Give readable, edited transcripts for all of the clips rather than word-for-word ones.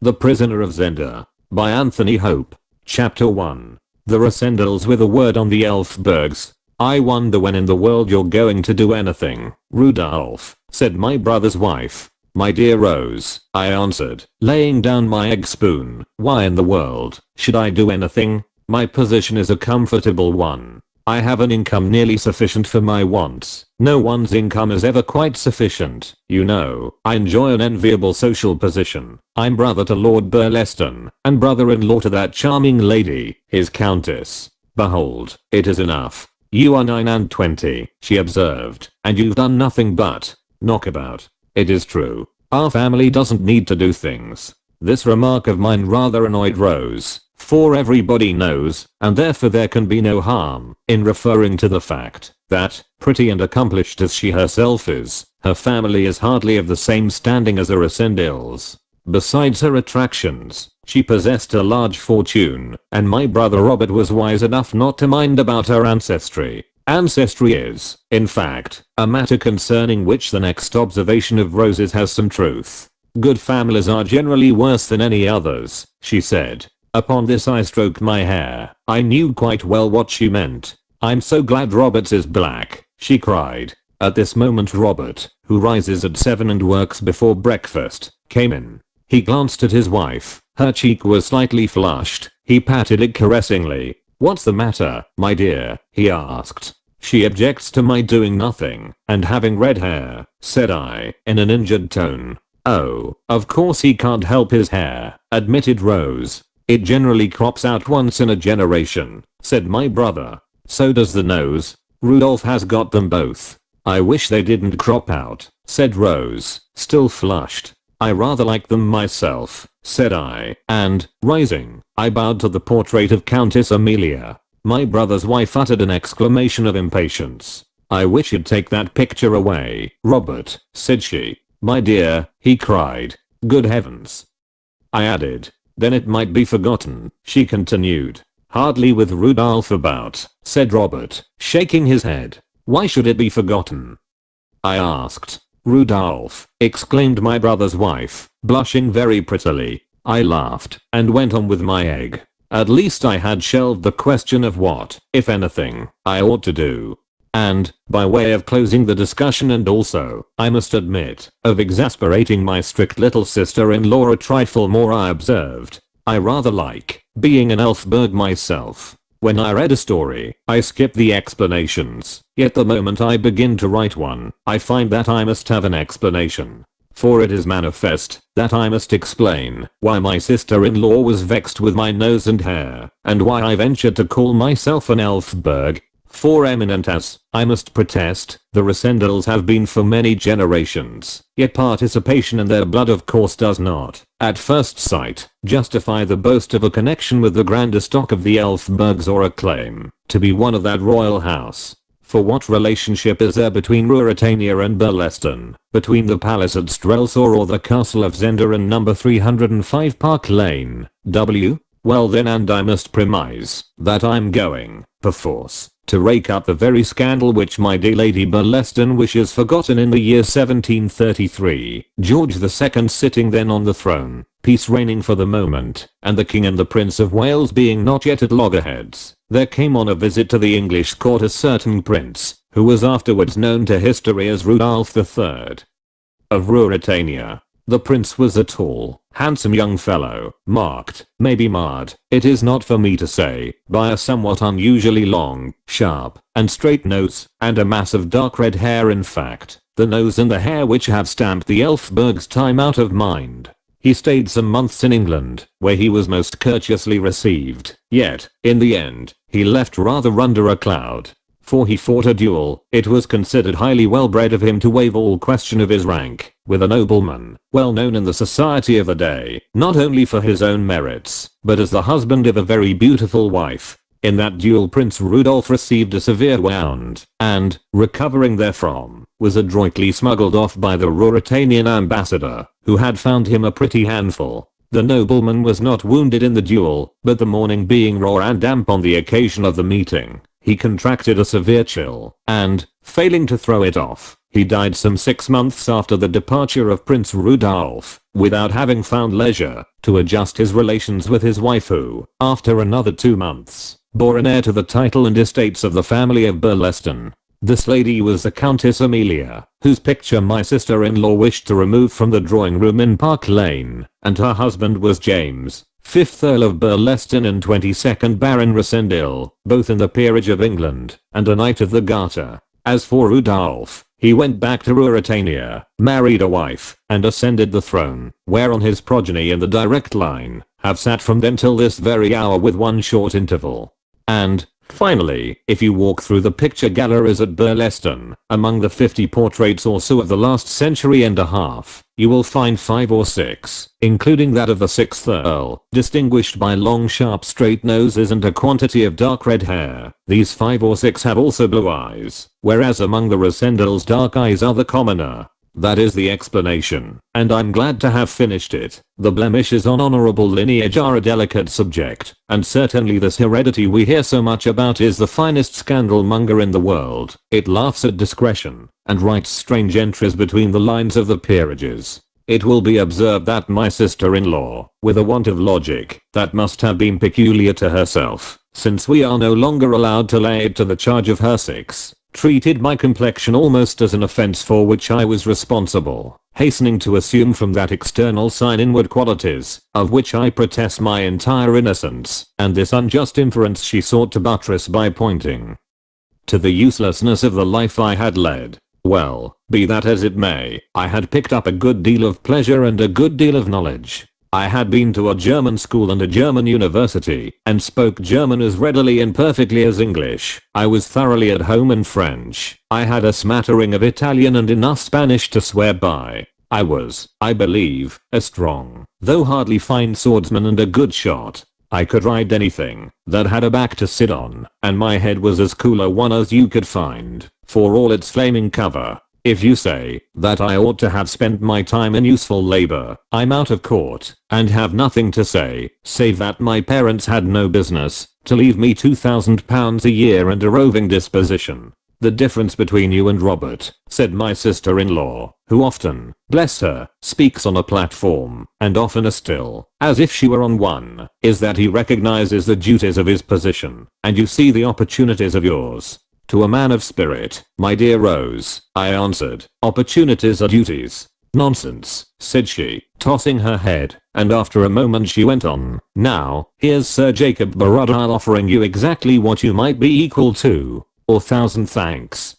The Prisoner of Zenda by Anthony Hope. Chapter 1. The Resendals with a word on the Elfbergs. I wonder when in the world you're going to do anything, Rudolph, said my brother's wife. My dear Rose, I answered, laying down my egg spoon. Why in the world should I do anything? My position is a comfortable one. I have an income nearly sufficient for my wants. No one's income is ever quite sufficient, you know. I enjoy an enviable social position. I'm brother to Lord Burleston, and brother-in-law to that charming lady, his countess. Behold, it is enough. You are 9 and 20, she observed, and you've done nothing but knockabout. It is true. Our family doesn't need to do things. This remark of mine rather annoyed Rose, for everybody knows, and therefore there can be no harm in referring to the fact that, pretty and accomplished as she herself is, her family is hardly of the same standing as the Resendals. Besides her attractions, she possessed a large fortune, and my brother Robert was wise enough not to mind about her ancestry. Ancestry is, in fact, a matter concerning which the next observation of Rose's has some truth. Good families are generally worse than any others, she said. Upon this I stroked my hair. I knew quite well what she meant. I'm so glad Robert's is black, she cried. At this moment Robert, who rises at 7 and works before breakfast, came in. He glanced at his wife. Her cheek was slightly flushed. He patted it caressingly. What's the matter, my dear? He asked. She objects to my doing nothing and having red hair, said I, in an injured tone. Oh, of course he can't help his hair, admitted Rose. It generally crops out once in a generation, said my brother. So does the nose. Rudolph has got them both. I wish they didn't crop out, said Rose, still flushed. I rather like them myself, said I, and, rising, I bowed to the portrait of Countess Amelia. My brother's wife uttered an exclamation of impatience. I wish you'd take that picture away, Robert, said she. My dear, he cried. Good heavens. I added. Then it might be forgotten, she continued. Hardly with Rudolph about, said Robert, shaking his head. Why should it be forgotten? I asked. Rudolph, exclaimed my brother's wife, blushing very prettily. I laughed and went on with my egg. At least I had shelved the question of what, if anything, I ought to do. And, by way of closing the discussion and also, I must admit, of exasperating my strict little sister-in-law a trifle more, I observed, I rather like being an Elfberg myself. When I read a story, I skip the explanations, yet the moment I begin to write one, I find that I must have an explanation. For it is manifest that I must explain why my sister-in-law was vexed with my nose and hair, and why I ventured to call myself an Elfberg. For eminent as, I must protest, the Resendals have been for many generations, yet participation in their blood of course does not, at first sight, justify the boast of a connection with the grander stock of the Elfbergs or a claim to be one of that royal house. For what relationship is there between Ruritania and Burleston, between the palace at Strelsau or the castle of Zenda and number 305 Park Lane, W? Well then, and I must premise that I'm going, perforce, to rake up the very scandal which my dear Lady Burleston wishes forgotten in the year 1733, George II sitting then on the throne, peace reigning for the moment, and the King and the Prince of Wales being not yet at loggerheads. There came on a visit to the English court a certain prince, who was afterwards known to history as Rudolph III of Ruritania. The prince was a tall, handsome young fellow, marked, maybe marred, it is not for me to say, by a somewhat unusually long, sharp, and straight nose, and a mass of dark red hair, in fact, the nose and the hair which have stamped the Elfberg's time out of mind. He stayed some months in England, where he was most courteously received, yet, in the end, he left rather under a cloud. For he fought a duel. It was considered highly well-bred of him to waive all question of his rank, with a nobleman, well known in the society of the day, not only for his own merits, but as the husband of a very beautiful wife. In that duel Prince Rudolph received a severe wound, and, recovering therefrom, was adroitly smuggled off by the Ruritanian ambassador, who had found him a pretty handful. The nobleman was not wounded in the duel, but the morning being raw and damp on the occasion of the meeting, he contracted a severe chill, and, failing to throw it off, He died some 6 months after the departure of Prince Rudolf, without having found leisure to adjust his relations with his wife who, after another 2 months, bore an heir to the title and estates of the family of Burleston. This lady was the Countess Amelia, whose picture my sister-in-law wished to remove from the drawing room in Park Lane, and her husband was James, 5th Earl of Burleston and 22nd Baron Rassendyll, both in the peerage of England, and a Knight of the Garter. As for Rudolf, he went back to Ruritania, married a wife, and ascended the throne, whereon his progeny in the direct line have sat from then till this very hour with one short interval. And, finally, if you walk through the picture galleries at Burleston, among the 50 portraits or so of the last century and a half, you will find 5 or 6, including that of the 6th Earl, distinguished by long sharp straight noses and a quantity of dark red hair. These 5 or 6 have also blue eyes, whereas among the Rassendylls dark eyes are the commoner. That is the explanation, and I'm glad to have finished it. The blemishes on honorable lineage are a delicate subject, and certainly this heredity we hear so much about is the finest scandal monger in the world. It laughs at discretion, and writes strange entries between the lines of the peerages. It will be observed that my sister-in-law, with a want of logic that must have been peculiar to herself, since we are no longer allowed to lay it to the charge of her sex, treated my complexion almost as an offense for which I was responsible, hastening to assume from that external sign inward qualities, of which I protest my entire innocence, and this unjust inference she sought to buttress by pointing to the uselessness of the life I had led. Well, be that as it may, I had picked up a good deal of pleasure and a good deal of knowledge. I had been to a German school and a German university, and spoke German as readily and perfectly as English. I was thoroughly at home in French. I had a smattering of Italian and enough Spanish to swear by. I was, I believe, a strong, though hardly fine swordsman and a good shot. I could ride anything that had a back to sit on, and my head was as cool a one as you could find, for all its flaming cover. If you say that I ought to have spent my time in useful labor, I'm out of court, and have nothing to say, save that my parents had no business to leave me £2,000 a year and a roving disposition. The difference between you and Robert, said my sister-in-law, who often, bless her, speaks on a platform, and oftener still, as if she were on one, is that he recognizes the duties of his position, and you see the opportunities of yours. To a man of spirit, my dear Rose, I answered, opportunities are duties. Nonsense, said she, tossing her head, and after a moment she went on, now, here's Sir Jacob Barudale offering you exactly what you might be equal to, or 1,000 thanks.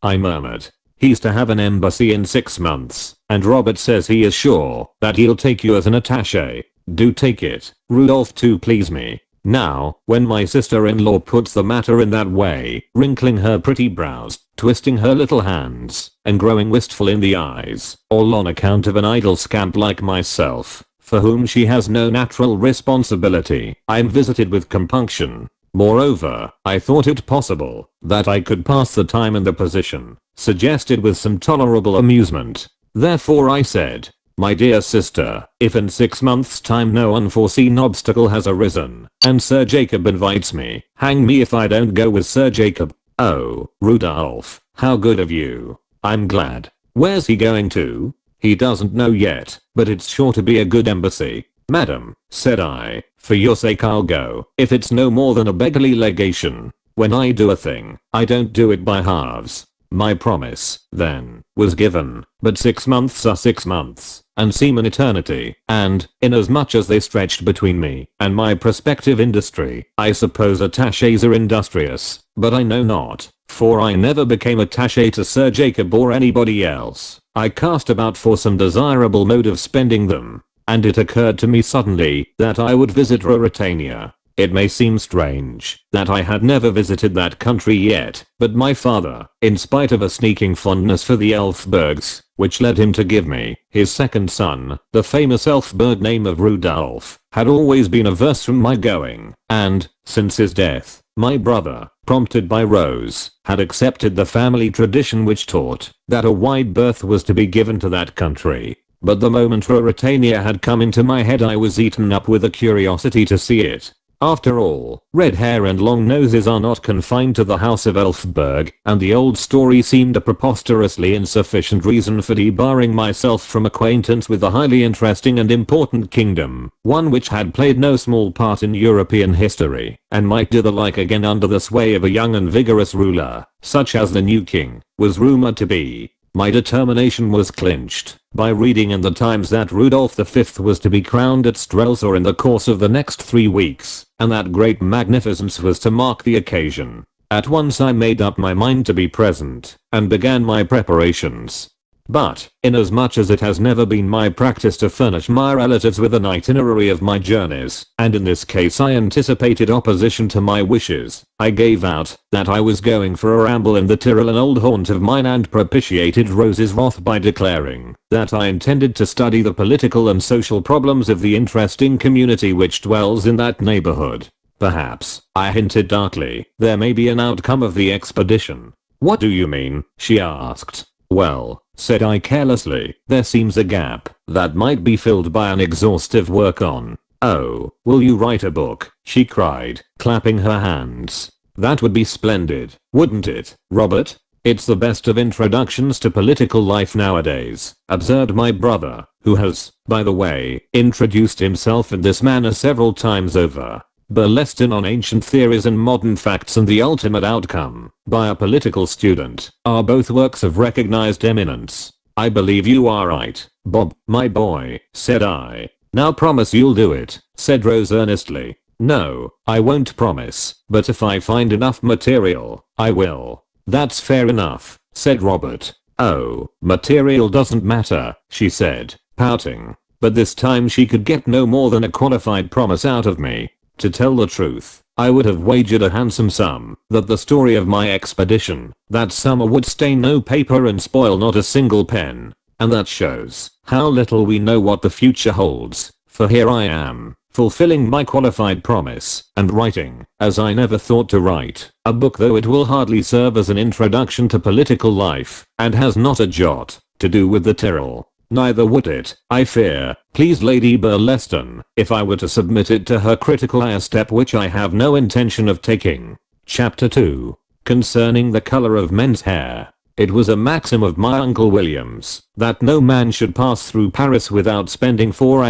I murmured, he's to have an embassy in 6 months, and Robert says he is sure that he'll take you as an attaché. Do take it, Rudolph, to please me. Now, when my sister-in-law puts the matter in that way, wrinkling her pretty brows, twisting her little hands, and growing wistful in the eyes, all on account of an idle scamp like myself, for whom she has no natural responsibility, I'm visited with compunction. Moreover, I thought it possible that I could pass the time in the position suggested with some tolerable amusement. Therefore I said, my dear sister, if in 6 months' time no unforeseen obstacle has arisen, and Sir Jacob invites me, hang me if I don't go with Sir Jacob. Oh, Rudolph, how good of you. I'm glad. Where's he going to? He doesn't know yet, but it's sure to be a good embassy. Madam, said I, for your sake I'll go, if it's no more than a beggarly legation. When I do a thing, I don't do it by halves. My promise, then, was given, but 6 months are 6 months, and seem an eternity, and, inasmuch as they stretched between me and my prospective industry, I suppose attachés are industrious, but I know not, for I never became attaché to Sir Jacob or anybody else. I cast about for some desirable mode of spending them, and it occurred to me suddenly that I would visit Ruritania. It may seem strange that I had never visited that country yet, but my father, in spite of a sneaking fondness for the Elfbergs, which led him to give me his second son, the famous Elfberg name of Rudolph, had always been averse from my going, and, since his death, my brother, prompted by Rose, had accepted the family tradition which taught that a wide berth was to be given to that country. But the moment Ruritania had come into my head I was eaten up with a curiosity to see it. After all, red hair and long noses are not confined to the House of Elfberg, and the old story seemed a preposterously insufficient reason for debarring myself from acquaintance with the highly interesting and important kingdom, one which had played no small part in European history, and might do the like again under the sway of a young and vigorous ruler, such as the new king was rumored to be. My determination was clinched by reading in the Times that Rudolph V was to be crowned at Strelsau in the course of the next 3 weeks, and that great magnificence was to mark the occasion. At once I made up my mind to be present, and began my preparations. But, inasmuch as it has never been my practice to furnish my relatives with an itinerary of my journeys, and in this case I anticipated opposition to my wishes, I gave out that I was going for a ramble in the Tyrol, an old haunt of mine, and propitiated Rose's wrath by declaring that I intended to study the political and social problems of the interesting community which dwells in that neighborhood. Perhaps, I hinted darkly, there may be an outcome of the expedition. What do you mean? She asked. Well, said I carelessly, there seems a gap that might be filled by an exhaustive work on. Oh, will you write a book? She cried, clapping her hands. That would be splendid, wouldn't it, Robert? It's the best of introductions to political life nowadays, observed my brother, who has, by the way, introduced himself in this manner several times over. Burleston on Ancient Theories and Modern Facts and The Ultimate Outcome, by a political student, are both works of recognized eminence. I believe you are right, Bob, my boy, said I. Now promise you'll do it, said Rose earnestly. No, I won't promise, but if I find enough material, I will. That's fair enough, said Robert. Oh, material doesn't matter, she said, pouting. But this time she could get no more than a qualified promise out of me. To tell the truth, I would have wagered a handsome sum that the story of my expedition that summer would stain no paper and spoil not a single pen. And that shows how little we know what the future holds, for here I am, fulfilling my qualified promise, and writing, as I never thought to write, a book, though it will hardly serve as an introduction to political life, and has not a jot to do with the Tyrol. Neither would it, I fear, please Lady Burleston, if I were to submit it to her critical eye, a step which I have no intention of taking. Chapter 2. Concerning the color of men's hair. It was a maxim of my Uncle William's that no man should pass through Paris without spending 24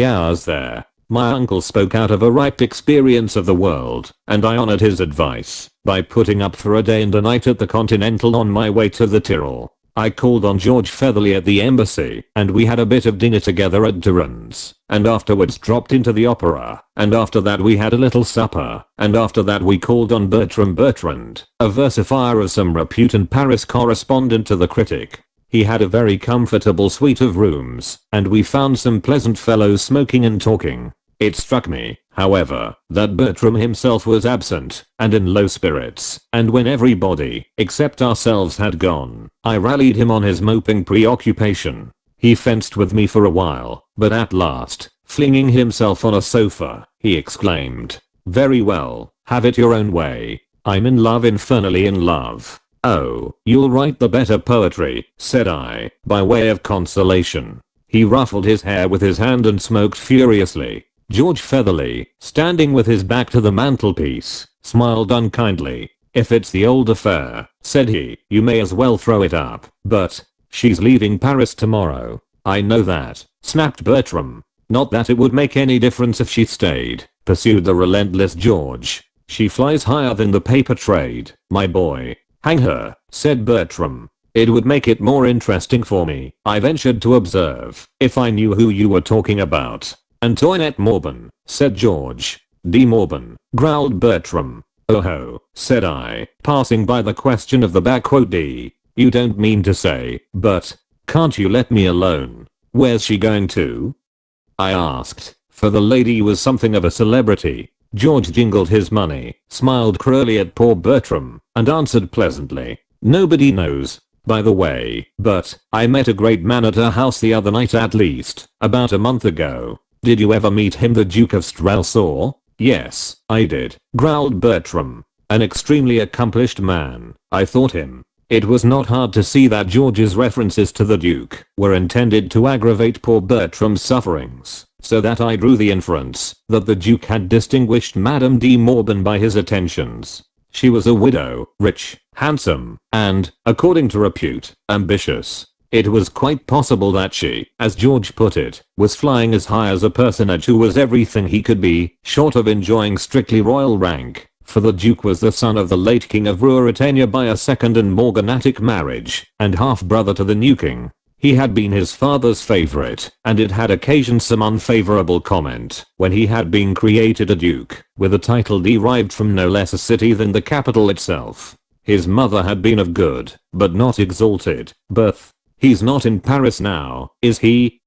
hours there. My uncle spoke out of a ripe experience of the world, and I honored his advice by putting up for a day and a night at the Continental on my way to the Tyrol. I called on George Featherly at the embassy, and we had a bit of dinner together at Durand's, and afterwards dropped into the opera, and after that we had a little supper, and after that we called on Bertram Bertrand, a versifier of some repute and Paris correspondent to the Critic. He had a very comfortable suite of rooms, and we found some pleasant fellows smoking and talking. It struck me, however, that Bertram himself was absent and in low spirits, and when everybody except ourselves had gone, I rallied him on his moping preoccupation. He fenced with me for a while, but at last, flinging himself on a sofa, he exclaimed, "Very well, have it your own way. I'm in love, infernally in love." "Oh, you'll write the better poetry," said I, by way of consolation. He ruffled his hair with his hand and smoked furiously. George Featherly, standing with his back to the mantelpiece, smiled unkindly. "If it's the old affair," said he, "you may as well throw it up." "But she's leaving Paris tomorrow." "I know that," snapped Bertram. "Not that it would make any difference if she stayed," pursued the relentless George. "She flies higher than the paper trade, my boy." "Hang her," said Bertram. "It would make it more interesting for me," I ventured to observe, "if I knew who you were talking about." "Antoinette Morban," said George. "De Morban," growled Bertram. "Oh ho," said I, passing by the question of the D. "You don't mean to say, but can't you let me alone? Where's she going to?" I asked, for the lady was something of a celebrity. George jingled his money, smiled cruelly at poor Bertram, and answered pleasantly, "Nobody knows. By the way, but I met a great man at her house the other night, at least, about a month ago. Did you ever meet him, the Duke of Strelsau?" "Yes, I did," growled Bertram. "An extremely accomplished man, I thought him." It was not hard to see that George's references to the Duke were intended to aggravate poor Bertram's sufferings. so that I drew the inference that the Duke had distinguished Madame de Morban by his attentions. She was a widow, rich, handsome, and, according to repute, ambitious. It was quite possible that she, as George put it, was flying as high as a personage who was everything he could be, short of enjoying strictly royal rank, for the Duke was the son of the late King of Ruritania by a second and morganatic marriage, and half-brother to the new king. He had been his father's favorite, and it had occasioned some unfavorable comment when he had been created a duke, with a title derived from no less a city than the capital itself. His mother had been of good, but not exalted, birth. He's not in Paris now, is he?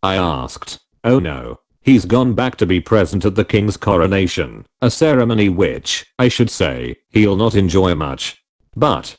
I asked. Oh no. He's gone back to be present at the king's coronation, a ceremony which, I should say, he'll not enjoy much. But,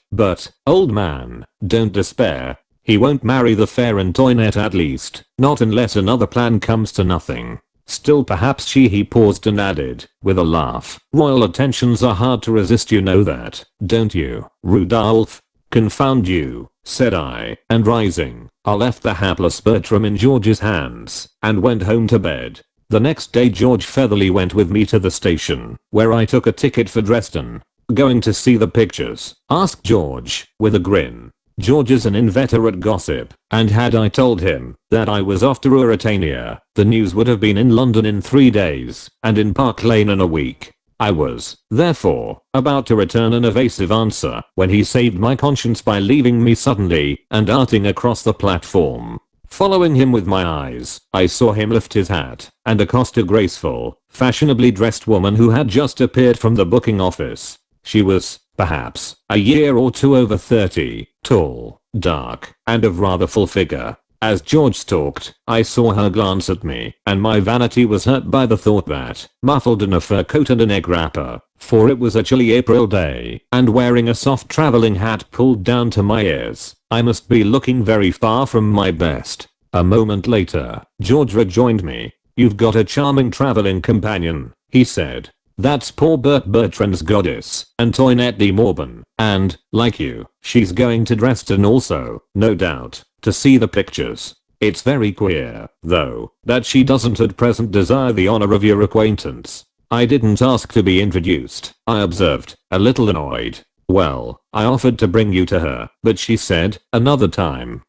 old man, don't despair. He won't marry the fair Antoinette, at least, not unless another plan comes to nothing. Still perhaps he paused and added, with a laugh, royal attentions are hard to resist, you know that, don't you, Rudolph? Confound you, said I, and rising, I left the hapless Bertram in George's hands, and went home to bed. The next day George Featherly went with me to the station, where I took a ticket for Dresden. Going to see the pictures? Asked George, with a grin. George is an inveterate gossip, and had I told him that I was off to Ruritania, the news would have been in London in 3 days, and in Park Lane in a week. I was, therefore, about to return an evasive answer when he saved my conscience by leaving me suddenly and darting across the platform. Following him with my eyes, I saw him lift his hat and accost a graceful, fashionably dressed woman who had just appeared from the booking office. She was, perhaps, a year or two over 30, tall, dark, and of rather full figure. As George stalked, I saw her glance at me, and my vanity was hurt by the thought that, muffled in a fur coat and a neck wrapper, for it was a chilly April day, and wearing a soft traveling hat pulled down to my ears, I must be looking very far from my best. A moment later, George rejoined me. You've got a charming traveling companion, he said. That's poor Bertrand's goddess, Antoinette de Morban, and, like you, she's going to Dresden also, no doubt, to see the pictures. It's very queer, though, that she doesn't at present desire the honor of your acquaintance. I didn't ask to be introduced, I observed, a little annoyed. Well, I offered to bring you to her, but she said, another time.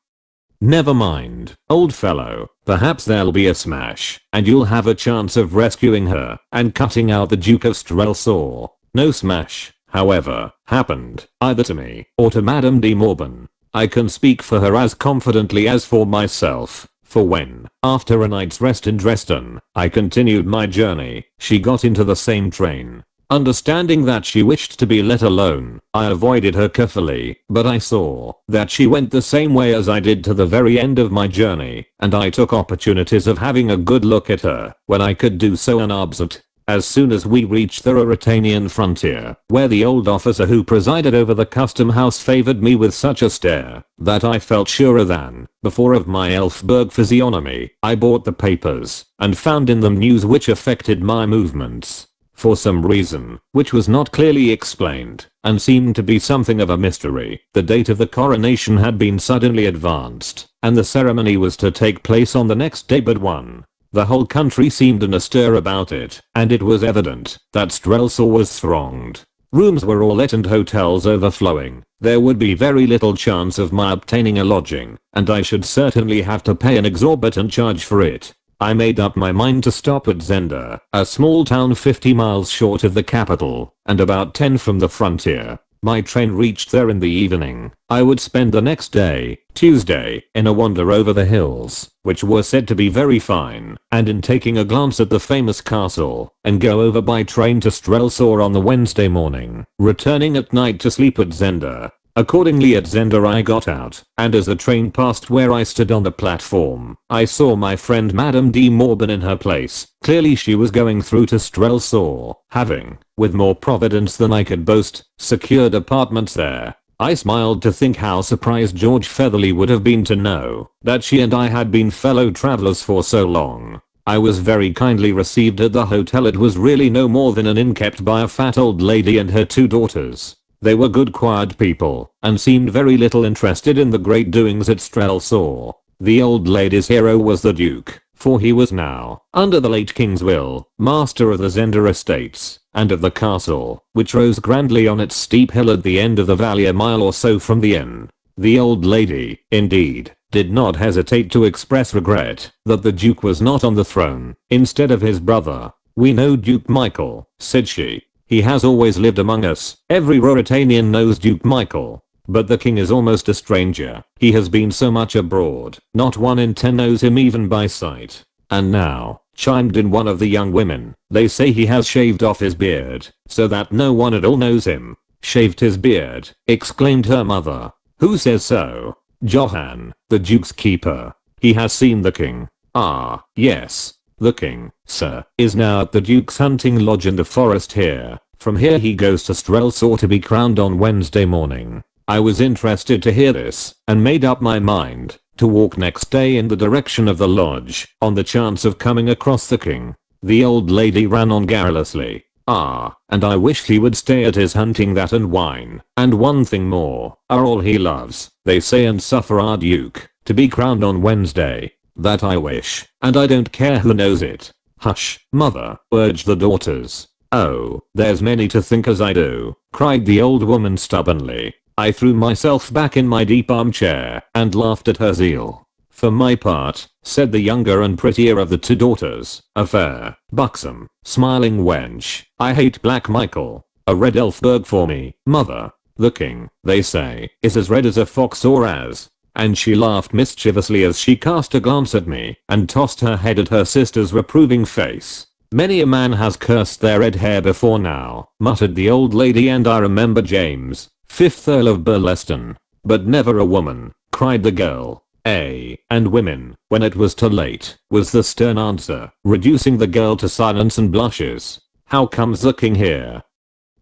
Never mind, old fellow, perhaps there'll be a smash, and you'll have a chance of rescuing her and cutting out the Duke of Strelsau. No smash, however, happened, either to me or to Madame de Morban. I can speak for her as confidently as for myself, for when, after a night's rest in Dresden, I continued my journey, she got into the same train. Understanding that she wished to be let alone, I avoided her carefully, but I saw that she went the same way as I did to the very end of my journey, and I took opportunities of having a good look at her when I could do so unobserved. As soon as we reached the Ruritanian frontier, where the old officer who presided over the custom house favored me with such a stare that I felt surer than before of my Elfberg physiognomy, I bought the papers and found in them news which affected my movements. For some reason, which was not clearly explained, and seemed to be something of a mystery, the date of the coronation had been suddenly advanced, and the ceremony was to take place on the next day but one. The whole country seemed in a stir about it, and it was evident that Strelsau was thronged. Rooms were all let and hotels overflowing. There would be very little chance of my obtaining a lodging, and I should certainly have to pay an exorbitant charge for it. I made up my mind to stop at Zenda, a small town 50 miles short of the capital, and about 10 from the frontier. My train reached there in the evening. I would spend the next day, Tuesday, in a wander over the hills, which were said to be very fine, and in taking a glance at the famous castle, and go over by train to Strelsau on the Wednesday morning, returning at night to sleep at Zenda. Accordingly at Zenda I got out, and as the train passed where I stood on the platform, I saw my friend Madame de Morban in her place. Clearly she was going through to Strelsau, having, with more providence than I could boast, secured apartments there. I smiled to think how surprised George Featherly would have been to know that she and I had been fellow travelers for so long. I was very kindly received at the hotel. It was really no more than an inn kept by a fat old lady and her 2 daughters. They were good quiet people, and seemed very little interested in the great doings at Strelsau. The old lady's hero was the Duke, for he was now, under the late king's will, master of the Zenda estates, and of the castle, which rose grandly on its steep hill at the end of the valley a mile or so from the inn. The old lady, indeed, did not hesitate to express regret that the Duke was not on the throne, instead of his brother. "We know Duke Michael," said she. "He has always lived among us. Every Ruritanian knows Duke Michael. But the king is almost a stranger. He has been so much abroad, not 1 in 10 knows him even by sight." "And now," chimed in one of the young women, "they say he has shaved off his beard, so that no one at all knows him." "Shaved his beard?" exclaimed her mother. "Who says so?" "Johann, the Duke's keeper. He has seen the king." "Ah, yes. The king, sir, is now at the Duke's hunting lodge in the forest here. From here he goes to Strelsau to be crowned on Wednesday morning." I was interested to hear this, and made up my mind to walk next day in the direction of the lodge, on the chance of coming across the king. The old lady ran on garrulously. "Ah, and I wish he would stay at his hunting, that and wine, and one thing more, are all he loves, they say, and suffer our Duke to be crowned on Wednesday. That I wish, and I don't care who knows it." "Hush, mother," urged the daughters. "Oh, there's many to think as I do," cried the old woman stubbornly. I threw myself back in my deep armchair and laughed at her zeal. "For my part," said the younger and prettier of the two daughters, a fair, buxom, smiling wench, "I hate Black Michael. A red Elfberg for me, mother. The king, they say, is as red as a fox, or as—" and she laughed mischievously as she cast a glance at me and tossed her head at her sister's reproving face. "Many a man has cursed their red hair before now," muttered the old lady, "and I remember James, 5th Earl of Burleston. But never a woman," cried the girl. "And women, when it was too late," was the stern answer, reducing the girl to silence and blushes. "How comes the king here?"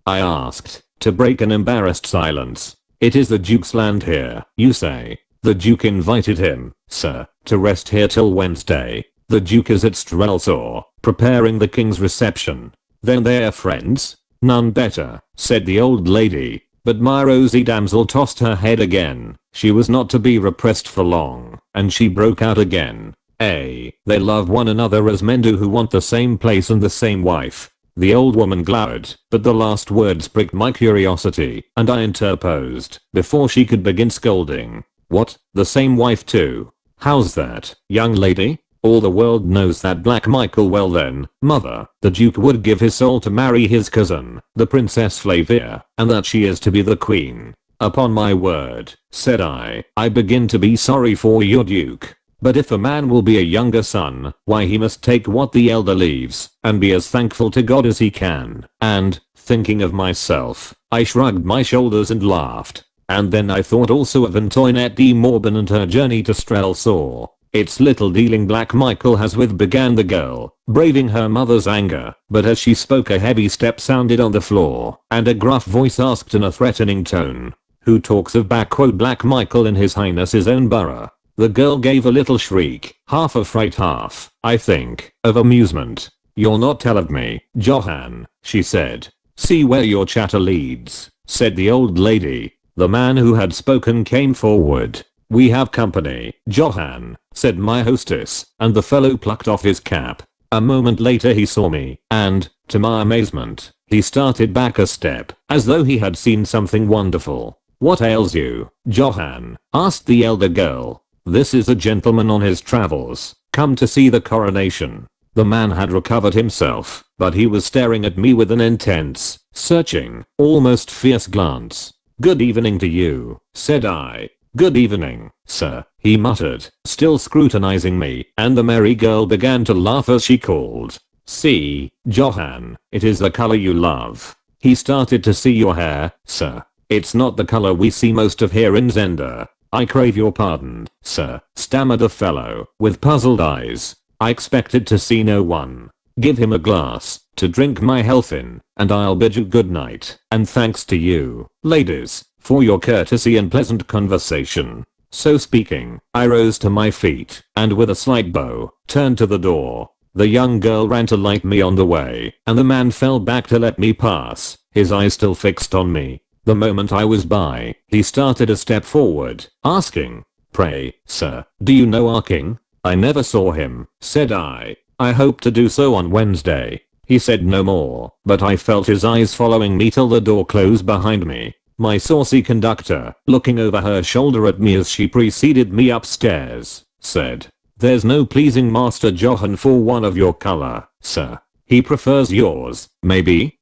I asked, to break an embarrassed silence. "It is the Duke's land here, you say." "The Duke invited him, sir, to rest here till Wednesday. The Duke is at Strelsau, preparing the king's reception." "Then they're friends?" "None better," said the old lady. But my rosy damsel tossed her head again. She was not to be repressed for long, and she broke out again. They love one another as men do who want the same place and the same wife." The old woman glowered, but the last words pricked my curiosity, and I interposed before she could begin scolding. "What, the same wife too? How's that, young lady? All the world knows that Black Michael. Well then, mother, the Duke would give his soul to marry his cousin, the Princess Flavia, and that she is to be the queen." "Upon my word," said I begin to be sorry for your Duke. But if a man will be a younger son, why he must take what the elder leaves, and be as thankful to God as he can." And, thinking of myself, I shrugged my shoulders and laughed. And then I thought also of Antoinette de Morban and her journey to Strelsau. "It's little dealing Black Michael has with," began the girl, braving her mother's anger, but as she spoke a heavy step sounded on the floor, and a gruff voice asked in a threatening tone, "Who talks of Black Michael in his highness's own borough?" The girl gave a little shriek, half of fright, half, I think, of amusement. "You'll not tell of me, Johann," she said. "See where your chatter leads," said the old lady. The man who had spoken came forward. "We have company, Johann," said my hostess, and the fellow plucked off his cap. A moment later he saw me, and, to my amazement, he started back a step, as though he had seen something wonderful. "What ails you, Johann?" asked the elder girl. "This is a gentleman on his travels, come to see the coronation." The man had recovered himself, but he was staring at me with an intense, searching, almost fierce glance. "Good evening to you," said I. "Good evening, sir," he muttered, still scrutinizing me, and the merry girl began to laugh as she called, "See, Johann, it is the color you love." He started to see your hair, sir. "It's not the color we see most of here in Zenda." "I crave your pardon, sir," stammered the fellow, with puzzled eyes. "I expected to see no one." "Give him a glass to drink my health in, and I'll bid you good night, and thanks to you, ladies, for your courtesy and pleasant conversation." So speaking, I rose to my feet, and with a slight bow, turned to the door. The young girl ran to light me on the way, and the man fell back to let me pass, his eyes still fixed on me. The moment I was by, he started a step forward, asking, "Pray, sir, do you know our king?" I never saw him, said I. I hope to do so on Wednesday. He said no more, but I felt his eyes following me till the door closed behind me. My saucy conductor, looking over her shoulder at me as she preceded me upstairs, said, "There's no pleasing Master Johan for one of your color, sir. He prefers yours, maybe?"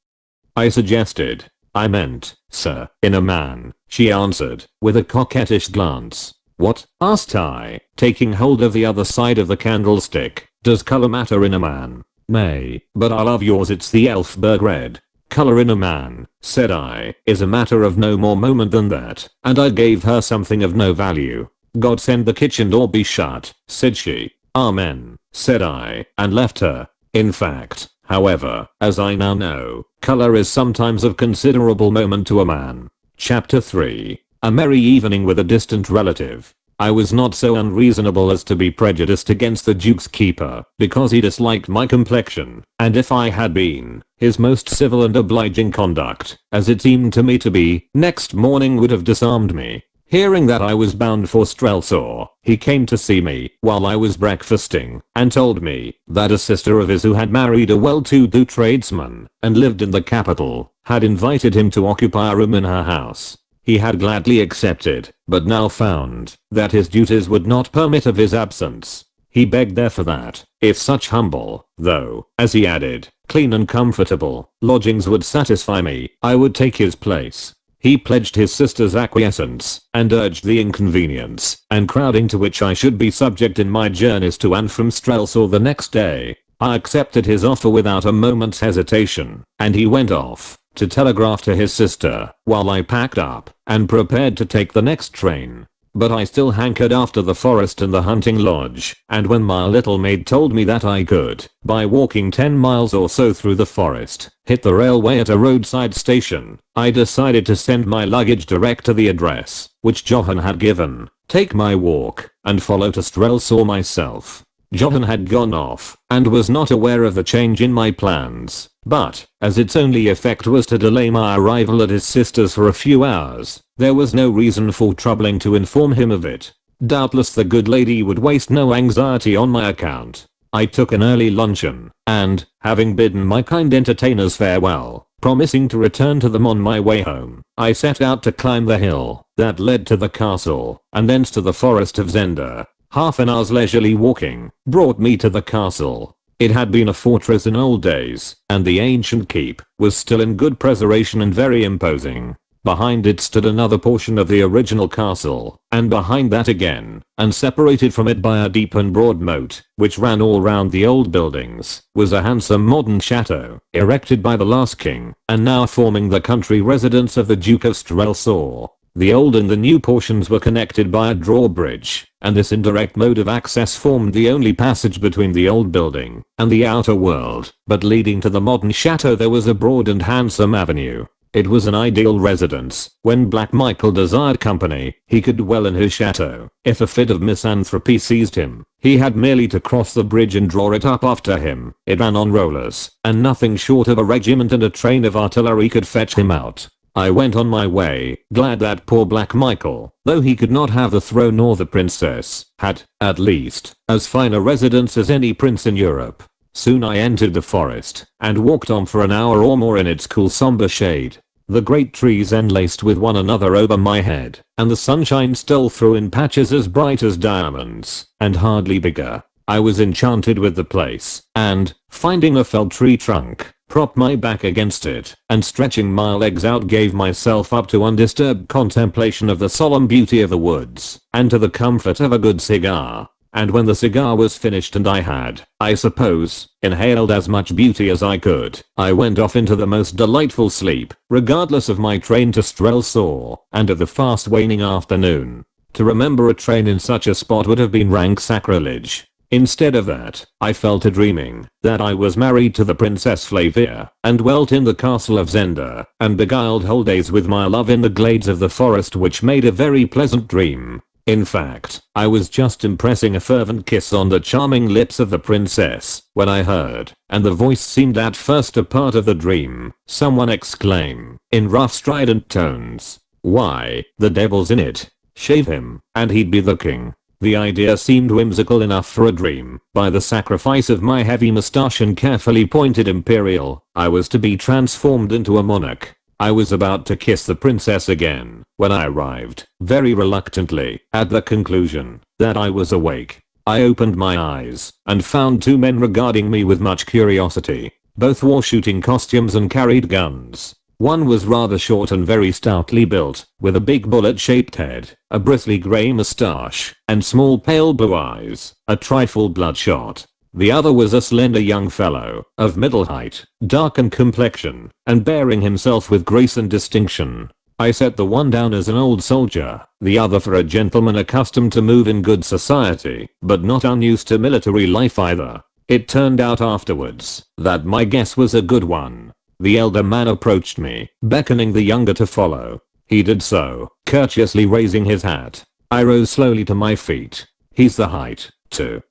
I suggested. "I meant, sir, in a man," she answered, with a coquettish glance. "What?" asked I, taking hold of the other side of the candlestick. "Does color matter in a man?" "May, but I love yours, it's the Elfberg red." "Color in a man," said I, "is a matter of no more moment than that," and I gave her something of no value. "God send the kitchen door be shut," said she. "Amen," said I, and left her. In fact, however, as I now know, color is sometimes of considerable moment to a man. Chapter 3. A merry evening with a distant relative. I was not so unreasonable as to be prejudiced against the Duke's keeper, because he disliked my complexion, and if I had been, his most civil and obliging conduct, as it seemed to me to be, next morning would have disarmed me. Hearing that I was bound for Strelsau, he came to see me while I was breakfasting, and told me that a sister of his who had married a well-to-do tradesman, and lived in the capital, had invited him to occupy a room in her house. He had gladly accepted, but now found that his duties would not permit of his absence. He begged therefore that, if such humble, though, as he added, clean and comfortable, lodgings would satisfy me, I would take his place. He pledged his sister's acquiescence, and urged the inconvenience and crowding to which I should be subject in my journeys to and from Strelsau the next day. I accepted his offer without a moment's hesitation, and he went off to telegraph to his sister, while I packed up and prepared to take the next train. But I still hankered after the forest and the hunting lodge, and when my little maid told me that I could, by walking 10 miles or so through the forest, hit the railway at a roadside station, I decided to send my luggage direct to the address, which Johan had given, take my walk, and follow to Strelsau myself. Johan had gone off, and was not aware of the change in my plans, but, as its only effect was to delay my arrival at his sister's for a few hours, there was no reason for troubling to inform him of it. Doubtless the good lady would waste no anxiety on my account. I took an early luncheon, and, having bidden my kind entertainers farewell, promising to return to them on my way home, I set out to climb the hill that led to the castle, and thence to the forest of Zenda. Half an hour's leisurely walking brought me to the castle. It had been a fortress in old days, and the ancient keep was still in good preservation and very imposing. Behind it stood another portion of the original castle, and behind that again, and separated from it by a deep and broad moat, which ran all round the old buildings, was a handsome modern chateau, erected by the last king, and now forming the country residence of the Duke of Strelsau. The old and the new portions were connected by a drawbridge, and this indirect mode of access formed the only passage between the old building and the outer world, but leading to the modern chateau there was a broad and handsome avenue. It was an ideal residence. When Black Michael desired company, he could dwell in his chateau. If a fit of misanthropy seized him, he had merely to cross the bridge and draw it up after him. It ran on rollers, and nothing short of a regiment and a train of artillery could fetch him out. I went on my way, glad that poor Black Michael, though he could not have the throne nor the princess, had, at least, as fine a residence as any prince in Europe. Soon I entered the forest, and walked on for an hour or more in its cool somber shade. The great trees enlaced with one another over my head, and the sunshine stole through in patches as bright as diamonds, and hardly bigger. I was enchanted with the place, and, finding a felled tree trunk, propped my back against it, and stretching my legs out gave myself up to undisturbed contemplation of the solemn beauty of the woods, and to the comfort of a good cigar. And when the cigar was finished and I had, I suppose, inhaled as much beauty as I could, I went off into the most delightful sleep, regardless of my train to Strelsau, and of the fast waning afternoon. To remember a train in such a spot would have been rank sacrilege. Instead of that, I fell to dreaming that I was married to the Princess Flavia, and dwelt in the castle of Zenda, and beguiled whole days with my love in the glades of the forest, which made a very pleasant dream. In fact, I was just impressing a fervent kiss on the charming lips of the princess, when I heard, and the voice seemed at first a part of the dream, someone exclaim, in rough strident tones, "Why, the devil's in it. Shave him, and he'd be the king." The idea seemed whimsical enough for a dream. By the sacrifice of my heavy mustache and carefully pointed imperial, I was to be transformed into a monarch. I was about to kiss the princess again when I arrived, very reluctantly, at the conclusion that I was awake. I opened my eyes and found two men regarding me with much curiosity. Both wore shooting costumes and carried guns. One was rather short and very stoutly built, with a big bullet-shaped head, a bristly grey moustache, and small pale blue eyes, a trifle bloodshot. The other was a slender young fellow, of middle height, darkened complexion, and bearing himself with grace and distinction. I set the one down as an old soldier, the other for a gentleman accustomed to move in good society, but not unused to military life either. It turned out afterwards that my guess was a good one. The elder man approached me, beckoning the younger to follow. He did so, courteously raising his hat. I rose slowly to my feet. "He's the height, too,"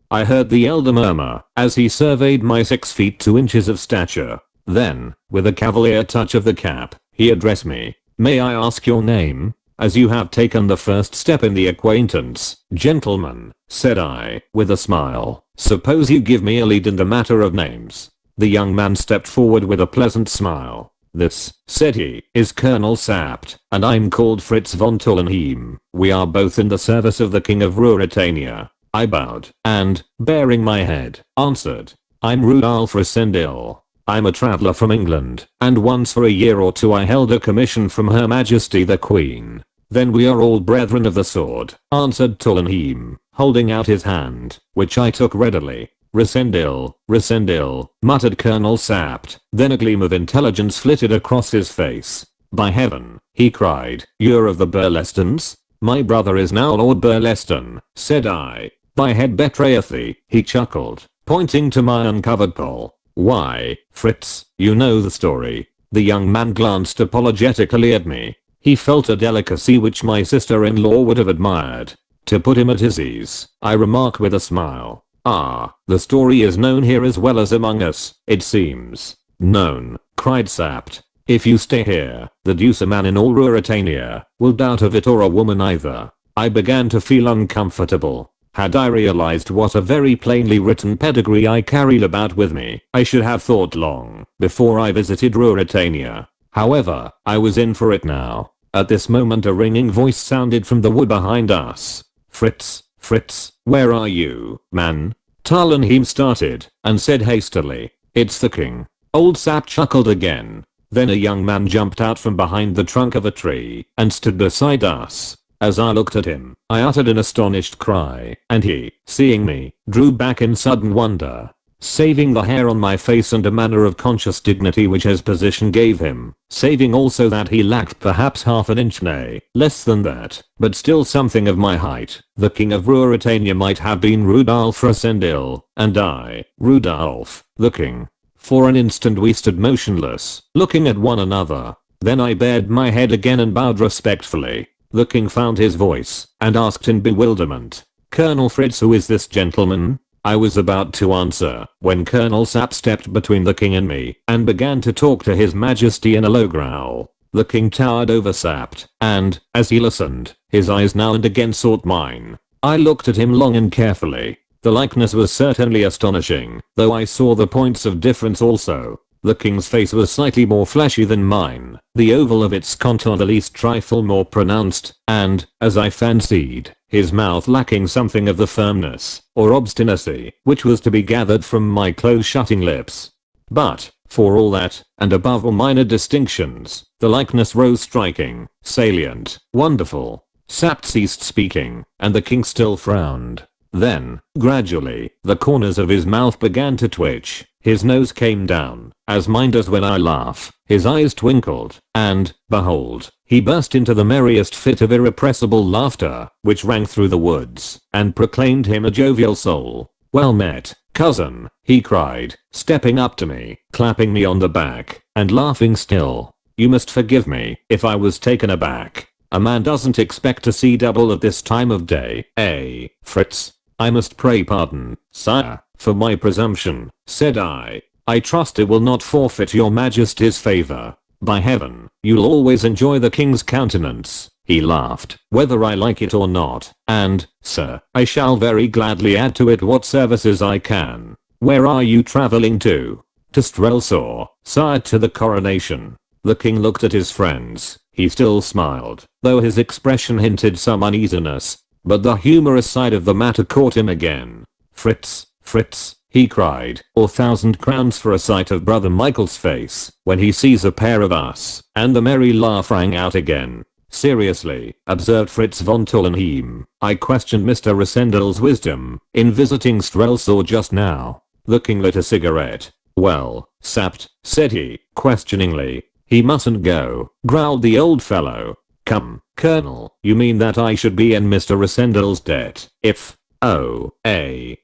I heard the elder murmur as he surveyed my 6 feet 2 inches of stature. Then, with a cavalier touch of the cap, he addressed me. "May I ask your name? As you have taken the first step in the acquaintance, gentlemen," said I, with a smile. "Suppose you give me a lead in the matter of names." The young man stepped forward with a pleasant smile. "This," said he, "is Colonel Sapt, and I'm called Fritz von Tullenheim. We are both in the service of the King of Ruritania." I bowed, and, baring my head, answered, "I'm Rudolf Rassendyll. I'm a traveler from England, and once for a year or two I held a commission from Her Majesty the Queen." "Then we are all brethren of the sword," answered Tullenheim, holding out his hand, which I took readily. "Rassendyll, Rassendyll," muttered Colonel Sapt, then a gleam of intelligence flitted across his face. "By heaven," he cried, "you're of the Burlestons?" "My brother is now Lord Burleston," said I. "Thy head betrayeth thee," he chuckled, pointing to my uncovered poll. "Why, Fritz, you know the story." The young man glanced apologetically at me. He felt a delicacy which my sister-in-law would have admired. To put him at his ease, I remarked with a smile, "Ah, the story is known here as well as among us, it seems." "Known," cried Sapt. "If you stay here, the deuce a man in all Ruritania will doubt of it, or a woman either." I began to feel uncomfortable. Had I realized what a very plainly written pedigree I carried about with me, I should have thought long before I visited Ruritania. However, I was in for it now. At this moment a ringing voice sounded from the wood behind us. "Fritz, Fritz, where are you, man?" Tullenheim started, and said hastily, "It's the king." Old Sap chuckled again. Then a young man jumped out from behind the trunk of a tree, and stood beside us. As I looked at him, I uttered an astonished cry, and he, seeing me, drew back in sudden wonder. Saving the hair on my face and a manner of conscious dignity which his position gave him, saving also that he lacked perhaps half an inch, nay, less than that, but still something of my height, the King of Ruritania might have been Rudolf Rassendyll, and I, Rudolf, the King. For an instant we stood motionless, looking at one another. Then I bared my head again and bowed respectfully. The king found his voice, and asked in bewilderment, "Colonel Fritz, who is this gentleman?" I was about to answer, when Colonel Sapp stepped between the king and me, and began to talk to his majesty in a low growl. The king towered over Sapt, and, as he listened, his eyes now and again sought mine. I looked at him long and carefully. The likeness was certainly astonishing, though I saw the points of difference also. The king's face was slightly more fleshy than mine, the oval of its contour the least trifle more pronounced, and, as I fancied, his mouth lacking something of the firmness, or obstinacy, which was to be gathered from my close-shutting lips. But, for all that, and above all minor distinctions, the likeness rose striking, salient, wonderful. Sapt ceased speaking, and the king still frowned. Then, gradually, the corners of his mouth began to twitch, his nose came down, as mine does when I laugh, his eyes twinkled, and, behold, he burst into the merriest fit of irrepressible laughter, which rang through the woods, and proclaimed him a jovial soul. "Well met, cousin," he cried, stepping up to me, clapping me on the back, and laughing still. "You must forgive me, if I was taken aback. A man doesn't expect to see double at this time of day, eh, Fritz?" "I must pray pardon, sire, for my presumption," said I. "I trust it will not forfeit your majesty's favor. By heaven, you'll always enjoy the king's countenance. he laughed, whether I like it or not, and, sir, I shall very gladly add to it what services I can. Where are you traveling to? To Strelsau, sire, to the coronation. The king looked at his friends. He still smiled, though his expression hinted some uneasiness, but the humorous side of the matter caught him again. Fritz, Fritz, he cried, 1,000 crowns for a sight of brother Michael's face when he sees a pair of us, and the merry laugh rang out again. Seriously, observed Fritz von Tullenheim, I questioned Mr. Rassendel's wisdom in visiting Strelsau just now. The king lit a cigarette. Well, sapped, said he, questioningly. He mustn't go, growled the old fellow. Come, Colonel, you mean that I should be in Mr. Rassendel's debt, if... Oh,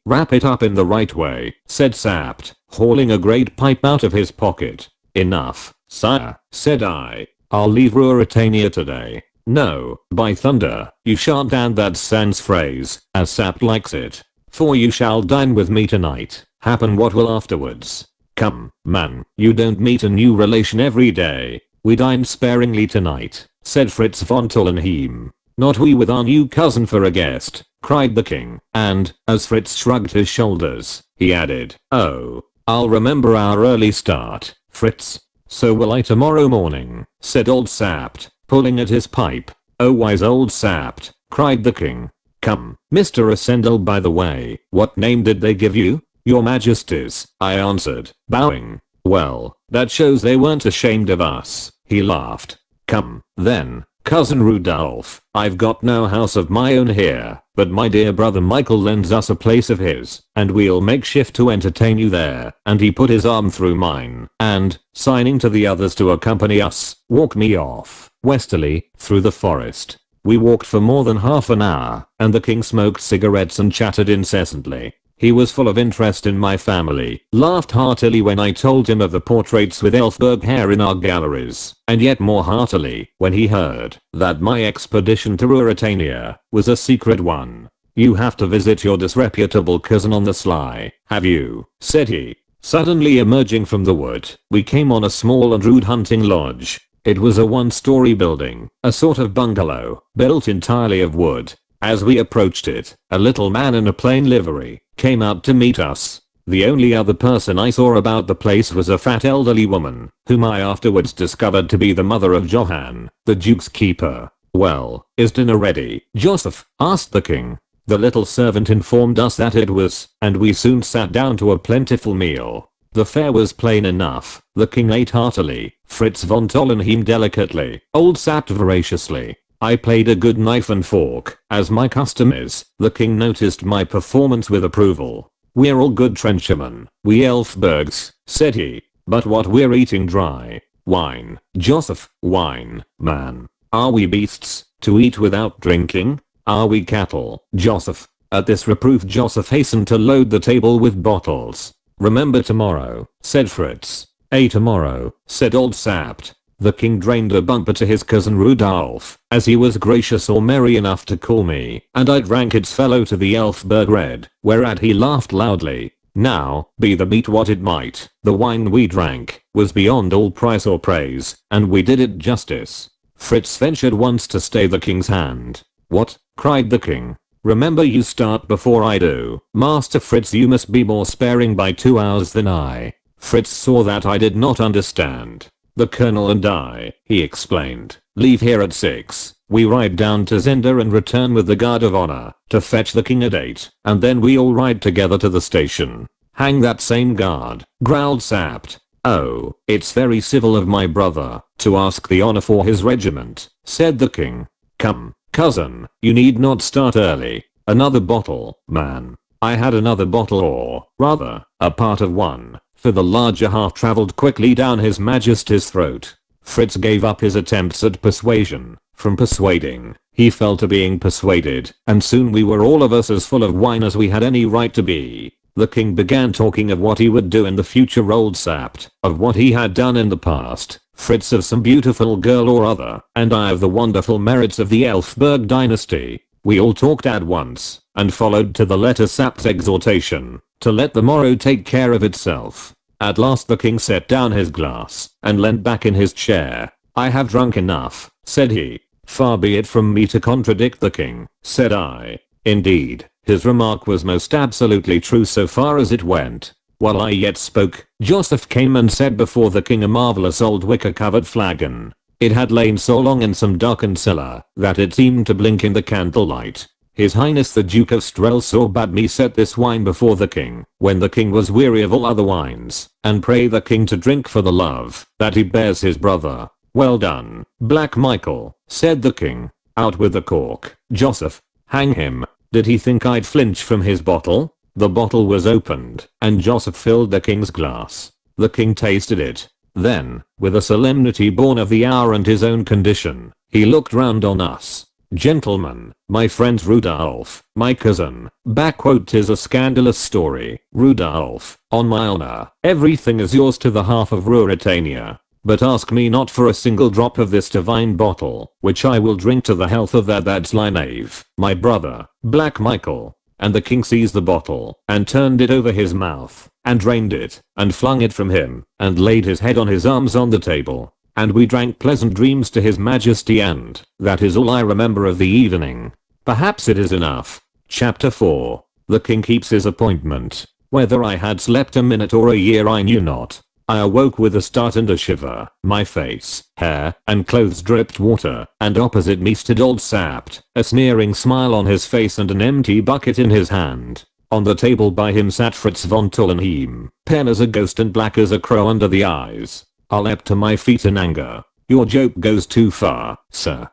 wrap it up in the right way, said Sapt, hauling a great pipe out of his pocket. Enough, sire, said I. I'll leave Ruritania today. No, by thunder, you shan't, and that's sans phrase, as Sapt likes it. For you shall dine with me tonight, happen what will afterwards. Come, man, you don't meet a new relation every day. We dined sparingly tonight, said Fritz von Tullenheim. Not we with our new cousin for a guest, cried the king, and, as Fritz shrugged his shoulders, he added, oh, I'll remember our early start, Fritz. So will I tomorrow morning, said old Sapt, pulling at his pipe. Oh, wise old Sapt, cried the king. Come, Mr. Rassendel, by the way, what name did they give you? Your Majesty's, I answered, bowing. Well, that shows they weren't ashamed of us, he laughed. Come, then, Cousin Rudolph, I've got no house of my own here, but my dear brother Michael lends us a place of his, and we'll make shift to entertain you there, and he put his arm through mine, and, signing to the others to accompany us, walked me off, westerly, through the forest. We walked for more than half an hour, and the king smoked cigarettes and chattered incessantly. He was full of interest in my family, laughed heartily when I told him of the portraits with Elfberg hair in our galleries, and yet more heartily when he heard that my expedition to Ruritania was a secret one. You have to visit your disreputable cousin on the sly, have you? Said he. Suddenly emerging from the wood, we came on a small and rude hunting lodge. It was a one-story building, a sort of bungalow, built entirely of wood. As we approached it, a little man in a plain livery came out to meet us. The only other person I saw about the place was a fat elderly woman, whom I afterwards discovered to be the mother of Johann, the Duke's keeper. Well, is dinner ready, Joseph? Asked the king. The little servant informed us that it was, and we soon sat down to a plentiful meal. The fare was plain enough. The king ate heartily, Fritz von Tullenheim delicately, old Sapt voraciously. I played a good knife and fork, as my custom is. The king noticed my performance with approval. We're all good trenchermen, we Elfbergs, said he, but what we're eating dry. Wine, Joseph, wine, man. Are we beasts, to eat without drinking? Are we cattle, Joseph? At this reproof Joseph hastened to load the table with bottles. Remember tomorrow, said Fritz. Tomorrow, said old Sapt. The king drained a bumper to his cousin Rudolph, as he was gracious or merry enough to call me, and I drank its fellow to the Elfberg Red, whereat he laughed loudly. Now, be the meat what it might, the wine we drank was beyond all price or praise, and we did it justice. Fritz ventured once to stay the king's hand. What? Cried the king. Remember, you start before I do. Master Fritz, you must be more sparing by 2 hours than I. Fritz saw that I did not understand. The colonel and I, he explained, leave here at 6. We ride down to Zenda and return with the guard of honor to fetch the king at 8, and then we all ride together to the station. Hang that same guard, growled Sapt. Oh, it's very civil of my brother to ask the honor for his regiment, said the king. Come, cousin, you need not start early. Another bottle, man. I had another bottle, or, rather, a part of one. For the larger half travelled quickly down his Majesty's throat. Fritz gave up his attempts at persuasion. From persuading, he fell to being persuaded, and soon we were all of us as full of wine as we had any right to be. The king began talking of what he would do in the future, old Sapt, of what he had done in the past, Fritz of some beautiful girl or other, and I of the wonderful merits of the Elfberg dynasty. We all talked at once, and followed to the letter Sapt's exhortation, to let the morrow take care of itself. At last the king set down his glass, and leant back in his chair. I have drunk enough, said he. Far be it from me to contradict the king, said I. Indeed, his remark was most absolutely true so far as it went. While I yet spoke, Joseph came and set before the king a marvelous old wicker-covered flagon. It had lain so long in some darkened cellar that it seemed to blink in the candlelight. His Highness the Duke of Strelsau bade me set this wine before the king, when the king was weary of all other wines, and pray the king to drink for the love that he bears his brother. Well done, Black Michael, said the king. Out with the cork, Joseph. Hang him. Did he think I'd flinch from his bottle? The bottle was opened, and Joseph filled the king's glass. The king tasted it. Then, with a solemnity born of the hour and his own condition, he looked round on us. Gentlemen, my friend Rudolph, my cousin, backquote 'tis a scandalous story, Rudolph, on my honor, everything is yours to the half of Ruritania. But ask me not for a single drop of this divine bottle, which I will drink to the health of that sly knave, my brother, Black Michael. And the king seized the bottle, and turned it over his mouth, and drained it, and flung it from him, and laid his head on his arms on the table. And we drank pleasant dreams to his majesty, and that is all I remember of the evening. Perhaps it is enough. Chapter 4. The king keeps his appointment. Whether I had slept a minute or a year I knew not. I awoke with a start and a shiver. My face, hair, and clothes dripped water, and opposite me stood old Sapt, a sneering smile on his face and an empty bucket in his hand. On the table by him sat Fritz von Tollenheim, pale as a ghost and black as a crow under the eyes. I leapt to my feet in anger. Your joke goes too far, sir,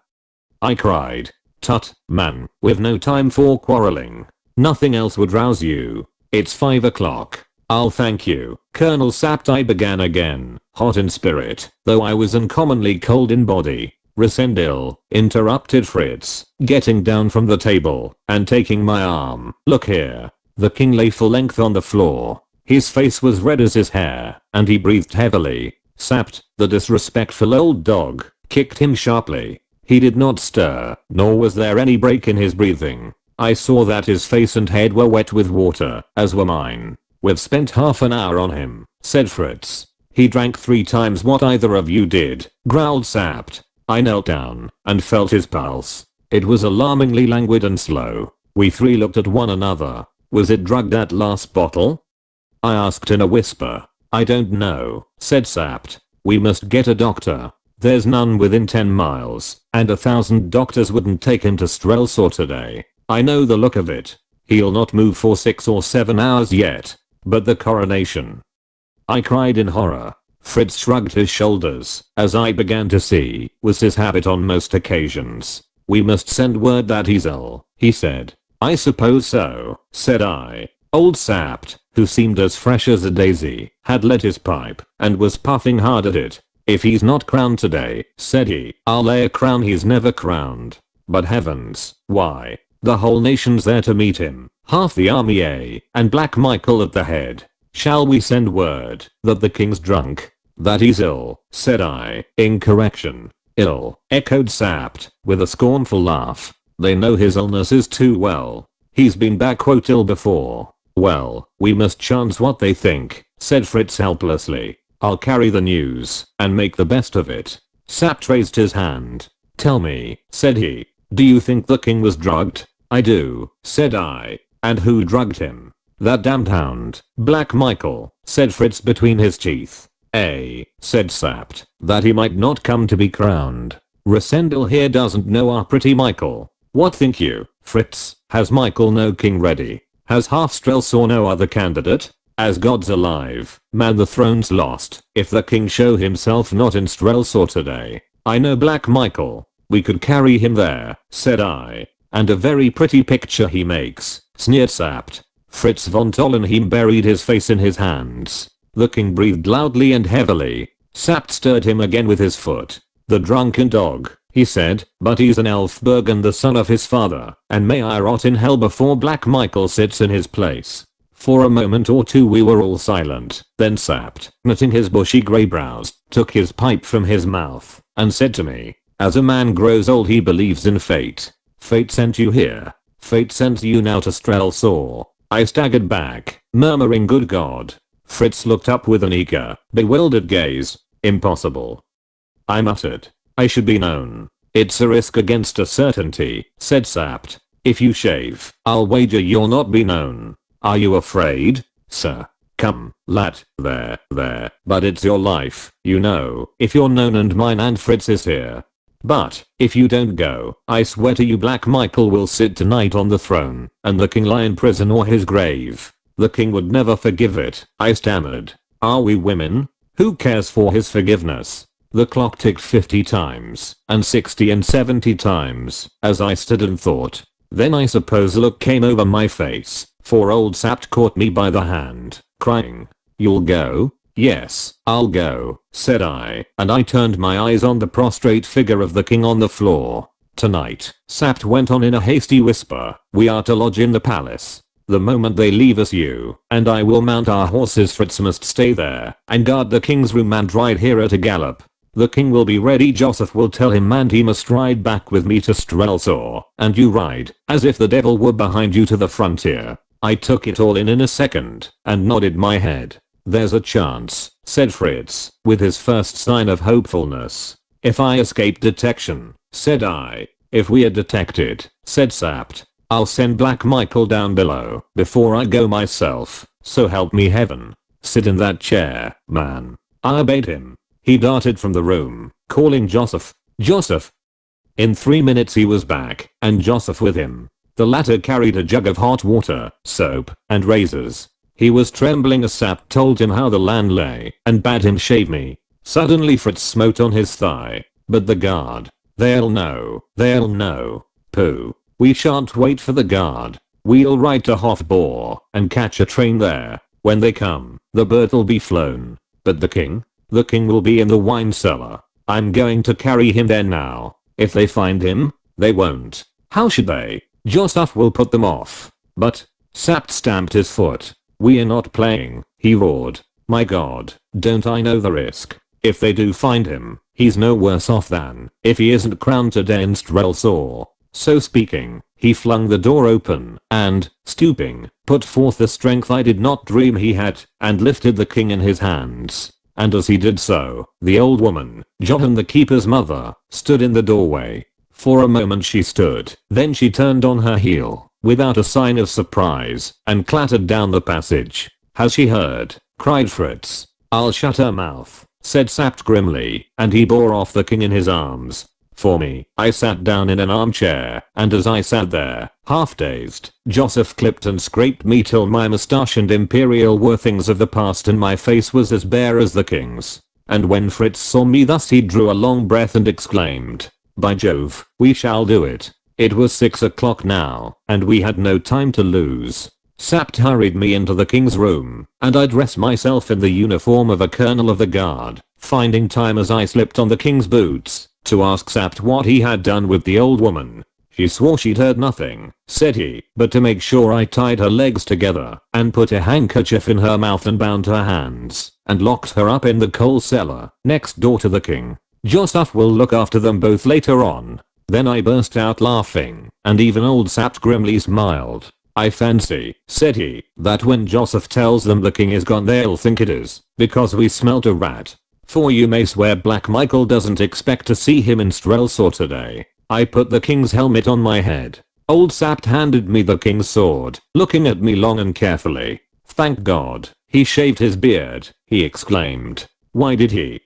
I cried. Tut, man, we've no time for quarreling. Nothing else would rouse you. It's 5 o'clock. I'll thank you, Colonel Sapt, I began again, hot in spirit, though I was uncommonly cold in body. Resendil, interrupted Fritz, getting down from the table, and taking my arm. Look here. The king lay full length on the floor. His face was red as his hair, and he breathed heavily. Sapt, the disrespectful old dog, kicked him sharply. He did not stir, nor was there any break in his breathing. I saw that his face and head were wet with water, as were mine. We've spent half an hour on him, said Fritz. He drank 3 times what either of you did, growled Sapt. I knelt down, and felt his pulse. It was alarmingly languid and slow. We 3 looked at one another. Was it drugged, that last bottle? I asked in a whisper. I don't know, said Sapt. We must get a doctor. There's none within 10 miles, and 1,000 doctors wouldn't take him to Strelsau today. I know the look of it. He'll not move for 6 or 7 hours yet. But the coronation, I cried in horror. Fritz shrugged his shoulders, as I began to see, was his habit on most occasions. We must send word that he's ill, he said. I suppose so, said I. Old Sapt, who seemed as fresh as a daisy, had lit his pipe, and was puffing hard at it. If he's not crowned today, said he, I'll lay a crown he's never crowned. But heavens, why, the whole nation's there to meet him. Half the army, and Black Michael at the head. Shall we send word that the king's drunk? That he's ill, said I. Incorrection. Ill, echoed Sapt, with a scornful laugh. They know his illness is too well. He's been backquote ill before. Well, we must chance what they think, said Fritz helplessly. I'll carry the news, and make the best of it. Sapt raised his hand. Tell me, said he. Do you think the king was drugged? I do, said I. And who drugged him? That damned hound, Black Michael, said Fritz between his teeth. Said Sapt, that he might not come to be crowned. Resendil here doesn't know our pretty Michael. What think you, Fritz? Has Michael no king ready? Has half Strelsau no other candidate? As God's alive, man, the throne's lost if the king show himself not in Strelsau today. I know Black Michael. We could carry him there, said I. And a very pretty picture he makes, sneered Sapt. Fritz von Tollenheim buried his face in his hands. The king breathed loudly and heavily. Sapt stirred him again with his foot. The drunken dog, he said, but he's an Elfberg and the son of his father, and may I rot in hell before Black Michael sits in his place. For a moment or two we were all silent. Then Sapt, knitting his bushy grey brows, took his pipe from his mouth, and said to me, as a man grows old he believes in fate. Fate sent you here. Fate sends you now to Strelsau. I staggered back, murmuring good God. Fritz looked up with an eager, bewildered gaze. Impossible, I muttered. I should be known. It's a risk against a certainty, said Sapt. If you shave, I'll wager you'll not be known. Are you afraid, sir? Come, lad, there, but it's your life, you know, if you're known and mine and Fritz is here. But, if you don't go, I swear to you Black Michael will sit tonight on the throne, and the king lie in prison or his grave. The king would never forgive it, I stammered. Are we women? Who cares for his forgiveness? The clock ticked 50 times, and 60 and 70 times, as I stood and thought. Then I suppose a look came over my face, for old Sapt caught me by the hand, crying. You'll go? Yes, I'll go, said I, and I turned my eyes on the prostrate figure of the king on the floor. Tonight, Sapt went on in a hasty whisper, we are to lodge in the palace. The moment they leave us you and I will mount our horses. Fritz must stay there and guard the king's room and ride here at a gallop. The king will be ready. Joseph will tell him and he must ride back with me to Strelsau, and you ride, as if the devil were behind you, to the frontier. I took it all in a second and nodded my head. There's a chance, said Fritz, with his first sign of hopefulness. If I escape detection, said I. If we are detected, said Sapt, I'll send Black Michael down below before I go myself, so help me heaven. Sit in that chair, man. I obeyed him. He darted from the room, calling Joseph. Joseph! In 3 minutes he was back, and Joseph with him. The latter carried a jug of hot water, soap, and razors. He was trembling as Sapt told him how the land lay, and bade him shave me. Suddenly Fritz smote on his thigh. But the guard. They'll know. They'll know. Pooh. We shan't wait for the guard. We'll ride to Hofbräu and catch a train there. When they come, the bird'll be flown. But the king? The king will be in the wine cellar. I'm going to carry him there now. If they find him, they won't. How should they? Joseph will put them off. But, Sapt stamped his foot. We are not playing, he roared. My god, don't I know the risk? If they do find him, he's no worse off than if he isn't crowned today in Strelsau. So speaking, he flung the door open and, stooping, put forth the strength I did not dream he had, and lifted the king in his hands. And as he did so, the old woman, Johan the keeper's mother, stood in the doorway. For a moment she stood, then she turned on her heel, without a sign of surprise, and clattered down the passage. Has she heard? Cried Fritz. I'll shut her mouth, said Sapt grimly, and he bore off the king in his arms. For me, I sat down in an armchair, and as I sat there, half-dazed, Joseph clipped and scraped me till my moustache and imperial were things of the past and my face was as bare as the king's. And when Fritz saw me thus he drew a long breath and exclaimed, by Jove, we shall do it. It was 6 o'clock now, and we had no time to lose. Sapt hurried me into the king's room, and I dressed myself in the uniform of a colonel of the guard, finding time as I slipped on the king's boots, to ask Sapt what he had done with the old woman. She swore she'd heard nothing, said he, but to make sure I tied her legs together, and put a handkerchief in her mouth and bound her hands, and locked her up in the coal cellar, next door to the king. Joseph will look after them both later on. Then I burst out laughing, and even old Sapt grimly smiled. I fancy, said he, that when Joseph tells them the king is gone they'll think it is because we smelt a rat. For you may swear Black Michael doesn't expect to see him in Strelsau today. I put the king's helmet on my head. Old Sapt handed me the king's sword, looking at me long and carefully. Thank God, he shaved his beard, he exclaimed. Why did he?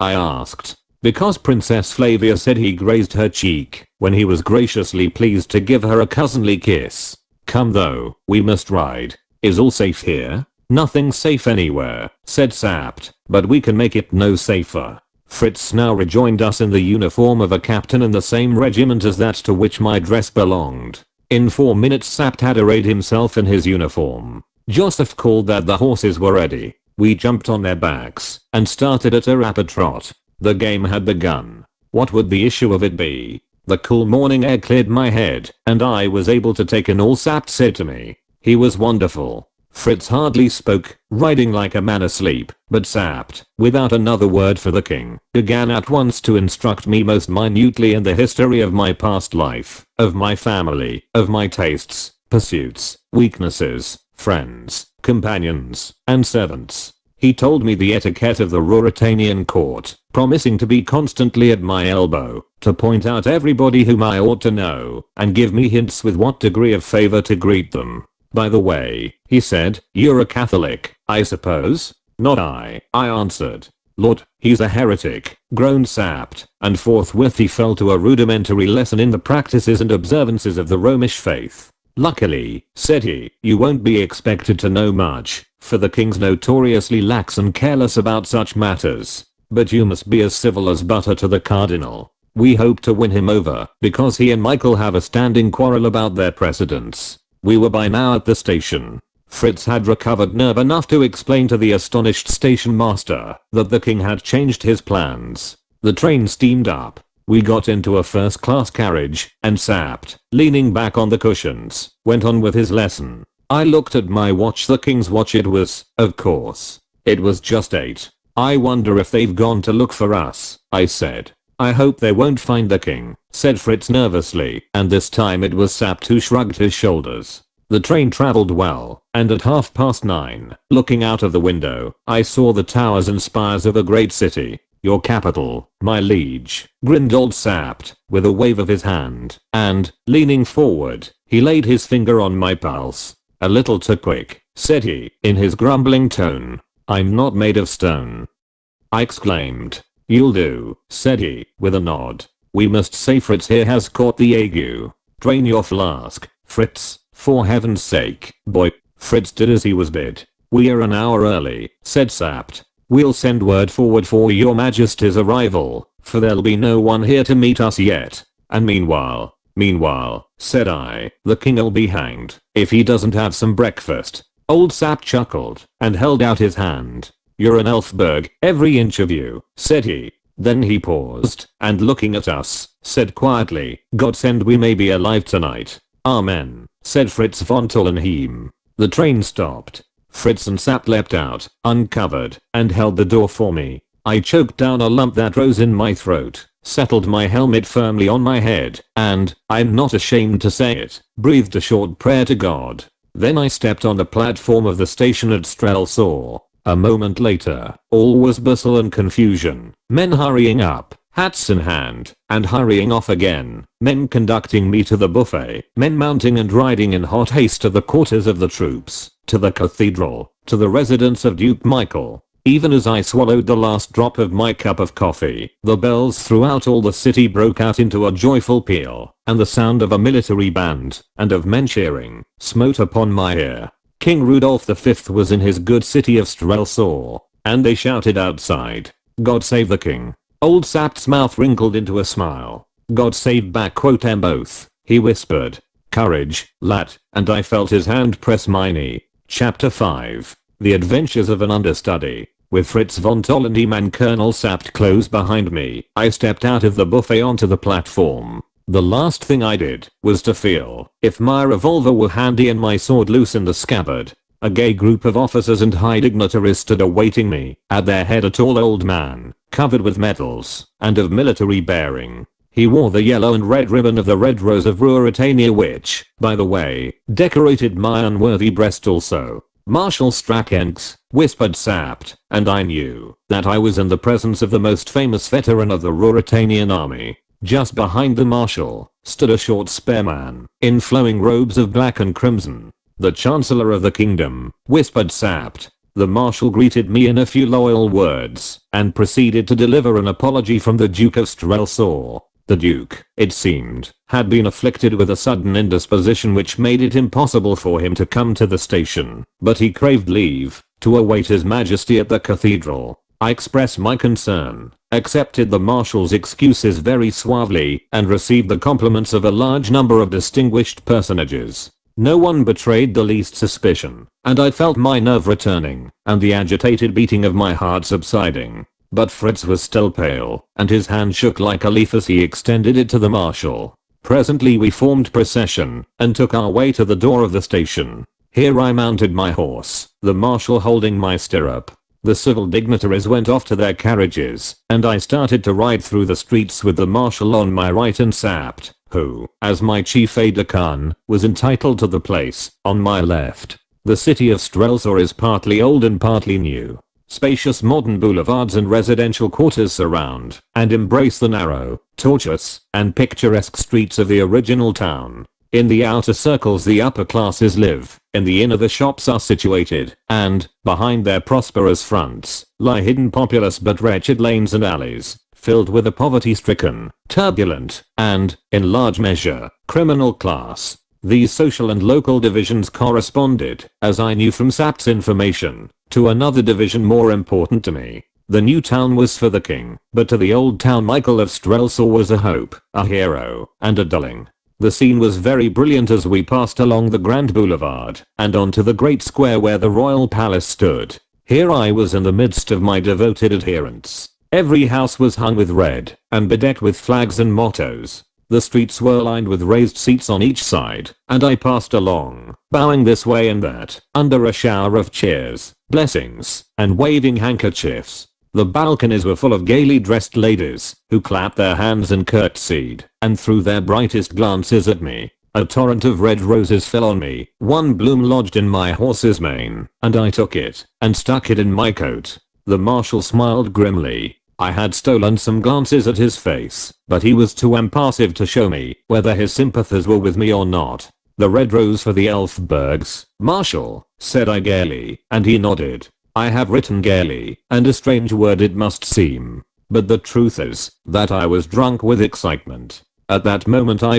I asked. Because Princess Flavia said he grazed her cheek, when he was graciously pleased to give her a cousinly kiss. Come though, we must ride. Is all safe here? Nothing safe anywhere, said Sapt, but we can make it no safer. Fritz now rejoined us in the uniform of a captain in the same regiment as that to which my dress belonged. In 4 minutes Sapt had arrayed himself in his uniform. Joseph called that the horses were ready. We jumped on their backs and started at a rapid trot. The game had begun. What would the issue of it be? The cool morning air cleared my head, and I was able to take in all Sapt said to me. He was wonderful. Fritz hardly spoke, riding like a man asleep, but Sapt, without another word for the king, began at once to instruct me most minutely in the history of my past life, of my family, of my tastes, pursuits, weaknesses, friends, companions, and servants. He told me the etiquette of the Ruritanian court, promising to be constantly at my elbow, to point out everybody whom I ought to know, and give me hints with what degree of favor to greet them. By the way, he said, you're a Catholic, I suppose? Not I answered. Lord, he's a heretic, groaned Sapt, and forthwith he fell to a rudimentary lesson in the practices and observances of the Romish faith. Luckily, said he, you won't be expected to know much, for the king's notoriously lax and careless about such matters. But you must be as civil as butter to the cardinal. We hope to win him over, because he and Michael have a standing quarrel about their precedence. We were by now at the station. Fritz had recovered nerve enough to explain to the astonished station master that the king had changed his plans. The train steamed up. We got into a first-class carriage, and Sapt, leaning back on the cushions, went on with his lesson. I looked at my watch, the king's watch it was, of course. It was just 8. I wonder if they've gone to look for us, I said. I hope they won't find the king, said Fritz nervously, and this time it was Sapt who shrugged his shoulders. The train traveled well, and at 9:30, looking out of the window, I saw the towers and spires of a great city. Your capital, my liege, grinned old Sapt, with a wave of his hand, and, leaning forward, he laid his finger on my pulse. A little too quick, said he, in his grumbling tone. I'm not made of stone. I exclaimed. You'll do, said he, with a nod. We must say Fritz here has caught the ague. Drain your flask, Fritz, for heaven's sake, boy. Fritz did as he was bid. We're an hour early, said Sapt. We'll send word forward for your majesty's arrival, for there'll be no one here to meet us yet. And meanwhile, said I, the king'll be hanged if he doesn't have some breakfast. Old Sapt chuckled and held out his hand. You're an Elfberg, every inch of you, said he. Then he paused, and looking at us, said quietly, God send we may be alive tonight. Amen, said Fritz von Tullenheim. The train stopped. Fritz and Sapt leapt out, uncovered, and held the door for me. I choked down a lump that rose in my throat, settled my helmet firmly on my head, and, I'm not ashamed to say it, breathed a short prayer to God. Then I stepped on the platform of the station at Strelsau. A moment later, all was bustle and confusion, men hurrying up, hats in hand, and hurrying off again, men conducting me to the buffet, men mounting and riding in hot haste to the quarters of the troops, to the cathedral, to the residence of Duke Michael. Even as I swallowed the last drop of my cup of coffee, the bells throughout all the city broke out into a joyful peal, and the sound of a military band, and of men cheering, smote upon my ear. King Rudolph V was in his good city of Strelsau, and they shouted outside, God save the king. Old Sapt's mouth wrinkled into a smile. God save back quote them both, he whispered. Courage, lad, and I felt his hand press my knee. Chapter 5. The Adventures of an Understudy. With Fritz von Tullenheim and Colonel Sapt close behind me, I stepped out of the buffet onto the platform. The last thing I did was to feel if my revolver were handy and my sword loose in the scabbard. A gay group of officers and high dignitaries stood awaiting me, at their head a tall old man, covered with medals, and of military bearing. He wore the yellow and red ribbon of the Red Rose of Ruritania which, by the way, decorated my unworthy breast also. Marshal Strakenks, whispered Sapt, and I knew that I was in the presence of the most famous veteran of the Ruritanian army. Just behind the marshal stood a short spare man, in flowing robes of black and crimson. The Chancellor of the Kingdom, whispered Sapt. The marshal greeted me in a few loyal words, and proceeded to deliver an apology from the Duke of Strelsau. The Duke, it seemed, had been afflicted with a sudden indisposition which made it impossible for him to come to the station, but he craved leave to await his majesty at the cathedral. I expressed my concern, accepted the marshal's excuses very suavely, and received the compliments of a large number of distinguished personages. No one betrayed the least suspicion, and I felt my nerve returning, and the agitated beating of my heart subsiding. But Fritz was still pale, and his hand shook like a leaf as he extended it to the marshal. Presently we formed procession, and took our way to the door of the station. Here I mounted my horse, the marshal holding my stirrup. The civil dignitaries went off to their carriages, and I started to ride through the streets with the marshal on my right and Sapt, who, as my chief aide-de-camp, was entitled to the place, on my left. The city of Strelsau is partly old and partly new. spacious modern boulevards and residential quarters surround and embrace the narrow, tortuous, and picturesque streets of the original town. In the outer circles the upper classes live, in the inner the shops are situated, and, behind their prosperous fronts, lie hidden populous but wretched lanes and alleys, filled with a poverty-stricken, turbulent, and, in large measure, criminal class. These social and local divisions corresponded, as I knew from Sapt's information, to another division more important to me. The new town was for the king, but to the old town Michael of Strelsau was a hope, a hero, and a darling. The scene was very brilliant as we passed along the grand boulevard and onto the great square where the royal palace stood. Here I was in the midst of my devoted adherents. Every house was hung with red and bedecked with flags and mottos. The streets were lined with raised seats on each side, and I passed along, bowing this way and that, under a shower of cheers, blessings, and waving handkerchiefs. The balconies were full of gaily dressed ladies, who clapped their hands and curtsied, and threw their brightest glances at me. A torrent of red roses fell on me, one bloom lodged in my horse's mane, and I took it, and stuck it in my coat. The marshal smiled grimly. I had stolen some glances at his face, but he was too impassive to show me whether his sympathies were with me or not. The red rose for the Elfbergs, Marshal, said I gaily, and he nodded. I have written gaily, and a strange word it must seem, but the truth is that I was drunk with excitement. At that moment I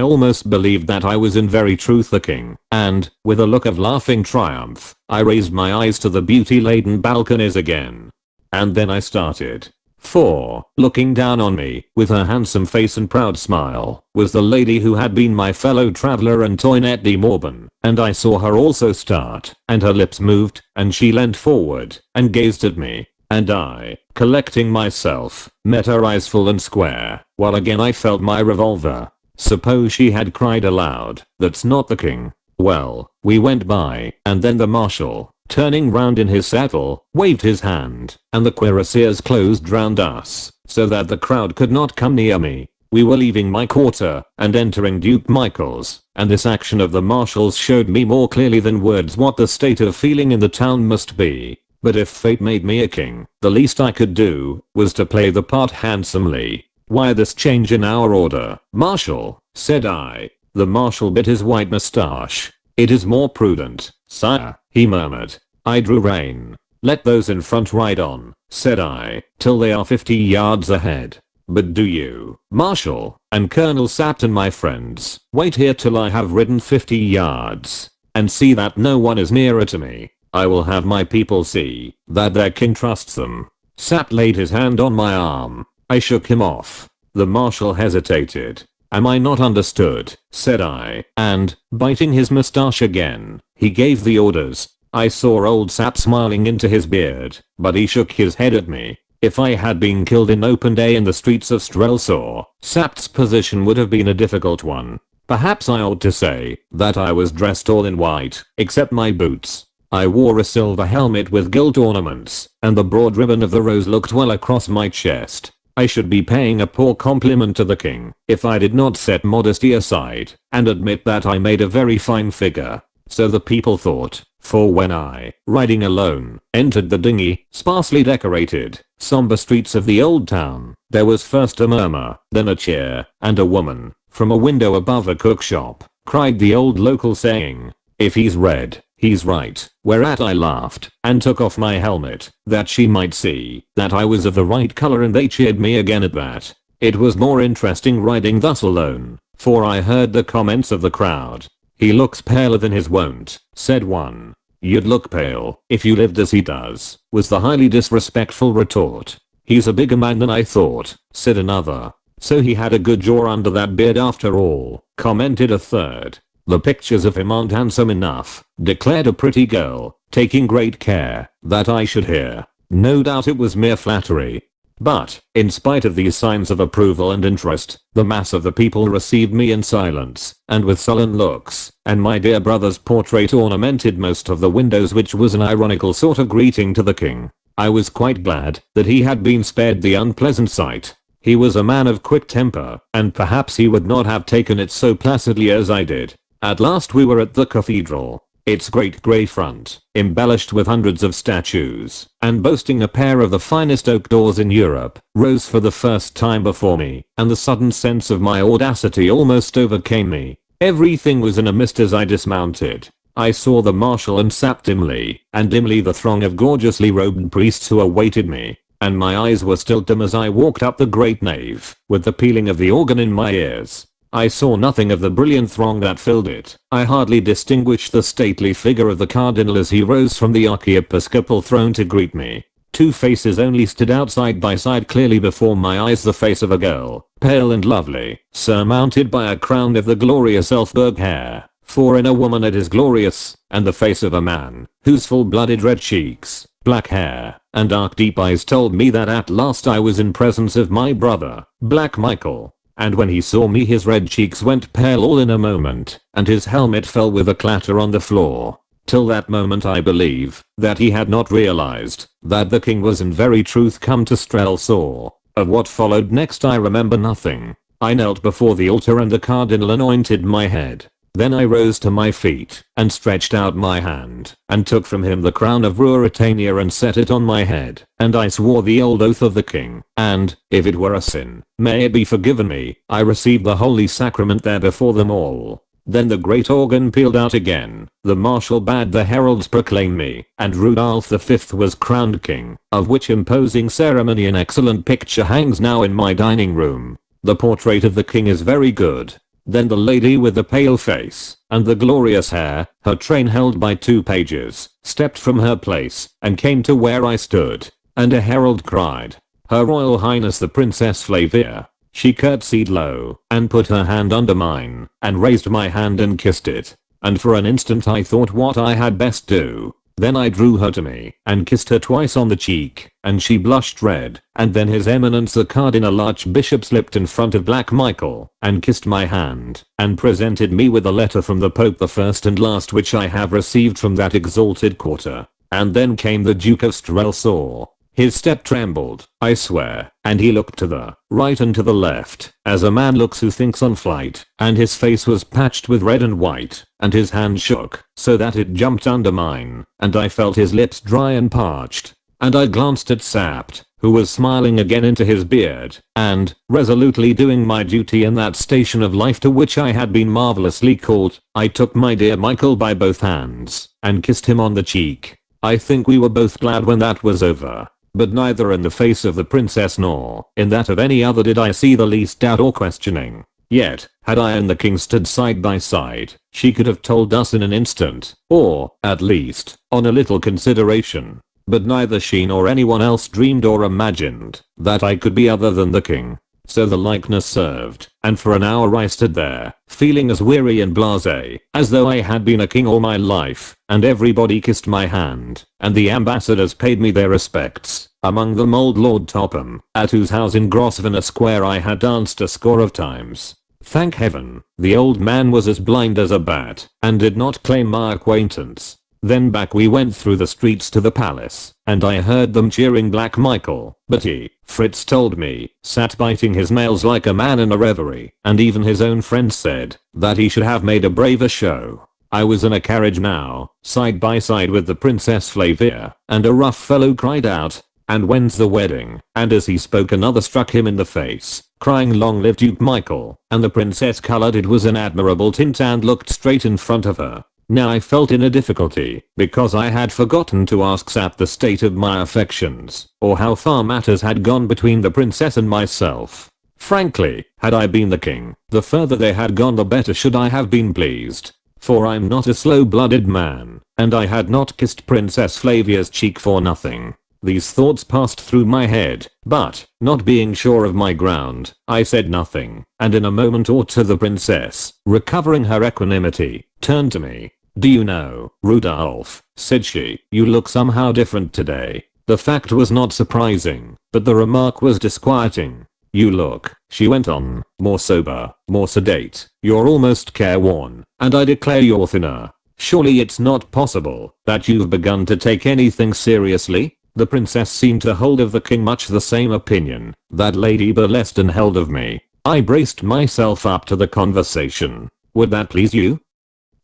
almost believed that I was in very truth the king, and, with a look of laughing triumph, I raised my eyes to the beauty-laden balconies again. And then I started. For, looking down on me, with her handsome face and proud smile, was the lady who had been my fellow traveler Antoinette de Morban, and I saw her also start, and her lips moved, and she leant forward, and gazed at me, and I, collecting myself, met her eyes full and square, while again I felt my revolver. Suppose she had cried aloud, "That's not the king." Well, we went by, and then the marshal, turning round in his saddle, waved his hand, and the cuirassiers closed round us, so that the crowd could not come near me. We were leaving my quarter, and entering Duke Michael's, and this action of the marshal's showed me more clearly than words what the state of feeling in the town must be. But if fate made me a king, the least I could do, was to play the part handsomely. "Why this change in our order, Marshal?" said I. The marshal bit his white moustache. "It is more prudent, sire," he murmured. I drew rein. "Let those in front ride on," said I, "till they are 50 yards ahead. But do you, Marshal, and Colonel Sapt and my friends, wait here till I have ridden 50 yards, and see that no one is nearer to me. I will have my people see that their king trusts them." Sapt laid his hand on my arm. I shook him off. The marshal hesitated. "Am I not understood?" said I, and, biting his moustache again, he gave the orders. I saw old Sapt smiling into his beard, but he shook his head at me. If I had been killed in open day in the streets of Strelsau, Sapt's position would have been a difficult one. Perhaps I ought to say that I was dressed all in white, except my boots. I wore a silver helmet with gilt ornaments, and the broad ribbon of the rose looked well across my chest. I should be paying a poor compliment to the king if I did not set modesty aside and admit that I made a very fine figure. So the people thought, for when I, riding alone, entered the dingy, sparsely decorated, somber streets of the old town, there was first a murmur, then a cheer, and a woman, from a window above a cook shop, cried the old local saying, "If he's red, he's right," whereat I laughed, and took off my helmet, that she might see that I was of the right color, and they cheered me again at that. It was more interesting riding thus alone, for I heard the comments of the crowd. "He looks paler than his wont," said one. "You'd look pale if you lived as he does," was the highly disrespectful retort. "He's a bigger man than I thought," said another. "So he had a good jaw under that beard after all," commented a third. "The pictures of him aren't handsome enough," declared a pretty girl, taking great care that I should hear. No doubt it was mere flattery. But, in spite of these signs of approval and interest, the mass of the people received me in silence, and with sullen looks, and my dear brother's portrait ornamented most of the windows, which was an ironical sort of greeting to the king. I was quite glad that he had been spared the unpleasant sight. He was a man of quick temper, and perhaps he would not have taken it so placidly as I did. At last we were at the cathedral. its great grey front, embellished with hundreds of statues, and boasting a pair of the finest oak doors in Europe, rose for the first time before me, and the sudden sense of my audacity almost overcame me. Everything was in a mist as I dismounted. I saw the marshal and sap dimly, and dimly the throng of gorgeously robed priests who awaited me, and my eyes were still dim as I walked up the great nave, with the pealing of the organ in my ears. I saw nothing of the brilliant throng that filled it. I hardly distinguished the stately figure of the cardinal as he rose from the archiepiscopal throne to greet me. Two faces only stood out side by side clearly before my eyes, the face of a girl, pale and lovely, surmounted by a crown of the glorious Elfberg hair, for in a woman it is glorious, and the face of a man, whose full-blooded red cheeks, black hair, and dark deep eyes told me that at last I was in presence of my brother, Black Michael. And when he saw me his red cheeks went pale all in a moment, and his helmet fell with a clatter on the floor. Till that moment I believe that he had not realized that the king was in very truth come to Strelsau. Of what followed next I remember nothing. I knelt before the altar and the cardinal anointed my head. Then I rose to my feet and stretched out my hand and took from him the crown of Ruritania and set it on my head, and I swore the old oath of the king, and, if it were a sin, may it be forgiven me, I received the holy sacrament there before them all. Then the great organ pealed out again, the marshal bade the heralds proclaim me, and Rudolph V was crowned king, of which imposing ceremony an excellent picture hangs now in my dining room. The portrait of the king is very good. Then the lady with the pale face and the glorious hair, her train held by two pages, stepped from her place and came to where I stood, and a herald cried, "Her Royal Highness the Princess Flavia." She curtsied low and put her hand under mine and raised my hand and kissed it, and for an instant I thought what I had best do. Then I drew her to me and kissed her twice on the cheek, and she blushed red, and then His Eminence the Cardinal Archbishop slipped in front of Black Michael and kissed my hand and presented me with a letter from the Pope, the first and last which I have received from that exalted quarter. And then came the Duke of Strelsau. His step trembled, I swear, and he looked to the right and to the left, as a man looks who thinks on flight, and his face was patched with red and white, and his hand shook, so that it jumped under mine, and I felt his lips dry and parched, and I glanced at Sapt, who was smiling again into his beard, and, resolutely doing my duty in that station of life to which I had been marvelously called, I took my dear Michael by both hands, and kissed him on the cheek. I think we were both glad when that was over. But neither in the face of the princess nor in that of any other did I see the least doubt or questioning. Yet, had I and the king stood side by side, she could have told us in an instant, or, at least, on a little consideration. But neither she nor anyone else dreamed or imagined that I could be other than the king. So the likeness served, and for an hour I stood there, feeling as weary and blasé as though I had been a king all my life, and everybody kissed my hand, and the ambassadors paid me their respects, among them old Lord Topham, at whose house in Grosvenor Square I had danced a score of times. Thank heaven, the old man was as blind as a bat, and did not claim my acquaintance. Then back we went through the streets to the palace, and I heard them cheering Black Michael, but he, Fritz told me, sat biting his nails like a man in a reverie, and even his own friends said that he should have made a braver show. I was in a carriage now, side by side with the Princess Flavia, and a rough fellow cried out, "And when's the wedding?" And as he spoke another struck him in the face, crying, "Long live Duke Michael," and the princess colored. It was an admirable tint and looked straight in front of her. Now I felt in a difficulty, because I had forgotten to ask Sap the state of my affections, or how far matters had gone between the princess and myself. Frankly, had I been the king, the further they had gone the better should I have been pleased. For I'm not a slow-blooded man, and I had not kissed Princess Flavia's cheek for nothing. These thoughts passed through my head, but, not being sure of my ground, I said nothing, and in a moment or two the princess, recovering her equanimity, turned to me. "Do you know, Rudolph," said she, "you look somehow different today." The fact was not surprising, but the remark was disquieting. "You look," she went on, "more sober, more sedate, you're almost careworn, and I declare you're thinner. Surely it's not possible that you've begun to take anything seriously?" The princess seemed to hold of the king much the same opinion that Lady Burleston held of me. I braced myself up to the conversation. "Would that please you?"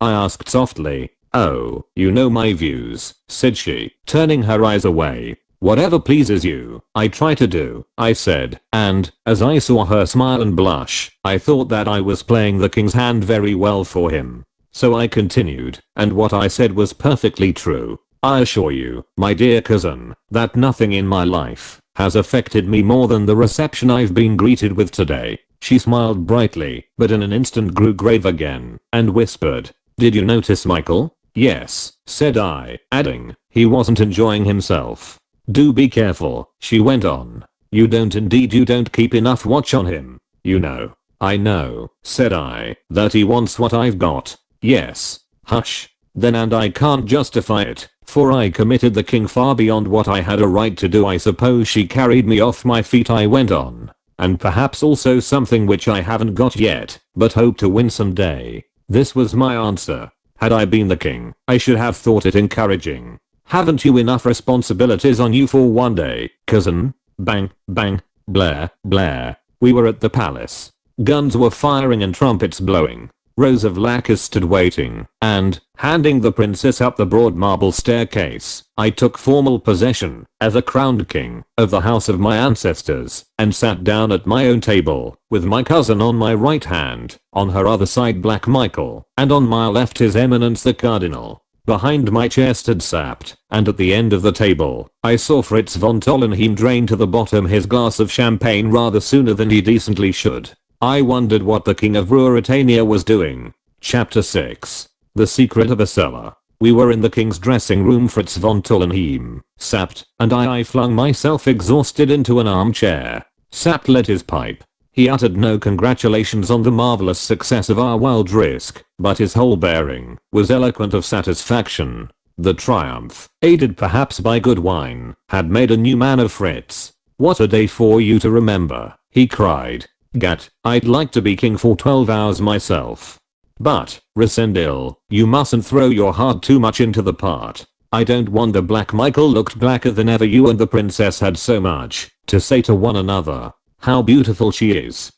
I asked softly. "Oh, you know my views," said she, turning her eyes away. "Whatever pleases you, I try to do," I said, and, as I saw her smile and blush, I thought that I was playing the king's hand very well for him. So I continued, and what I said was perfectly true. "I assure you, my dear cousin, that nothing in my life has affected me more than the reception I've been greeted with today." She smiled brightly, but in an instant grew grave again, and whispered, "Did you notice Michael?" "Yes," said I, adding, "he wasn't enjoying himself." "Do be careful," she went on. You don't keep enough watch on him. You know." "I know," said I, "that he wants what I've got." "Yes." "Hush. Then and I can't justify it, for I committed the king far beyond what I had a right to do. I suppose she carried me off my feet," I went on. "And perhaps also something which I haven't got yet, but hope to win someday." This was my answer. Had I been the king, I should have thought it encouraging. "Haven't you enough responsibilities on you for one day, cousin?" Bang, bang, blare, blare. We were at the palace. Guns were firing and trumpets blowing. Rows of lackeys stood waiting, and, handing the princess up the broad marble staircase, I took formal possession, as a crowned king, of the house of my ancestors, and sat down at my own table, with my cousin on my right hand, on her other side Black Michael, and on my left His Eminence the Cardinal. Behind my chair stood Sapt, and at the end of the table, I saw Fritz von Tollenheim drain to the bottom his glass of champagne rather sooner than he decently should. I wondered what the King of Ruritania was doing. Chapter 6. The Secret of a Cellar. We were in the king's dressing room. Fritz von Tollenheim, Sapt, and I flung myself exhausted into an armchair. Sapt lit his pipe. He uttered no congratulations on the marvelous success of our wild risk, but his whole bearing was eloquent of satisfaction. The triumph, aided perhaps by good wine, had made a new man of Fritz. "What a day for you to remember," he cried. "Gat, I'd like to be king for 12 hours myself. But, Resendil, you mustn't throw your heart too much into the part." I don't wonder Black Michael looked blacker than ever. You and the princess had so much to say to one another. "How beautiful she is,"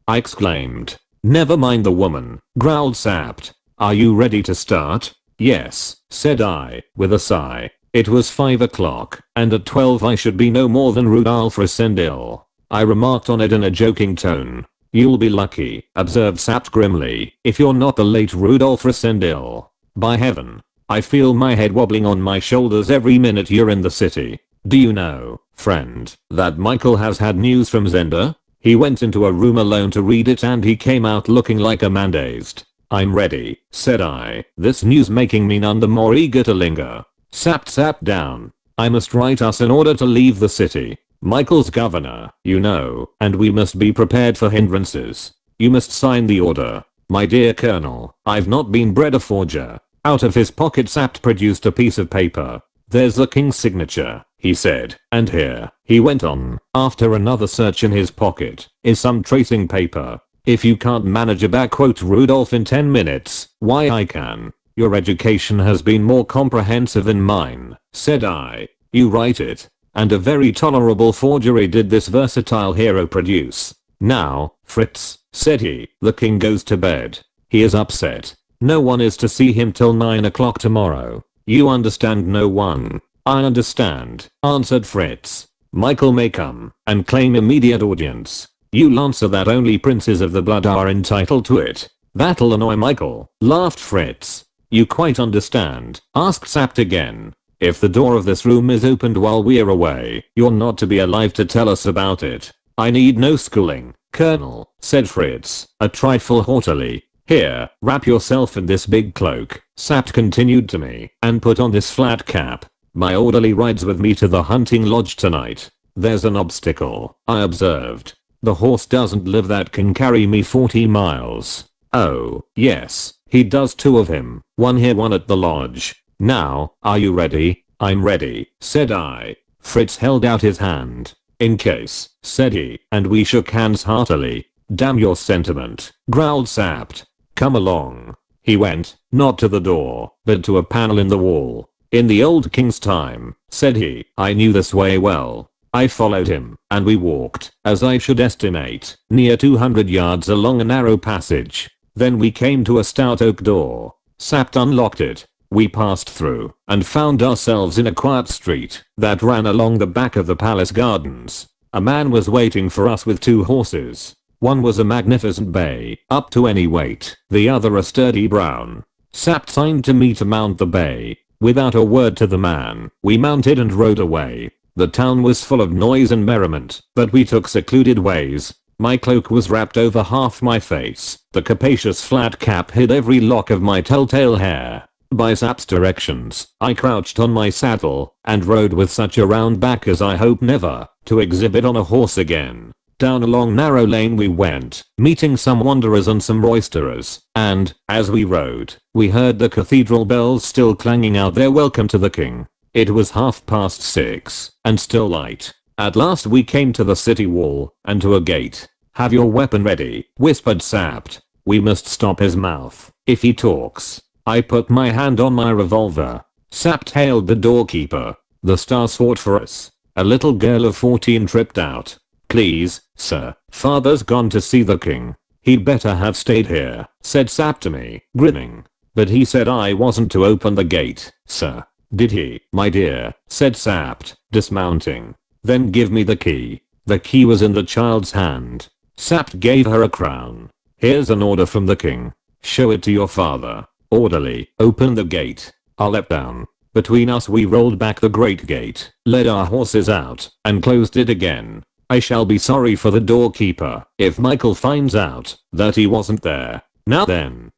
I exclaimed. "Never mind the woman," growled Sapt. "Are you ready to start?" "Yes," said I, with a sigh. It was 5 o'clock, and at 12 I should be no more than Rudolf Resendil. I remarked on it in a joking tone. "You'll be lucky," observed Sapt grimly, "if you're not the late Rudolf Resendil. By heaven, I feel my head wobbling on my shoulders every minute you're in the city. Do you know, friend, that Michael has had news from Zenda? He went into a room alone to read it and he came out looking like a man dazed." "I'm ready," said I, this news making me none the more eager to linger. Sapt sat down. "I must write us an order to leave the city. Michael's governor, you know, and we must be prepared for hindrances. You must sign the order. My dear colonel, I've not been bred a forger." Out of his pocket Sapt produced a piece of paper. "There's the king's signature," he said, "and here," he went on, after another search in his pocket, "is some tracing paper. If you can't manage a backquote Rudolph in 10 minutes, why I can. Your education has been more comprehensive than mine," said I. "You write it." And a very tolerable forgery did this versatile hero produce. "Now, Fritz," said he, "the king goes to bed. He is upset. No one is to see him till 9 o'clock tomorrow. You understand?" "No one." "I understand," answered Fritz. "Michael may come and claim immediate audience. You'll answer that only princes of the blood are entitled to it." "That'll annoy Michael," laughed Fritz. "You quite understand?" asked Sapt again. "If the door of this room is opened while we're away, you're not to be alive to tell us about it." "I need no schooling, Colonel," said Fritz, a trifle haughtily. "Here, wrap yourself in this big cloak," Sapt continued to me, "and put on this flat cap. My orderly rides with me to the hunting lodge tonight." "There's an obstacle," I observed. "The horse doesn't live that can carry me 40 miles. "Oh, yes, he does, 2 of him, one here, one at the lodge. Now, are you ready?" "I'm ready," said I. Fritz held out his hand. "In case," said he, and we shook hands heartily. "Damn your sentiment," growled Sapt. "Come along." He went, not to the door, but to a panel in the wall. "In the old king's time," said he. I knew this way well. I followed him, and we walked, as I should estimate, near 200 yards along a narrow passage. Then we came to a stout oak door. Sapt unlocked it. We passed through and found ourselves in a quiet street that ran along the back of the palace gardens. A man was waiting for us with 2 horses. One was a magnificent bay, up to any weight, the other a sturdy brown. Sap signed to me to mount the bay. Without a word to the man, we mounted and rode away. The town was full of noise and merriment, but we took secluded ways. My cloak was wrapped over half my face. The capacious flat cap hid every lock of my telltale hair. By Sap's directions, I crouched on my saddle and rode with such a round back as I hope never to exhibit on a horse again. Down a long narrow lane we went, meeting some wanderers and some roisterers, and, as we rode, we heard the cathedral bells still clanging out their welcome to the king. It was 6:30, and still light. At last we came to the city wall, and to a gate. "Have your weapon ready," whispered Sapt. "We must stop his mouth, if he talks." I put my hand on my revolver. Sapt hailed the doorkeeper. "The stars fought for us." A little girl of 14 tripped out. "Please, sir, father's gone to see the king. He'd better have stayed here," said Sapt to me, grinning. "But he said I wasn't to open the gate, sir." "Did he, my dear?" said Sapt, dismounting. "Then give me the key." The key was in the child's hand. Sapt gave her a crown. "Here's an order from the king. Show it to your father. Orderly, open the gate." I leapt down. Between us we rolled back the great gate, led our horses out, and closed it again. I shall be sorry for the doorkeeper if Michael finds out that he wasn't there. Now then,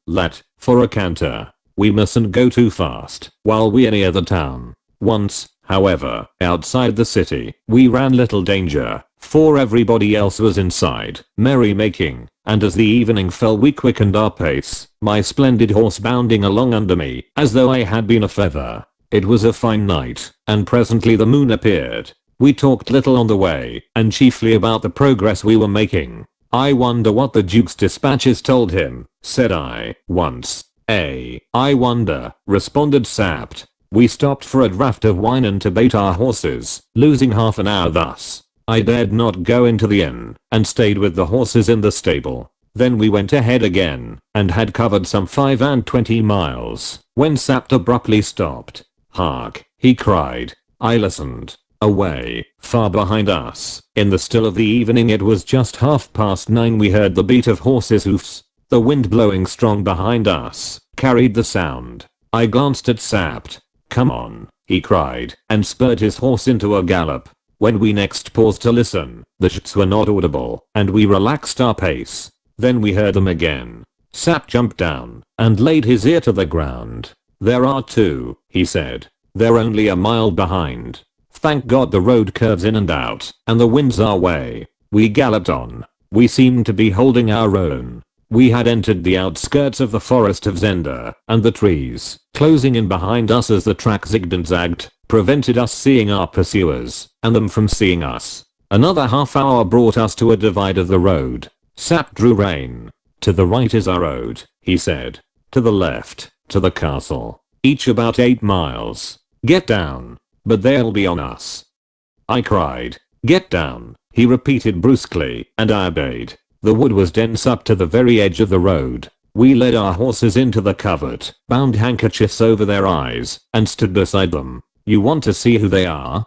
for a canter. We mustn't go too fast while we're near the town. Once, however, outside the city, we ran little danger, for everybody else was inside, merrymaking, and as the evening fell we quickened our pace, my splendid horse bounding along under me as though I had been a feather. It was a fine night, and presently the moon appeared. We talked little on the way, and chiefly about the progress we were making. "I wonder what the Duke's dispatches told him," said I, once. "I wonder," responded Sapt. We stopped for a draught of wine and to bait our horses, losing half an hour thus. I dared not go into the inn, and stayed with the horses in the stable. Then we went ahead again, and had covered some 25 miles, when Sapt abruptly stopped. "Hark!" he cried. I listened. Away, far behind us, in the still of the evening, it was just 9:30, we heard the beat of horses' hoofs. The wind blowing strong behind us carried the sound. I glanced at Sapt. "Come on," he cried, and spurred his horse into a gallop. When we next paused to listen, the shouts were not audible, and we relaxed our pace. Then we heard them again. Sapt jumped down and laid his ear to the ground. "There are 2, he said. "They're only a mile behind. Thank God the road curves in and out, and the wind's our way." We galloped on. We seemed to be holding our own. We had entered the outskirts of the forest of Zenda, and the trees, closing in behind us as the track zigged and zagged, prevented us seeing our pursuers, and them from seeing us. Another half hour brought us to a divide of the road. Sapt drew rein. "To the right is our road," he said. "To the left, to the castle. Each about 8 miles. Get down. But they'll be on us." I cried. "Get down," he repeated brusquely, and I obeyed. The wood was dense up to the very edge of the road. We led our horses into the covert, bound handkerchiefs over their eyes, and stood beside them. "You want to see who they are?"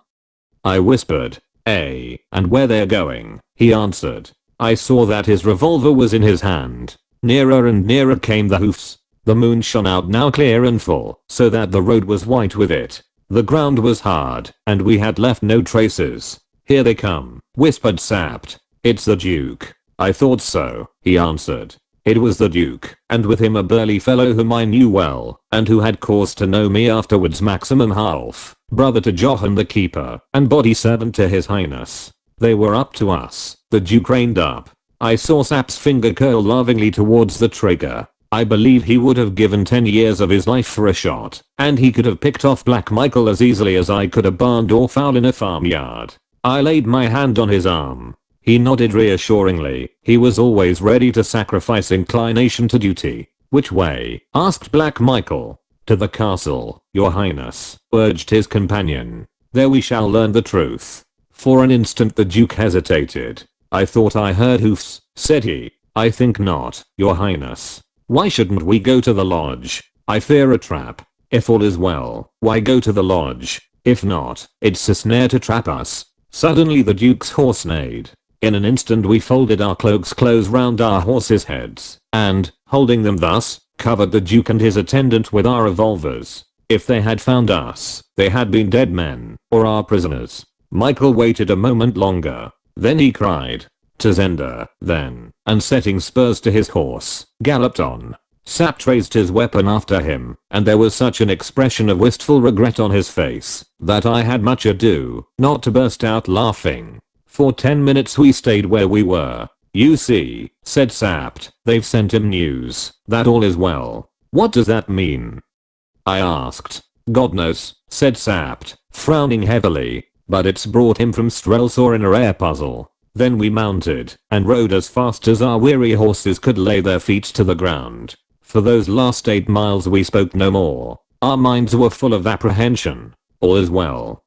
I whispered. "And where they're going," he answered. I saw that his revolver was in his hand. Nearer and nearer came the hoofs. The moon shone out now clear and full, so that the road was white with it. The ground was hard, and we had left no traces. "Here they come," whispered Sapt. "It's the Duke." "I thought so," he answered. It was the Duke, and with him a burly fellow whom I knew well, and who had cause to know me afterwards, Maximum Half, brother to Johann the Keeper, and body servant to his highness. They were up to us. The Duke reined up. I saw Sap's finger curl lovingly towards the trigger. I believe he would have given 10 years of his life for a shot, and he could have picked off Black Michael as easily as I could a barn door fowl in a farmyard. I laid my hand on his arm. He nodded reassuringly. He was always ready to sacrifice inclination to duty. "Which way?" asked Black Michael. "To the castle, your highness," urged his companion. "There we shall learn the truth." For an instant the Duke hesitated. "I thought I heard hoofs," said he. "I think not, your highness." "Why shouldn't we go to the lodge?" "I fear a trap." If all is well, why go to the lodge? If not, it's a snare to trap us. Suddenly the Duke's horse neighed. In an instant we folded our cloaks close round our horses' heads, and, holding them thus, covered the Duke and his attendant with our revolvers. If they had found us, they had been dead men, or our prisoners. Michael waited a moment longer. Then he cried, "To Zenda, then," and setting spurs to his horse, galloped on. Sapt raised his weapon after him, and there was such an expression of wistful regret on his face, that I had much ado not to burst out laughing. For 10 minutes we stayed where we were. "You see," said Sapt, "they've sent him news that all is well." "What does that mean?" I asked. "God knows," said Sapt, frowning heavily, "but it's brought him from Strelsor in a rare puzzle." Then we mounted and rode as fast as our weary horses could lay their feet to the ground. For those last 8 miles we spoke no more. Our minds were full of apprehension. All is well.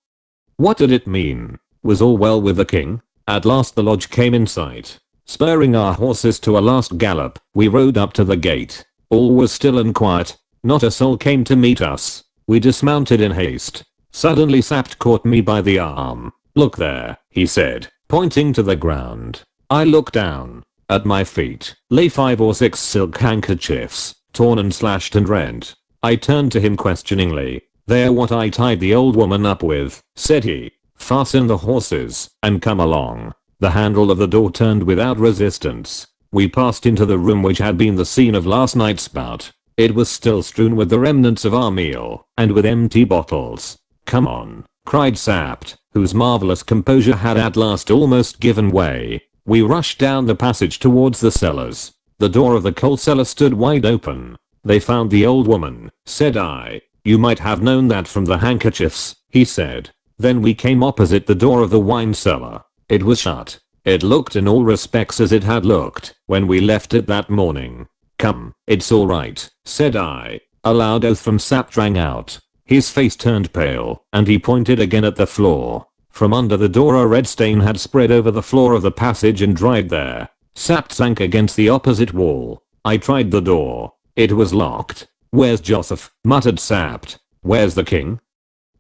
What did it mean? Was all well with the king? At last the lodge came in sight. Spurring our horses to a last gallop, we rode up to the gate. All was still and quiet. Not a soul came to meet us. We dismounted in haste. Suddenly Sapt caught me by the arm. "Look there," he said, pointing to the ground. I looked down. At my feet lay 5 or 6 silk handkerchiefs, torn and slashed and rent. I turned to him questioningly. "They're what I tied the old woman up with," said he. "Fasten the horses and come along." The handle of the door turned without resistance. We passed into the room which had been the scene of last night's bout. It was still strewn with the remnants of our meal, and with empty bottles. "Come on," cried Sapt, whose marvelous composure had at last almost given way. We rushed down the passage towards the cellars. The door of the coal cellar stood wide open. "They found the old woman," said I. "You might have known that from the handkerchiefs," he said. Then we came opposite the door of the wine cellar. It was shut. It looked in all respects as it had looked when we left it that morning. "Come, it's all right," said I. A loud oath from Sapt rang out. His face turned pale, and he pointed again at the floor. From under the door a red stain had spread over the floor of the passage and dried there. Sapt sank against the opposite wall. I tried the door. It was locked. "Where's Joseph?" muttered Sapt. "Where's the king?"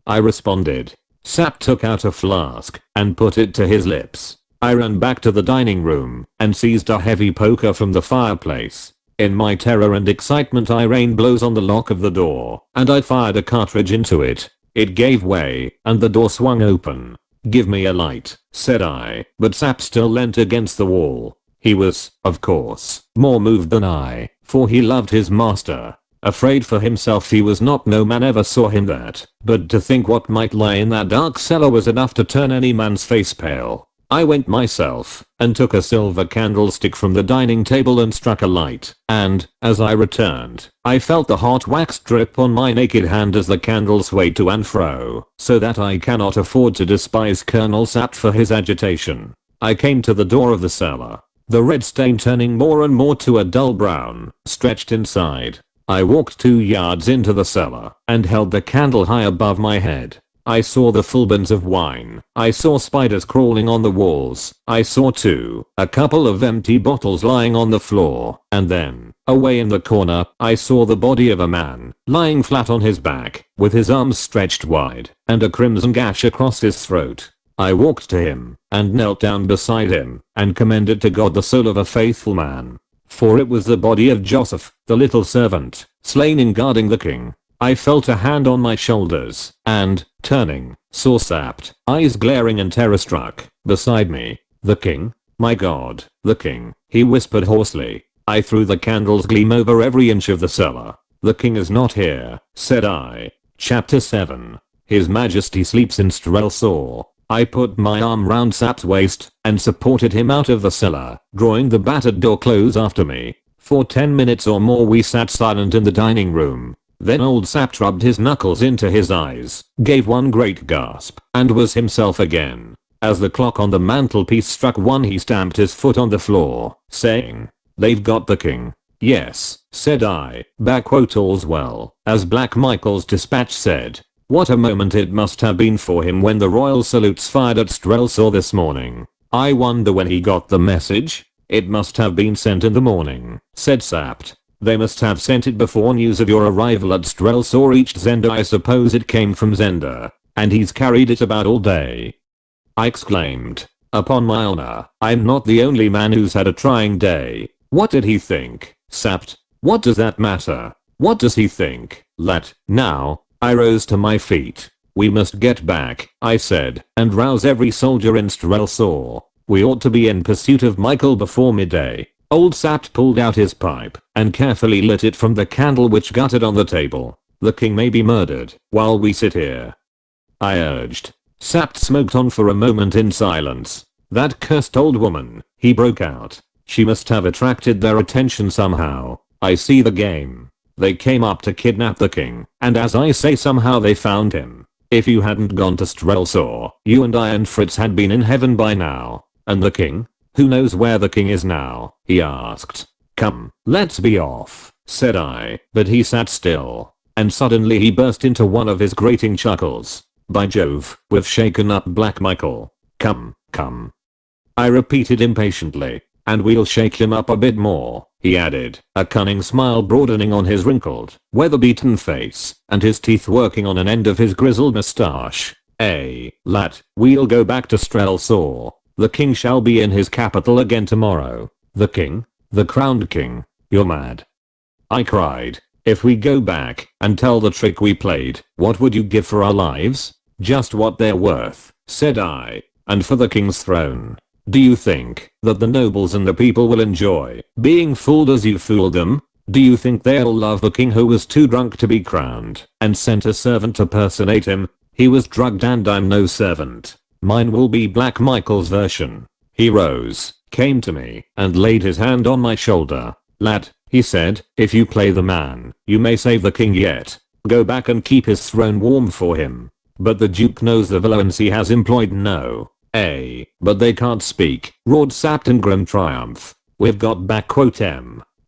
I responded. Sapt took out a flask and put it to his lips. I ran back to the dining room and seized a heavy poker from the fireplace. In my terror and excitement I rained blows on the lock of the door, and I fired a cartridge into it. It gave way, and the door swung open. "Give me a light," said I, but Sapt still leant against the wall. He was, of course, more moved than I, for he loved his master. Afraid for himself he was not. No man ever saw him that, but to think what might lie in that dark cellar was enough to turn any man's face pale. I went myself and took a silver candlestick from the dining table and struck a light, and, as I returned, I felt the hot wax drip on my naked hand as the candle swayed to and fro, so that I cannot afford to despise Colonel Sapt for his agitation. I came to the door of the cellar. The red stain, turning more and more to a dull brown, stretched inside. I walked 2 yards into the cellar and held the candle high above my head. I saw the full bins of wine. I saw spiders crawling on the walls. I saw too a couple of empty bottles lying on the floor, and then, away in the corner, I saw the body of a man, lying flat on his back, with his arms stretched wide, and a crimson gash across his throat. I walked to him, and knelt down beside him, and commended to God the soul of a faithful man. For it was the body of Joseph, the little servant, slain in guarding the king. I felt a hand on my shoulders, and, turning, saw Sapt, eyes glaring and terror-struck, beside me. "The king? My God, the king," he whispered hoarsely. I threw the candle's gleam over every inch of the cellar. "The king is not here," said I. Chapter 7. His Majesty sleeps in Strelsor. I put my arm round Sapt's waist and supported him out of the cellar, drawing the battered door close after me. For 10 minutes or more we sat silent in the dining room. Then old Sapt rubbed his knuckles into his eyes, gave one great gasp, and was himself again. As the clock on the mantelpiece struck 1 he stamped his foot on the floor, saying, "They've got the king." "Yes," said I, "all's well," as Black Michael's dispatch said. What a moment it must have been for him when the royal salutes fired at Strelsor this morning. "I wonder when he got the message. It must have been sent in the morning," said Sapt. They must have sent it before news of your arrival at Strelsau reached Zenda. I suppose it came from Zenda, and he's carried it about all day. I exclaimed. Upon my honor, I'm not the only man who's had a trying day. What did he think? Sapped. What does that matter? What does he think? Now, I rose to my feet. We must get back, I said, and rouse every soldier in Strelsau. We ought to be in pursuit of Michael before midday. Old Sapt pulled out his pipe and carefully lit it from the candle which guttered on the table. The king may be murdered while we sit here, I urged. Sapt smoked on for a moment in silence. That cursed old woman, he broke out. She must have attracted their attention somehow. I see the game. They came up to kidnap the king, and as I say, somehow they found him. If you hadn't gone to Strelsau, you and I and Fritz had been in heaven by now. And the king? Who knows where the king is now? He asked. Come, let's be off, said I, but he sat still, and suddenly he burst into one of his grating chuckles. By Jove, we've shaken up Black Michael. Come, come. I repeated impatiently. And we'll shake him up a bit more, he added, a cunning smile broadening on his wrinkled, weather-beaten face, and his teeth working on an end of his grizzled moustache. Lad, we'll go back to Strelsau. The king shall be in his capital again tomorrow. The king? The crowned king? You're mad, I cried. If we go back and tell the trick we played, what would you give for our lives? Just what they're worth, said I. And for the king's throne. Do you think that the nobles and the people will enjoy being fooled as you fooled them? Do you think they'll love the king who was too drunk to be crowned and sent a servant to personate him? He was drugged and I'm no servant. Mine will be Black Michael's version. He rose, came to me, and laid his hand on my shoulder. Lad, he said, if you play the man, you may save the king yet. Go back and keep his throne warm for him. But the duke knows the villains he has employed. No. But they can't speak, roared Sapt in grim triumph. We've got back.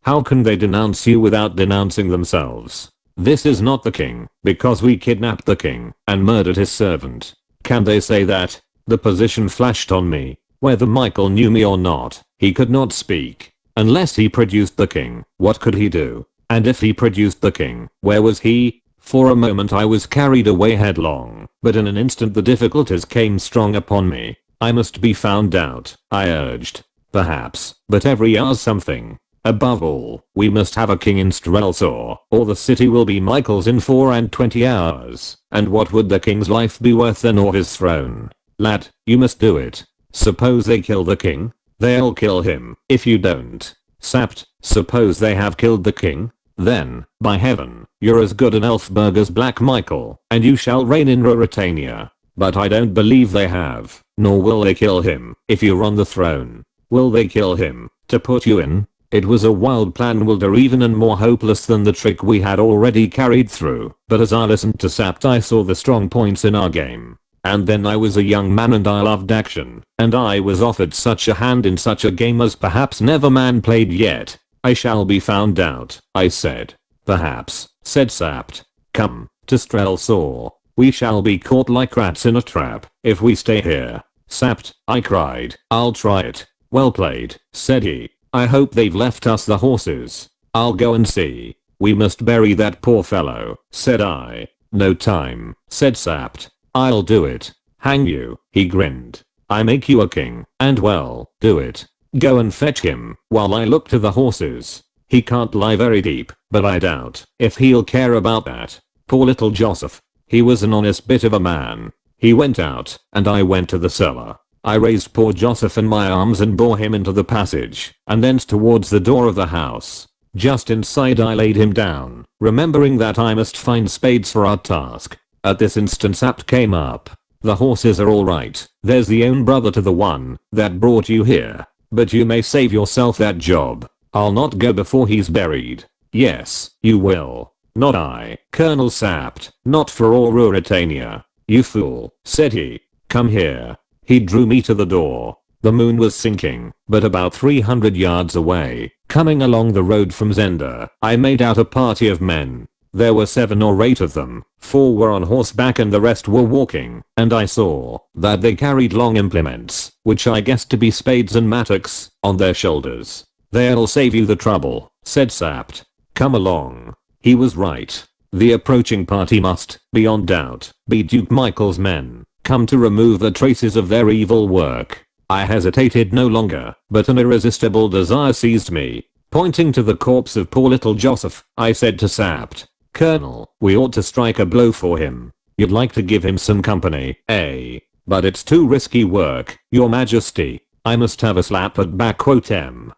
How can they denounce you without denouncing themselves? This is not the king, because we kidnapped the king and murdered his servant. Can they say that? The position flashed on me. Whether Michael knew me or not, he could not speak. Unless he produced the king, what could he do? And if he produced the king, where was he? For a moment I was carried away headlong, but in an instant the difficulties came strong upon me. I must be found out, I urged. Perhaps, but every hour's something. Above all, we must have a king in Strelsau, or the city will be Michael's in 24 hours. And what would the king's life be worth then, or his throne? Lad, you must do it. Suppose they kill the king? They'll kill him, if you don't. Sapt, suppose they have killed the king? Then, by heaven, you're as good an Elfberg as Black Michael, and you shall reign in Ruritania. But I don't believe they have, nor will they kill him, if you're on the throne. Will they kill him, to put you in? It was a wild plan, wilder even and more hopeless than the trick we had already carried through, but as I listened to Sapt I saw the strong points in our game. And then I was a young man and I loved action, and I was offered such a hand in such a game as perhaps never man played yet. I shall be found out, I said. Perhaps, said Sapt. Come, to Strelsau. We shall be caught like rats in a trap, if we stay here. Sapt, I cried. I'll try it. Well played, said he. I hope they've left us the horses. I'll go and see. We must bury that poor fellow, said I. No time, said Sapt. I'll do it. Hang you, he grinned. I make you a king, and well, do it. Go and fetch him, while I look to the horses. He can't lie very deep, but I doubt if he'll care about that. Poor little Joseph. He was an honest bit of a man. He went out, and I went to the cellar. I raised poor Joseph in my arms and bore him into the passage, and thence towards the door of the house. Just inside I laid him down, remembering that I must find spades for our task. At this instant Sapt came up. The horses are all right. There's the own brother to the one that brought you here. But you may save yourself that job. I'll not go before he's buried. Yes, you will. Not I, Colonel Sapt. Not for all Ruritania. You fool, said he. Come here. He drew me to the door. The moon was sinking, but about 300 yards away, coming along the road from Zenda, I made out a party of men. There were 7 or 8 of them, 4 were on horseback and the rest were walking, and I saw that they carried long implements, which I guessed to be spades and mattocks, on their shoulders. They'll save you the trouble, said Sapt. come along. He was right. The approaching party must, beyond doubt, be Duke Michael's men, come to remove the traces of their evil work. I hesitated no longer, but an irresistible desire seized me. Pointing to the corpse of poor little Joseph, I said to Sapt, "Colonel, we ought to strike a blow for him. You'd like to give him some company, eh? But it's too risky work, Your Majesty. I must have a slap at back."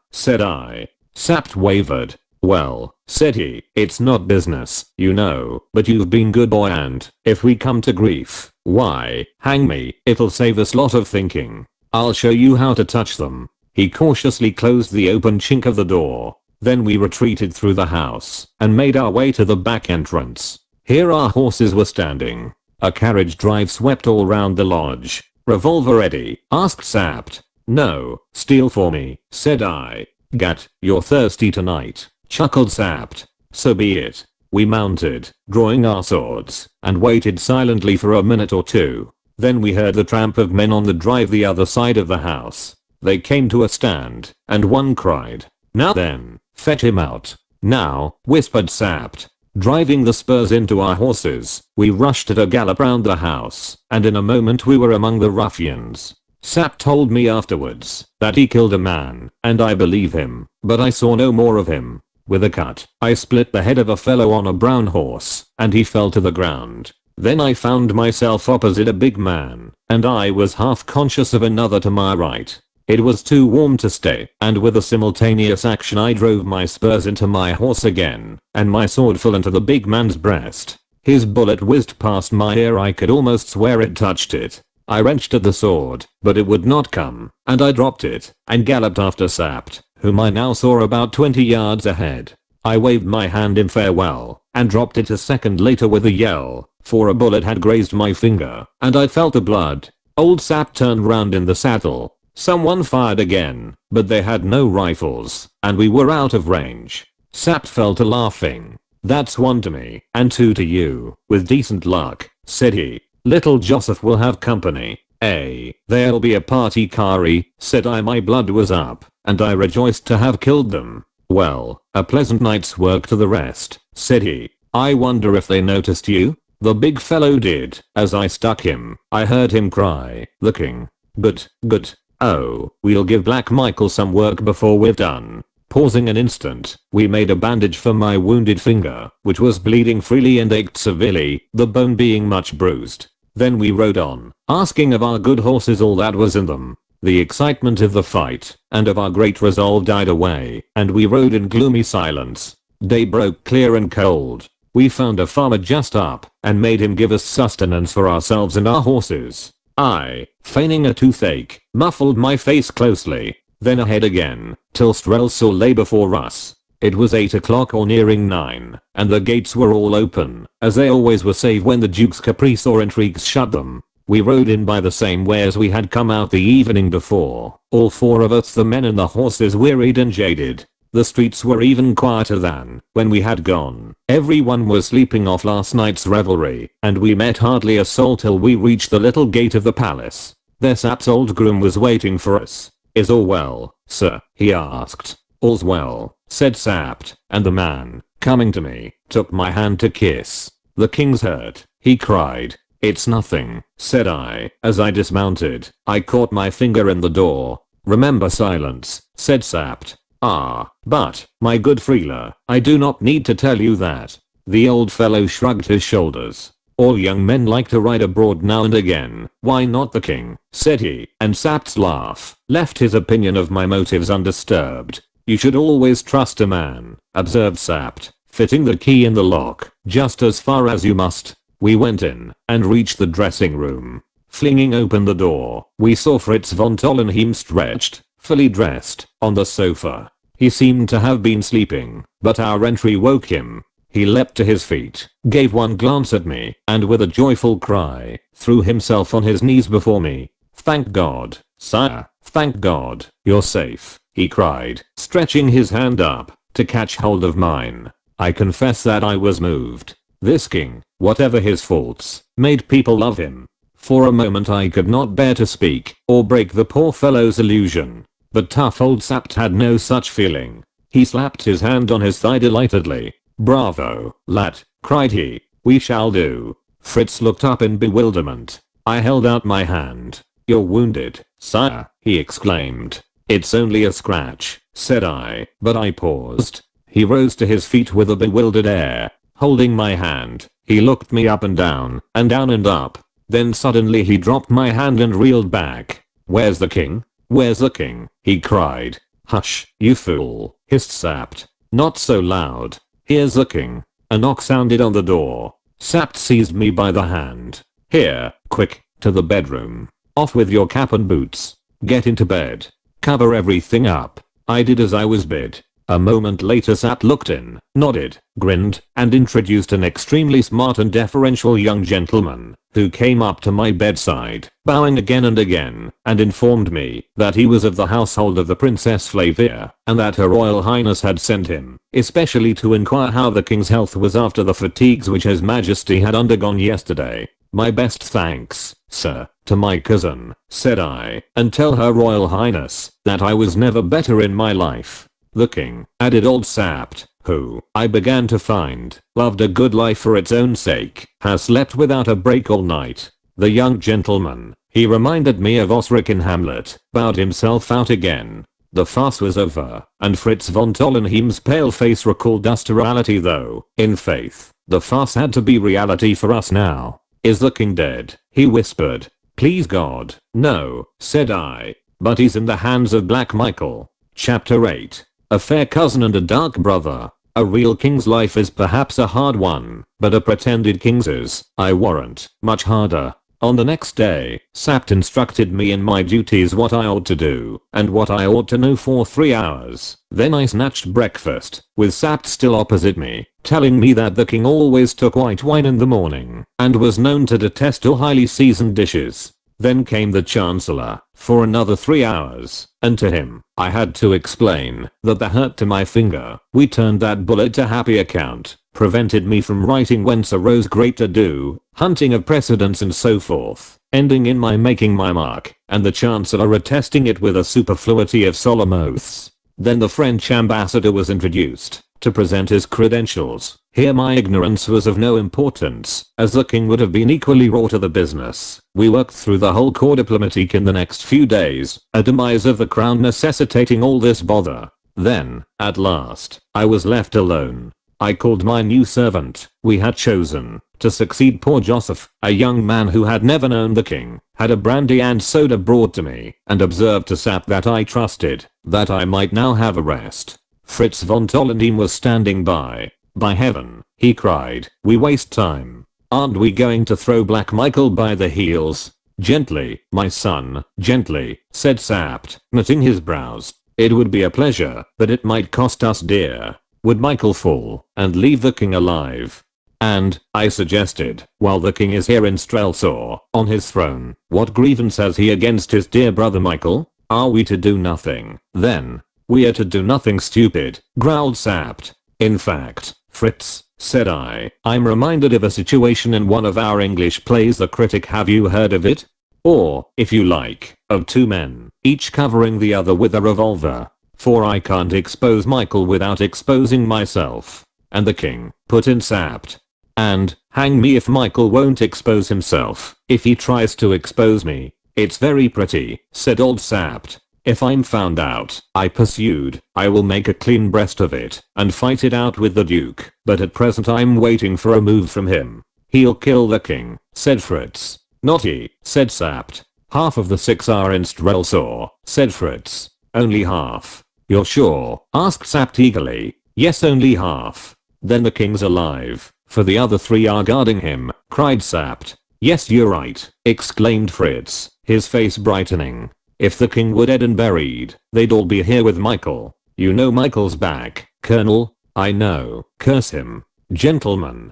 Said I. Sapt wavered. "Well," said he, "it's not business, you know, but you've been good boy and, if we come to grief, why, hang me, it'll save us lot of thinking. I'll show you how to touch them." He cautiously closed the open chink of the door. Then we retreated through the house and made our way to the back entrance. Here our horses were standing. A carriage drive swept all round the lodge. "Revolver ready?" asked Sapt. "No, steal for me," said I. "Gat, you're thirsty tonight," chuckled Sapt. "So be it." We mounted, drawing our swords, and waited silently for a minute or two. Then we heard the tramp of men on the drive the other side of the house. They came to a stand, and one cried, "Now then, fetch him out." "Now," whispered Sapt. Driving the spurs into our horses, we rushed at a gallop round the house, and in a moment we were among the ruffians. Sapt told me afterwards that he killed a man, and I believe him, but I saw no more of him. With a cut, I split the head of a fellow on a brown horse, and he fell to the ground. Then I found myself opposite a big man, and I was half conscious of another to my right. It was too warm to stay, and with a simultaneous action I drove my spurs into my horse again, and my sword fell into the big man's breast. His bullet whizzed past my ear. I could almost swear it touched it. I wrenched at the sword, but it would not come, and I dropped it, and galloped after Sapt, whom I now saw about 20 yards ahead. I waved my hand in farewell, and dropped it a second later with a yell, for a bullet had grazed my finger, and I felt the blood. Old Sapt turned round in the saddle. Someone fired again, but they had no rifles, and we were out of range. Sapt fell to laughing. "That's one to me, and two to you, with decent luck," said he. "Little Joseph will have company, eh?" "There'll be a party, Kari," said I. My blood was up, and I rejoiced to have killed them. "Well, a pleasant night's work to the rest," said he. "I wonder if they noticed you?" The big fellow did. As I stuck him, I heard him cry, "The king. Good, good. Oh, we'll give Black Michael some work before we're done." Pausing an instant, we made a bandage for my wounded finger, which was bleeding freely and ached severely, the bone being much bruised. Then we rode on, asking of our good horses all that was in them. The excitement of the fight, and of our great resolve died away, and we rode in gloomy silence. Day broke clear and cold. We found a farmer just up, and made him give us sustenance for ourselves and our horses. I, feigning a toothache, muffled my face closely, then ahead again, till Strelso lay before us. It was 8 o'clock or nearing 9, and the gates were all open, as they always were save when the Duke's caprice or intrigues shut them. We rode in by the same way as we had come out the evening before, all four of us, the men and the horses, wearied and jaded. The streets were even quieter than when we had gone. Everyone was sleeping off last night's revelry, and we met hardly a soul till we reached the little gate of the palace. There Sapt's old groom was waiting for us. "Is all well, sir?" he asked. "All's well," said Sapt, and the man, coming to me, took my hand to kiss. "The king's hurt," he cried. "It's nothing," said I, as I dismounted. I caught my finger in the door. "Remember silence," said Sapt. "Ah, but, my good Freela, I do not need to tell you that." The old fellow shrugged his shoulders. "All young men like to ride abroad now and again, why not the king?" said he, and Sapt's laugh left his opinion of my motives undisturbed. "You should always trust a man," observed Sapt, fitting the key in the lock, "just as far as you must." We went in, and reached the dressing room. Flinging open the door, we saw Fritz von Tollenheim stretched, fully dressed, on the sofa. He seemed to have been sleeping, but our entry woke him. He leapt to his feet, gave one glance at me, and with a joyful cry, threw himself on his knees before me. "Thank God, sire, thank God, you're safe," he cried, stretching his hand up to catch hold of mine. I confess that I was moved. This king, whatever his faults, made people love him. For a moment I could not bear to speak, or break the poor fellow's illusion. But tough old Sapt had no such feeling. He slapped his hand on his thigh delightedly. "Bravo, lad," cried he. "We shall do." Fritz looked up in bewilderment. I held out my hand. "You're wounded, sire," he exclaimed. "It's only a scratch," said I, but I paused. He rose to his feet with a bewildered air. Holding my hand, he looked me up and down and up. Then suddenly he dropped my hand and reeled back. "Where's the king? Where's the king?" he cried. "Hush, you fool," hissed Sapt. "Not so loud. Here's the king." A knock sounded on the door. Sapt seized me by the hand. "Here, quick, to the bedroom. Off with your cap and boots. Get into bed. Cover everything up." I did as I was bid. A moment later Sapt looked in, nodded, grinned, and introduced an extremely smart and deferential young gentleman, who came up to my bedside, bowing again and again, and informed me that he was of the household of the Princess Flavia, and that Her Royal Highness had sent him, especially to inquire how the king's health was after the fatigues which His Majesty had undergone yesterday. "My best thanks, sir, to my cousin," said I, "and tell Her Royal Highness that I was never better in my life." The king, added old Sapt, who, I began to find, loved a good life for its own sake, has slept without a break all night. The young gentleman, he reminded me of Osric in Hamlet, bowed himself out again. The farce was over, and Fritz von Tollenheim's pale face recalled us to reality though, in faith, the farce had to be reality for us now. "Is the king dead?" he whispered. "Please God, no," said I. "But he's in the hands of Black Michael." Chapter 8. A fair cousin and a dark brother. A real king's life is perhaps a hard one, but a pretended king's is, I warrant, much harder. On the next day, Sapt instructed me in my duties, what I ought to do, and what I ought to know for 3 hours. Then I snatched breakfast, with Sapt still opposite me, telling me that the king always took white wine in the morning, and was known to detest all highly seasoned dishes. Then came the Chancellor, for another 3 hours, and to him, I had to explain that the hurt to my finger, we turned that bullet to happy account, prevented me from writing whence arose great ado, hunting of precedents and so forth, ending in my making my mark, and the Chancellor attesting it with a superfluity of solemn oaths. Then the French ambassador was introduced, to present his credentials. Here my ignorance was of no importance, as the king would have been equally raw to the business. We worked through the whole corps diplomatique in the next few days, a demise of the crown necessitating all this bother. Then, at last, I was left alone. I called my new servant, we had chosen, to succeed poor Joseph, a young man who had never known the king, had a brandy and soda brought to me, and observed to Sapt that I trusted, that I might now have a rest. Fritz von Tollenheim was standing by. "By heaven," he cried, "we waste time. Aren't we going to throw Black Michael by the heels?" "Gently, my son, gently," said Sapt, knitting his brows. "It would be a pleasure, but it might cost us dear. Would Michael fall, and leave the king alive?" "And," I suggested, "while the king is here in Strelsau, on his throne, what grievance has he against his dear brother Michael? Are we to do nothing, then?" "We are to do nothing, stupid," growled Sapt. "In fact, Fritz," said I, "I'm reminded of a situation in one of our English plays, The Critic. Have you heard of it? Or, if you like, of two men, each covering the other with a revolver. For I can't expose Michael without exposing myself." "And the king," put in Sapt. "And, hang me if Michael won't expose himself, if he tries to expose me." "It's very pretty," said old Sapt. "If I'm found out," I pursued, "I will make a clean breast of it, and fight it out with the Duke, but at present I'm waiting for a move from him." "He'll kill the king," said Fritz. "Not he," said Sapt. "Half of the 6 are in Strelsau," said Fritz. "Only half? You're sure?" asked Sapt eagerly. "Yes, only half." "Then the king's alive, for the other 3 are guarding him," cried Sapt. "Yes, you're right," exclaimed Fritz, his face brightening. "If the king were dead and buried, they'd all be here with Michael. You know Michael's back, Colonel." "I know, curse him." Gentlemen,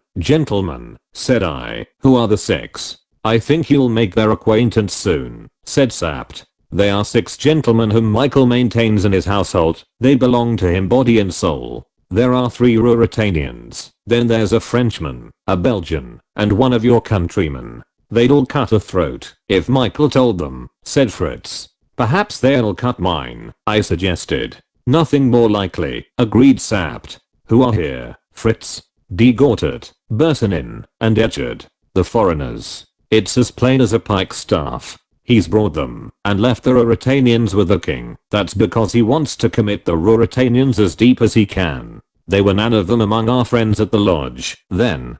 said I, "who are the 6? "I think you'll make their acquaintance soon," said Sapt. "They are 6 gentlemen whom Michael maintains in his household. They belong to him body and soul. There are 3 Ruritanians, then there's a Frenchman, a Belgian, and one of your countrymen. They'd all cut a throat, if Michael told them," said Fritz. "Perhaps they'll cut mine," I suggested. Nothing more likely, agreed Sapt. Who are here? Fritz, D. Gortat, Bertanin, and Etchard. The foreigners. It's as plain as a pikestaff. He's brought them and left the Ruritanians with the king. That's because he wants to commit the Ruritanians as deep as he can. They were none of them among our friends at the lodge, then.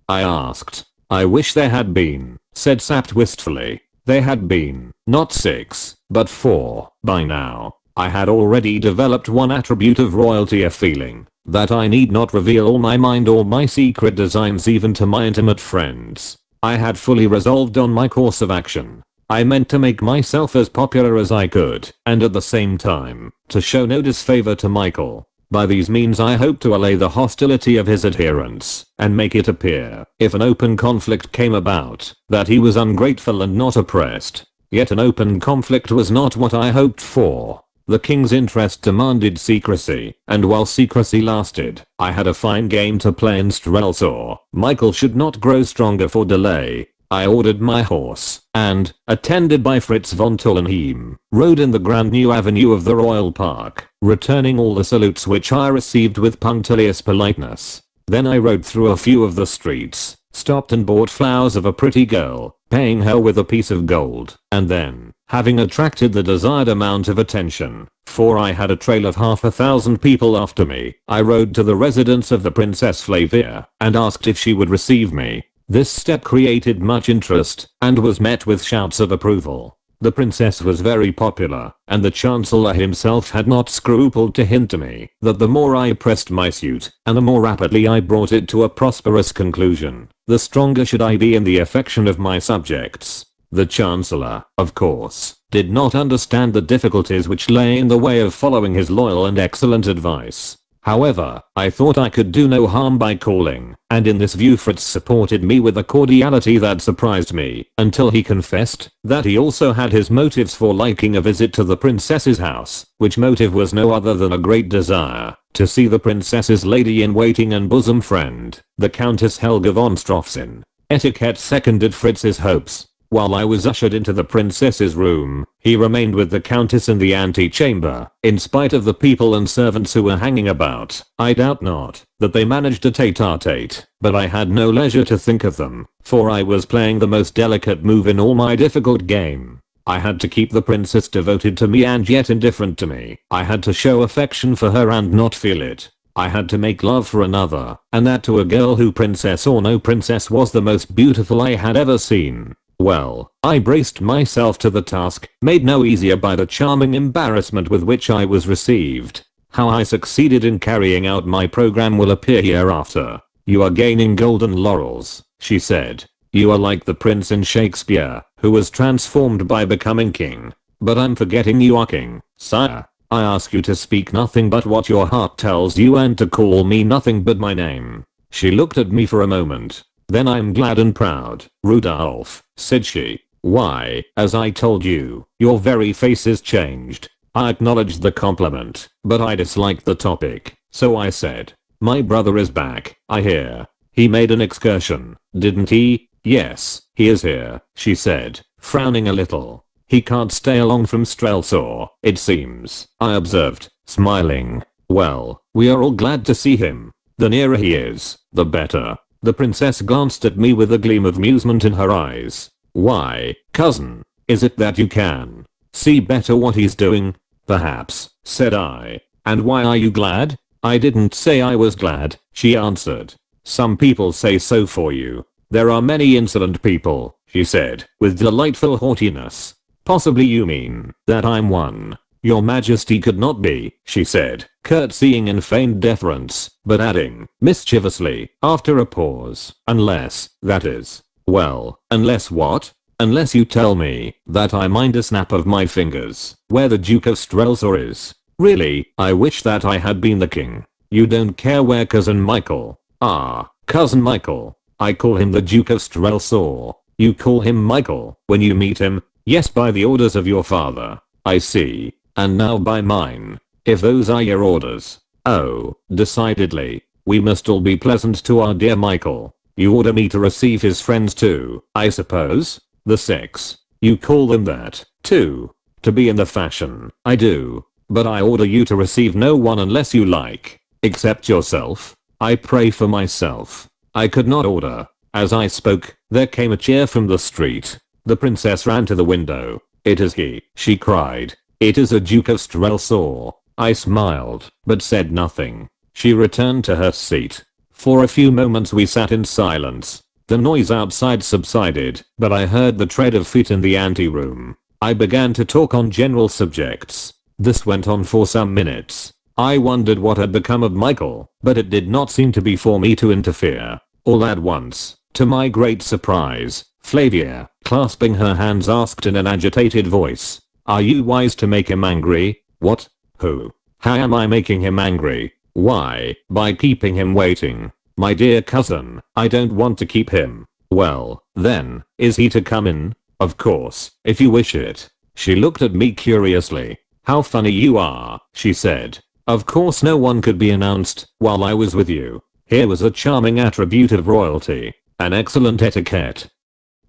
I asked. I wish there had been, said Sapt wistfully. They had been, not 6, but 4, by now. I had already developed one attribute of royalty, a feeling that I need not reveal all my mind or my secret designs even to my intimate friends. I had fully resolved on my course of action. I meant to make myself as popular as I could, and at the same time, to show no disfavor to Michael. By these means I hoped to allay the hostility of his adherents, and make it appear, if an open conflict came about, that he was ungrateful and not oppressed. Yet an open conflict was not what I hoped for. The king's interest demanded secrecy, and while secrecy lasted, I had a fine game to play in Strelsaw. Michael should not grow stronger for delay. I ordered my horse, and, attended by Fritz von Tullenheim, rode in the grand new avenue of the royal park, returning all the salutes which I received with punctilious politeness. Then I rode through a few of the streets, stopped and bought flowers of a pretty girl, paying her with a piece of gold, and then, having attracted the desired amount of attention, for I had a trail of 500,000 people after me, I rode to the residence of the Princess Flavia, and asked if she would receive me. This step created much interest, and was met with shouts of approval. The princess was very popular, and the chancellor himself had not scrupled to hint to me that the more I pressed my suit, and the more rapidly I brought it to a prosperous conclusion, the stronger should I be in the affection of my subjects. The chancellor, of course, did not understand the difficulties which lay in the way of following his loyal and excellent advice. However, I thought I could do no harm by calling, and in this view Fritz supported me with a cordiality that surprised me, until he confessed that he also had his motives for liking a visit to the princess's house, which motive was no other than a great desire to see the princess's lady-in-waiting and bosom friend, the Countess Helga von Strofzin. Etiquette seconded Fritz's hopes. While I was ushered into the princess's room, he remained with the countess in the antechamber, in spite of the people and servants who were hanging about. I doubt not that they managed a tete-a-tete, but I had no leisure to think of them, for I was playing the most delicate move in all my difficult game. I had to keep the princess devoted to me and yet indifferent to me. I had to show affection for her and not feel it. I had to make love for another, and that to a girl who, princess or no princess, was the most beautiful I had ever seen. Well, I braced myself to the task, made no easier by the charming embarrassment with which I was received. How I succeeded in carrying out my program will appear hereafter. You are gaining golden laurels, she said. You are like the prince in Shakespeare, who was transformed by becoming king. But I'm forgetting you are king, sire. I ask you to speak nothing but what your heart tells you and to call me nothing but my name. She looked at me for a moment. Then I'm glad and proud, Rudolph, said she. Why, as I told you, your very face is changed. I acknowledged the compliment, but I disliked the topic, so I said, my brother is back, I hear. He made an excursion, didn't he? Yes, he is here, she said, frowning a little. He can't stay along from Strelsaw, it seems, I observed, smiling. Well, we are all glad to see him. The nearer he is, the better. The princess glanced at me with a gleam of amusement in her eyes. Why, cousin, is it that you can see better what he's doing? Perhaps, said I. And why are you glad? I didn't say I was glad, she answered. Some people say so for you. There are many insolent people, she said, with delightful haughtiness. Possibly you mean that I'm one. Your Majesty could not be, she said, curtsying in feigned deference, but adding, mischievously, after a pause, unless, that is. Well, unless what? Unless you tell me that I mind a snap of my fingers where the Duke of Strelsaw is. Really, I wish that I had been the king. You don't care where cousin Michael? Ah, cousin Michael. I call him the Duke of Strelsaw. You call him Michael when you meet him? Yes, by the orders of your father. I see. And now by mine, if those are your orders. Oh, decidedly, we must all be pleasant to our dear Michael. You order me to receive his friends too, I suppose? The 6. You call them that, too? To be in the fashion, I do. but I order you to receive no one unless you like, except yourself. I pray for myself. I could not order. As I spoke, there came a cheer from the street. The princess ran to the window. It is he, she cried. It is a Duke of Strelsaw. I smiled, but said nothing. She returned to her seat. For a few moments we sat in silence. The noise outside subsided, but I heard the tread of feet in the anteroom. I began to talk on general subjects. This went on for some minutes. I wondered what had become of Michael, but it did not seem to be for me to interfere. All at once, to my great surprise, Flavia, clasping her hands, asked in an agitated voice, "Are you wise to make him angry?" "What? Who? How am I making him angry?" "Why, by keeping him waiting. My dear cousin, I don't want to keep him." "Well, then, is he to come in?" "Of course, if you wish it." She looked at me curiously. "How funny you are," she said. "Of course no one could be announced while I was with you." Here was a charming attribute of royalty. An excellent etiquette.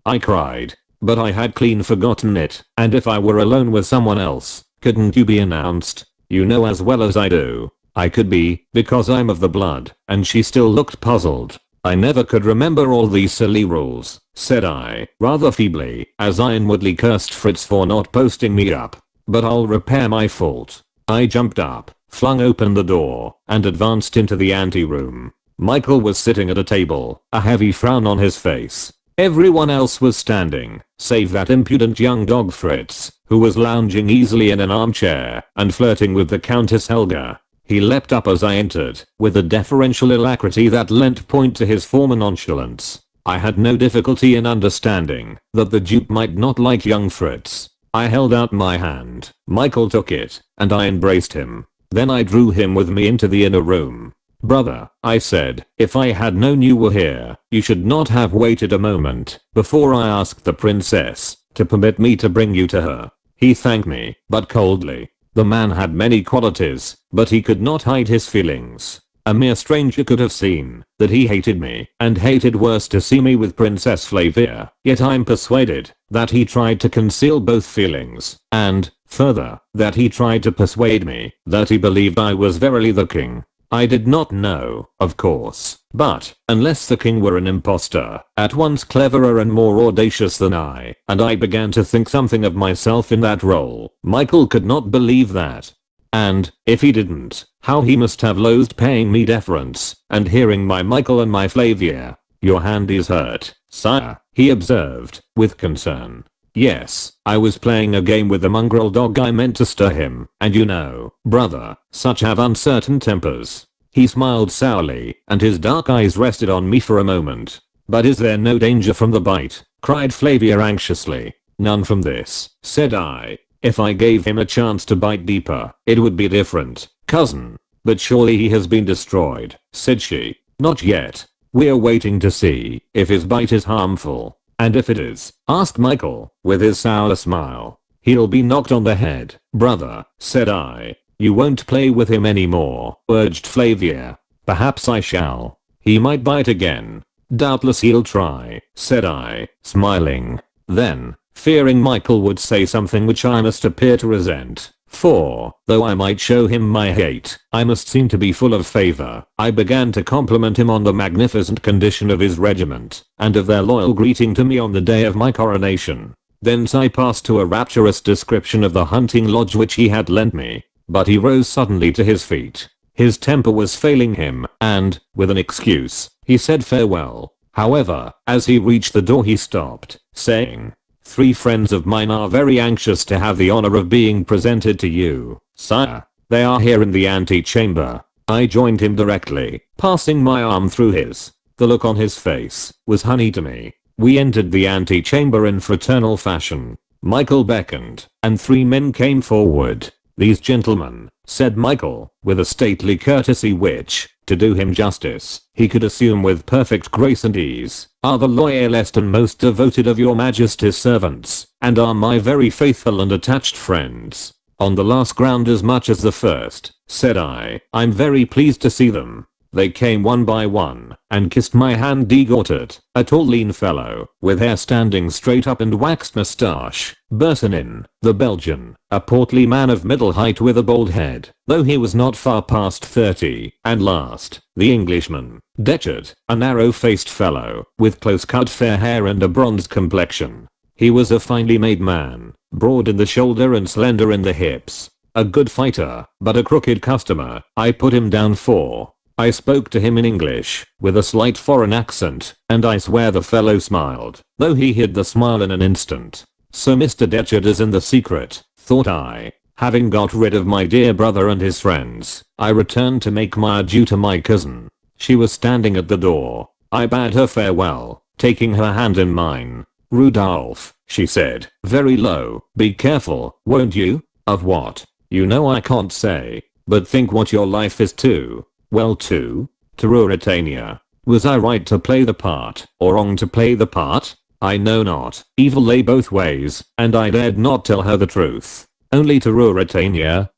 I cried. But I had clean forgotten it, and if I were alone with someone else, couldn't you be announced? You know as well as I do. I could be, because I'm of the blood, and she still looked puzzled. "I never could remember all these silly rules," said I, rather feebly, as I inwardly cursed Fritz for not posting me up. "But I'll repair my fault." I jumped up, flung open the door, and advanced into the anteroom. Michael was sitting at a table, a heavy frown on his face. Everyone else was standing, save that impudent young dog Fritz, who was lounging easily in an armchair and flirting with the Countess Helga. He leapt up as I entered, with a deferential alacrity that lent point to his former nonchalance. I had no difficulty in understanding that the Duke might not like young Fritz. I held out my hand. Michael took it, and I embraced him. Then I drew him with me into the inner room. "Brother," I said, "if I had known you were here, you should not have waited a moment before I asked the princess to permit me to bring you to her." He thanked me, but coldly. The man had many qualities, but he could not hide his feelings. A mere stranger could have seen that he hated me, and hated worse to see me with Princess Flavia. Yet I'm persuaded that he tried to conceal both feelings, and, further, that he tried to persuade me that he believed I was verily the king. I did not know, of course, but, unless the king were an impostor, at once cleverer and more audacious than I, and I began to think something of myself in that role, Michael could not believe that. And, if he didn't, how he must have loathed paying me deference, and hearing my Michael and my Flavia. "Your hand is hurt, sire," he observed, with concern. Yes, I was playing a game with the mongrel dog. I meant to stir him, and you know, brother, such have uncertain tempers. He smiled sourly, and his dark eyes rested on me for a moment. "But is there no danger from the bite?" cried Flavia anxiously. "None from this," said I. "If I gave him a chance to bite deeper, it would be different, cousin." "But surely he has been destroyed," said she. "Not yet. We're waiting to see if his bite is harmful. And if it is," asked Michael, with his sour smile, "he'll be knocked on the head." "Brother," said I. "You won't play with him anymore," urged Flavia. "Perhaps I shall. He might bite again." "Doubtless he'll try," said I, smiling. Then, fearing Michael would say something which I must appear to resent, for, though I might show him my hate, I must seem to be full of favor, I began to compliment him on the magnificent condition of his regiment, and of their loyal greeting to me on the day of my coronation. Thence I passed to a rapturous description of the hunting lodge which he had lent me, but he rose suddenly to his feet. His temper was failing him, and, with an excuse, he said farewell. However, as he reached the door he stopped, saying, "3 friends of mine are very anxious to have the honor of being presented to you, sire. They are here in the antechamber." I joined him directly, passing my arm through his. The look on his face was honey to me. We entered the antechamber in fraternal fashion. Michael beckoned, and 3 men came forward. "These gentlemen," said Michael, with a stately courtesy which, to do him justice, he could assume with perfect grace and ease, "are the loyalest and most devoted of your majesty's servants, and are my very faithful and attached friends." "On the last ground as much as the first," said I. "I'm very pleased to see them." They came one by one and kissed my hand. Degorted, a tall lean fellow with hair standing straight up and waxed moustache, burst in, the Belgian, a portly man of middle height with a bald head, though he was not far past 30, and last, the Englishman, Detchard, a narrow-faced fellow with close-cut fair hair and a bronzed complexion. He was a finely made man, broad in the shoulder and slender in the hips. A good fighter, but a crooked customer. I put him down for. I spoke to him in English, with a slight foreign accent, and I swear the fellow smiled, though he hid the smile in an instant. So Mr. Detchard is in the secret, thought I. Having got rid of my dear brother and his friends, I returned to make my adieu to my cousin. She was standing at the door. I bade her farewell, taking her hand in mine. "Rudolph," she said, very low, "be careful, won't you?" "Of what?" "You know I can't say, but think what your life is to." "Well, to Ruritania. Was I right to play the part, or wrong to play the part? I know not. Evil lay both ways, and I dared not tell her the truth. "Only to Ruritania?"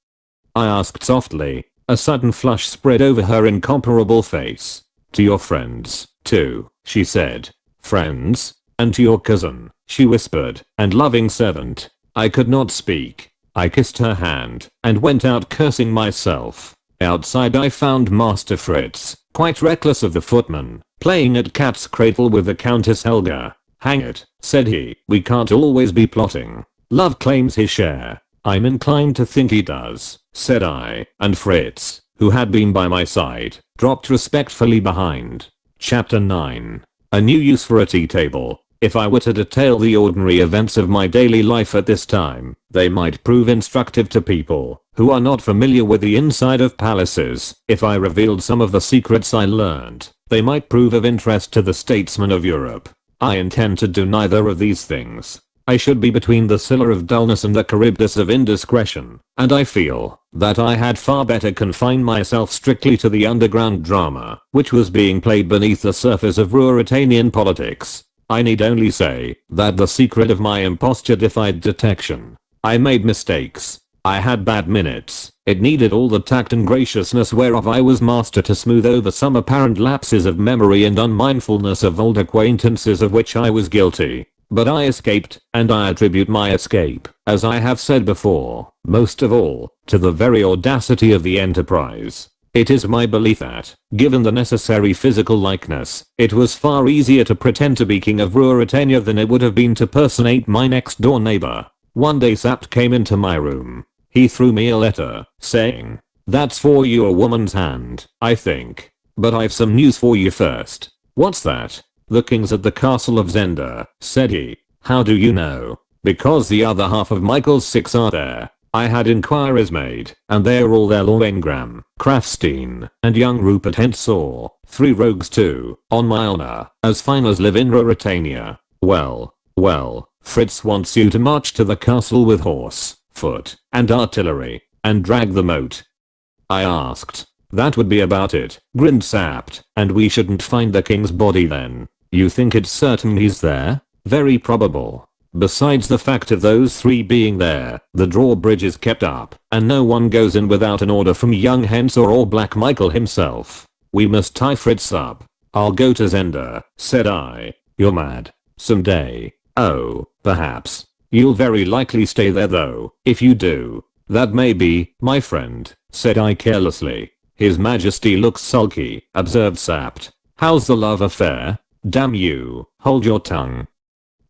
I asked softly. A sudden flush spread over her incomparable face. "To your friends, too," she said. "Friends? And to your cousin," she whispered, "and loving servant." I could not speak. I kissed her hand and went out cursing myself. Outside I found Master Fritz, quite reckless of the footman, playing at cat's cradle with the Countess Helga. "Hang it," said he, "we can't always be plotting. Love claims his share." "I'm inclined to think he does," said I, and Fritz, who had been by my side, dropped respectfully behind. Chapter 9. A new use for a tea table. If I were to detail the ordinary events of my daily life at this time, they might prove instructive to people who are not familiar with the inside of palaces. If I revealed some of the secrets I learned, they might prove of interest to the statesmen of Europe. I intend to do neither of these things. I should be between the Scylla of dullness and the Charybdis of indiscretion, and I feel that I had far better confine myself strictly to the underground drama, which was being played beneath the surface of Ruritanian politics. I need only say that the secret of my imposture defied detection. I made mistakes. I had bad minutes. It needed all the tact and graciousness whereof I was master to smooth over some apparent lapses of memory and unmindfulness of old acquaintances of which I was guilty. But I escaped, and I attribute my escape, as I have said before, most of all, to the very audacity of the enterprise. It is my belief that, given the necessary physical likeness, it was far easier to pretend to be king of Ruritania than it would have been to personate my next door neighbor. One day Sapt came into my room. He threw me a letter, saying, "That's for you, a woman's hand, I think. But I've some news for you first." "What's that?" "The king's at the castle of Zenda," said he. "How do you know?" "Because the other half of Michael's six are there. I had inquiries made, and they're all there. Lohengram, Krafstein, and young Rupert Henshaw, 3 rogues too, on my honor, as fine as live in Ruritania. Well, Fritz wants you to march to the castle with horse, foot, and artillery, and drag the moat." I asked. "That would be about it," grinned Sapt, "and we shouldn't find the king's body then." "You think it's certain he's there?" "Very probable. Besides the fact of those 3 being there, the drawbridge is kept up, and no one goes in without an order from young Henshaw or Black Michael himself. We must tie Fritz up." "I'll go to Zenda," said I. "You're mad." "Some day." "Oh, perhaps. You'll very likely stay there though, if you do." "That may be, my friend," said I carelessly. "His Majesty looks sulky," observed Sapt. "How's the love affair?" "Damn you, hold your tongue,"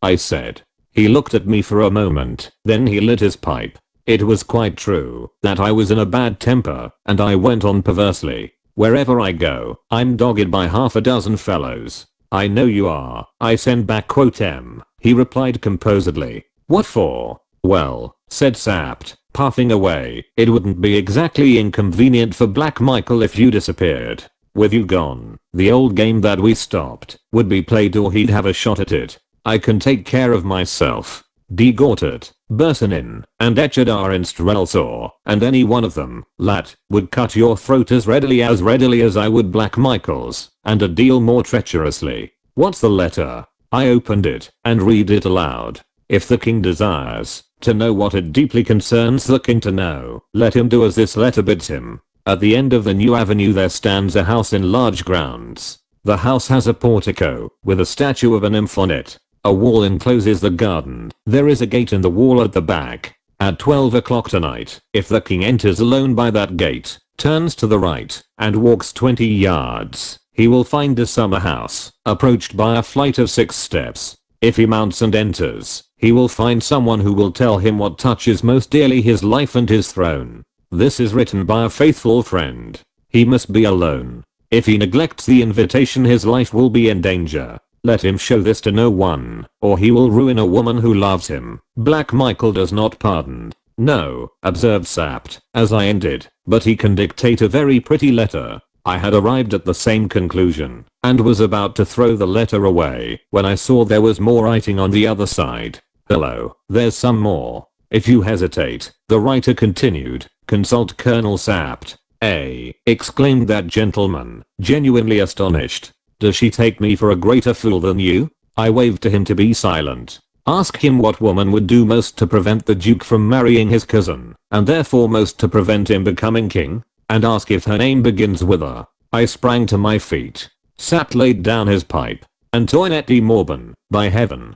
I said. He looked at me for a moment, then he lit his pipe. It was quite true that I was in a bad temper, and I went on perversely. "Wherever I go, I'm dogged by half a dozen fellows." "I know you are," I sent back quotem. He replied composedly. "What for?" "Well," said Sapt, puffing away, "it wouldn't be exactly inconvenient for Black Michael if you disappeared. With you gone, the old game that we stopped would be played or he'd have a shot at it. I can take care of myself." Degorted, Bersanin, and Echard are in Strelsaw, and any one of them, lat, would cut your throat as readily as I would Black Michael's, and a deal more treacherously. "What's the letter?" I opened it, and read it aloud. "If the king desires to know what it deeply concerns the king to know, let him do as this letter bids him. At the end of the new avenue there stands a house in large grounds. The house has a portico with a statue of a nymph on it. A wall encloses the garden. There is a gate in the wall at the back. At 12 o'clock tonight, if the king enters alone by that gate, turns to the right, and walks 20 yards, he will find a summer house, approached by a flight of 6 steps. If he mounts and enters, he will find someone who will tell him what touches most dearly his life and his throne. This is written by a faithful friend. He must be alone. If he neglects the invitation his life will be in danger. Let him show this to no one, or he will ruin a woman who loves him. Black Michael does not pardon. No, observed Sapt, as I ended, but he can dictate a very pretty letter. I had arrived at the same conclusion, and was about to throw the letter away, when I saw there was more writing on the other side. Hello, there's some more. If you hesitate, the writer continued, consult Colonel Sapt. Exclaimed that gentleman, genuinely astonished. Does she take me for a greater fool than you? I waved to him to be silent. Ask him what woman would do most to prevent the Duke from marrying his cousin, and therefore most to prevent him becoming king, and ask if her name begins with a. I sprang to my feet. Sapt laid down his pipe. Antoinette de Morban, by heaven!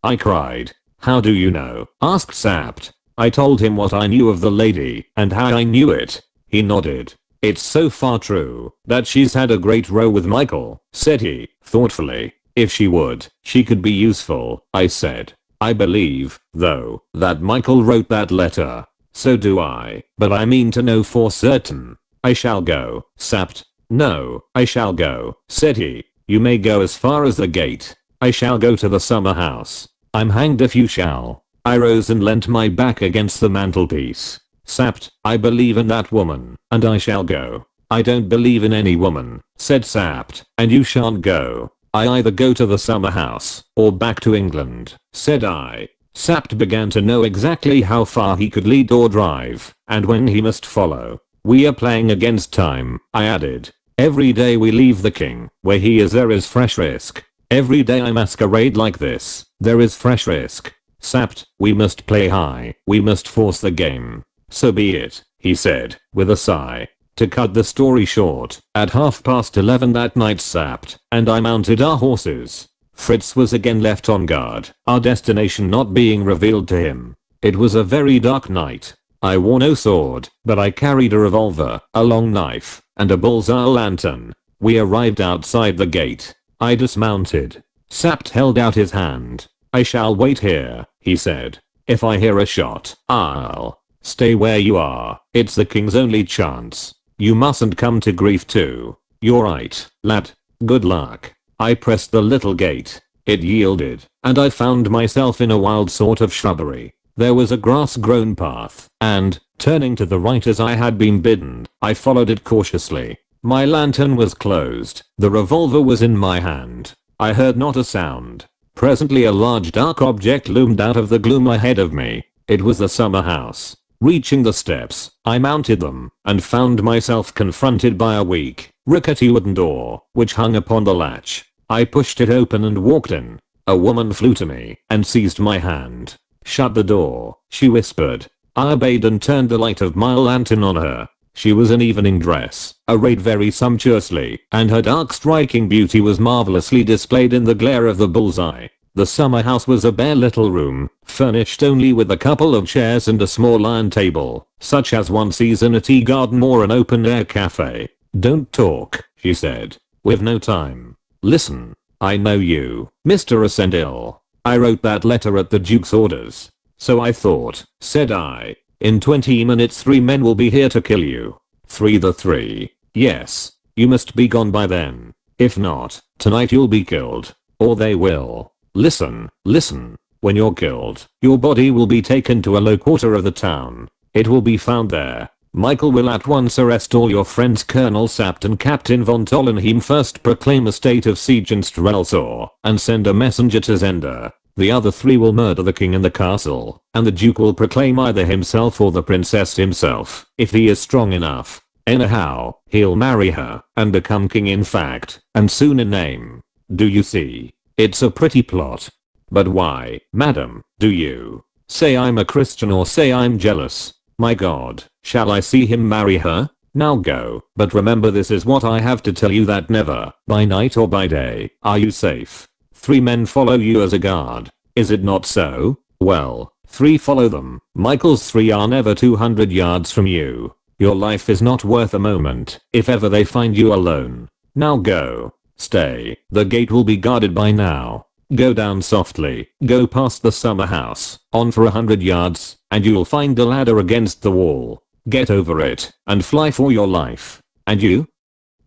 I cried. How do you know? Asked Sapt. I told him what I knew of the lady, and how I knew it. He nodded. It's so far true that she's had a great row with Michael, said he, thoughtfully. If she would, she could be useful, I said. I believe, though, that Michael wrote that letter. So do I, but I mean to know for certain. I shall go, Sapt. No, I shall go, said he. You may go as far as the gate. I shall go to the summer house. I'm hanged if you shall. I rose and leant my back against the mantelpiece. Sapt, I believe in that woman, and I shall go. I don't believe in any woman, said Sapt, and you shan't go. I either go to the summer house, or back to England, said I. Sapt began to know exactly how far he could lead or drive, and when he must follow. We are playing against time, I added. Every day we leave the king, where he is there is fresh risk. Every day I masquerade like this, there is fresh risk. Sapt, we must play high, we must force the game. So be it, he said, with a sigh. To cut the story short, at 11:30 that night Sapt and I mounted our horses. Fritz was again left on guard, our destination not being revealed to him. It was a very dark night. I wore no sword, but I carried a revolver, a long knife, and a bullseye lantern. We arrived outside the gate. I dismounted. Sapt held out his hand. I shall wait here, he said. If I hear a shot, I'll. Stay where you are, it's the king's only chance. You mustn't come to grief too. You're right, lad. Good luck. I pressed the little gate. It yielded, and I found myself in a wild sort of shrubbery. There was a grass-grown path, and, turning to the right as I had been bidden, I followed it cautiously. My lantern was closed. The revolver was in my hand. I heard not a sound. Presently a large dark object loomed out of the gloom ahead of me. It was the summer house. Reaching the steps, I mounted them, and found myself confronted by a weak, rickety wooden door, which hung upon the latch. I pushed it open and walked in. A woman flew to me, and seized my hand. Shut the door, she whispered. I obeyed and turned the light of my lantern on her. She was in evening dress, arrayed very sumptuously, and her dark striking beauty was marvelously displayed in the glare of the bullseye. The summer house was a bare little room, furnished only with a couple of chairs and a small iron table, such as one sees in a tea garden or an open-air cafe. Don't talk, she said. We've no time. Listen. I know you, Mr. Ascendil. I wrote that letter at the Duke's orders. So I thought, said I. In 20 minutes 3 men will be here to kill you. 3. Yes. You must be gone by then. If not, tonight you'll be killed. Or they will. Listen, listen. When you're killed, your body will be taken to a low quarter of the town. It will be found there. Michael will at once arrest all your friends. Colonel Sapt and Captain von Tollenheim first proclaim a state of siege in Strelsau, and send a messenger to Zenda. The other 3 will murder the king in the castle, and the duke will proclaim either himself or the princess himself, if he is strong enough. Anyhow, he'll marry her, and become king in fact, and soon in name. Do you see? It's a pretty plot. But why, madam, do you say I'm a Christian or say I'm jealous? My God, shall I see him marry her? Now go, but remember this is what I have to tell you, that never, by night or by day, are you safe. 3 men follow you as a guard. Is it not so? Well, 3 follow them. Michael's 3 are never 200 yards from you. Your life is not worth a moment if ever they find you alone. Now go. Stay. The gate will be guarded by now. Go down softly, go past the summer house, on for 100 yards, and you'll find a ladder against the wall. Get over it, and fly for your life. And you?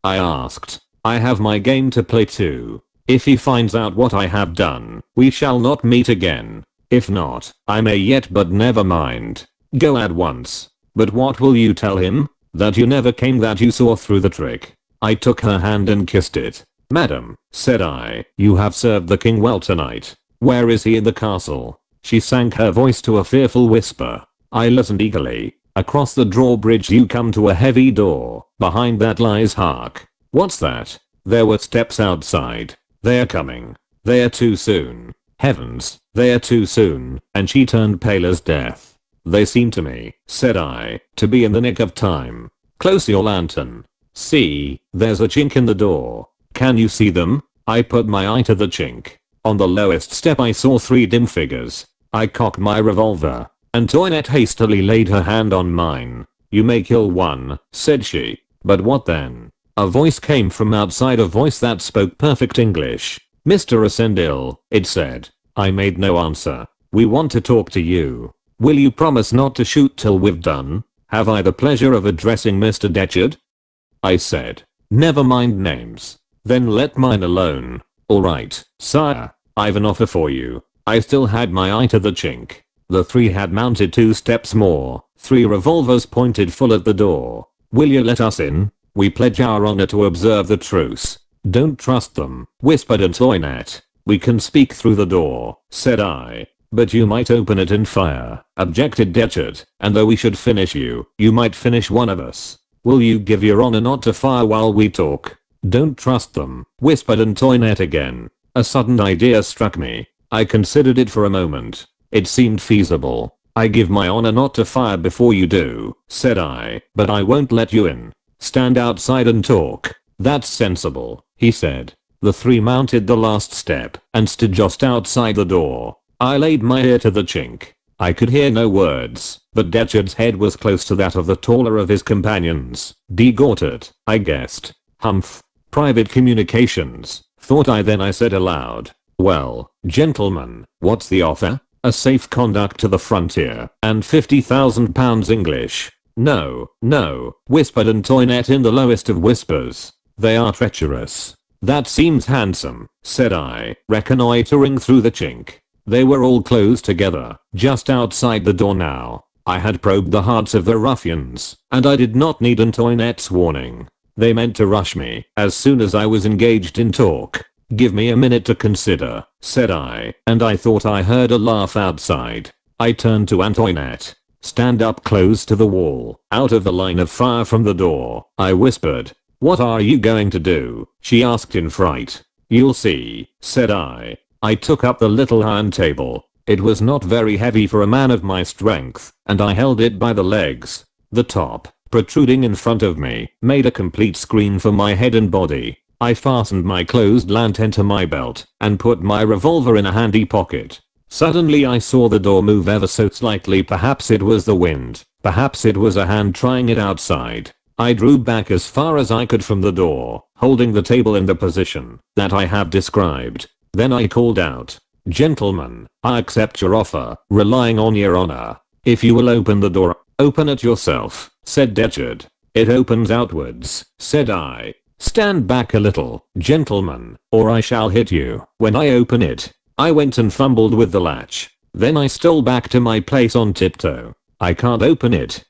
I asked. I have my game to play too. If he finds out what I have done, we shall not meet again. If not, I may yet, but never mind. Go at once. But what will you tell him? That you never came, that you saw through the trick. I took her hand and kissed it. Madam, said I, you have served the king well tonight. Where is he in the castle? She sank her voice to a fearful whisper. I listened eagerly. Across the drawbridge you come to a heavy door. Behind that lies hark. What's that? There were steps outside. They're coming. They're too soon. Heavens, they're too soon, and she turned pale as death. They seem to me, said I, to be in the nick of time. Close your lantern. See, there's a chink in the door. Can you see them? I put my eye to the chink. On the lowest step I saw 3 dim figures. I cocked my revolver. Antoinette hastily laid her hand on mine. You may kill one, said she. But what then? A voice came from outside, a voice that spoke perfect English. Mr. Ascendil, it said. I made no answer. We want to talk to you. Will you promise not to shoot till we've done? Have I the pleasure of addressing Mr. Detchard? I said. Never mind names. Then let mine alone. Alright, sire. I've an offer for you. I still had my eye to the chink. The 3 had mounted 2 steps more, 3 revolvers pointed full at the door. Will you let us in? We pledge our honor to observe the truce. Don't trust them, whispered Antoinette. We can speak through the door, said I. But you might open it and fire, objected Detchard, and though we should finish you, you might finish one of us. Will you give your honor not to fire while we talk? Don't trust them, whispered Antoinette again. A sudden idea struck me. I considered it for a moment. It seemed feasible. I give my honor not to fire before you do, said I, but I won't let you in. Stand outside and talk. That's sensible, he said. The 3 mounted the last step and stood just outside the door. I laid my ear to the chink. I could hear no words, but Detchard's head was close to that of the taller of his companions. Degorted, I guessed. Humph. Private communications, thought I. Then I said aloud. Well, gentlemen, what's the offer? A safe conduct to the frontier, and £50,000 English. No, no, whispered Antoinette in the lowest of whispers. They are treacherous. That seems handsome, said I, reconnoitering through the chink. They were all close together, just outside the door now. I had probed the hearts of the ruffians, and I did not need Antoinette's warning. They meant to rush me as soon as I was engaged in talk. Give me a minute to consider, said I, and I thought I heard a laugh outside. I turned to Antoinette. Stand up close to the wall, out of the line of fire from the door, I whispered. What are you going to do? She asked in fright. You'll see, said I. I took up the little iron table. It was not very heavy for a man of my strength, and I held it by the legs. The top, protruding in front of me, made a complete screen for my head and body. I fastened my closed lantern to my belt and put my revolver in a handy pocket. Suddenly I saw the door move ever so slightly. Perhaps it was the wind. Perhaps it was a hand trying it outside. I drew back as far as I could from the door, holding the table in the position that I have described. Then I called out, "Gentlemen, I accept your offer, relying on your honor. If you will open the door, open it yourself," said Detchard. "It opens outwards," said I. "Stand back a little, gentlemen, or I shall hit you when I open it." I went and fumbled with the latch. Then I stole back to my place on tiptoe. "I can't open it,"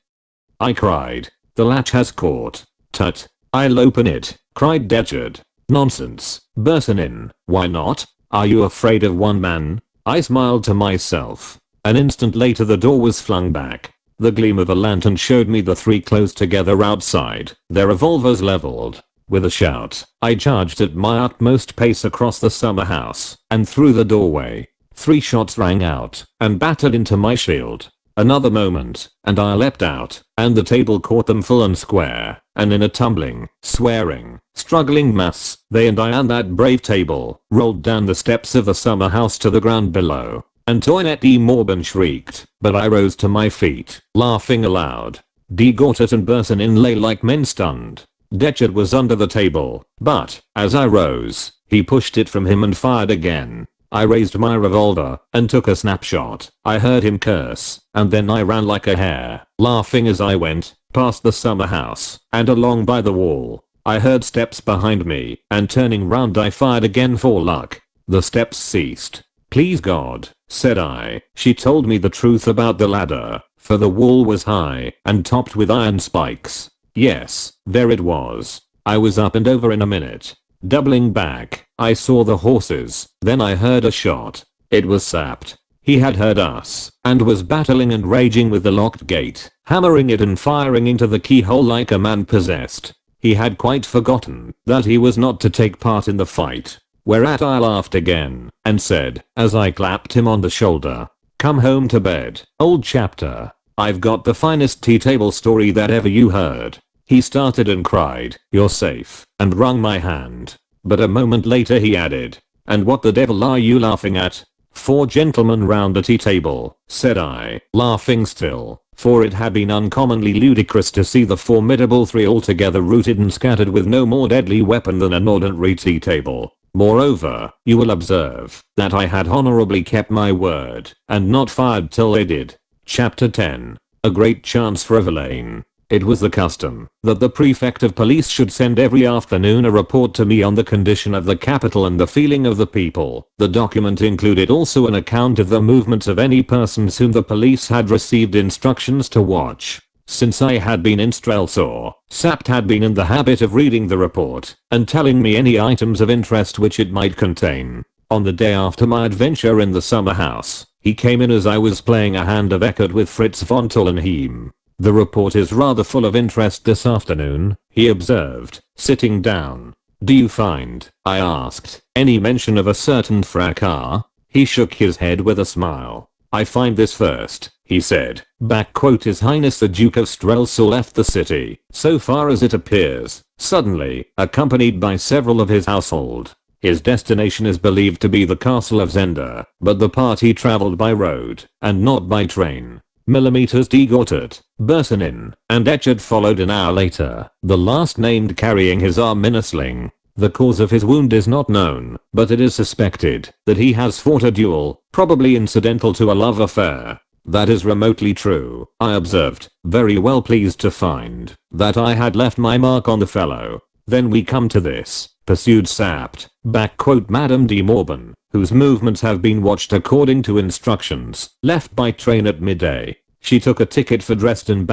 I cried. "The latch has caught." "Tut. I'll open it," cried Detchard. "Nonsense. Burton in. Why not? Are you afraid of one man?" I smiled to myself. An instant later the door was flung back. The gleam of a lantern showed me the three close together outside, their revolvers leveled. With a shout, I charged at my utmost pace across the summer house and through the doorway. 3 shots rang out and battered into my shield. Another moment, and I leapt out, and the table caught them full and square, and in a tumbling, swearing, struggling mass, they and I and that brave table rolled down the steps of the summer house to the ground below. And Toinette de Morban shrieked, but I rose to my feet, laughing aloud. De Gortat and Bersonin lay like men stunned. Detchard was under the table, but, as I rose, he pushed it from him and fired again. I raised my revolver and took a snapshot. I heard him curse, and then I ran like a hare, laughing as I went, past the summer house, and along by the wall. I heard steps behind me, and turning round I fired again for luck. The steps ceased. Please God, said I, she told me the truth about the ladder, for the wall was high, and topped with iron spikes. Yes, there it was. I was up and over in a minute. Doubling back, I saw the horses, then I heard a shot. It was Sapt. He had heard us, and was battling and raging with the locked gate, hammering it and firing into the keyhole like a man possessed. He had quite forgotten that he was not to take part in the fight. Whereat I laughed again, and said, as I clapped him on the shoulder, come home to bed, old chapter. I've got the finest tea table story that ever you heard. He started and cried, you're safe, and wrung my hand. But a moment later he added, and what the devil are you laughing at? 4 gentlemen round the tea table, said I, laughing still, for it had been uncommonly ludicrous to see the formidable 3 altogether routed and scattered with no more deadly weapon than an ordinary tea table. Moreover, you will observe that I had honorably kept my word, and not fired till they did. Chapter 10. A great chance for Evelyn. It was the custom that the prefect of police should send every afternoon a report to me on the condition of the capital and the feeling of the people. The document included also an account of the movements of any persons whom the police had received instructions to watch. Since I had been in Strelsau, Sapt had been in the habit of reading the report and telling me any items of interest which it might contain. On the day after my adventure in the summer house, he came in as I was playing a hand of Eckert with Fritz von Tullenheim. The report is rather full of interest this afternoon, he observed, sitting down. Do you find, I asked, any mention of a certain fracas? He shook his head with a smile. I find this first, he said. His Highness the Duke of Strelsau left the city, so far as it appears, suddenly, accompanied by several of his household. His destination is believed to be the castle of Zenda, but the party traveled by road, and not by train. Millimeters de Gortat, Bersonin, and Etchard followed an hour later, the last named carrying his arm in a sling. The cause of his wound is not known, but it is suspected that he has fought a duel, probably incidental to a love affair. That is remotely true, I observed, very well pleased to find that I had left my mark on the fellow. Then we come to this, pursued Sapt, Madame de Morban, whose movements have been watched according to instructions, left by train at midday. She took a ticket for Dresden,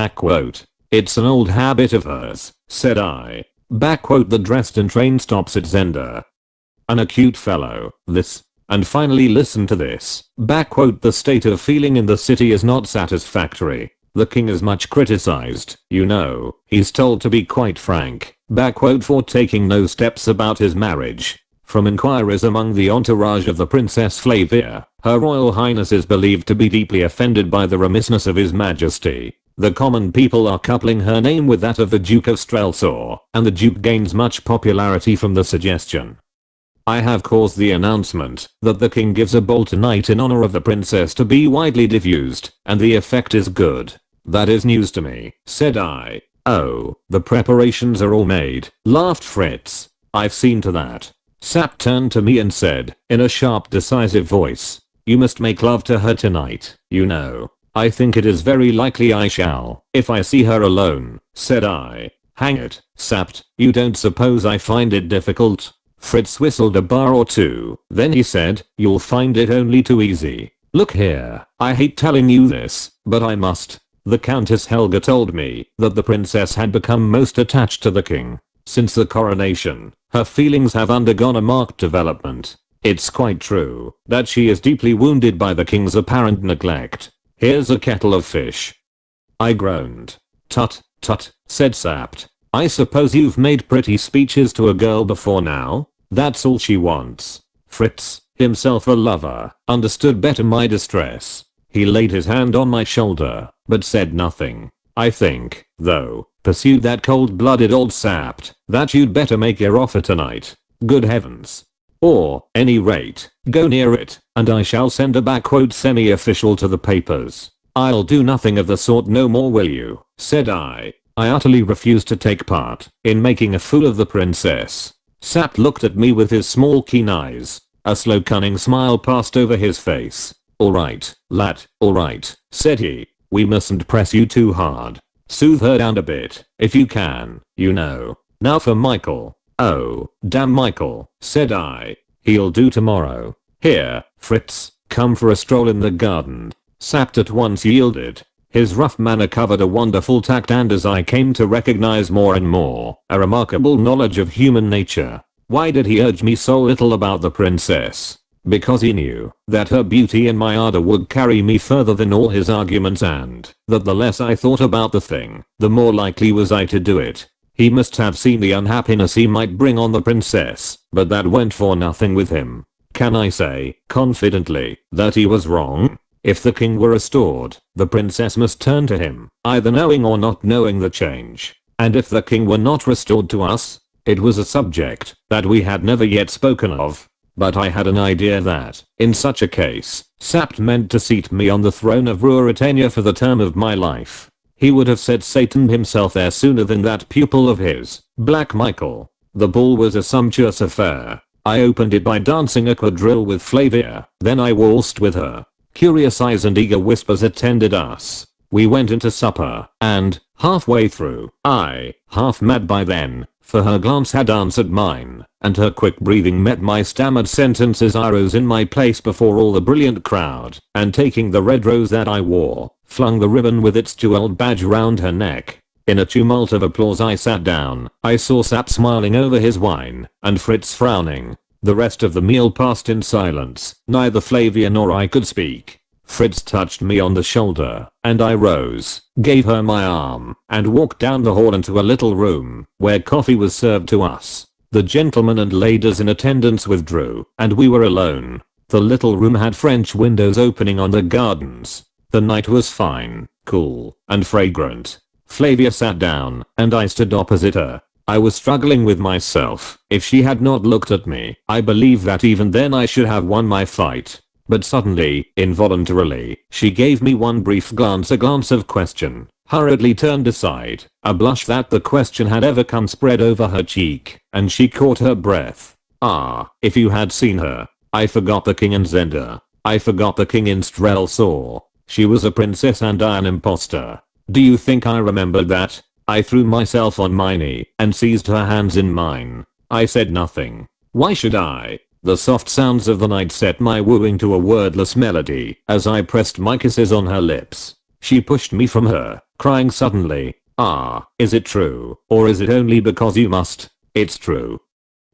It's an old habit of hers, said I. The Dresden train stops at Zenda. An acute fellow, this. And finally listen to this. The state of feeling in the city is not satisfactory. The king is much criticized, you know. He's told to be quite frank. For taking no steps about his marriage. From inquiries among the entourage of the Princess Flavia, Her Royal Highness is believed to be deeply offended by the remissness of His Majesty. The common people are coupling her name with that of the Duke of Strelsau, and the Duke gains much popularity from the suggestion. I have caused the announcement that the king gives a ball tonight in honor of the princess to be widely diffused, and the effect is good. That is news to me, said I. Oh, the preparations are all made, laughed Fritz. I've seen to that. Sapt turned to me and said, in a sharp decisive voice, you must make love to her tonight, you know. I think it is very likely I shall, if I see her alone, said I. Hang it, Sapt, you don't suppose I find it difficult? Fritz whistled a bar or two, then he said, you'll find it only too easy. Look here, I hate telling you this, but I must. The Countess Helga told me that the princess had become most attached to the king. Since the coronation, her feelings have undergone a marked development. It's quite true that she is deeply wounded by the king's apparent neglect. Here's a kettle of fish. I groaned. Tut, tut, said Sapt. I suppose you've made pretty speeches to a girl before now? That's all she wants. Fritz, himself a lover, understood better my distress. He laid his hand on my shoulder, but said nothing. I think, though, pursued that cold-blooded old sapt, that you'd better make your offer tonight. Good heavens. Or, any rate, go near it, and I shall send a backquote semi-official to the papers. I'll do nothing of the sort no more, will you? Said I. I utterly refused to take part in making a fool of the princess. Sapt looked at me with his small keen eyes. A slow cunning smile passed over his face. Alright, lad, alright, said he. We mustn't press you too hard. Soothe her down a bit, if you can, you know. Now for Michael. Oh, damn Michael, said I. He'll do tomorrow. Here, Fritz, come for a stroll in the garden. Sapt at once yielded. His rough manner covered a wonderful tact, and as I came to recognize more and more, a remarkable knowledge of human nature. Why did he urge me so little about the princess? Because he knew that her beauty and my ardor would carry me further than all his arguments, and that the less I thought about the thing, the more likely was I to do it. He must have seen the unhappiness he might bring on the princess, but that went for nothing with him. Can I say, confidently, that he was wrong? If the king were restored, the princess must turn to him, either knowing or not knowing the change. And if the king were not restored to us, it was a subject that we had never yet spoken of. But I had an idea that, in such a case, Sapt meant to seat me on the throne of Ruritania for the term of my life. He would have said Satan himself there sooner than that pupil of his, Black Michael. The ball was a sumptuous affair. I opened it by dancing a quadrille with Flavia, then I waltzed with her. Curious eyes and eager whispers attended us. We went into supper, and, halfway through, I, half mad by then, for her glance had answered mine, and her quick breathing met my stammered sentences, I rose in my place before all the brilliant crowd, and taking the red rose that I wore, flung the ribbon with its jeweled badge round her neck. In a tumult of applause I sat down. I saw Sapt smiling over his wine, and Fritz frowning. The rest of the meal passed in silence. Neither Flavia nor I could speak. Fritz touched me on the shoulder, and I rose, gave her my arm, and walked down the hall into a little room, where coffee was served to us. The gentlemen and ladies in attendance withdrew, and we were alone. The little room had French windows opening on the gardens. The night was fine, cool, and fragrant. Flavia sat down, and I stood opposite her. I was struggling with myself. If she had not looked at me, I believe that even then I should have won my fight. But suddenly, involuntarily, she gave me one brief glance, a glance of question, hurriedly turned aside, a blush that the question had overcome spread over her cheek, and she caught her breath. Ah, if you had seen her. I forgot the king in Zenda. I forgot the king in Strelsau. She was a princess and I an imposter. Do you think I remembered that? I threw myself on my knee and seized her hands in mine. I said nothing. Why should I? The soft sounds of the night set my wooing to a wordless melody as I pressed my kisses on her lips. She pushed me from her, crying suddenly, "Ah, is it true, or is it only because you must?" "It's true,"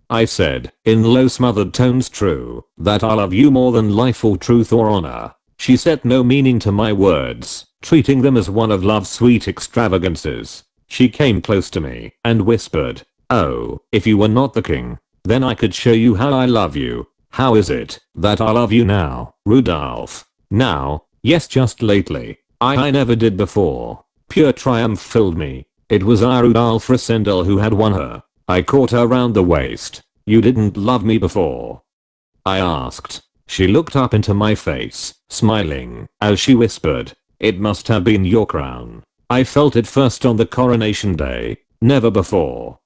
I said, in low smothered tones. "True, that I love you more than life or truth or honor." She set no meaning to my words, treating them as one of love's sweet extravagances. She came close to me and whispered, "Oh, if you were not the king, then I could show you how I love you." "How is it that I love you now, Rudolph?" "Now? Yes, just lately. I never did before." Pure triumph filled me. It was I, Rudolph Rassendyll, who had won her. I caught her round the waist. "You didn't love me before?" I asked. She looked up into my face, smiling, as she whispered, "It must have been your crown. I felt it first on the coronation day, never before."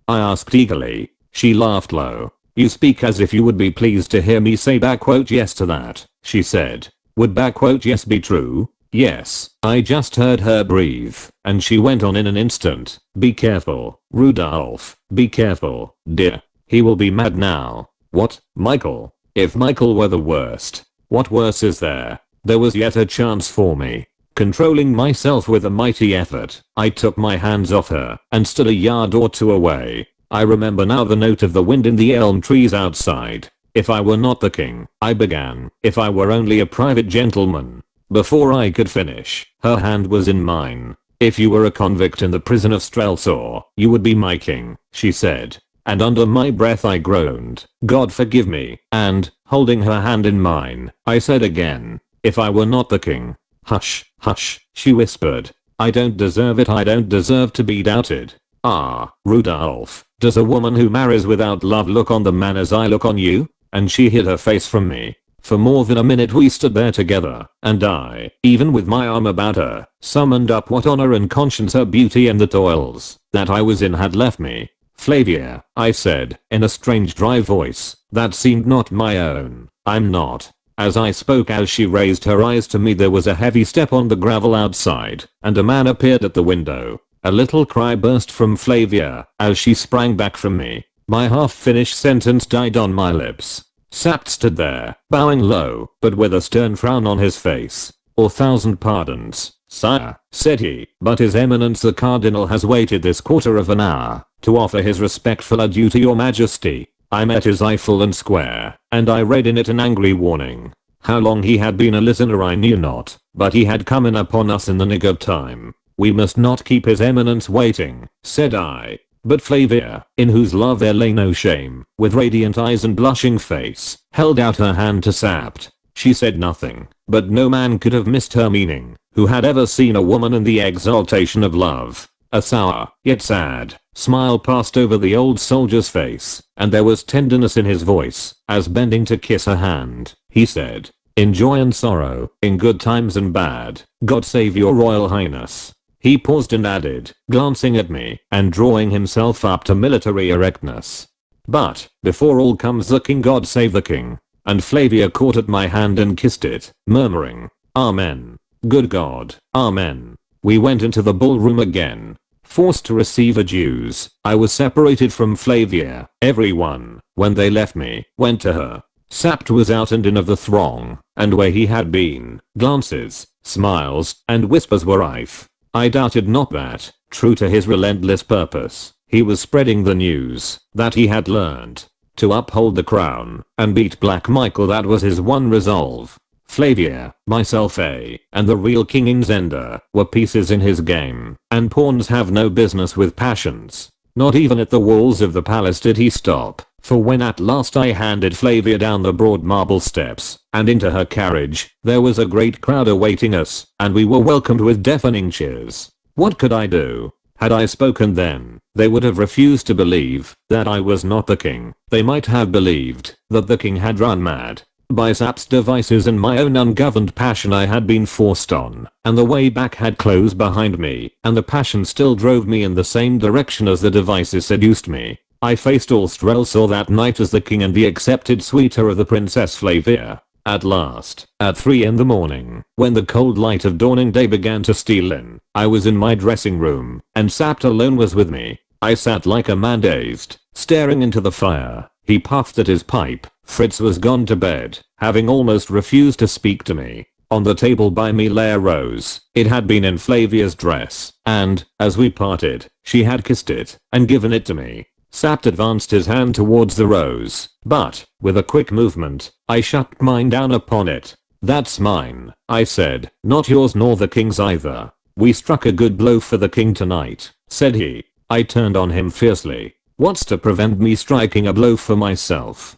I asked eagerly. She laughed low. "You speak as if you would be pleased to hear me say yes to that," she said. "Would yes be true?" "Yes." I just heard her breathe, and she went on in an instant. "Be careful, Rudolph. Be careful, dear. He will be mad now." "What, Michael?" If Michael were the worst, what worse is there? There was yet a chance for me. Controlling myself with a mighty effort, I took my hands off her and stood a yard or two away. I remember now the note of the wind in the elm trees outside. "If I were not the king," I began, "if I were only a private gentleman." Before I could finish, her hand was in mine. "If you were a convict in the prison of Strelsau, you would be my king," she said. And under my breath I groaned, "God forgive me," and, holding her hand in mine, I said again, if I were not the king. Hush, hush, she whispered. I don't deserve it. I don't deserve to be doubted. Ah, Rudolph, does a woman who marries without love look on the man as I look on you? And she hid her face from me. For more than a minute we stood there together, and I, even with my arm about her, summoned up what honor and conscience her beauty and the toils that I was in had left me. Flavia, I said, in a strange dry voice that seemed not my own. I'm not. As I spoke, as she raised her eyes to me, there was a heavy step on the gravel outside, and a man appeared at the window. A little cry burst from Flavia as she sprang back from me. My half-finished sentence died on my lips. Sapt stood there, bowing low, but with a stern frown on his face. "1,000 pardons, sire," said he, "but His Eminence the Cardinal has waited this quarter of an hour to offer his respectful adieu to your majesty." I met his eye full and square, and I read in it an angry warning. How long he had been a listener I knew not, but he had come in upon us in the nick of time. "We must not keep His Eminence waiting," said I. But Flavia, in whose love there lay no shame, with radiant eyes and blushing face, held out her hand to Sapt. She said nothing, but no man could have missed her meaning, who had ever seen a woman in the exaltation of love. A sour, yet sad, smile passed over the old soldier's face, and there was tenderness in his voice, as bending to kiss her hand, he said, "In joy and sorrow, in good times and bad, God save your royal highness." He paused and added, glancing at me, and drawing himself up to military erectness, "But, before all comes the king, God save the king." And Flavia caught at my hand and kissed it, murmuring, "Amen. Good God, amen." We went into the ballroom again. Forced to receive adieus, I was separated from Flavia. Everyone, when they left me, went to her. Sapt was out and in of the throng, and where he had been, glances, smiles, and whispers were rife. I doubted not that, true to his relentless purpose, he was spreading the news that he had learned to uphold the crown and beat Black Michael. That was his one resolve. Flavia, myself, and the real king in Zenda were pieces in his game, and pawns have no business with passions. Not even at the walls of the palace did he stop, for when at last I handed Flavia down the broad marble steps and into her carriage, there was a great crowd awaiting us, and we were welcomed with deafening cheers. What could I do? Had I spoken then, they would have refused to believe that I was not the king. They might have believed that the king had run mad. By Sap's devices and my own ungoverned passion I had been forced on, and the way back had closed behind me, and the passion still drove me in the same direction as the devices seduced me. I faced all Strelsau that night as the king and the accepted suitor of the Princess Flavia. At last, at 3 in the morning, when the cold light of dawning day began to steal in, I was in my dressing room, and Sapt alone was with me. I sat like a man dazed, staring into the fire. He puffed at his pipe. Fritz was gone to bed, having almost refused to speak to me. On the table by me lay a rose. It had been in Flavia's dress, and, as we parted, she had kissed it and given it to me. Sapt advanced his hand towards the rose, but, with a quick movement, I shut mine down upon it. "That's mine," I said, "not yours nor the king's either." "We struck a good blow for the king tonight," said he. I turned on him fiercely. "What's to prevent me striking a blow for myself?"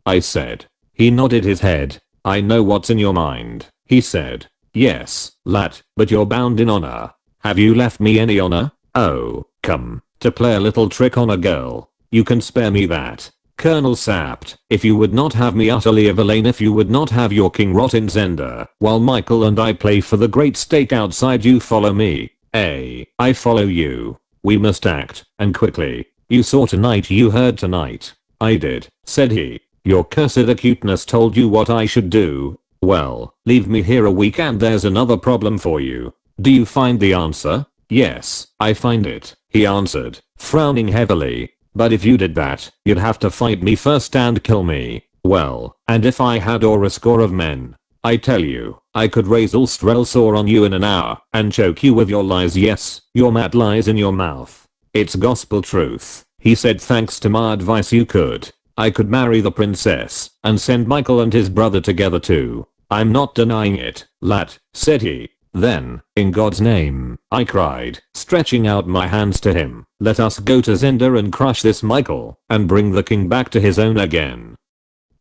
I said. He nodded his head. "I know what's in your mind," he said. "Yes, lad, but you're bound in honor. Have you left me any honor? Oh, come, to play a little trick on a girl. You can spare me that. Colonel Sapt, if you would not have me utterly a villain, if you would not have your king rot in Zenda, while Michael and I play for the great stake outside, you follow me. I follow you. We must act, and quickly. You saw tonight, you heard tonight." "I did," said he. "Your cursed acuteness told you what I should do. Well, leave me here a week and there's another problem for you. Do you find the answer?" "Yes, I find it," he answered, frowning heavily. "But if you did that, you'd have to fight me first and kill me. Well, and if I had or a score of men, I tell you, I could raise all Strelsau on you in an hour and choke you with your lies. Yes, your mad lies in your mouth. It's gospel truth," he said. "Thanks to my advice you could. I could marry the princess and send Michael and his brother together too. I'm not denying it, lad," said he. "Then, in God's name," I cried, stretching out my hands to him, "let us go to Zenda and crush this Michael and bring the king back to his own again."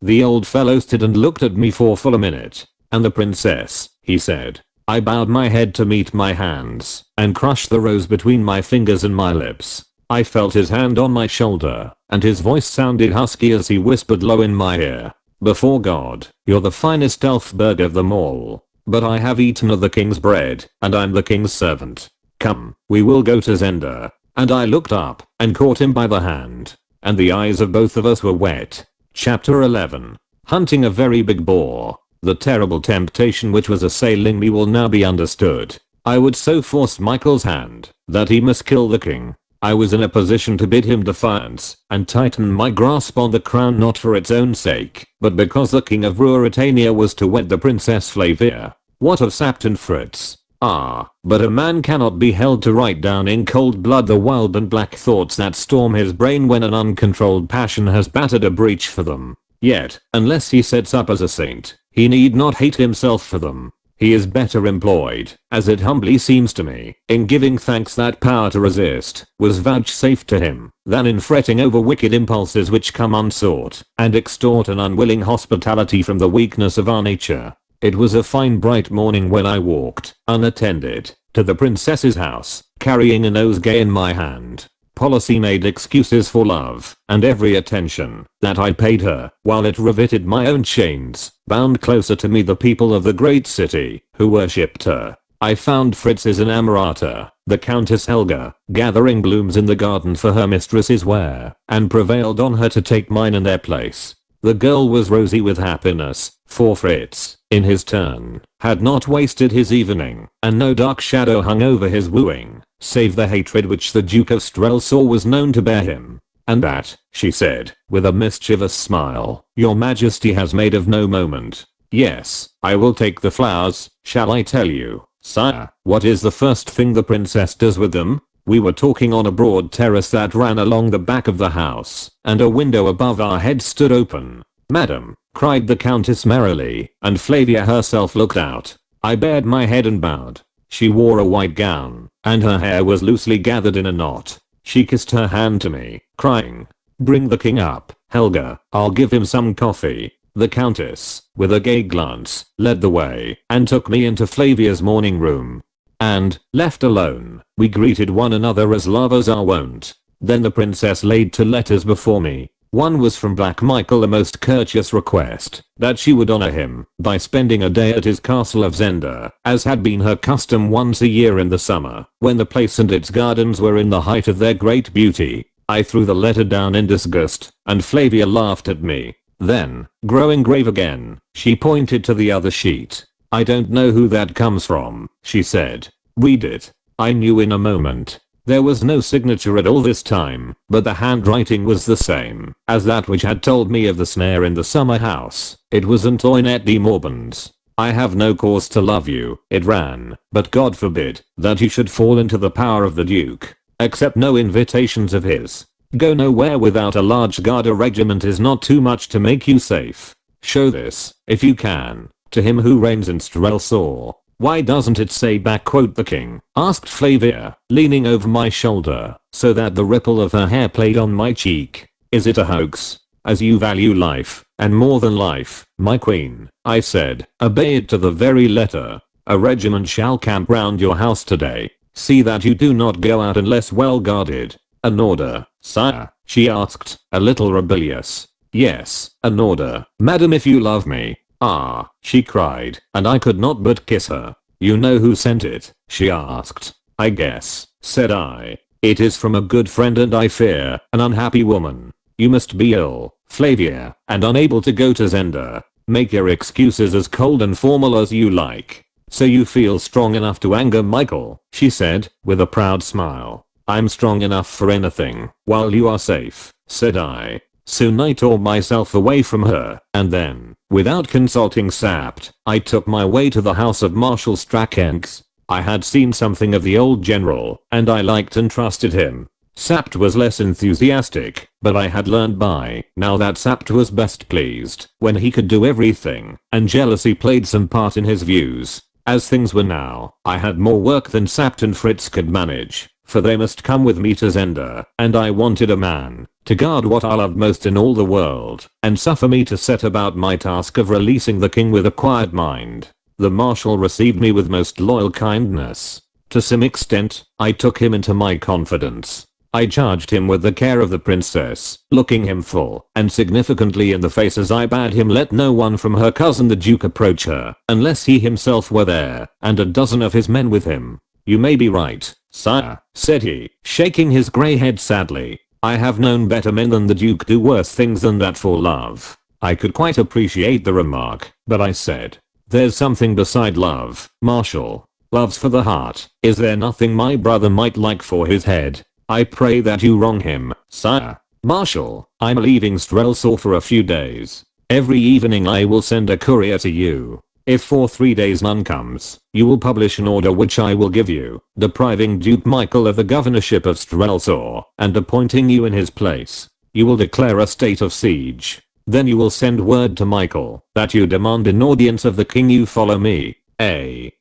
The old fellow stood and looked at me for full a minute. And the princess, he said. I bowed my head to meet my hands and crushed the rose between my fingers and my lips. I felt his hand on my shoulder, and his voice sounded husky as he whispered low in my ear. Before God, you're the finest elfberg of them all. But I have eaten of the king's bread, and I'm the king's servant. Come, we will go to Zenda. And I looked up and caught him by the hand. And the eyes of both of us were wet. Chapter 11. Hunting a very big boar. The terrible temptation which was assailing me will now be understood. I would so force Michael's hand that he must kill the king. I was in a position to bid him defiance and tighten my grasp on the crown, not for its own sake, but because the king of Ruritania was to wed the Princess Flavia. What of Sapt and Fritz? But a man cannot be held to write down in cold blood the wild and black thoughts that storm his brain when an uncontrolled passion has battered a breach for them. Yet, unless he sets up as a saint, he need not hate himself for them. He is better employed, as it humbly seems to me, in giving thanks that power to resist was vouchsafed to him, than in fretting over wicked impulses which come unsought, and extort an unwilling hospitality from the weakness of our nature. It was a fine bright morning when I walked, unattended, to the princess's house, carrying a nosegay in my hand. Policy made excuses for love and every attention that I paid her, while it riveted my own chains, bound closer to me the people of the great city, who worshipped her. I found Fritz's inamorata, the Countess Helga, gathering blooms in the garden for her mistress's wear, and prevailed on her to take mine in their place. The girl was rosy with happiness, for Fritz, in his turn, had not wasted his evening, and no dark shadow hung over his wooing, save the hatred which the Duke of Strelsau was known to bear him. And that, she said, with a mischievous smile, your majesty has made of no moment. Yes, I will take the flowers. Shall I tell you, sire, what is the first thing the princess does with them? We were talking on a broad terrace that ran along the back of the house, and a window above our heads stood open. Madam, cried the countess merrily, and Flavia herself looked out. I bared my head and bowed. She wore a white gown, and her hair was loosely gathered in a knot. She kissed her hand to me, crying, bring the king up, Helga, I'll give him some coffee. The countess, with a gay glance, led the way, and took me into Flavia's morning room. And, left alone, we greeted one another as lovers are wont. Then the princess laid 2 letters before me. One was from Black Michael, a most courteous request that she would honor him by spending a day at his castle of Zenda, as had been her custom once a year in the summer, when the place and its gardens were in the height of their great beauty. I threw the letter down in disgust, and Flavia laughed at me. Then, growing grave again, she pointed to the other sheet. I don't know who that comes from, she said. Read it. I knew in a moment. There was no signature at all this time, but the handwriting was the same as that which had told me of the snare in the summer house. It was Antoinette de Morban's. I have no cause to love you, it ran, but God forbid that you should fall into the power of the Duke. Accept no invitations of his. Go nowhere without a large guard. A regiment is not too much to make you safe. Show this, if you can, to him who reigns in Strelsau. Why doesn't it say back, quote the king, asked Flavia, leaning over my shoulder, so that the ripple of her hair played on my cheek. Is it a hoax? As you value life, and more than life, my queen, I said, obey it to the very letter. A regiment shall camp round your house today. See that you do not go out unless well guarded. An order, sire, she asked, a little rebellious. Yes, an order, madam, if you love me. Ah, she cried, and I could not but kiss her. You know who sent it? She asked. I guess, said I. It is from a good friend and I fear, an unhappy woman. You must be ill, Flavia, and unable to go to Zenda. Make your excuses as cold and formal as you like. So you feel strong enough to anger Michael, she said, with a proud smile. I'm strong enough for anything, while you are safe, said I. Soon I tore myself away from her, and then, without consulting Sapt, I took my way to the house of Marshal Strakenks. I had seen something of the old general, and I liked and trusted him. Sapt was less enthusiastic, but I had learned by now that Sapt was best pleased when he could do everything, and jealousy played some part in his views. As things were now, I had more work than Sapt and Fritz could manage, for they must come with me to Zenda, and I wanted a man to guard what I loved most in all the world, and suffer me to set about my task of releasing the king with a quiet mind. The marshal received me with most loyal kindness. To some extent, I took him into my confidence. I charged him with the care of the princess, looking him full and significantly in the face as I bade him let no one from her cousin the duke approach her, unless he himself were there, and a dozen of his men with him. You may be right, sire, said he, shaking his grey head sadly. I have known better men than the duke do worse things than that for love. I could quite appreciate the remark, but I said, there's something beside love, Marshal. Love's for the heart. Is there nothing my brother might like for his head? I pray that you wrong him, sire. Marshal, I'm leaving Strelsau for a few days. Every evening I will send a courier to you. If for 3 days none comes, you will publish an order which I will give you, depriving Duke Michael of the governorship of Strelsau and appointing you in his place. You will declare a state of siege. Then you will send word to Michael that you demand an audience of the king. You follow me,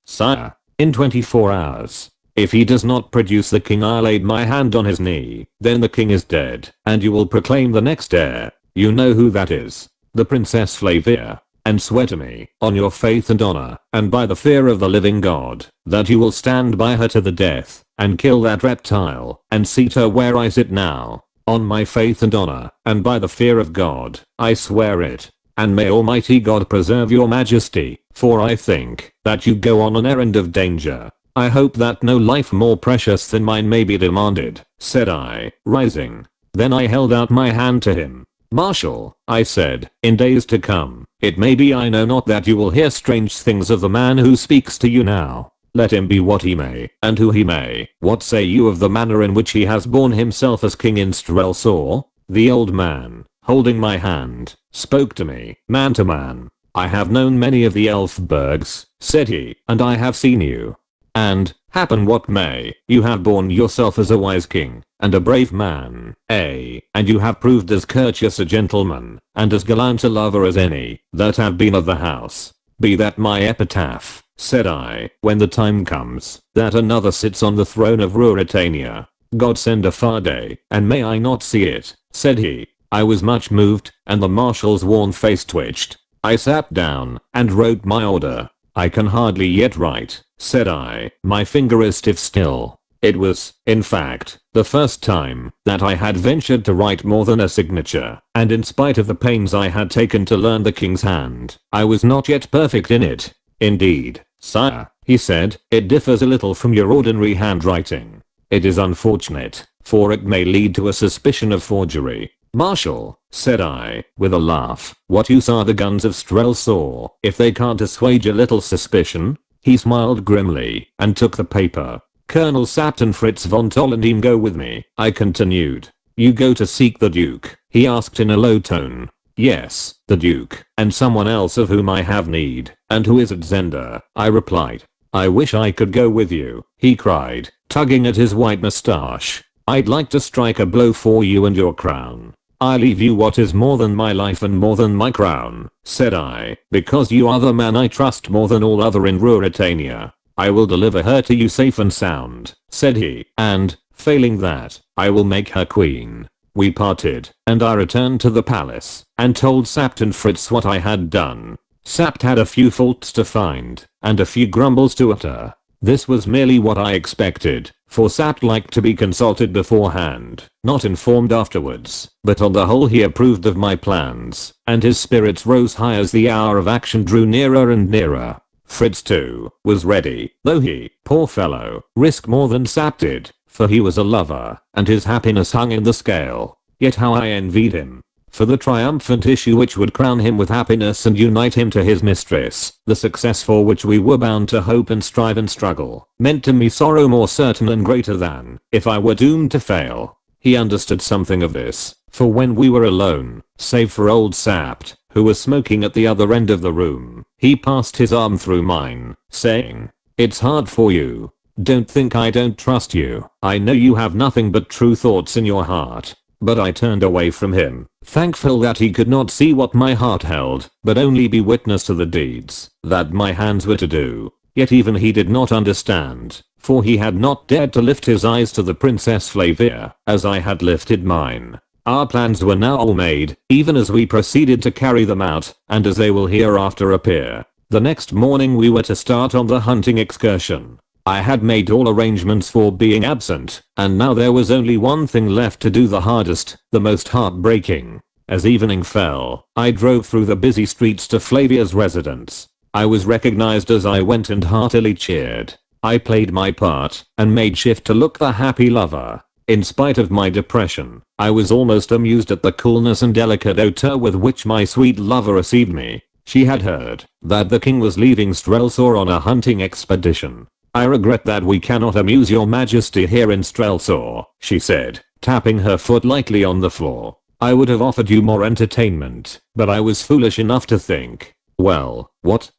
sire. In 24 hours. If he does not produce the king, I laid my hand on his knee. Then the king is dead, and you will proclaim the next heir. You know who that is. The Princess Flavia. And swear to me, on your faith and honor, and by the fear of the living God, that you will stand by her to the death, and kill that reptile, and seat her where I sit now. On my faith and honor, and by the fear of God, I swear it. And may Almighty God preserve your majesty, for I think that you go on an errand of danger. I hope that no life more precious than mine may be demanded, said I, rising. Then I held out my hand to him. Marshal, I said, in days to come, it may be, I know not, that you will hear strange things of the man who speaks to you now. Let him be what he may, and who he may. What say you of the manner in which he has borne himself as king in Strelsau? The old man, holding my hand, spoke to me, man to man. I have known many of the Elfbergs, said he, and I have seen you. And, happen what may, you have borne yourself as a wise king, and a brave man, and you have proved as courteous a gentleman, and as gallant a lover as any, that have been of the house. Be that my epitaph, said I, when the time comes, that another sits on the throne of Ruritania. God send a far day, and may I not see it, said he. I was much moved, and the marshal's worn face twitched. I sat down, and wrote my order. I can hardly yet write, said I, my finger is stiff still. It was, in fact, the first time that I had ventured to write more than a signature, and in spite of the pains I had taken to learn the king's hand, I was not yet perfect in it. Indeed, sire, he said, it differs a little from your ordinary handwriting. It is unfortunate, for it may lead to a suspicion of forgery. Marshal, said I, with a laugh, what use are the guns of Strelsau if they can't assuage a little suspicion? He smiled grimly and took the paper. Colonel Sapt and Fritz von Tollendheim go with me, I continued. You go to seek the duke? He asked in a low tone. Yes, the duke, and someone else of whom I have need. And who is at Zenda? I replied. I wish I could go with you, he cried, tugging at his white moustache. I'd like to strike a blow for you and your crown. I leave you what is more than my life and more than my crown, said I, because you are the man I trust more than all other in Ruritania. I will deliver her to you safe and sound, said he, and, failing that, I will make her queen. We parted, and I returned to the palace, and told Sapt and Fritz what I had done. Sapt had a few faults to find, and a few grumbles to utter. This was merely what I expected, for Sapt liked to be consulted beforehand, not informed afterwards, but on the whole he approved of my plans, and his spirits rose high as the hour of action drew nearer and nearer. Fritz too, was ready, though he, poor fellow, risked more than Sapt did, for he was a lover, and his happiness hung in the scale. Yet how I envied him. For the triumphant issue which would crown him with happiness and unite him to his mistress, the success for which we were bound to hope and strive and struggle, meant to me sorrow more certain and greater than, if I were doomed to fail. He understood something of this, for when we were alone, save for old Sapt, who was smoking at the other end of the room, he passed his arm through mine, saying, "It's hard for you. Don't think I don't trust you. I know you have nothing but true thoughts in your heart." But I turned away from him, thankful that he could not see what my heart held, but only be witness to the deeds that my hands were to do. Yet even he did not understand, for he had not dared to lift his eyes to the Princess Flavia, as I had lifted mine. Our plans were now all made, even as we proceeded to carry them out, and as they will hereafter appear. The next morning we were to start on the hunting excursion. I had made all arrangements for being absent, and now there was only one thing left to do, the hardest, the most heartbreaking. As evening fell, I drove through the busy streets to Flavia's residence. I was recognized as I went and heartily cheered. I played my part and made shift to look the happy lover. In spite of my depression, I was almost amused at the coolness and delicate hauteur with which my sweet lover received me. She had heard that the king was leaving Strelsau on a hunting expedition. I regret that we cannot amuse your majesty here in Strelsau, she said, tapping her foot lightly on the floor. I would have offered you more entertainment, but I was foolish enough to think. Well, what?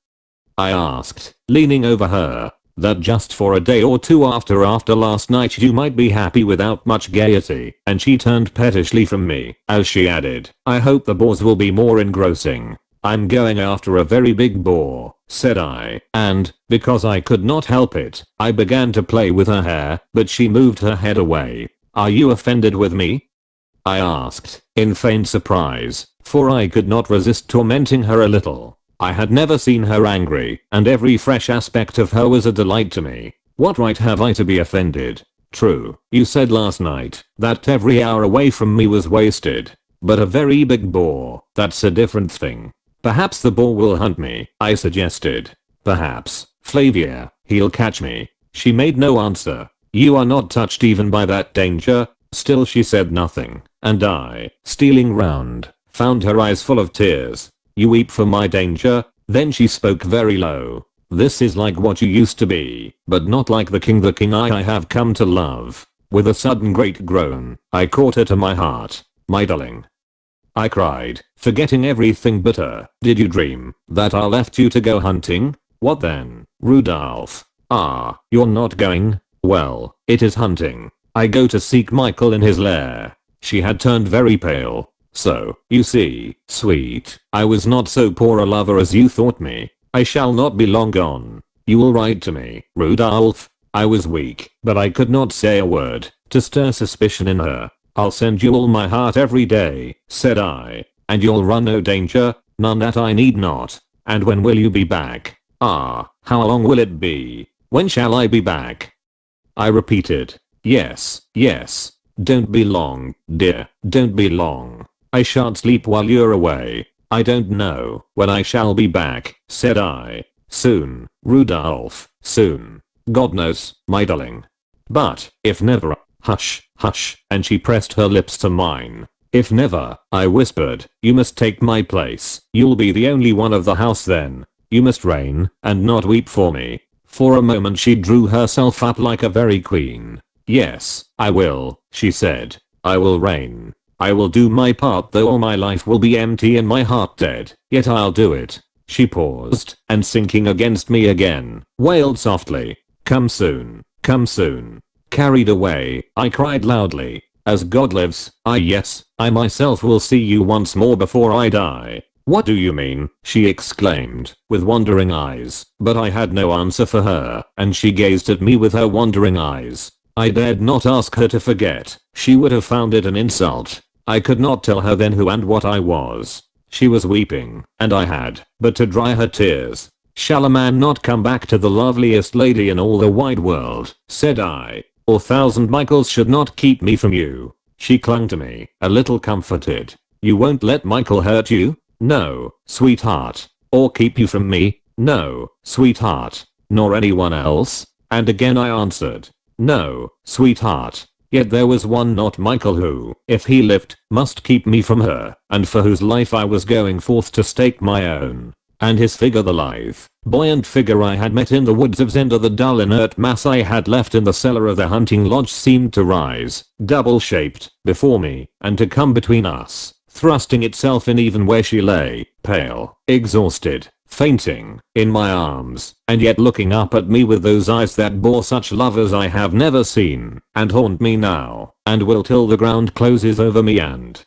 I asked, leaning over her. That just for a day or two after last night you might be happy without much gaiety, and she turned pettishly from me, as she added, I hope the boars will be more engrossing. I'm going after a very big boar, said I, and, because I could not help it, I began to play with her hair, but she moved her head away. Are you offended with me? I asked, in faint surprise, for I could not resist tormenting her a little. I had never seen her angry, and every fresh aspect of her was a delight to me. What right have I to be offended? True, you said last night that every hour away from me was wasted. But a very big boar, that's a different thing. Perhaps the boar will hunt me, I suggested. Perhaps, Flavia, he'll catch me. She made no answer. You are not touched even by that danger? Still she said nothing, and I, stealing round, found her eyes full of tears. You weep for my danger? Then she spoke very low. This is like what you used to be, but not like the king I have come to love. With a sudden great groan, I caught her to my heart. My darling, I cried, forgetting everything but her. Did you dream that I left you to go hunting? What then, Rudolph? Ah, you're not going? Well, it is hunting. I go to seek Michael in his lair. She had turned very pale. So, you see, sweet, I was not so poor a lover as you thought me. I shall not be long gone. You will write to me, Rudolph. I was weak, but I could not say a word to stir suspicion in her. I'll send you all my heart every day, said I, and you'll run no danger, none that I need not. And when will you be back? Ah, how long will it be? When shall I be back? I repeated, yes, yes. Don't be long, dear, don't be long. I shan't sleep while you're away. I don't know when I shall be back, said I. Soon, Rudolph, soon. God knows, my darling. But, if never, hush, hush, and she pressed her lips to mine. If never, I whispered, you must take my place. You'll be the only one of the house then. You must reign, and not weep for me. For a moment she drew herself up like a very queen. Yes, I will, she said. I will reign. I will do my part though all my life will be empty and my heart dead, yet I'll do it. She paused, and sinking against me again, wailed softly, come soon, come soon. Carried away, I cried loudly, as God lives, yes, I myself will see you once more before I die. What do you mean? She exclaimed, with wondering eyes, but I had no answer for her, and she gazed at me with her wondering eyes. I dared not ask her to forget, she would have found it an insult. I could not tell her then who and what I was. She was weeping, and I had but to dry her tears. Shall a man not come back to the loveliest lady in all the wide world, said I, or 1,000 Michaels should not keep me from you. She clung to me, a little comforted. You won't let Michael hurt you? No, sweetheart. Or keep you from me? No, sweetheart. Nor anyone else? And again I answered, no, sweetheart. Yet there was one, not Michael, who, if he lived, must keep me from her, and for whose life I was going forth to stake my own. And his figure, the lithe, buoyant figure I had met in the woods of Zenda, the dull inert mass I had left in the cellar of the hunting lodge, seemed to rise, double-shaped, before me, and to come between us, thrusting itself in even where she lay, pale, exhausted, fainting, in my arms, and yet looking up at me with those eyes that bore such love as I have never seen, and haunt me now, and will till the ground closes over me and,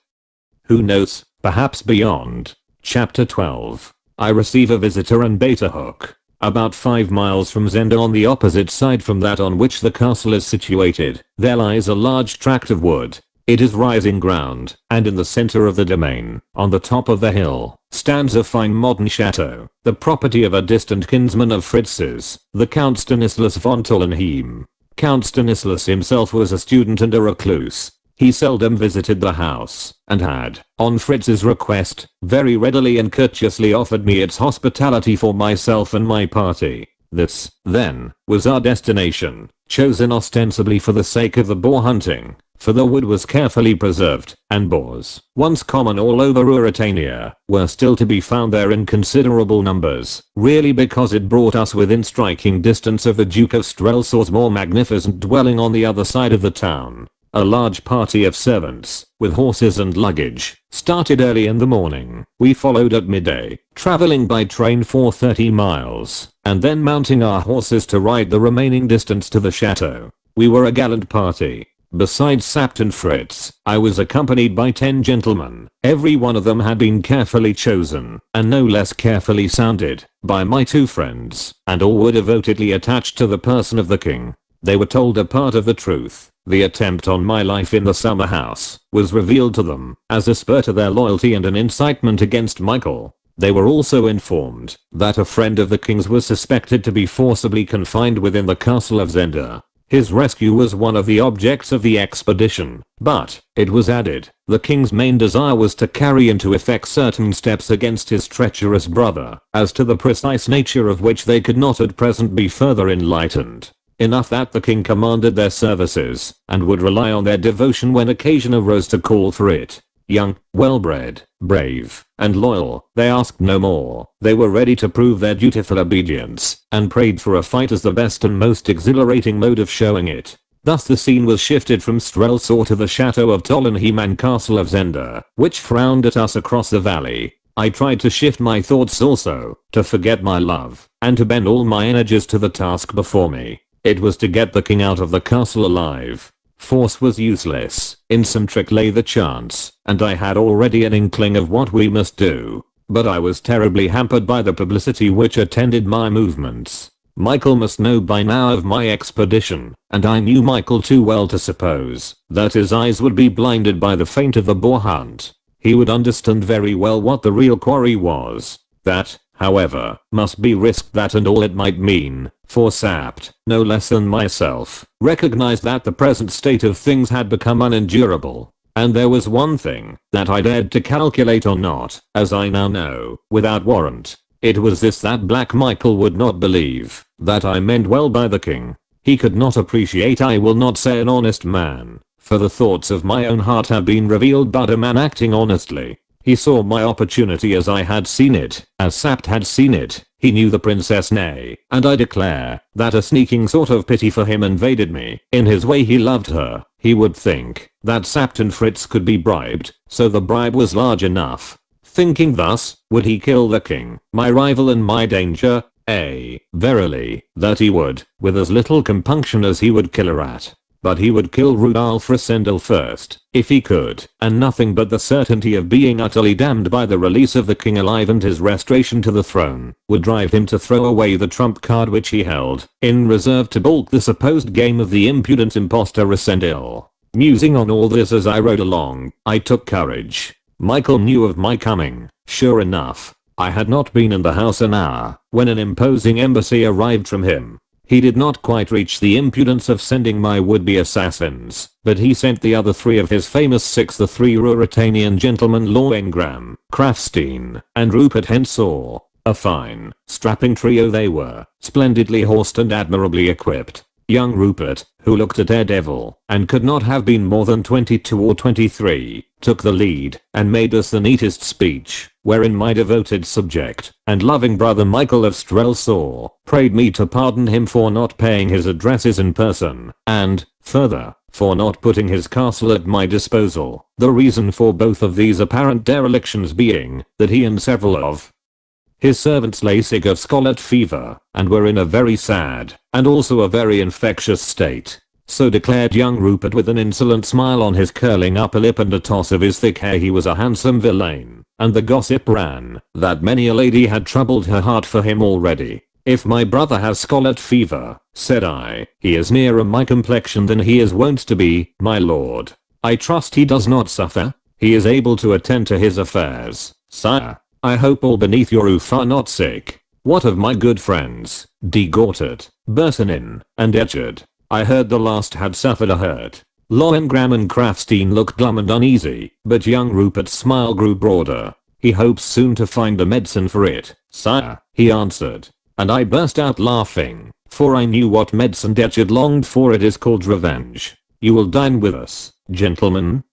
who knows, perhaps beyond. Chapter 12. I receive a visitor and bait a hook. About 5 miles from Zenda, on the opposite side from that on which the castle is situated, there lies a large tract of wood. It is rising ground, and in the center of the domain, on the top of the hill, stands a fine modern chateau, the property of a distant kinsman of Fritz's, the Count Stanislas von Tollenheim. Count Stanislas himself was a student and a recluse. He seldom visited the house, and had, on Fritz's request, very readily and courteously offered me its hospitality for myself and my party. This, then, was our destination, chosen ostensibly for the sake of the boar hunting, for the wood was carefully preserved, and boars, once common all over Ruritania, were still to be found there in considerable numbers, really because it brought us within striking distance of the Duke of Strelsor's more magnificent dwelling on the other side of the town. A large party of servants, with horses and luggage, started early in the morning. We followed at midday, traveling by train for 30 miles, and then mounting our horses to ride the remaining distance to the chateau. We were a gallant party. Besides Sapt and Fritz, I was accompanied by 10 gentlemen. Every one of them had been carefully chosen, and no less carefully sounded, by my 2 friends, and all were devotedly attached to the person of the king. They were told a part of the truth. The attempt on my life in the summer house was revealed to them as a spur to their loyalty and an incitement against Michael. They were also informed that a friend of the king's was suspected to be forcibly confined within the castle of Zenda. His rescue was one of the objects of the expedition, but, it was added, the king's main desire was to carry into effect certain steps against his treacherous brother, as to the precise nature of which they could not at present be further enlightened. Enough that the king commanded their services, and would rely on their devotion when occasion arose to call for it. Young, well-bred, brave, and loyal, they asked no more. They were ready to prove their dutiful obedience, and prayed for a fight as the best and most exhilarating mode of showing it. Thus the scene was shifted from Strelsor to the chateau of Tollenheim and castle of Zenda, which frowned at us across the valley. I tried to shift my thoughts also, to forget my love, and to bend all my energies to the task before me. It was to get the king out of the castle alive. Force was useless. In some trick lay the chance, and I had already an inkling of what we must do. But I was terribly hampered by the publicity which attended my movements. Michael must know by now of my expedition, and I knew Michael too well to suppose that his eyes would be blinded by the feint of the boar hunt. He would understand very well what the real quarry was. That, however, must be risked, that and all it might mean, for Sapt, no less than myself, recognized that the present state of things had become unendurable. And there was one thing that I dared to calculate or not, as I now know, without warrant. It was this, that Black Michael would not believe that I meant well by the king. He could not appreciate, I will not say an honest man, for the thoughts of my own heart have been revealed, but a man acting honestly. He saw my opportunity as I had seen it, as Sapt had seen it. He knew the princess, nay, and I declare that a sneaking sort of pity for him invaded me. In his way he loved her. He would think that Sapt and Fritz could be bribed, so the bribe was large enough. Thinking thus, would he kill the king, my rival and my danger? Verily, that he would, with as little compunction as he would kill a rat. But he would kill Rudolf Rassendyll first, if he could, and nothing but the certainty of being utterly damned by the release of the king alive and his restoration to the throne, would drive him to throw away the trump card which he held in reserve to balk the supposed game of the impudent impostor Rassendyll. Musing on all this as I rode along, I took courage. Michael knew of my coming. Sure enough, I had not been in the house an hour, when an imposing embassy arrived from him. He did not quite reach the impudence of sending my would-be assassins, but he sent the other 3 of his famous 6, the 3 Ruritanian gentlemen Lohengram, Krafstein, and Rupert Hensor. A fine, strapping trio they were, splendidly horsed and admirably equipped. Young Rupert, who looked a daredevil, and could not have been more than 22 or 23, took the lead, and made us the neatest speech, wherein my devoted subject, and loving brother Michael of Strelsor, prayed me to pardon him for not paying his addresses in person, and, further, for not putting his castle at my disposal, the reason for both of these apparent derelictions being, that he and several of his servants lay sick of scarlet fever, and were in a very sad, and also a very infectious state. So declared young Rupert with an insolent smile on his curling upper lip and a toss of his thick hair, he was a handsome villain, and the gossip ran that many a lady had troubled her heart for him already. If my brother has scarlet fever, said I, he is nearer my complexion than he is wont to be, my lord. I trust he does not suffer. He is able to attend to his affairs. Sire, I hope all beneath your roof are not sick. What of my good friends, Gortert, Burtonin, and Etchard? I heard the last had suffered a hurt. Lohengram and Krafstein looked glum and uneasy, but young Rupert's smile grew broader. He hopes soon to find a medicine for it. Sire, he answered. And I burst out laughing, for I knew what medicine Etchard longed for. It is called revenge. You will dine with us, gentlemen?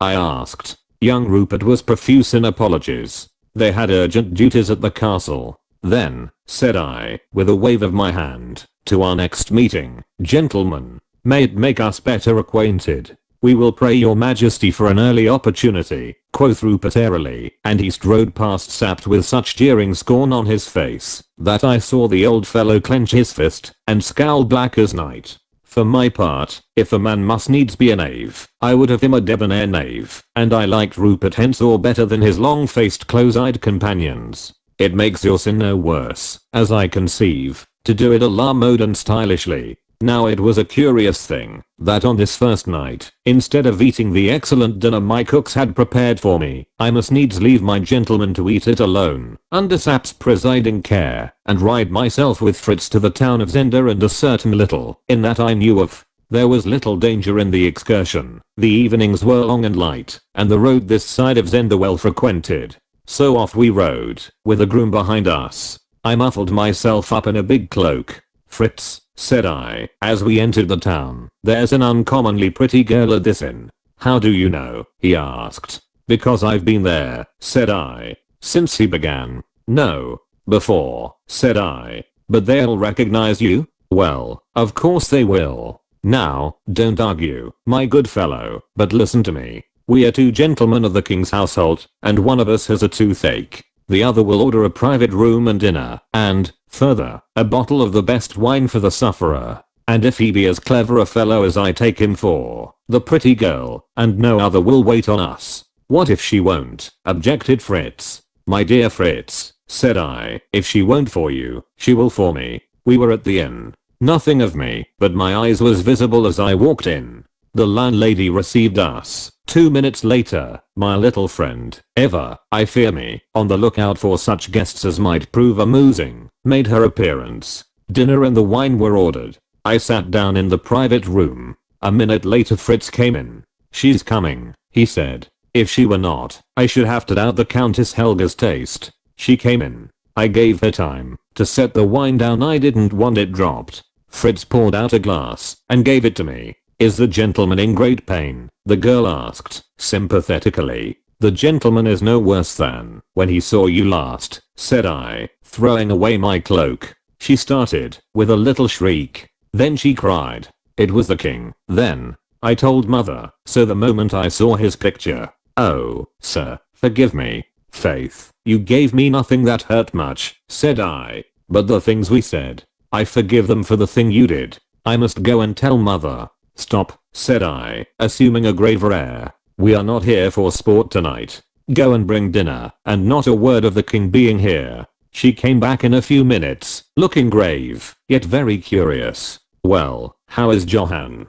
I asked. Young Rupert was profuse in apologies. They had urgent duties at the castle. Then, said I, with a wave of my hand, to our next meeting, gentlemen. May it make us better acquainted. We will pray your majesty for an early opportunity, quoth Rupert airily, and he strode past Sapt with such jeering scorn on his face, that I saw the old fellow clench his fist, and scowl black as night. For my part, if a man must needs be a knave, I would have him a debonair knave, and I liked Rupert Henshaw better than his long-faced close-eyed companions. It makes your sin no worse, as I conceive, to do it a la mode and stylishly. Now it was a curious thing, that on this first night, instead of eating the excellent dinner my cooks had prepared for me, I must needs leave my gentleman to eat it alone, under Sap's presiding care, and ride myself with Fritz to the town of Zenda and a certain little inn that I knew of. There was little danger in the excursion, the evenings were long and light, and the road this side of Zenda well frequented. So off we rode, with a groom behind us. I muffled myself up in a big cloak. Fritz, said I, as we entered the town, there's an uncommonly pretty girl at this inn. How do you know? He asked. Because I've been there, said I. Since he began. No. Before, said I. But they'll recognize you? Well, of course they will. Now, don't argue, my good fellow, but listen to me. We are two gentlemen of the king's household, and one of us has a toothache. The other will order a private room and dinner, and, further, a bottle of the best wine for the sufferer. And if he be as clever a fellow as I take him for, the pretty girl, and no other will wait on us. What if she won't? Objected Fritz. My dear Fritz, said I, if she won't for you, she will for me. We were at the inn. Nothing of me, but my eyes was visible as I walked in. The landlady received us. 2 minutes later, my little friend, Eva, I fear me, on the lookout for such guests as might prove amusing, made her appearance. Dinner and the wine were ordered. I sat down in the private room. A minute later Fritz came in. She's coming, he said. If she were not, I should have to doubt the Countess Helga's taste. She came in. I gave her time to set the wine down. I didn't want it dropped. Fritz poured out a glass and gave it to me. Is the gentleman in great pain? The girl asked, sympathetically. The gentleman is no worse than when he saw you last, said I, throwing away my cloak. She started, with a little shriek. Then she cried. It was the king. Then, I told mother, so the moment I saw his picture. Oh, sir, forgive me. Faith, you gave me nothing that hurt much, said I. But the things we said, I forgive them for the thing you did. I must go and tell mother. Stop, said I, assuming a graver air. We are not here for sport tonight. Go and bring dinner, and not a word of the king being here. She came back in a few minutes, looking grave, yet very curious. Well, how is Johann?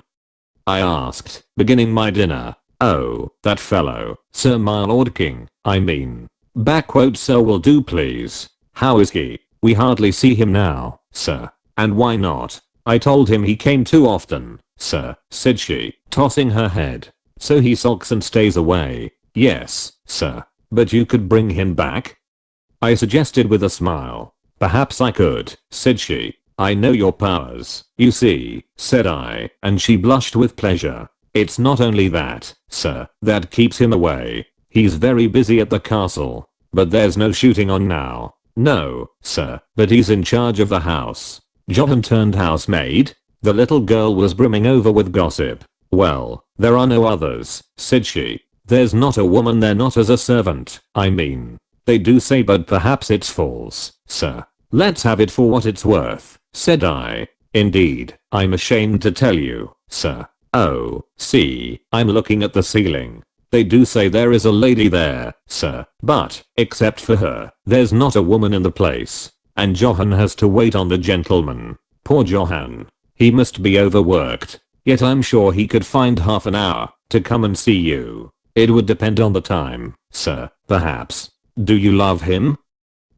I asked, beginning my dinner. Oh, that fellow, Sir my lord king, I mean. Sir will do please. How is he? We hardly see him now, sir. And why not? I told him he came too often. Sir, said she, tossing her head. So he sulks and stays away. Yes, sir. But you could bring him back? I suggested with a smile. Perhaps I could, said she. I know your powers, you see, said I, and she blushed with pleasure. It's not only that, sir, that keeps him away. He's very busy at the castle. But there's no shooting on now. No, sir, but he's in charge of the house. Johann turned housemaid? The little girl was brimming over with gossip. Well, there are no others, said she. There's not a woman there, not as a servant, I mean. They do say, but perhaps it's false, sir. Let's have it for what it's worth, said I. Indeed, I'm ashamed to tell you, sir. Oh, see, I'm looking at the ceiling. They do say there is a lady there, sir, but, except for her, there's not a woman in the place. And Johann has to wait on the gentleman. Poor Johann. He must be overworked. Yet I'm sure he could find half an hour, to come and see you. It would depend on the time, sir, perhaps. Do you love him?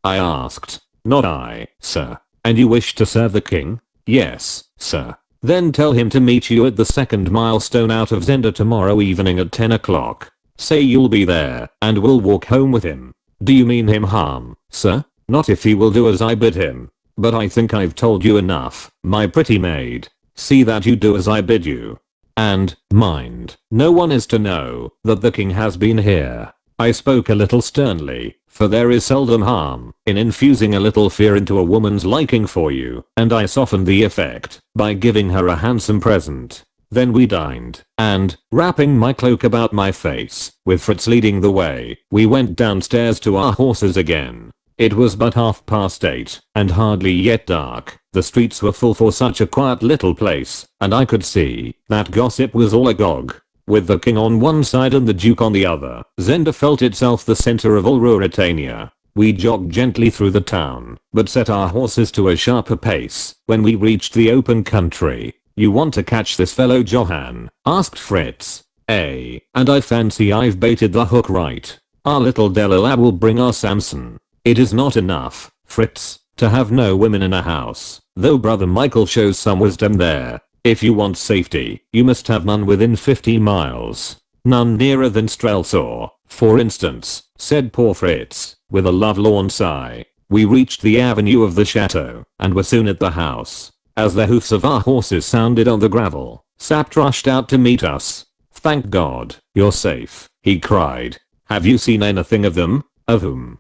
I asked. Not I, sir. And you wish to serve the king? Yes, sir. Then tell him to meet you at the second milestone out of Zenda tomorrow evening at 10 o'clock. Say you'll be there, and we'll walk home with him. Do you mean him harm, sir? Not if he will do as I bid him. But I think I've told you enough, my pretty maid. See that you do as I bid you. And, mind, no one is to know that the king has been here. I spoke a little sternly, for there is seldom harm in infusing a little fear into a woman's liking for you, and I softened the effect by giving her a handsome present. Then we dined, and, wrapping my cloak about my face, with Fritz leading the way, we went downstairs to our horses again. It was but 8:30, and hardly yet dark. The streets were full for such a quiet little place, and I could see that gossip was all agog. With the king on one side and the duke on the other, Zenda felt itself the center of all Ruritania. We jogged gently through the town, but set our horses to a sharper pace when we reached the open country. You want to catch this fellow Johann? Asked Fritz. And I fancy I've baited the hook right. Our little Delilah will bring our Samson. It is not enough, Fritz, to have no women in a house, though brother Michael shows some wisdom there. If you want safety, you must have none within 50 miles. None nearer than Strelsau, for instance, said poor Fritz, with a lovelorn sigh. We reached the avenue of the chateau, and were soon at the house. As the hoofs of our horses sounded on the gravel, Sapt rushed out to meet us. Thank God, you're safe, he cried. Have you seen anything of them? Of whom?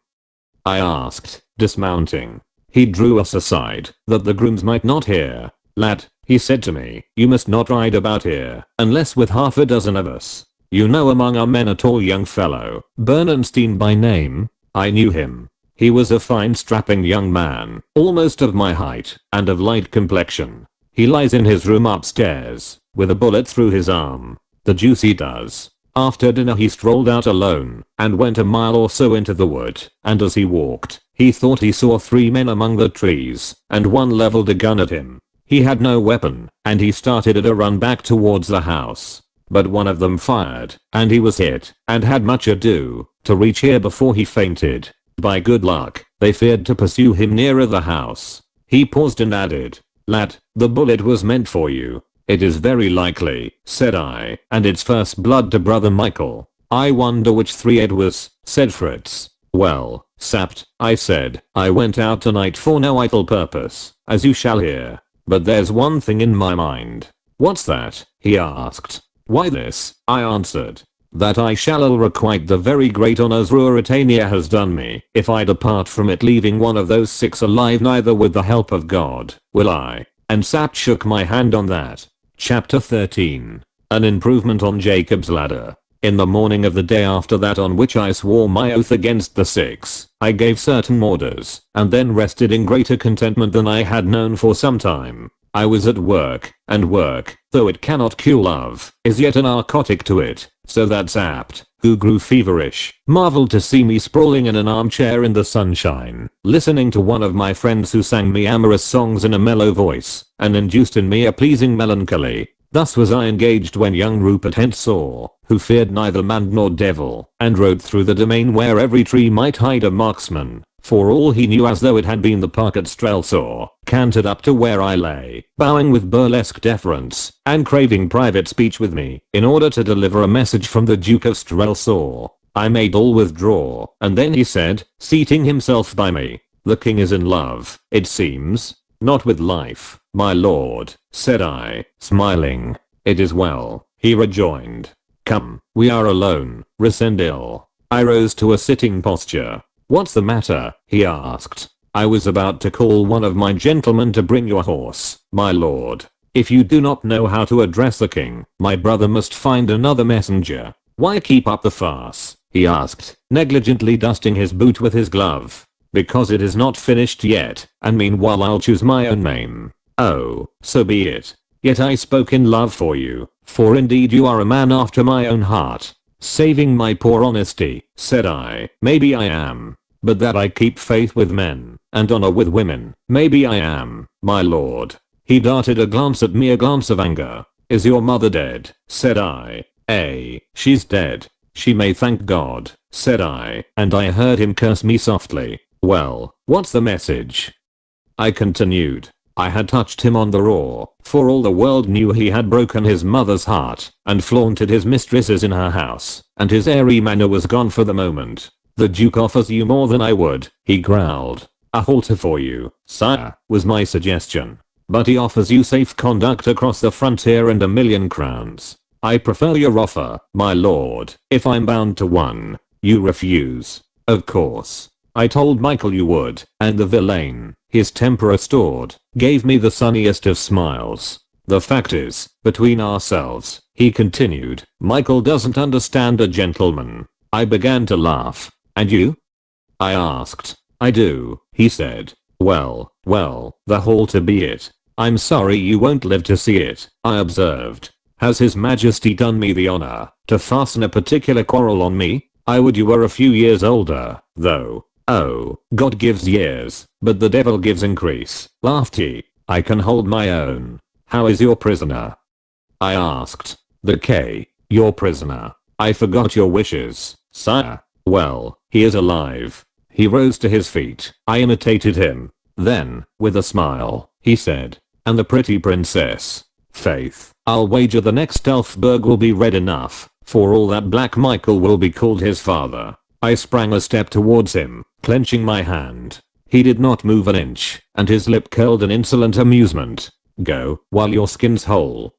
I asked, dismounting. He drew us aside, that the grooms might not hear. Lad, he said to me, you must not ride about here, unless with half a dozen of us. You know among our men a tall young fellow, Bernstein by name? I knew him. He was a fine strapping young man, almost of my height, and of light complexion. He lies in his room upstairs, with a bullet through his arm. The deuce he does. After dinner he strolled out alone, and went a mile or so into the wood, and as he walked, he thought he saw 3 men among the trees, and one leveled a gun at him. He had no weapon, and he started at a run back towards the house. But one of them fired, and he was hit, and had much ado to reach here before he fainted. By good luck, they feared to pursue him nearer the house. He paused and added, Lad, the bullet was meant for you. It is very likely, said I, and it's first blood to brother Michael. I wonder which 3 it was, said Fritz. Well, Sapt, I said, I went out tonight for no idle purpose, as you shall hear. But there's one thing in my mind. What's that? He asked. Why this, I answered. That I shall requite the very great honors Ruritania has done me, if I depart from it leaving one of those 6 alive, neither with the help of God, will I. And Sapt shook my hand on that. Chapter 13. An improvement on Jacob's ladder. In the morning of the day after that on which I swore my oath against the 6, I gave certain orders, and then rested in greater contentment than I had known for some time. I was at work, and work, though it cannot cure love, is yet a narcotic to it, so that Sapt, who grew feverish, marveled to see me sprawling in an armchair in the sunshine, listening to one of my friends who sang me amorous songs in a mellow voice, and induced in me a pleasing melancholy. Thus was I engaged when young Rupert Henshaw, who feared neither man nor devil, and rode through the domain where every tree might hide a marksman, for all he knew, as though it had been the park at Strelsau, cantered up to where I lay, bowing with burlesque deference, and craving private speech with me, in order to deliver a message from the Duke of Strelsau. I made all withdraw, and then he said, seating himself by me, the king is in love, it seems. Not with life, my lord, said I, smiling. It is well, he rejoined. Come, we are alone, Resendil. I rose to a sitting posture. What's the matter? He asked. I was about to call one of my gentlemen to bring your horse, my lord. If you do not know how to address the king, my brother must find another messenger. Why keep up the farce? He asked, negligently dusting his boot with his glove. Because it is not finished yet, and meanwhile I'll choose my own name. Oh, so be it. Yet I spoke in love for you, for indeed you are a man after my own heart. Saving my poor honesty, said I, maybe I am. But that I keep faith with men, and honor with women, maybe I am, my lord. He darted a glance at me, a glance of anger. Is your mother dead? Said I. She's dead. She may thank God, said I, and I heard him curse me softly. Well, what's the message? I continued. I had touched him on the raw, for all the world knew he had broken his mother's heart, and flaunted his mistresses in her house, and his airy manner was gone for the moment. The Duke offers you more than I would, he growled. A halter for you, sire, was my suggestion. But he offers you safe conduct across the frontier and 1,000,000 crowns. I prefer your offer, my lord, if I'm bound to one. You refuse. Of course. I told Michael you would, and the villain, his temper restored, gave me the sunniest of smiles. The fact is, between ourselves, he continued, Michael doesn't understand a gentleman. I began to laugh. And you? I asked. I do, he said. Well, the halter be it. I'm sorry you won't live to see it, I observed. Has His Majesty done me the honor to fasten a particular quarrel on me? I would you were a few years older, though. Oh, God gives years, but the devil gives increase, laughed he. I can hold my own. How is your prisoner? I asked. The K, your prisoner. I forgot your wishes, sire. Well, he is alive. He rose to his feet. I imitated him. Then, with a smile, he said, and the pretty princess. Faith, I'll wager the next Elfberg will be red enough, for all that Black Michael will be called his father. I sprang a step towards him, clenching my hand. He did not move an inch, and his lip curled in insolent amusement. Go, while your skin's whole,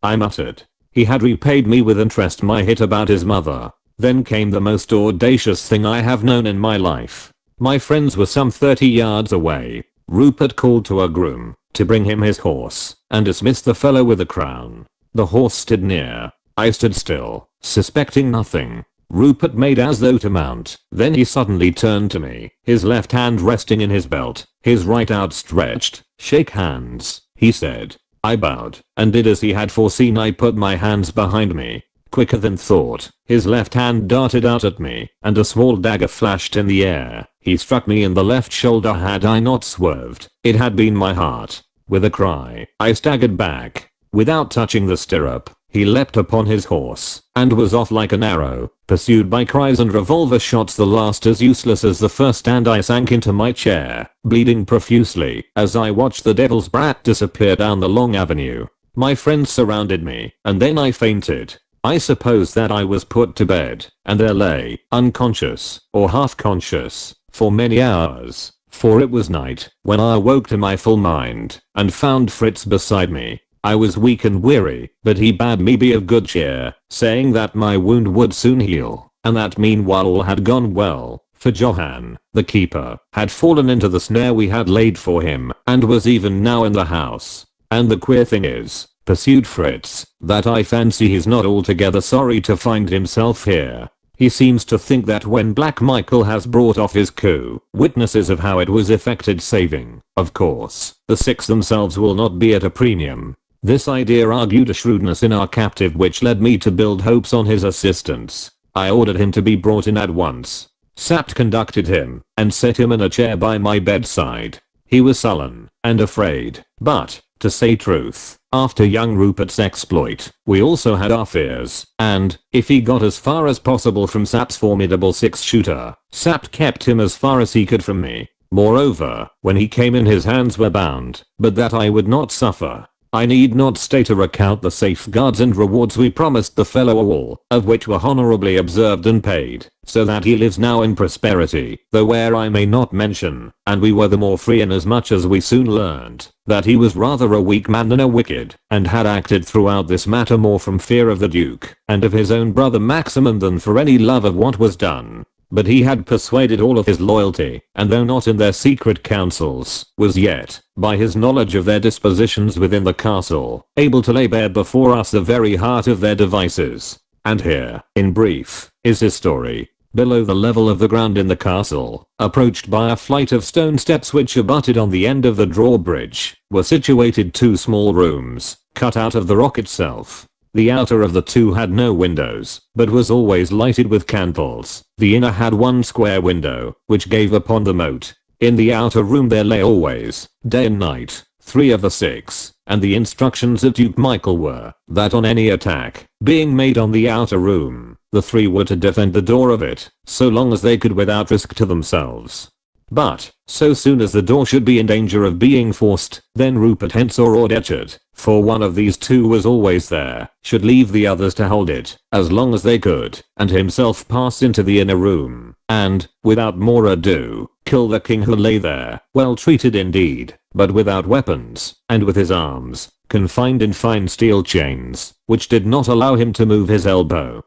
I muttered. He had repaid me with interest my hit about his mother. Then came the most audacious thing I have known in my life. My friends were some 30 yards away. Rupert called to a groom to bring him his horse, and dismissed the fellow with the crown. The horse stood near. I stood still, suspecting nothing. Rupert made as though to mount, then he suddenly turned to me, his left hand resting in his belt, his right outstretched. Shake hands, he said. I bowed, and did as he had foreseen. I put my hands behind me. Quicker than thought, his left hand darted out at me, and a small dagger flashed in the air. He struck me in the left shoulder. Had I not swerved, it had been my heart. With a cry, I staggered back. Without touching the stirrup, he leapt upon his horse, and was off like an arrow, pursued by cries and revolver shots, the last as useless as the first, and I sank into my chair, bleeding profusely, as I watched the devil's brat disappear down the long avenue. My friends surrounded me, and then I fainted. I suppose that I was put to bed, and there lay, unconscious, or half-conscious, for many hours, for it was night when I awoke to my full mind, and found Fritz beside me. I was weak and weary, but he bade me be of good cheer, saying that my wound would soon heal, and that meanwhile all had gone well, for Johann, the keeper, had fallen into the snare we had laid for him, and was even now in the house. And the queer thing is, pursued Fritz, that I fancy he's not altogether sorry to find himself here. He seems to think that when Black Michael has brought off his coup, witnesses of how it was effected saving, of course, the six themselves will not be at a premium. This idea argued a shrewdness in our captive which led me to build hopes on his assistance. I ordered him to be brought in at once. Sapt conducted him, and set him in a chair by my bedside. He was sullen, and afraid, but, to say truth, after young Rupert's exploit, we also had our fears, and, if he got as far as possible from Sapt's formidable 6-shooter, Sapt kept him as far as he could from me. Moreover, when he came in his hands were bound, but that I would not suffer. I need not stay to recount the safeguards and rewards we promised the fellow, all of which were honorably observed and paid, so that he lives now in prosperity, though where I may not mention, and we were the more free inasmuch as we soon learned that he was rather a weak man than a wicked, and had acted throughout this matter more from fear of the Duke, and of his own brother Maximin than for any love of what was done. But he had persuaded all of his loyalty, and though not in their secret councils, was yet, by his knowledge of their dispositions within the castle, able to lay bare before us the very heart of their devices. And here, in brief, is his story. Below the level of the ground in the castle, approached by a flight of stone steps which abutted on the end of the drawbridge, were situated two small rooms, cut out of the rock itself. The outer of the two had no windows, but was always lighted with candles. The inner had one square window, which gave upon the moat. In the outer room there lay always, day and night, 3 of the 6, and the instructions of Duke Michael were that on any attack being made on the outer room, the three were to defend the door of it, so long as they could without risk to themselves. But, so soon as the door should be in danger of being forced, then Rupert Hensor or Detchard, for one of these two was always there, should leave the others to hold it, as long as they could, and himself pass into the inner room, and, without more ado, kill the king who lay there, well treated indeed, but without weapons, and with his arms confined in fine steel chains, which did not allow him to move his elbow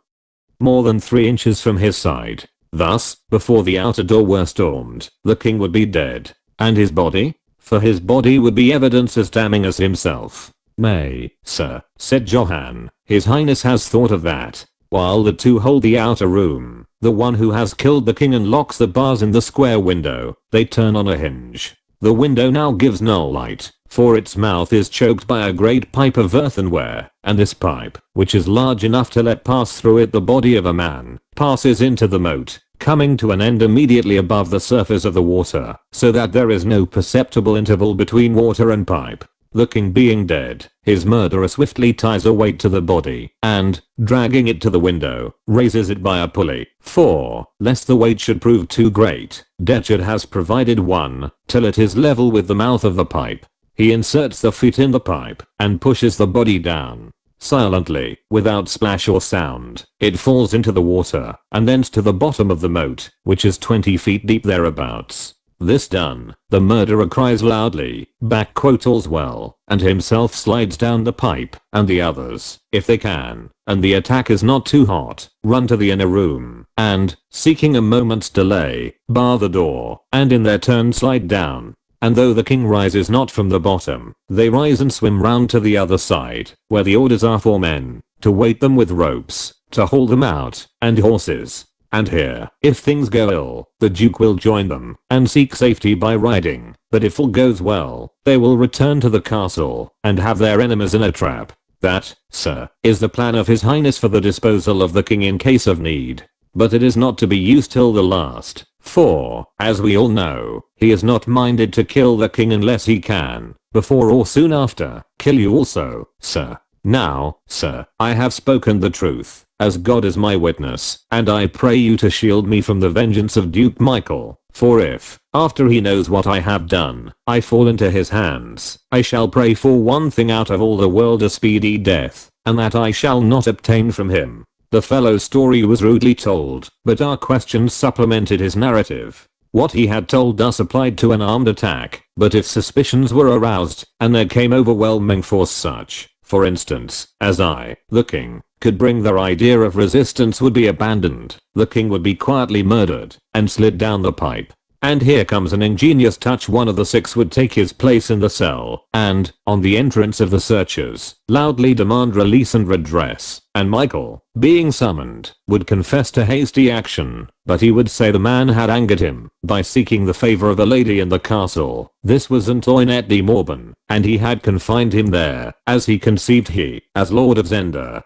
more than 3 inches from his side. Thus, before the outer door were stormed, the king would be dead. And his body? For his body would be evidence as damning as himself. "May, sir," said Johann, "His Highness has thought of that." While the two hold the outer room, the one who has killed the king unlocks the bars in the square window. They turn on a hinge. The window now gives no light, for its mouth is choked by a great pipe of earthenware, and this pipe, which is large enough to let pass through it the body of a man, passes into the moat, coming to an end immediately above the surface of the water, so that there is no perceptible interval between water and pipe. The king being dead, his murderer swiftly ties a weight to the body, and, dragging it to the window, raises it by a pulley. For, lest the weight should prove too great, Detchard has provided one, till it is level with the mouth of the pipe. He inserts the feet in the pipe, and pushes the body down. Silently, without splash or sound, it falls into the water, and thence to the bottom of the moat, which is 20 feet deep thereabouts. This done, the murderer cries loudly, "All's well," and himself slides down the pipe, and the others, if they can, and the attack is not too hot, run to the inner room, and, seeking a moment's delay, bar the door, and in their turn slide down. And though the king rises not from the bottom, they rise and swim round to the other side, where the orders are for men, to weight them with ropes, to haul them out, and horses. And here, if things go ill, the Duke will join them, and seek safety by riding, but if all goes well, they will return to the castle, and have their enemies in a trap. That, sir, is the plan of His Highness for the disposal of the king in case of need. But it is not to be used till the last, for, as we all know, he is not minded to kill the king unless he can, before or soon after, kill you also, sir. Now, sir, I have spoken the truth, as God is my witness, and I pray you to shield me from the vengeance of Duke Michael, for if, after he knows what I have done, I fall into his hands, I shall pray for one thing out of all the world, a speedy death, and that I shall not obtain from him. The fellow's story was rudely told, but our questions supplemented his narrative. What he had told us applied to an armed attack, but if suspicions were aroused, and there came overwhelming force such, for instance, as I, the king, could bring, their idea of resistance would be abandoned, the king would be quietly murdered, and slid down the pipe. And here comes an ingenious touch: one of the 6 would take his place in the cell, and, on the entrance of the searchers, loudly demand release and redress, and Michael, being summoned, would confess to hasty action, but he would say the man had angered him by seeking the favor of a lady in the castle. This was Antoinette de Morban, and he had confined him there, as he conceived he, as Lord of Zenda,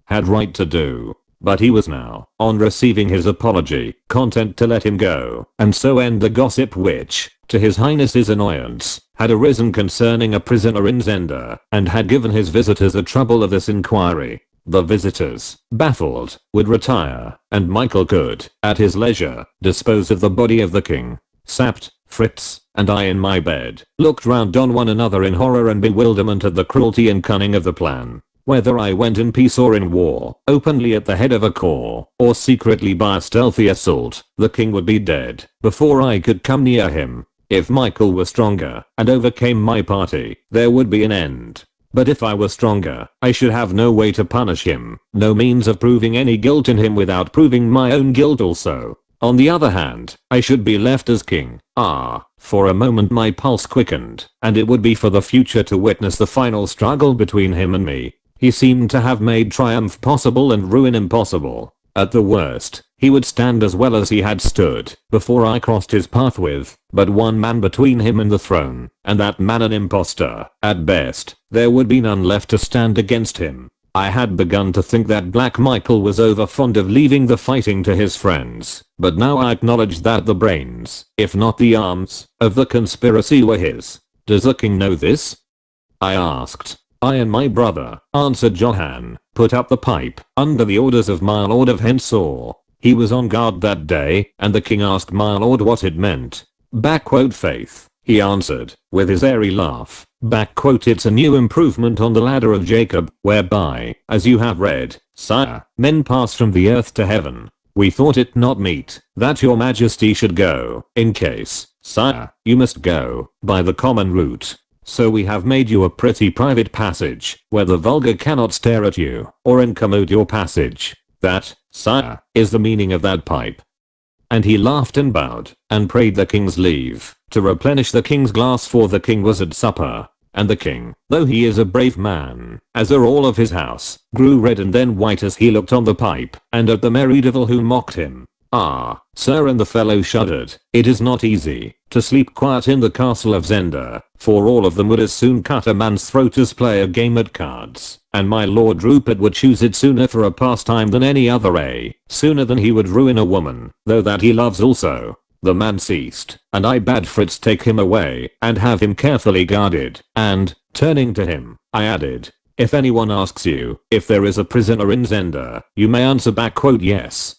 had right to do. But he was now, on receiving his apology, content to let him go, and so end the gossip which, to His Highness's annoyance, had arisen concerning a prisoner in Zenda, and had given his visitors the trouble of this inquiry. The visitors, baffled, would retire, and Michael could, at his leisure, dispose of the body of the king. Sapped, Fritz, and I in my bed, looked round on one another in horror and bewilderment at the cruelty and cunning of the plan. Whether I went in peace or in war, openly at the head of a corps, or secretly by a stealthy assault, the king would be dead before I could come near him. If Michael were stronger, and overcame my party, there would be an end. But if I were stronger, I should have no way to punish him, no means of proving any guilt in him without proving my own guilt also. On the other hand, I should be left as king. For a moment my pulse quickened, and it would be for the future to witness the final struggle between him and me. He seemed to have made triumph possible and ruin impossible. At the worst, he would stand as well as he had stood before I crossed his path with but one man between him and the throne, and that man an impostor. At best, there would be none left to stand against him. I had begun to think that Black Michael was over fond of leaving the fighting to his friends, but now I acknowledged that the brains, if not the arms, of the conspiracy were his. Does the king know this? I asked. I and my brother, answered Johann, put up the pipe under the orders of my lord of Hensor. He was on guard that day, and the king asked my lord what it meant. Backquote faith, he answered, with his airy laugh. Backquote it's a new improvement on the ladder of Jacob, whereby, as you have read, sire, men pass from the earth to heaven. We thought it not meet, that your majesty should go, in case, sire, you must go, by the common route. So we have made you a pretty private passage, where the vulgar cannot stare at you, or incommode your passage. That, sire, is the meaning of that pipe. And he laughed and bowed, and prayed the king's leave, to replenish the king's glass, for the king was at supper. And the king, though he is a brave man, as are all of his house, grew red and then white as he looked on the pipe, and at the merry devil who mocked him. Ah, sir, and the fellow shuddered. It is not easy to sleep quiet in the castle of Zenda, for all of them would as soon cut a man's throat as play a game at cards, and my lord Rupert would choose it sooner for a pastime than any other, sooner than he would ruin a woman, though that he loves also. The man ceased, and I bade Fritz take him away, and have him carefully guarded, and, turning to him, I added, if anyone asks you if there is a prisoner in Zenda, you may answer backquote yes.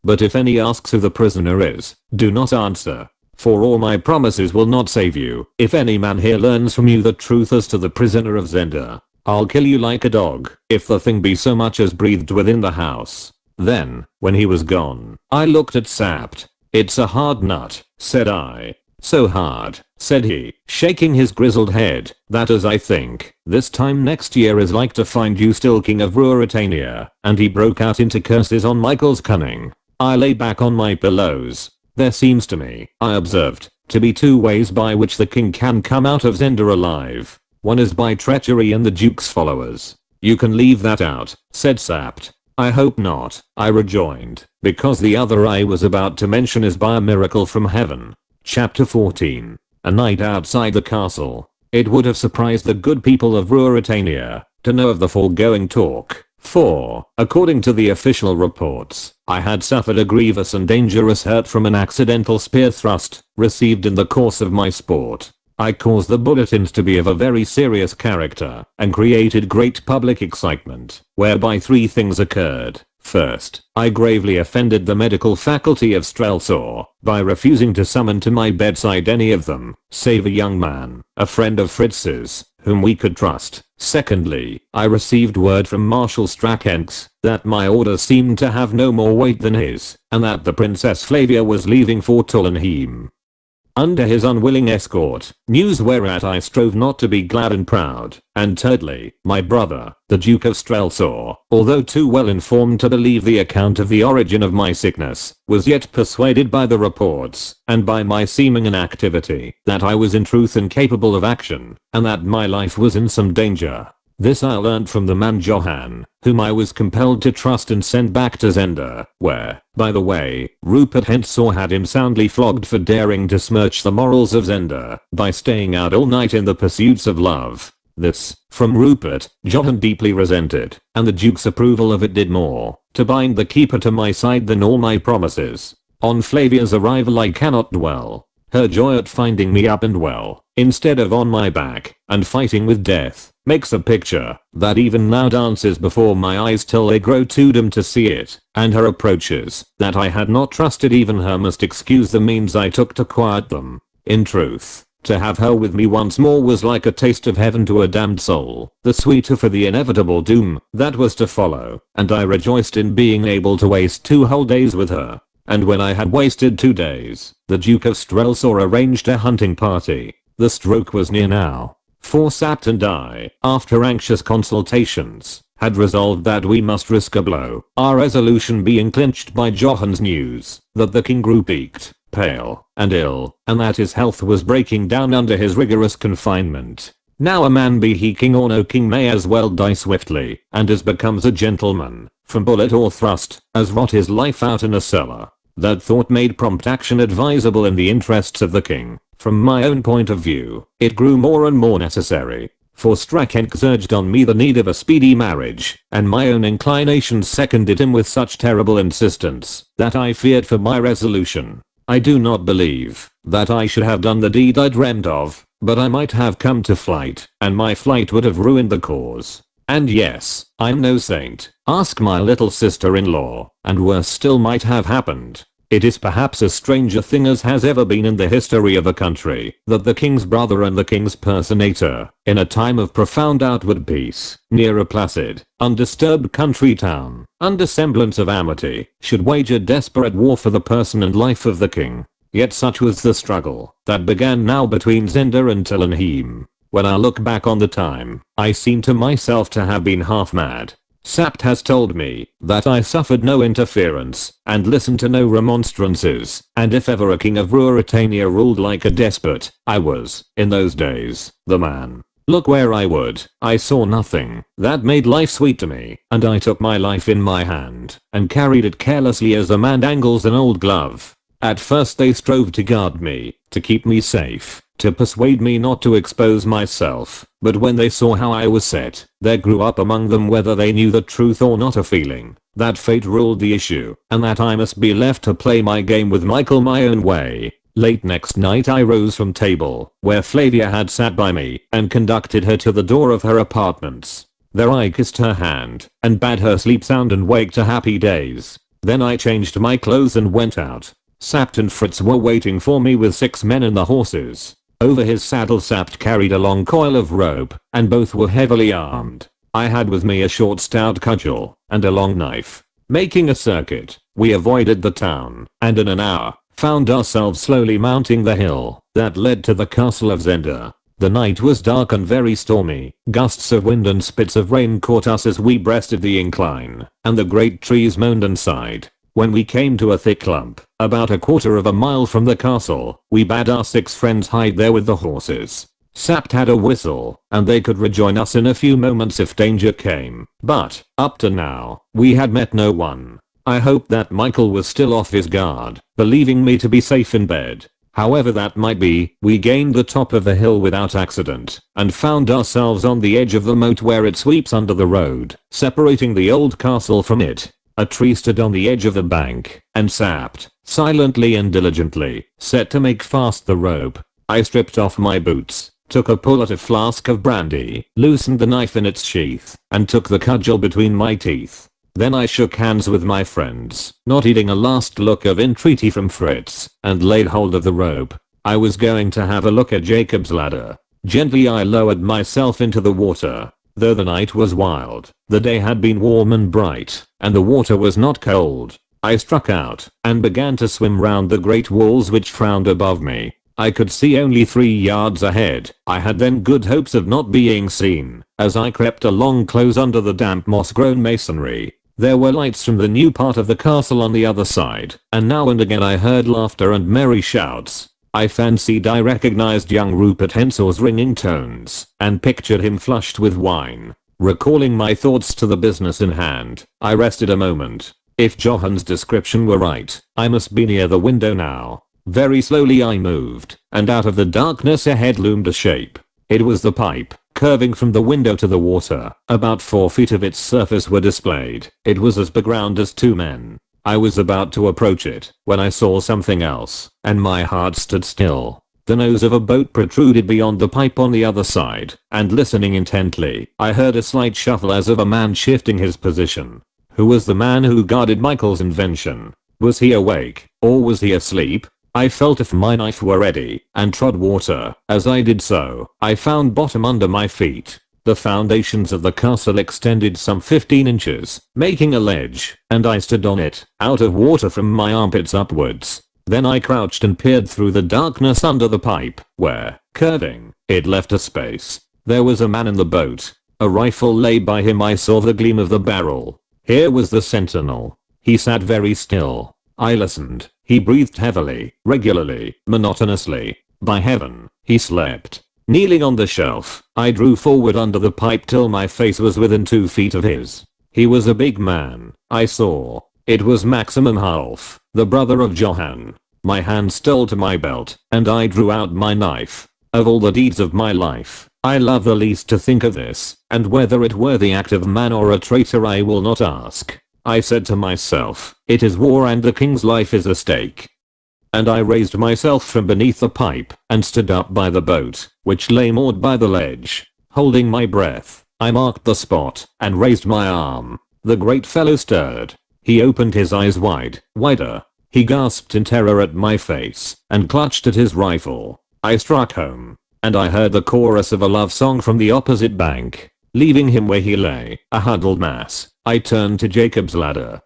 But if any asks who the prisoner is, do not answer. For all my promises will not save you. If any man here learns from you the truth as to the prisoner of Zenda, I'll kill you like a dog, if the thing be so much as breathed within the house. Then, when he was gone, I looked at Sapt. It's a hard nut, said I. So hard, said he, shaking his grizzled head, that as I think, this time next year is like to find you still king of Ruritania, and he broke out into curses on Michael's cunning. I lay back on my pillows. There seems to me, I observed, to be two ways by which the king can come out of Zenda alive. One is by treachery and the duke's followers. You can leave that out, said Sapt. I hope not, I rejoined, because the other I was about to mention is by a miracle from heaven. Chapter 14. A night outside the castle. It would have surprised the good people of Ruritania to know of the foregoing talk, for, according to the official reports, I had suffered a grievous and dangerous hurt from an accidental spear thrust received in the course of my sport. I caused the bulletins to be of a very serious character and created great public excitement, whereby three things occurred. First, I gravely offended the medical faculty of Strelsau by refusing to summon to my bedside any of them, save a young man, a friend of Fritz's, whom we could trust. Secondly, I received word from Marshal Strakenks that my orders seemed to have no more weight than his, and that the Princess Flavia was leaving for Tullenheim under his unwilling escort, news whereat I strove not to be glad and proud. And thirdly, my brother, the Duke of Strelsau, although too well informed to believe the account of the origin of my sickness, was yet persuaded by the reports, and by my seeming inactivity, that I was in truth incapable of action, and that my life was in some danger. This I learned from the man Johann, whom I was compelled to trust and send back to Zenda, where, by the way, Rupert Hensor had him soundly flogged for daring to smirch the morals of Zenda by staying out all night in the pursuits of love. This, from Rupert, Johann deeply resented, and the Duke's approval of it did more to bind the keeper to my side than all my promises. On Flavia's arrival I cannot dwell. Her joy at finding me up and well, instead of on my back, and fighting with death, makes a picture that even now dances before my eyes till they grow too dim to see it, and her approaches, that I had not trusted even her, must excuse the means I took to quiet them. In truth, to have her with me once more was like a taste of heaven to a damned soul, the sweeter for the inevitable doom that was to follow, and I rejoiced in being able to waste 2 whole days with her. And when I had wasted 2 days, the Duke of Strelsau arranged a hunting party. The stroke was near now, for Sapt and I, after anxious consultations, had resolved that we must risk a blow, our resolution being clinched by Johann's news that the king grew peaked, pale, and ill, and that his health was breaking down under his rigorous confinement. Now a man, be he king or no king, may as well die swiftly, and as becomes a gentleman, from bullet or thrust, as rot his life out in a cellar. That thought made prompt action advisable in the interests of the king. From my own point of view, it grew more and more necessary, for Strakenks urged on me the need of a speedy marriage, and my own inclinations seconded him with such terrible insistence, that I feared for my resolution. I do not believe that I should have done the deed I dreamt of, but I might have come to flight, and my flight would have ruined the cause. And yes, I'm no saint. Ask my little sister-in-law, and worse still might have happened. It is perhaps as strange a thing as has ever been in the history of a country, that the king's brother and the king's personator, in a time of profound outward peace, near a placid, undisturbed country town, under semblance of amity, should wage a desperate war for the person and life of the king. Yet such was the struggle that began now between Zenda and Tillenheim. When I look back on the time, I seem to myself to have been half mad. Sapt has told me that I suffered no interference and listened to no remonstrances, and if ever a king of Ruritania ruled like a despot, I was, in those days, the man. Look where I would, I saw nothing that made life sweet to me, and I took my life in my hand and carried it carelessly as a man dangles an old glove. At first they strove to guard me, to keep me safe, to persuade me not to expose myself, but when they saw how I was set, there grew up among them, whether they knew the truth or not, a feeling that fate ruled the issue, and that I must be left to play my game with Michael my own way. Late next night I rose from table, where Flavia had sat by me, and conducted her to the door of her apartments. There I kissed her hand, and bade her sleep sound and wake to happy days. Then I changed my clothes and went out. Sapt and Fritz were waiting for me with 6 men and the horses. Over his saddle Sapt carried a long coil of rope, and both were heavily armed. I had with me a short stout cudgel, and a long knife. Making a circuit, we avoided the town, and in an hour, found ourselves slowly mounting the hill that led to the castle of Zenda. The night was dark and very stormy. Gusts of wind and spits of rain caught us as we breasted the incline, and the great trees moaned and sighed. When we came to a thick clump, about a quarter of a mile from the castle, we bade our 6 friends hide there with the horses. Sapt had a whistle, and they could rejoin us in a few moments if danger came, but, up to now, we had met no one. I hoped that Michael was still off his guard, believing me to be safe in bed. However that might be, we gained the top of the hill without accident, and found ourselves on the edge of the moat where it sweeps under the road, separating the old castle from it. A tree stood on the edge of the bank, and Sapt, silently and diligently, set to make fast the rope. I stripped off my boots, took a pull at a flask of brandy, loosened the knife in its sheath, and took the cudgel between my teeth. Then I shook hands with my friends, not heeding a last look of entreaty from Fritz, and laid hold of the rope. I was going to have a look at Jacob's ladder. Gently I lowered myself into the water. Though the night was wild, the day had been warm and bright, and the water was not cold. I struck out, and began to swim round the great walls which frowned above me. I could see only 3 yards ahead. I had then good hopes of not being seen, as I crept along close under the damp moss-grown masonry. There were lights from the new part of the castle on the other side, and now and again I heard laughter and merry shouts. I fancied I recognized young Rupert Hensel's ringing tones, and pictured him flushed with wine. Recalling my thoughts to the business in hand, I rested a moment. If Johan's description were right, I must be near the window now. Very slowly I moved, and out of the darkness ahead loomed a shape. It was the pipe, curving from the window to the water. About 4 feet of its surface were displayed. It was as background as 2 men. I was about to approach it, when I saw something else, and my heart stood still. The nose of a boat protruded beyond the pipe on the other side, and listening intently, I heard a slight shuffle as of a man shifting his position. Who was the man who guarded Michael's invention? Was he awake, or was he asleep? I felt if my knife were ready, and trod water. As I did so, I found bottom under my feet. The foundations of the castle extended some 15 inches, making a ledge, and I stood on it, out of water from my armpits upwards. Then I crouched and peered through the darkness under the pipe, where, curving, it left a space. There was a man in the boat. A rifle lay by him. I saw the gleam of the barrel. Here was the sentinel. He sat very still. I listened. He breathed heavily, regularly, monotonously. By heaven, he slept. Kneeling on the shelf, I drew forward under the pipe till my face was within 2 feet of his. He was a big man, I saw. It was Maximum Half, the brother of Johann. My hand stole to my belt, and I drew out my knife. Of all the deeds of my life, I love the least to think of this, and whether it were the act of man or a traitor I will not ask. I said to myself, it is war and the king's life is at stake. and I raised myself from beneath the pipe and stood up by the boat, which lay moored by the ledge. Holding my breath, I marked the spot and raised my arm. The great fellow stirred. He opened his eyes wider. He gasped in terror at my face and clutched at his rifle. I struck home, and I heard the chorus of a love song from the opposite bank. Leaving him where he lay, a huddled mass, I turned to Jacob's ladder.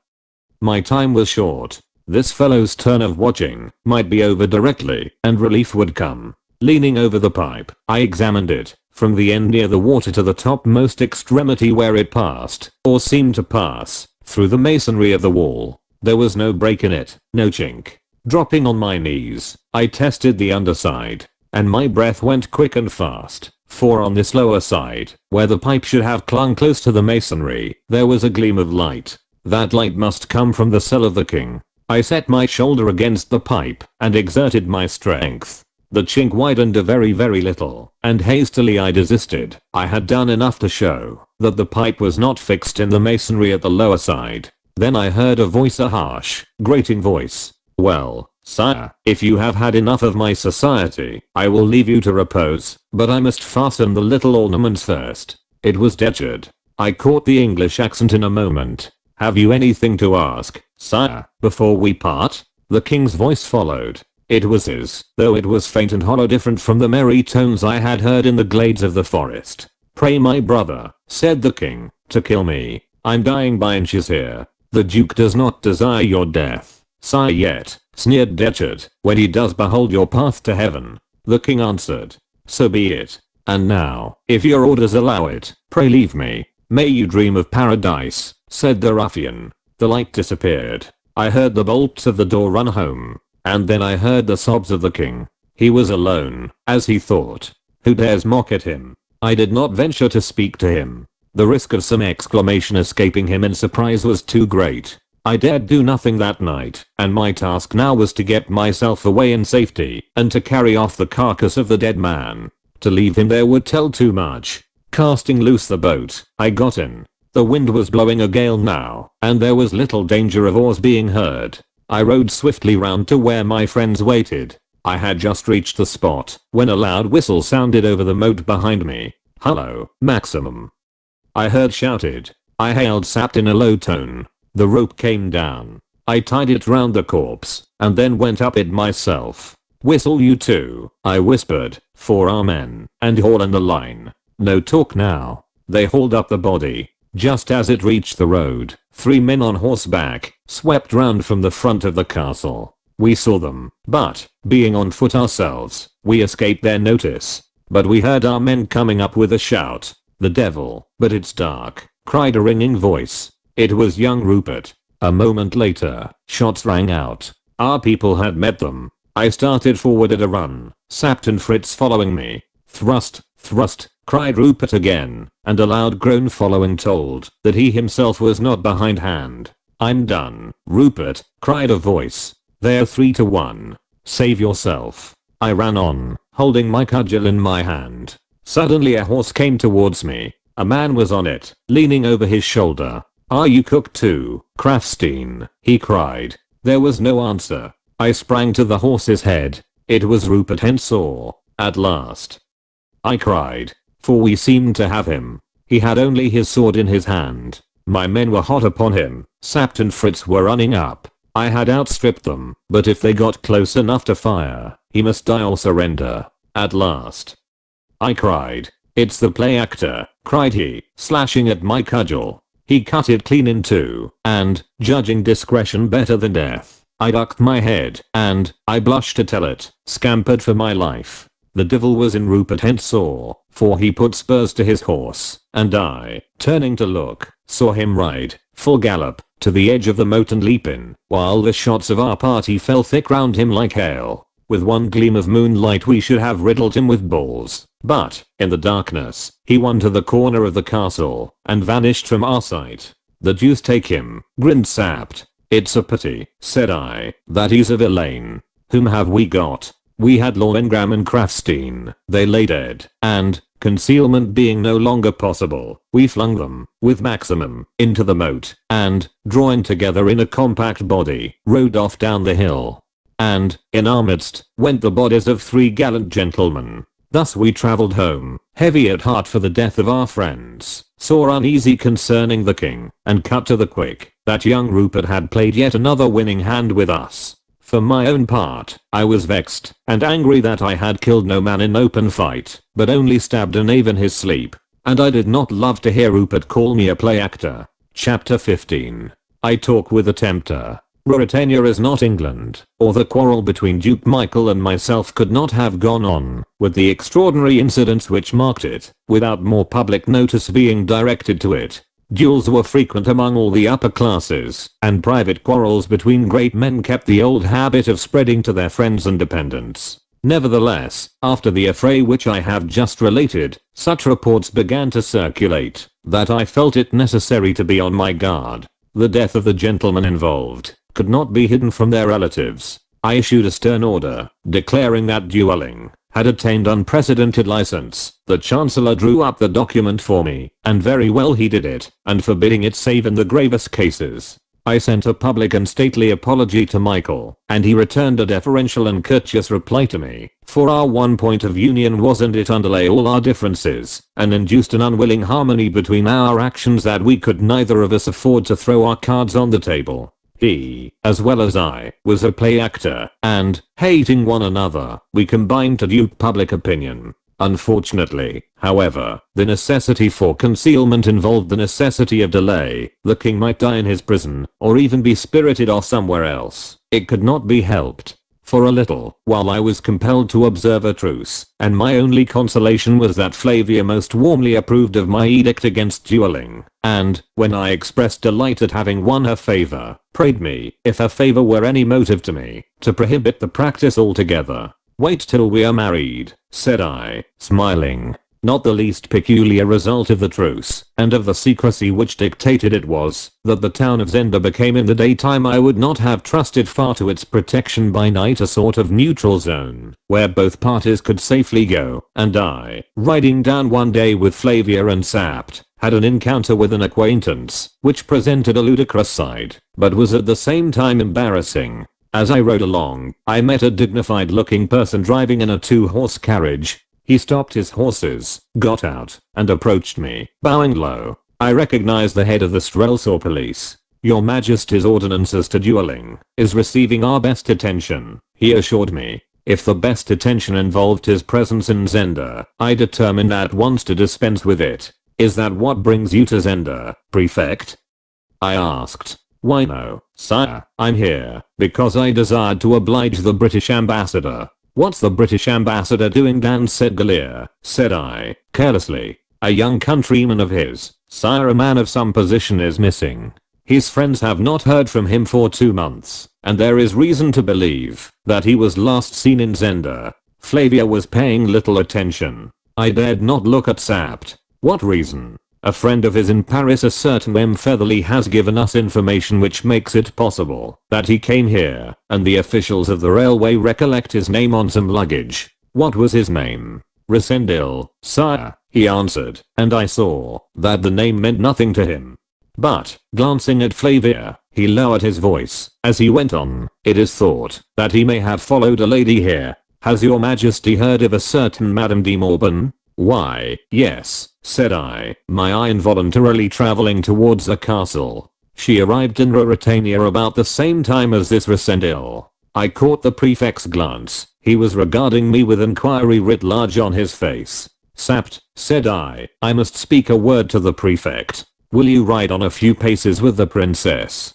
My time was short. This fellow's turn of watching might be over directly, and relief would come. Leaning over the pipe, I examined it, from the end near the water to the topmost extremity where it passed, or seemed to pass, through the masonry of the wall. There was no break in it, no chink. Dropping on my knees, I tested the underside, and my breath went quick and fast, for on this lower side, where the pipe should have clung close to the masonry, there was a gleam of light. That light must come from the cell of the king. I set my shoulder against the pipe and exerted my strength. The chink widened a very little, and hastily I desisted. I had done enough to show that the pipe was not fixed in the masonry at the lower side. Then I heard a voice, a harsh, grating voice. "Well, sire, if you have had enough of my society, I will leave you to repose, but I must fasten the little ornaments first." It was Detchard. I caught the English accent in a moment. "Have you anything to ask, sire, before we part?" The king's voice followed. It was his, though it was faint and hollow, different from the merry tones I had heard in the glades of the forest. "Pray, my brother," said the king, "to kill me. I'm dying by inches here. The duke does not desire your death, sire, yet," sneered Detchard, "when he does, behold your path to heaven." The king answered, "So be it. And now, if your orders allow it, pray leave me. May you dream of paradise," said the ruffian. The light disappeared. I heard the bolts of the door run home. And then I heard the sobs of the king. He was alone, as he thought. Who dares mock at him? I did not venture to speak to him. The risk of some exclamation escaping him in surprise was too great. I dared do nothing that night, and my task now was to get myself away in safety, and to carry off the carcass of the dead man. To leave him there would tell too much. Casting loose the boat, I got in. The wind was blowing a gale now, and there was little danger of oars being heard. I rowed swiftly round to where my friends waited. I had just reached the spot when a loud whistle sounded over the moat behind me. "Hello, Maximum," I heard shouted. I hailed Sapt in a low tone. The rope came down. I tied it round the corpse, and then went up it myself. "Whistle you too," I whispered, "for our men, and haul in the line. No talk now." They hauled up the body. Just as it reached the road, 3 men on horseback swept round from the front of the castle. We saw them, but, being on foot ourselves, we escaped their notice. But we heard our men coming up with a shout. "The devil, but it's dark," cried a ringing voice. It was young Rupert. A moment later, shots rang out. Our people had met them. I started forward at a run, Sapt and Fritz following me. "Thrust, thrust," cried Rupert again, and a loud groan following told that he himself was not behindhand. "I'm done, Rupert," cried a voice. "They're 3 to 1. Save yourself." I ran on, holding my cudgel in my hand. Suddenly a horse came towards me. A man was on it, leaning over his shoulder. "Are you cooked too, Krafstein?" he cried. There was no answer. I sprang to the horse's head. It was Rupert Henshaw, at last, I cried, for we seemed to have him. He had only his sword in his hand. My men were hot upon him. Sapt and Fritz were running up. I had outstripped them, but if they got close enough to fire, he must die or surrender. At last, I cried. "It's the play actor," cried he, slashing at my cudgel. He cut it clean in two, and, judging discretion better than death, I ducked my head, and, I blush to tell it, scampered for my life. The devil was in Rupert Henshaw, for he put spurs to his horse, and I, turning to look, saw him ride, full gallop, to the edge of the moat and leap in, while the shots of our party fell thick round him like hail. With one gleam of moonlight we should have riddled him with balls, but, in the darkness, he won to the corner of the castle, and vanished from our sight. "The deuce take him," grinned Sapt. "It's a pity," said I, "that he's a villain. Whom have we got?" We had Lohengram and Krafstein. They lay dead, and, concealment being no longer possible, we flung them, with Maximum, into the moat, and, drawing together in a compact body, rode off down the hill. and, in our midst, went the bodies of 3 gallant gentlemen. Thus we travelled home, heavy at heart for the death of our friends, sore uneasy concerning the king, and cut to the quick, that young Rupert had played yet another winning hand with us. For my own part, I was vexed and angry that I had killed no man in open fight, but only stabbed a knave in his sleep, and I did not love to hear Rupert call me a play actor. Chapter 15. I talk with a tempter. Ruritania is not England, or the quarrel between Duke Michael and myself could not have gone on, with the extraordinary incidents which marked it, without more public notice being directed to it. Duels were frequent among all the upper classes, and private quarrels between great men kept the old habit of spreading to their friends and dependents. Nevertheless, after the affray which I have just related, such reports began to circulate, that I felt it necessary to be on my guard. The death of the gentlemen involved could not be hidden from their relatives. I issued a stern order, declaring that dueling had attained unprecedented license. The Chancellor drew up the document for me, and very well he did it, and forbidding it save in the gravest cases. I sent a public and stately apology to Michael, and he returned a deferential and courteous reply to me, for our one point of union was and it underlay all our differences, and induced an unwilling harmony between our actions that we could neither of us afford to throw our cards on the table. He, as well as I, was a play actor, and, hating one another, we combined to dupe public opinion. Unfortunately, however, the necessity for concealment involved the necessity of delay. The king might die in his prison, or even be spirited off somewhere else. It could not be helped. For a little while I was compelled to observe a truce, and my only consolation was that Flavia most warmly approved of my edict against dueling, and, when I expressed delight at having won her favor, prayed me, if her favor were any motive to me, to prohibit the practice altogether. Wait till we are married, said I, smiling. Not the least peculiar result of the truce, and of the secrecy which dictated it was, that the town of Zenda became in the daytime I would not have trusted far to its protection by night a sort of neutral zone, where both parties could safely go, and I, riding down one day with Flavia and Sapt, had an encounter with an acquaintance, which presented a ludicrous side, but was at the same time embarrassing. As I rode along, I met a dignified looking person driving in a 2-horse carriage. He stopped his horses, got out, and approached me, bowing low. I recognized the head of the Strelsau police. Your Majesty's ordinance as to dueling is receiving our best attention, he assured me. If the best attention involved his presence in Zenda, I determined at once to dispense with it. Is that what brings you to Zenda, Prefect? I asked. Why no, sire, I'm here because I desired to oblige the British ambassador. What's the British ambassador doing down said Gallia, said I, carelessly. A young countryman of his, sire, a man of some position, is missing. His friends have not heard from him for 2 months, and there is reason to believe that he was last seen in Zenda. Flavia was paying little attention. I dared not look at Sapt. What reason? A friend of his in Paris, a certain M. Featherly, has given us information which makes it possible that he came here, and the officials of the railway recollect his name on some luggage. What was his name? Resendil, sire, he answered, and I saw that the name meant nothing to him. But, glancing at Flavia, he lowered his voice as he went on. It is thought that he may have followed a lady here. Has your Majesty heard of a certain Madame de Morban? Why, yes, said I, my eye involuntarily traveling towards the castle. She arrived in Ruritania about the same time as this Resendil. I caught the prefect's glance. He was regarding me with inquiry writ large on his face. Sapt, said I must speak a word to the prefect. Will you ride on a few paces with the princess?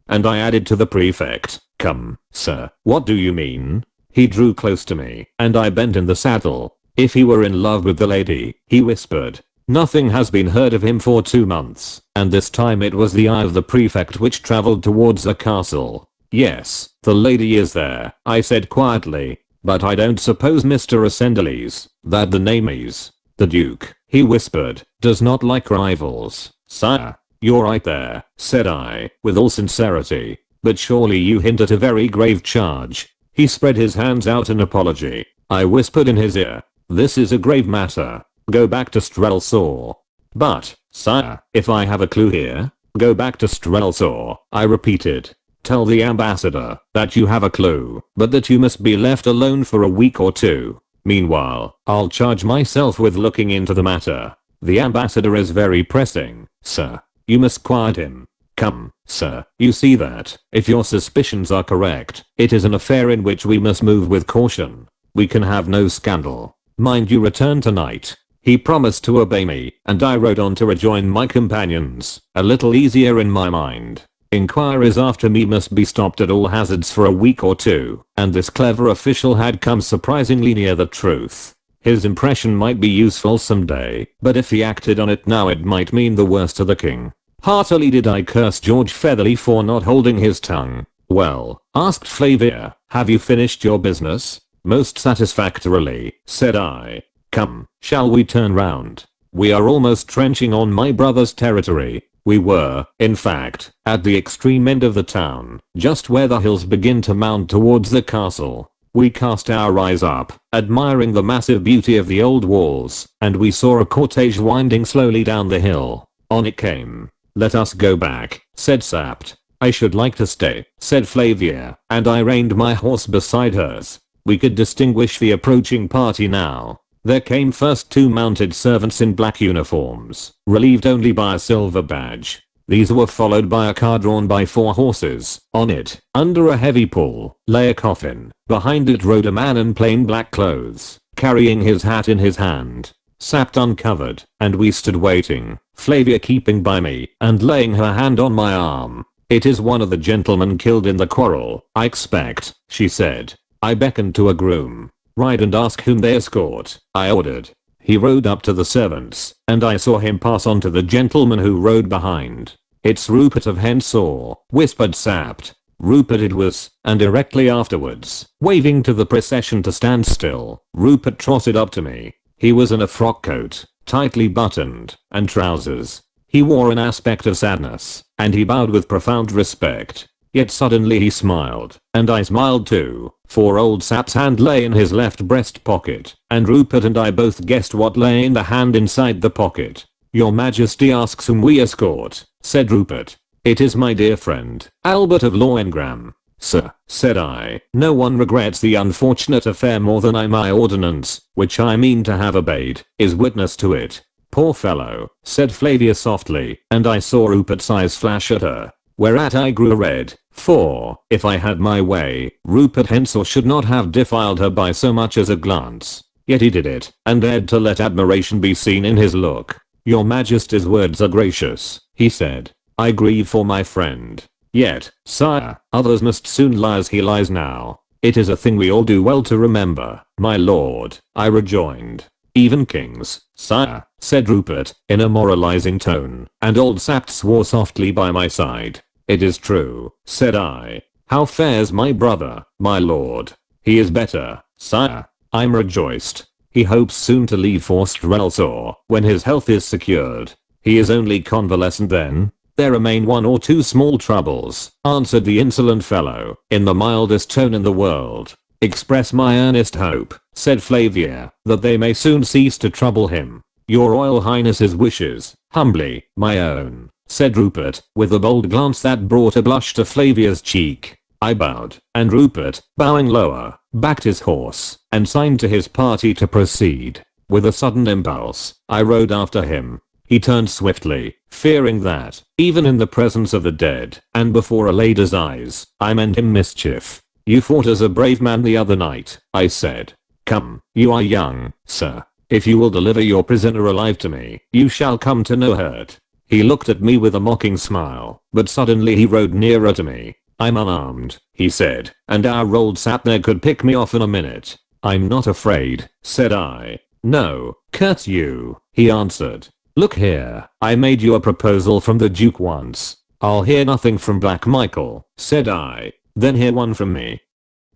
And I added to the prefect, come, sir, what do you mean? He drew close to me, and I bent in the saddle. If he were in love with the lady, he whispered. Nothing has been heard of him for 2 months, and this time it was the eye of the prefect which traveled towards the castle. Yes, the lady is there, I said quietly, but I don't suppose Mr. Resendales, that the name is. The Duke, he whispered, does not like rivals. Sire, you're right there, said I, with all sincerity, but surely you hint at a very grave charge. He spread his hands out in apology. I whispered in his ear, this is a grave matter. Go back to Strelsau. But, sire, if I have a clue here, go back to Strelsau, I repeated. Tell the ambassador that you have a clue, but that you must be left alone for a week or two. Meanwhile, I'll charge myself with looking into the matter. The ambassador is very pressing, sir. You must quiet him. Come, sir, you see that, if your suspicions are correct, it is an affair in which we must move with caution. We can have no scandal. Mind you return tonight. He promised to obey me, and I rode on to rejoin my companions, a little easier in my mind. Inquiries after me must be stopped at all hazards for a week or two, and this clever official had come surprisingly near the truth. His impression might be useful someday, but if he acted on it now it might mean the worst to the king. Heartily did I curse George Featherly for not holding his tongue. Well, asked Flavia, have you finished your business? Most satisfactorily, said I. Come, shall we turn round? We are almost trenching on my brother's territory. We were, in fact, at the extreme end of the town, just where the hills begin to mount towards the castle. We cast our eyes up, admiring the massive beauty of the old walls, and we saw a cortege winding slowly down the hill. On it came. Let us go back, said Sapt. I should like to stay, said Flavia, and I reined my horse beside hers. We could distinguish the approaching party now. There came first 2 mounted servants in black uniforms, relieved only by a silver badge. These were followed by a car drawn by 4 horses. On it, under a heavy pull, lay a coffin. Behind it rode a man in plain black clothes, carrying his hat in his hand. Sapt uncovered, and we stood waiting, Flavia keeping by me and laying her hand on my arm. It is one of the gentlemen killed in the quarrel, I expect, she said. I beckoned to a groom. Ride and ask whom they escort, I ordered. He rode up to the servants, and I saw him pass on to the gentleman who rode behind. It's Rupert of Hensor, whispered Sapt. Rupert it was, and directly afterwards, waving to the procession to stand still, Rupert trotted up to me. He was in a frock coat, tightly buttoned, and trousers. He wore an aspect of sadness, and he bowed with profound respect. Yet suddenly he smiled, and I smiled too, for old Sap's hand lay in his left breast pocket, and Rupert and I both guessed what lay in the hand inside the pocket. Your Majesty asks whom we escort, said Rupert. It is my dear friend, Albert of Lauengram. Sir, said I, no one regrets the unfortunate affair more than I. My ordinance, which I mean to have obeyed, is witness to it. Poor fellow, said Flavia softly, and I saw Rupert's eyes flash at her. Whereat I grew red, for, if I had my way, Rupert Hensor should not have defiled her by so much as a glance. Yet he did it, and dared to let admiration be seen in his look. Your Majesty's words are gracious, he said. I grieve for my friend. Yet, sire, others must soon lie as he lies now. It is a thing we all do well to remember, my lord, I rejoined. Even kings, sire, said Rupert, in a moralizing tone, and old Sapt swore softly by my side. It is true, said I. How fares my brother, my lord? He is better, sire. I'm rejoiced. He hopes soon to leave for Strelsau, when his health is secured. He is only convalescent then? There remain 1 or 2 small troubles, answered the insolent fellow, in the mildest tone in the world. Express my earnest hope, said Flavia, that they may soon cease to trouble him. Your Royal Highness's wishes, humbly, my own, said Rupert, with a bold glance that brought a blush to Flavia's cheek. I bowed, and Rupert, bowing lower, backed his horse, and signed to his party to proceed. With a sudden impulse, I rode after him. He turned swiftly, fearing that, even in the presence of the dead, and before a lady's eyes, I meant him mischief. You fought as a brave man the other night, I said. Come, you are young, sir. If you will deliver your prisoner alive to me, you shall come to no hurt. He looked at me with a mocking smile, but suddenly he rode nearer to me. I'm unarmed, he said, and our old Sapner could pick me off in a minute. I'm not afraid, said I. No, curse you, he answered. Look here, I made you a proposal from the Duke once. I'll hear nothing from Black Michael, said I. Then hear one from me.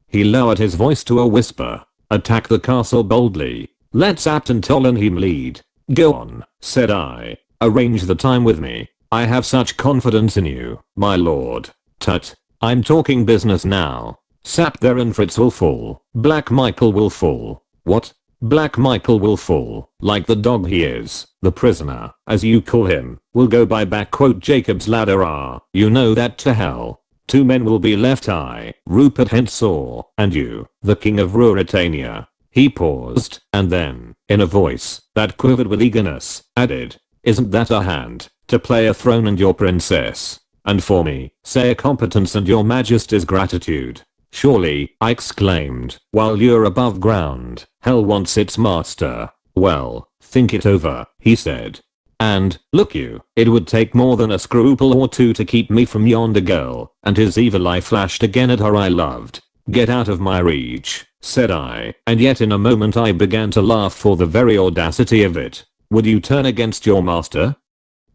He lowered his voice to a whisper. Attack the castle boldly. Let Sapt and Tolan lead. Go on, said I. Arrange the time with me. I have such confidence in you, my lord. Tut. I'm talking business now. Sapt there and Fritz will fall. Black Michael will fall. What? Black Michael will fall, like the dog he is. The prisoner, as you call him, will go by .. Jacob's ladder. You know that to hell. 2 men will be left, I, Rupert Henshaw, and you, the King of Ruritania. He paused, and then, in a voice that quivered with eagerness, added, isn't that a hand, to play a throne and your princess? And for me, say a competence and your majesty's gratitude. Surely, I exclaimed, while you're above ground, hell wants its master. Well, think it over, he said. And, look you, it would take more than a scruple or two to keep me from yonder girl, and his evil eye flashed again at her I loved. Get out of my reach, said I, and yet in a moment I began to laugh for the very audacity of it. Would you turn against your master?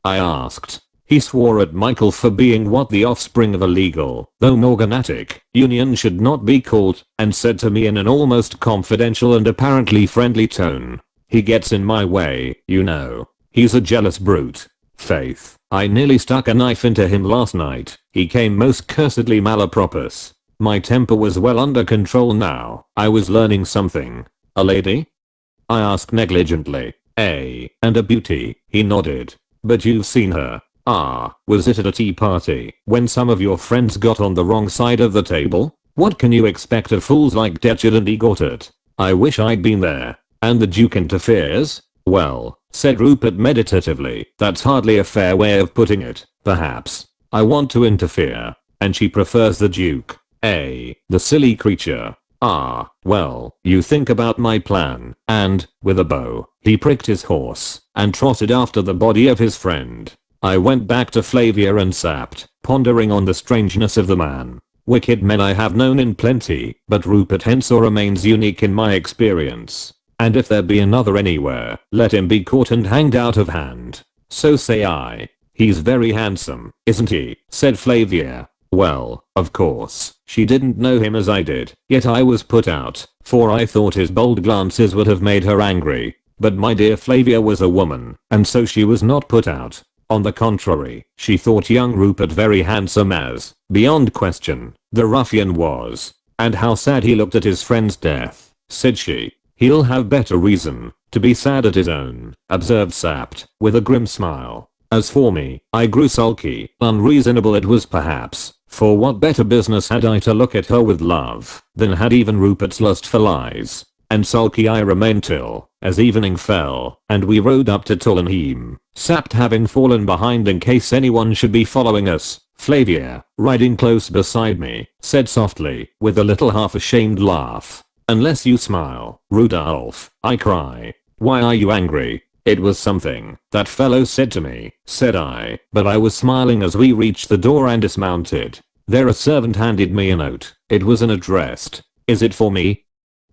I asked. He swore at Michael for being what the offspring of a legal, though morganatic, union should not be called, and said to me in an almost confidential and apparently friendly tone, he gets in my way, you know. He's a jealous brute. Faith, I nearly stuck a knife into him last night. He came most cursedly malapropos. My temper was well under control now. I was learning something. A lady? I asked negligently. And a beauty, he nodded. But you've seen her. Ah, was it at a tea party when some of your friends got on the wrong side of the table? What can you expect of fools like Detchard and Egortet? I wish I'd been there. And the Duke interferes? Well, said Rupert meditatively, that's hardly a fair way of putting it, perhaps. I want to interfere. And she prefers the Duke. The silly creature. Ah, well, you think about my plan, and, with a bow, he pricked his horse, and trotted after the body of his friend. I went back to Flavia and sapped, pondering on the strangeness of the man. Wicked men I have known in plenty, but Rupert Henshaw remains unique in my experience. And if there be another anywhere, let him be caught and hanged out of hand. So say I. He's very handsome, isn't he? Said Flavia. Well, of course, she didn't know him as I did, yet I was put out, for I thought his bold glances would have made her angry. But my dear Flavia was a woman, and so she was not put out. On the contrary, she thought young Rupert very handsome as, beyond question, the ruffian was. And how sad he looked at his friend's death, said she. He'll have better reason to be sad at his own, observed Sapt, with a grim smile. As for me, I grew sulky. Unreasonable it was perhaps, for what better business had I to look at her with love than had even Rupert's lust for lies? And sulky I remained till, as evening fell, and we rode up to Tullenheim, Sapt having fallen behind in case anyone should be following us. Flavia, riding close beside me, said softly, with a little half-ashamed laugh. Unless you smile, Rudolph, I cry. Why are you angry? It was something that fellow said to me, said I, but I was smiling as we reached the door and dismounted. There a servant handed me a note. It was unaddressed. Is it for me?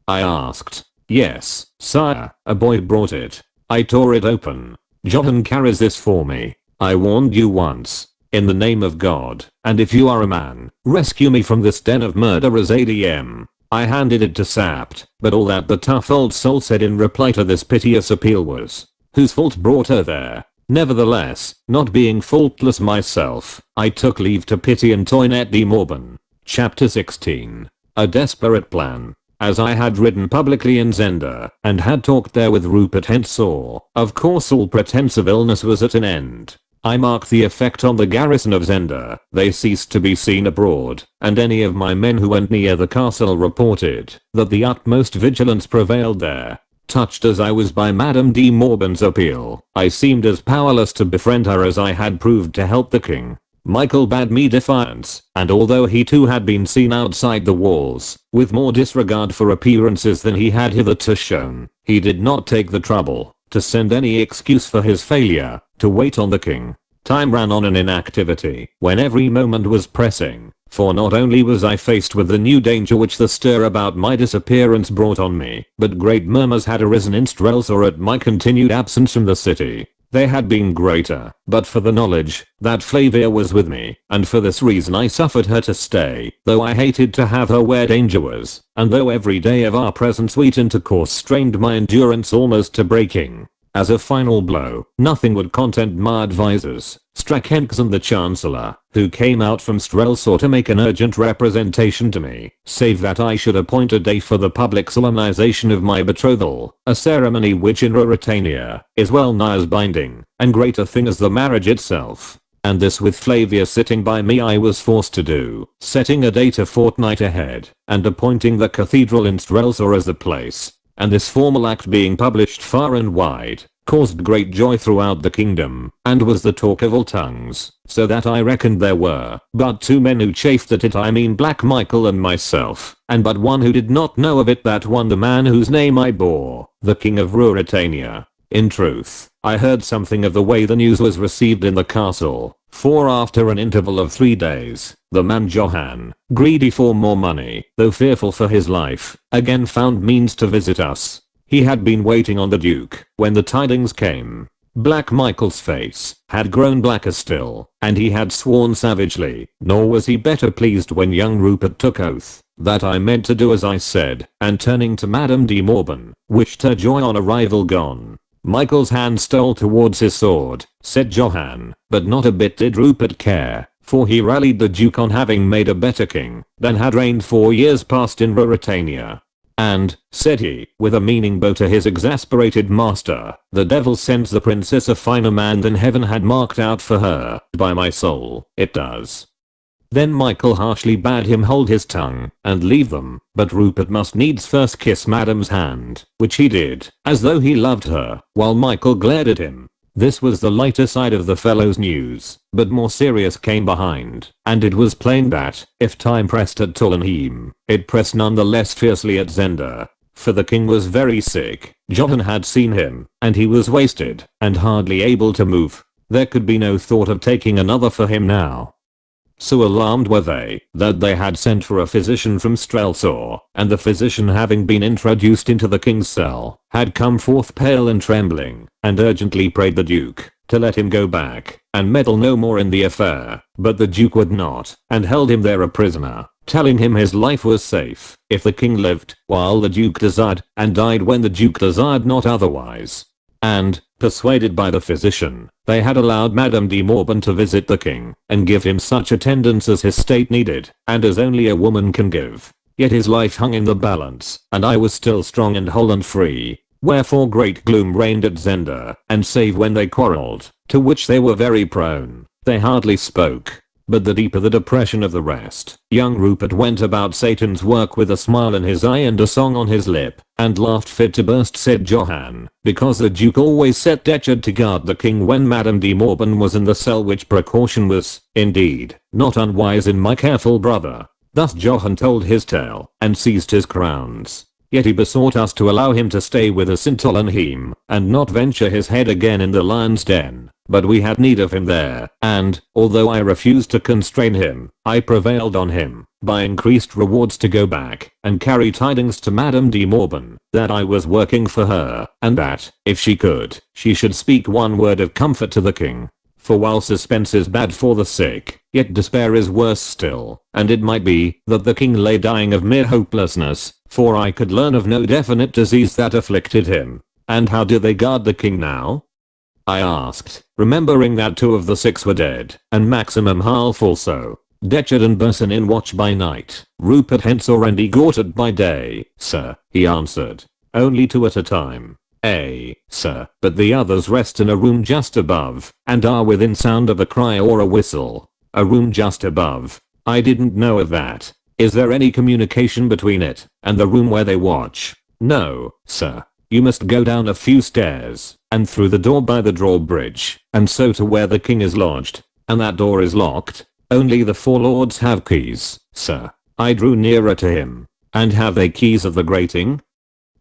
I asked. Yes, sire, a boy brought it. I tore it open. Johan carries this for me. I warned you once. In the name of God, and if you are a man, rescue me from this den of murderers ADM. I handed it to Sapt, but all that the tough old soul said in reply to this piteous appeal was, whose fault brought her there? Nevertheless, not being faultless myself, I took leave to pity and Toinette de Morban. Chapter 16. A desperate plan. As I had ridden publicly in Zenda, and had talked there with Rupert Henshaw, of course all pretense of illness was at an end. I marked the effect on the garrison of Zenda. They ceased to be seen abroad, and any of my men who went near the castle reported that the utmost vigilance prevailed there. Touched as I was by Madame de Morban's appeal, I seemed as powerless to befriend her as I had proved to help the king. Michael bade me defiance, and although he too had been seen outside the walls, with more disregard for appearances than he had hitherto shown, he did not take the trouble to send any excuse for his failure to wait on the king. Time ran on in inactivity, when every moment was pressing, for not only was I faced with the new danger which the stir about my disappearance brought on me, but great murmurs had arisen in Strelsau at my continued absence from the city. They had been greater, but for the knowledge that Flavia was with me, and for this reason I suffered her to stay, though I hated to have her where danger was, and though every day of our present sweet intercourse strained my endurance almost to breaking. As a final blow, nothing would content my advisers, Strakenx and the Chancellor, who came out from Strelsau to make an urgent representation to me, save that I should appoint a day for the public solemnization of my betrothal, a ceremony which in Ruritania is well nigh as binding, and great a thing as the marriage itself. And this with Flavia sitting by me I was forced to do, setting a date a fortnight ahead, and appointing the cathedral in Strelsau as the place. And this formal act being published far and wide, caused great joy throughout the kingdom, and was the talk of all tongues, so that I reckoned there were but 2 men who chafed at it, I mean Black Michael and myself, and but one who did not know of it, that one the man whose name I bore, the king of Ruritania. In truth, I heard something of the way the news was received in the castle, for after an interval of 3 days, the man Johann, greedy for more money, though fearful for his life, again found means to visit us. He had been waiting on the Duke when the tidings came. Black Michael's face had grown blacker still, and he had sworn savagely, nor was he better pleased when young Rupert took oath that I meant to do as I said, and turning to Madame de Morban, wished her joy on arrival gone. Michael's hand stole towards his sword, said Johann, but not a bit did Rupert care, for he rallied the Duke on having made a better king than had reigned 4 years past in Ruritania. And, said he, with a meaning bow to his exasperated master, the devil sends the princess a finer man than heaven had marked out for her, by my soul, it does. Then Michael harshly bade him hold his tongue and leave them, but Rupert must needs first kiss Madame's hand, which he did, as though he loved her, while Michael glared at him. This was the lighter side of the fellow's news, but more serious came behind, and it was plain that, if time pressed at Tullenheim, it pressed none the less fiercely at Zenda. For the king was very sick, Johann had seen him, and he was wasted, and hardly able to move. There could be no thought of taking another for him now. So alarmed were they, that they had sent for a physician from Strelsau, and the physician having been introduced into the king's cell, had come forth pale and trembling, and urgently prayed the Duke to let him go back, and meddle no more in the affair, but the Duke would not, and held him there a prisoner, telling him his life was safe, if the king lived, while the Duke desired, and died when the Duke desired not otherwise. And, persuaded by the physician, they had allowed Madame de Morban to visit the king, and give him such attendance as his state needed, and as only a woman can give. Yet his life hung in the balance, and I was still strong and whole and free. Wherefore great gloom reigned at Zenda, and save when they quarrelled, to which they were very prone, they hardly spoke. But the deeper the depression of the rest, young Rupert went about Satan's work with a smile in his eye and a song on his lip, and laughed fit to burst, said Johann, because the Duke always set Detchard to guard the king when Madame de Morban was in the cell, which precaution was, indeed, not unwise in my careful brother. Thus Johann told his tale, and seized his crowns. Yet he besought us to allow him to stay with us in Tullenheim, and not venture his head again in the lion's den. But we had need of him there, and, although I refused to constrain him, I prevailed on him, by increased rewards, to go back, and carry tidings to Madame de Morban, that I was working for her, and that, if she could, she should speak one word of comfort to the king. For while suspense is bad for the sick, yet despair is worse still, and it might be that the king lay dying of mere hopelessness, for I could learn of no definite disease that afflicted him. And how do they guard the king now? I asked, remembering that 2 of the 6 were dead, and Maximum half also. Detchard and Burson in watch by night, Rupert Hensor and Egorted by day, sir, he answered. Only 2 at a time. Sir, but the others rest in a room just above, and are within sound of a cry or a whistle. A room just above. I didn't know of that. Is there any communication between it and the room where they watch? No, sir. You must go down a few stairs, and through the door by the drawbridge, and so to where the king is lodged. And that door is locked. Only the 4 lords have keys, sir. I drew nearer to him. And have they keys of the grating?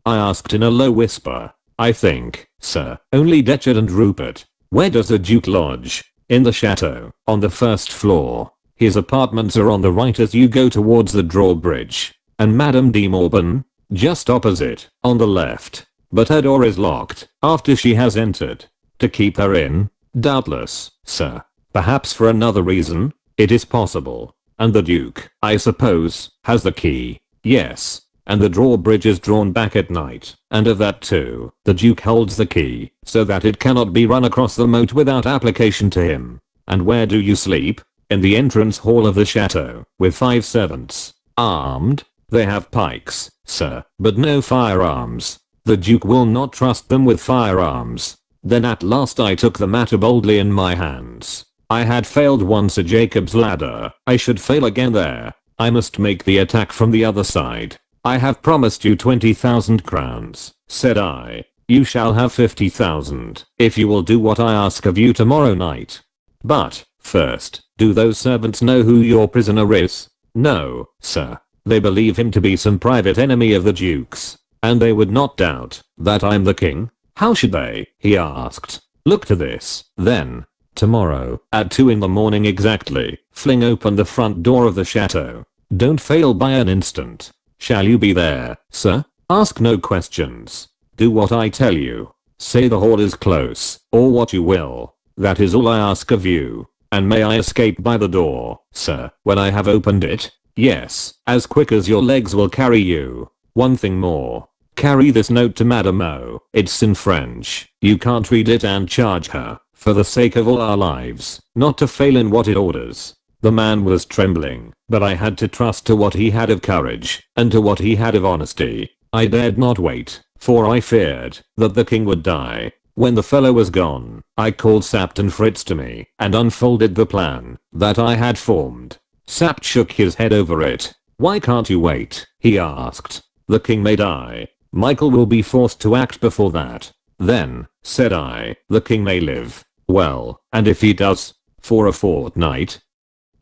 I asked in a low whisper. I think, sir, only Detchard and Rupert. Where does the Duke lodge? In the chateau, on the 1st floor. His apartments are on the right as you go towards the drawbridge. And Madame de Morban? Just opposite, on the left. But her door is locked, after she has entered. To keep her in? Doubtless, sir. Perhaps for another reason? It is possible. And the Duke, I suppose, has the key. Yes. And the drawbridge is drawn back at night, and of that too, the Duke holds the key, so that it cannot be run across the moat without application to him. And where do you sleep? In the entrance hall of the chateau, with 5 servants. Armed? They have pikes, sir, but no firearms. The Duke will not trust them with firearms. Then at last I took the matter boldly in my hands. I had failed once at Jacob's ladder. I should fail again there. I must make the attack from the other side. I have promised you 20,000 crowns, said I. You shall have 50,000 if you will do what I ask of you tomorrow night. But, first, do those servants know who your prisoner is? No, sir. They believe him to be some private enemy of the Duke's. And they would not doubt that I'm the king? How should they? He asked. Look to this, then. Tomorrow, at 2 in the morning exactly, fling open the front door of the chateau. Don't fail by an instant. Shall you be there, sir? Ask no questions. Do what I tell you. Say the hall is close, or what you will. That is all I ask of you. And may I escape by the door, sir, when I have opened it? Yes, as quick as your legs will carry you. One thing more. Carry this note to Madame O. It's in French. You can't read it and charge her, for the sake of all our lives, not to fail in what it orders. The man was trembling, but I had to trust to what he had of courage, and to what he had of honesty. I dared not wait, for I feared that the king would die. When the fellow was gone, I called Sapt and Fritz to me, and unfolded the plan that I had formed. Sapt shook his head over it. Why can't you wait? He asked. The king may die. Michael will be forced to act before that. Then, said I, the king may live. Well, and if he does? For a fortnight?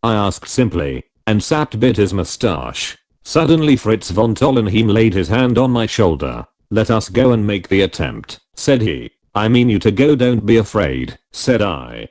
I asked simply, and Sapt bit his moustache. Suddenly Fritz von Tollenheim laid his hand on my shoulder. Let us go and make the attempt, said he. I mean you to go, don't be afraid, said I.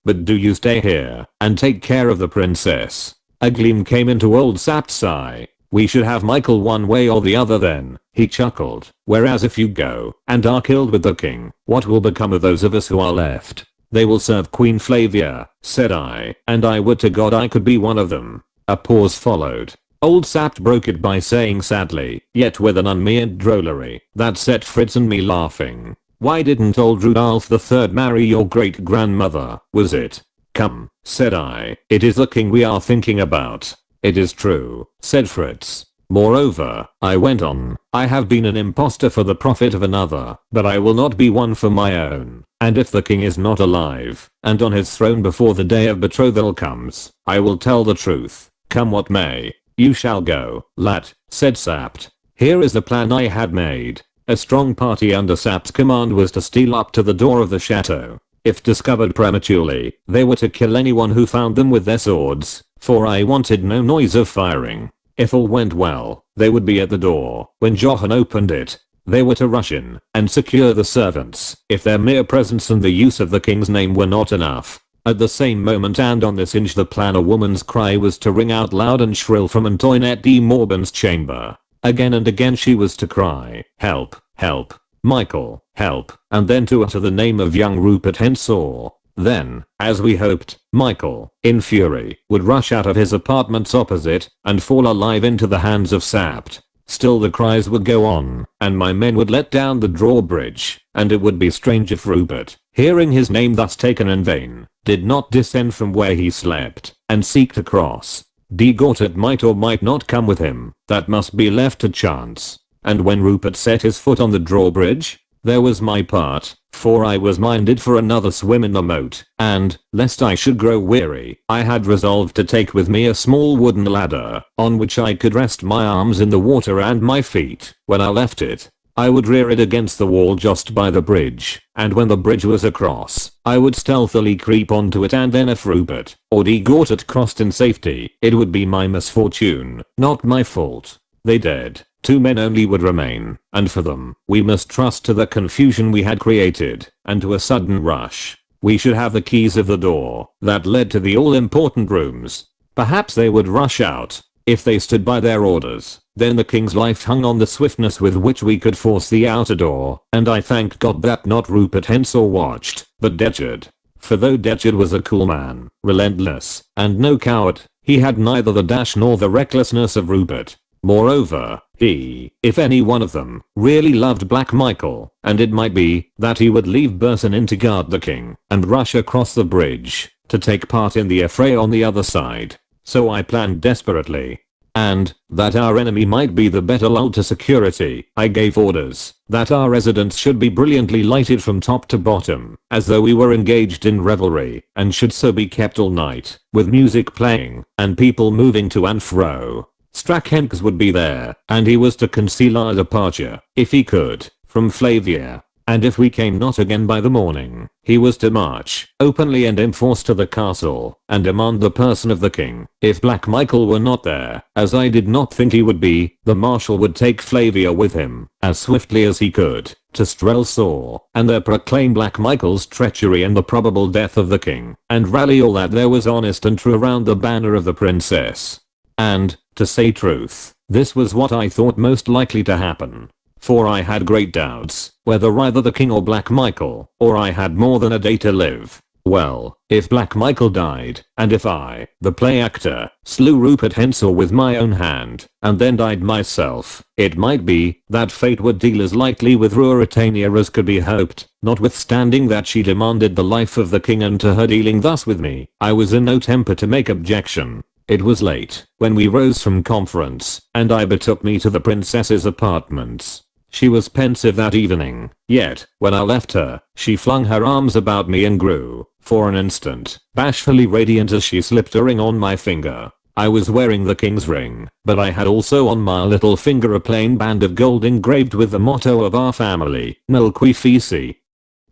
But do you stay here and take care of the princess. A gleam came into old Sapt's eye. We should have Michael one way or the other then, he chuckled. Whereas if you go and are killed with the king, what will become of those of us who are left? They will serve Queen Flavia, said I, and I would to God I could be one of them. A pause followed. Old Sapt broke it by saying sadly, yet with an unmeared drollery, that set Fritz and me laughing. Why didn't old Rudolph III marry your great-grandmother, was it? Come, said I, it is the king we are thinking about. It is true, said Fritz. Moreover, I went on, I have been an impostor for the profit of another, but I will not be one for my own. And if the king is not alive, and on his throne before the day of betrothal comes, I will tell the truth, come what may. You shall go, lad, said Sapt. Here is the plan I had made. A strong party under Sapt's command was to steal up to the door of the chateau. If discovered prematurely, they were to kill anyone who found them with their swords, for I wanted no noise of firing. If all went well, they would be at the door when Johann opened it. They were to rush in and secure the servants if their mere presence and the use of the king's name were not enough. At the same moment and on this inch the plan, a woman's cry was to ring out loud and shrill from Antoinette de Morban's chamber. Again and again she was to cry, help, help, Michael, help, and then to utter the name of young Rupert Henshaw. Then, as we hoped, Michael, in fury, would rush out of his apartments opposite and fall alive into the hands of Sapt. Still the cries would go on, and my men would let down the drawbridge, and it would be strange if Rupert, hearing his name thus taken in vain, did not descend from where he slept, and seek to cross. De Gortet might or might not come with him, that must be left to chance. And when Rupert set his foot on the drawbridge, there was my part, for I was minded for another swim in the moat, and, lest I should grow weary, I had resolved to take with me a small wooden ladder, on which I could rest my arms in the water and my feet. When I left it, I would rear it against the wall just by the bridge, and when the bridge was across, I would stealthily creep onto it, and then if Rupert or de Gortet crossed in safety, it would be my misfortune, not my fault. They dead. 2 men only would remain, and for them, we must trust to the confusion we had created, and to a sudden rush. We should have the keys of the door that led to the all-important rooms. Perhaps they would rush out. If they stood by their orders, then the king's life hung on the swiftness with which we could force the outer door, and I thanked God that not Rupert Henshaw watched, but Detchard. For though Detchard was a cool man, relentless, and no coward, he had neither the dash nor the recklessness of Rupert. Moreover, he, if any one of them, really loved Black Michael, and it might be that he would leave Burson in to guard the king, and rush across the bridge, to take part in the affray on the other side. So I planned desperately. and that our enemy might be the better lull to security, I gave orders that our residence should be brilliantly lighted from top to bottom, as though we were engaged in revelry, and should so be kept all night, with music playing, and people moving to and fro. Strakenks would be there, and he was to conceal our departure, if he could, from Flavia. And if we came not again by the morning, he was to march openly and in force to the castle and demand the person of the king. If Black Michael were not there, as I did not think he would be, the marshal would take Flavia with him, as swiftly as he could, to Strelsau, and there proclaim Black Michael's treachery and the probable death of the king, and rally all that there was honest and true around the banner of the princess. And, to say truth, this was what I thought most likely to happen. For I had great doubts whether either the king or Black Michael, or I had more than a day to live. Well, if Black Michael died, and if I, the play actor, slew Rupert Hensel with my own hand, and then died myself, it might be that fate would deal as lightly with Ruritania as could be hoped, notwithstanding that she demanded the life of the king, and to her dealing thus with me, I was in no temper to make objection. It was late when we rose from conference, and I betook me to the princess's apartments. She was pensive that evening, yet, when I left her, she flung her arms about me and grew, for an instant, bashfully radiant as she slipped a ring on my finger. I was wearing the king's ring, but I had also on my little finger a plain band of gold engraved with the motto of our family, Nil qui feci.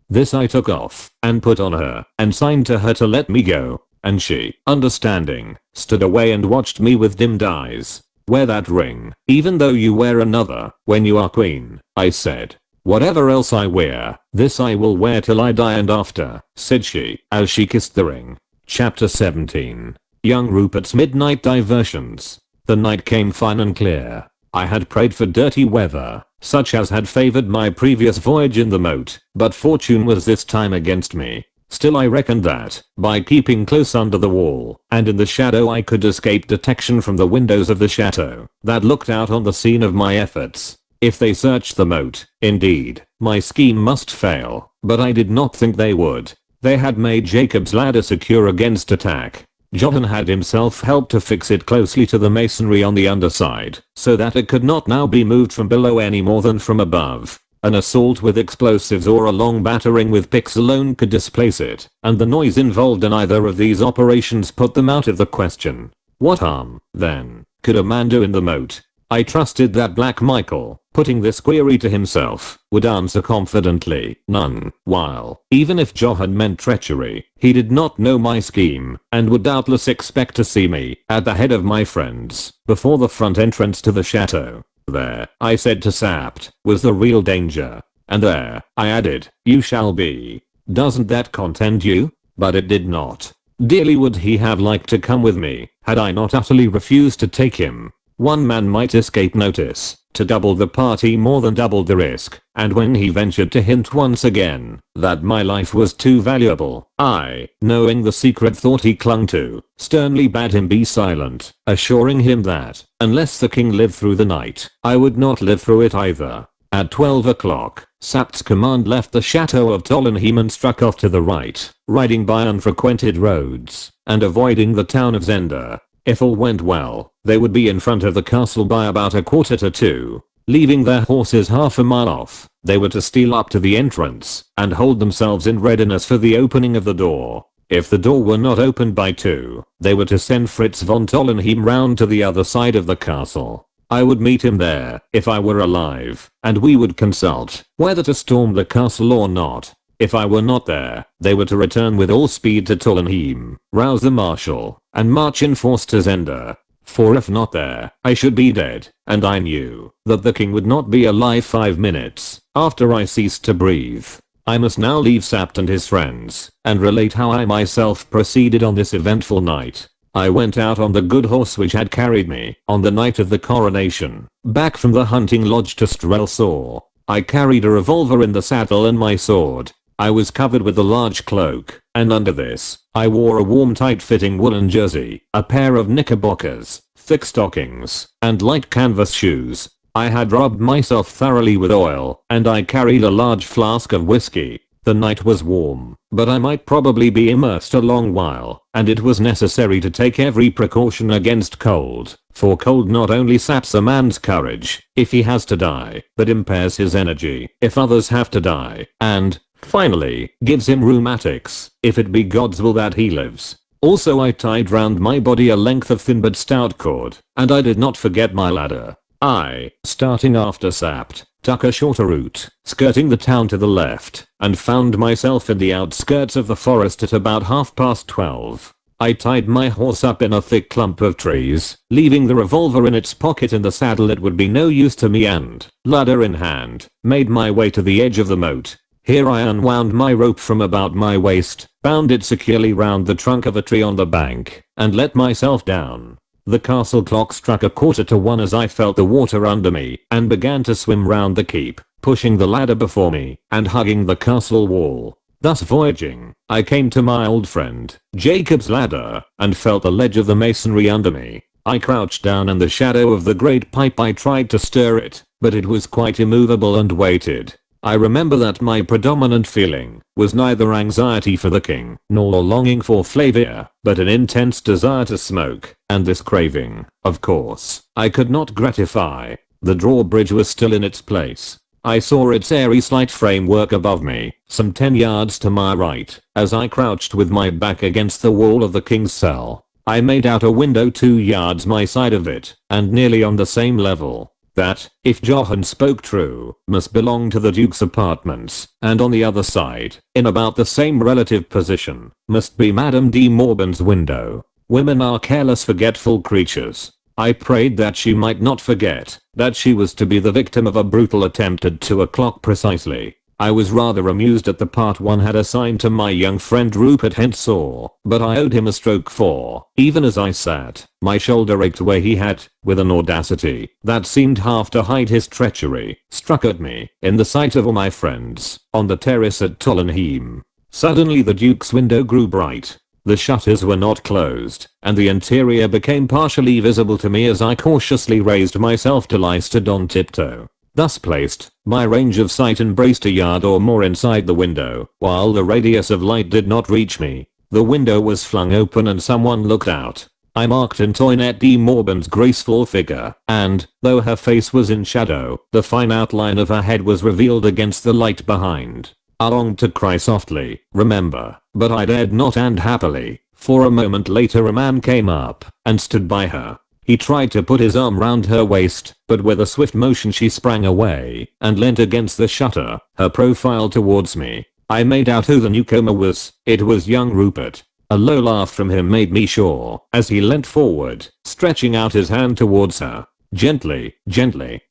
This I took off, and put on her, and signed to her to let me go, and she, understanding, stood away and watched me with dimmed eyes. Wear that ring, even though you wear another, when you are queen, I said. Whatever else I wear, this I will wear till I die and after, said she, as she kissed the ring. Chapter 17. Young Rupert's Midnight Diversions. The night came fine and clear. I had prayed for dirty weather, such as had favored my previous voyage in the moat, but fortune was this time against me. Still I reckoned that, by keeping close under the wall, and in the shadow, I could escape detection from the windows of the chateau that looked out on the scene of my efforts. If they searched the moat, indeed, my scheme must fail, but I did not think they would. They had made Jacob's ladder secure against attack. Johan had himself helped to fix it closely to the masonry on the underside, so that it could not now be moved from below any more than from above. An assault with explosives or a long battering with picks alone could displace it, and the noise involved in either of these operations put them out of the question. What harm, then, could a man do in the moat? I trusted that Black Michael, putting this query to himself, would answer confidently, none, while, even if Johan meant treachery, he did not know my scheme, and would doubtless expect to see me, at the head of my friends, before the front entrance to the chateau. There, I said to Sapt, was the real danger. And there, I added, you shall be. Doesn't that content you? But it did not. Dearly would he have liked to come with me, had I not utterly refused to take him. One man might escape notice, to double the party more than double the risk, and when he ventured to hint once again that my life was too valuable, I, knowing the secret thought he clung to, sternly bade him be silent, assuring him that, unless the king lived through the night, I would not live through it either. At 12 o'clock, Sapt's command left the chateau of Tollenheim and struck off to the right, riding by unfrequented roads, and avoiding the town of Zenda. If all went well, they would be in front of the castle by about 1:45. Leaving their horses half a mile off, they were to steal up to the entrance and hold themselves in readiness for the opening of the door. If the door were not opened by 2, they were to send Fritz von Tollenheim round to the other side of the castle. I would meet him there, if I were alive, and we would consult whether to storm the castle or not. If I were not there, they were to return with all speed to Tollenheim, rouse the marshal, and march in force to Zenda. For if not there, I should be dead, and I knew that the king would not be alive 5 minutes after I ceased to breathe. I must now leave Sapt and his friends, and relate how I myself proceeded on this eventful night. I went out on the good horse which had carried me, on the night of the coronation, back from the hunting lodge to Strelsau. I carried a revolver in the saddle and my sword. I was covered with a large cloak, and under this, I wore a warm tight-fitting woolen jersey, a pair of knickerbockers, thick stockings, and light canvas shoes. I had rubbed myself thoroughly with oil, and I carried a large flask of whiskey. The night was warm, but I might probably be immersed a long while, and it was necessary to take every precaution against cold, for cold not only saps a man's courage if he has to die, but impairs his energy if others have to die, and, finally, gives him rheumatics if it be God's will that he lives. Also, I tied round my body a length of thin but stout cord, and I did not forget my ladder. I, starting after sapped, took a shorter route, skirting the town to the left, and found myself in the outskirts of the forest at about 12:30. I tied my horse up in a thick clump of trees, leaving the revolver in its pocket in the saddle. It would be no use to me, and, ladder in hand, made my way to the edge of the moat. Here I unwound my rope from about my waist, bound it securely round the trunk of a tree on the bank, and let myself down. The castle clock struck 1:15 as I felt the water under me and began to swim round the keep, pushing the ladder before me and hugging the castle wall. Thus voyaging, I came to my old friend, Jacob's ladder, and felt the ledge of the masonry under me. I crouched down in the shadow of the great pipe. I tried to stir it, but it was quite immovable and waited. I remember that my predominant feeling was neither anxiety for the king nor longing for flavor, but an intense desire to smoke, and this craving, of course, I could not gratify. The drawbridge was still in its place. I saw its airy slight framework above me, some 10 yards to my right, as I crouched with my back against the wall of the king's cell. I made out a window 2 yards my side of it, and nearly on the same level. That, if Johann spoke true, must belong to the Duke's apartments, and on the other side, in about the same relative position, must be Madame de Morban's window. Women are careless, forgetful creatures. I prayed that she might not forget that she was to be the victim of a brutal attempt at 2 o'clock precisely. I was rather amused at the part one had assigned to my young friend Rupert Henshaw, but I owed him a stroke, for, even as I sat, my shoulder ached where he had, with an audacity that seemed half to hide his treachery, struck at me, in the sight of all my friends, on the terrace at Tollenheim. Suddenly the Duke's window grew bright. The shutters were not closed, and the interior became partially visible to me as I cautiously raised myself till I stood on tiptoe. Thus placed, my range of sight embraced a yard or more inside the window, while the radius of light did not reach me. The window was flung open and someone looked out. I marked Antoinette de Morban's graceful figure, and, though her face was in shadow, the fine outline of her head was revealed against the light behind. I longed to cry softly, remember, but I dared not, and happily, for a moment later a man came up and stood by her. He tried to put his arm round her waist, but with a swift motion she sprang away and leant against the shutter, her profile towards me. I made out who the newcomer was. It was young Rupert. A low laugh from him made me sure, as he leant forward, stretching out his hand towards her. Gently, gently,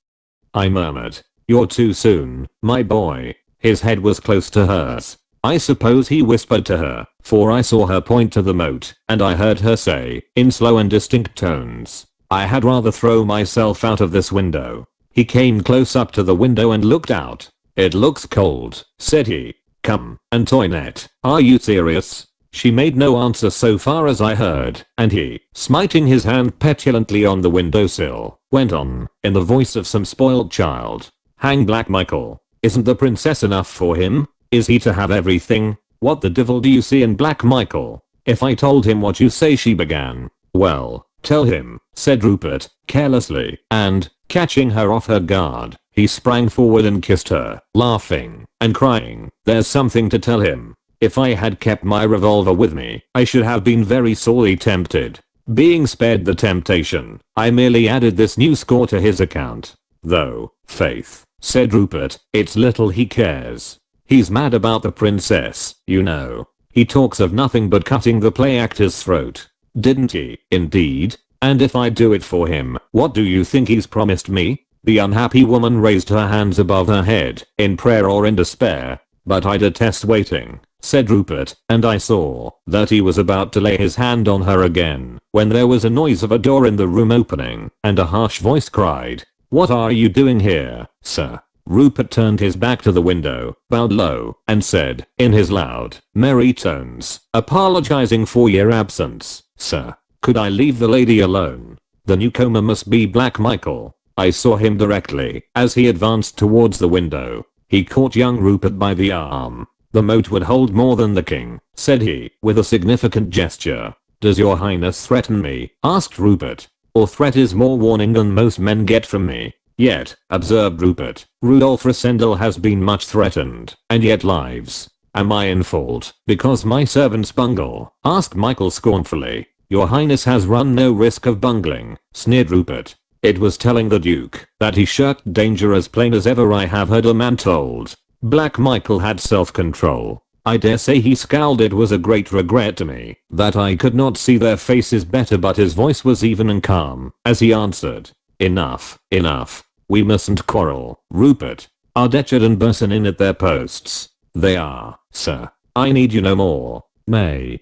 I murmured. You're too soon, my boy. His head was close to hers. I suppose he whispered to her, for I saw her point to the moat, and I heard her say, in slow and distinct tones, I had rather throw myself out of this window. He came close up to the window and looked out. It looks cold, said he. Come, Antoinette, are you serious? She made no answer so far as I heard, and he, smiting his hand petulantly on the windowsill, went on, in the voice of some spoiled child. Hang Black Michael. Isn't the princess enough for him? Is he to have everything? What the devil do you see in Black Michael? If I told him what you say, she began. Well, tell him, said Rupert, carelessly, and, catching her off her guard, he sprang forward and kissed her, laughing and crying. There's something to tell him. If I had kept my revolver with me, I should have been very sorely tempted. Being spared the temptation, I merely added this new score to his account. Though, faith, said Rupert, it's little he cares. He's mad about the princess, you know. He talks of nothing but cutting the play actor's throat. Didn't he? Indeed. And if I do it for him, what do you think he's promised me? The unhappy woman raised her hands above her head, in prayer or in despair. But I detest waiting, said Rupert, and I saw that he was about to lay his hand on her again, when there was a noise of a door in the room opening, and a harsh voice cried, What are you doing here, sir? Rupert turned his back to the window, bowed low, and said, in his loud, merry tones, apologizing for your absence, sir. Could I leave the lady alone? The newcomer must be Black Michael. I saw him directly as he advanced towards the window. He caught young Rupert by the arm. The moat would hold more than the king, said he, with a significant gesture. Does your highness threaten me? Asked Rupert. Or threat is more warning than most men get from me. Yet, observed Rupert, Rudolph Rassendyll has been much threatened, and yet lives. Am I in fault because my servants bungle? Asked Michael scornfully. Your highness has run no risk of bungling, sneered Rupert. It was telling the duke that he shirked danger as plain as ever I have heard a man told. Black Michael had self-control. I dare say he scowled. It was a great regret to me that I could not see their faces better, but his voice was even and calm as he answered. Enough, enough. We mustn't quarrel. Rupert. Are Detchard and Burson in at their posts? They are, sir. I need you no more.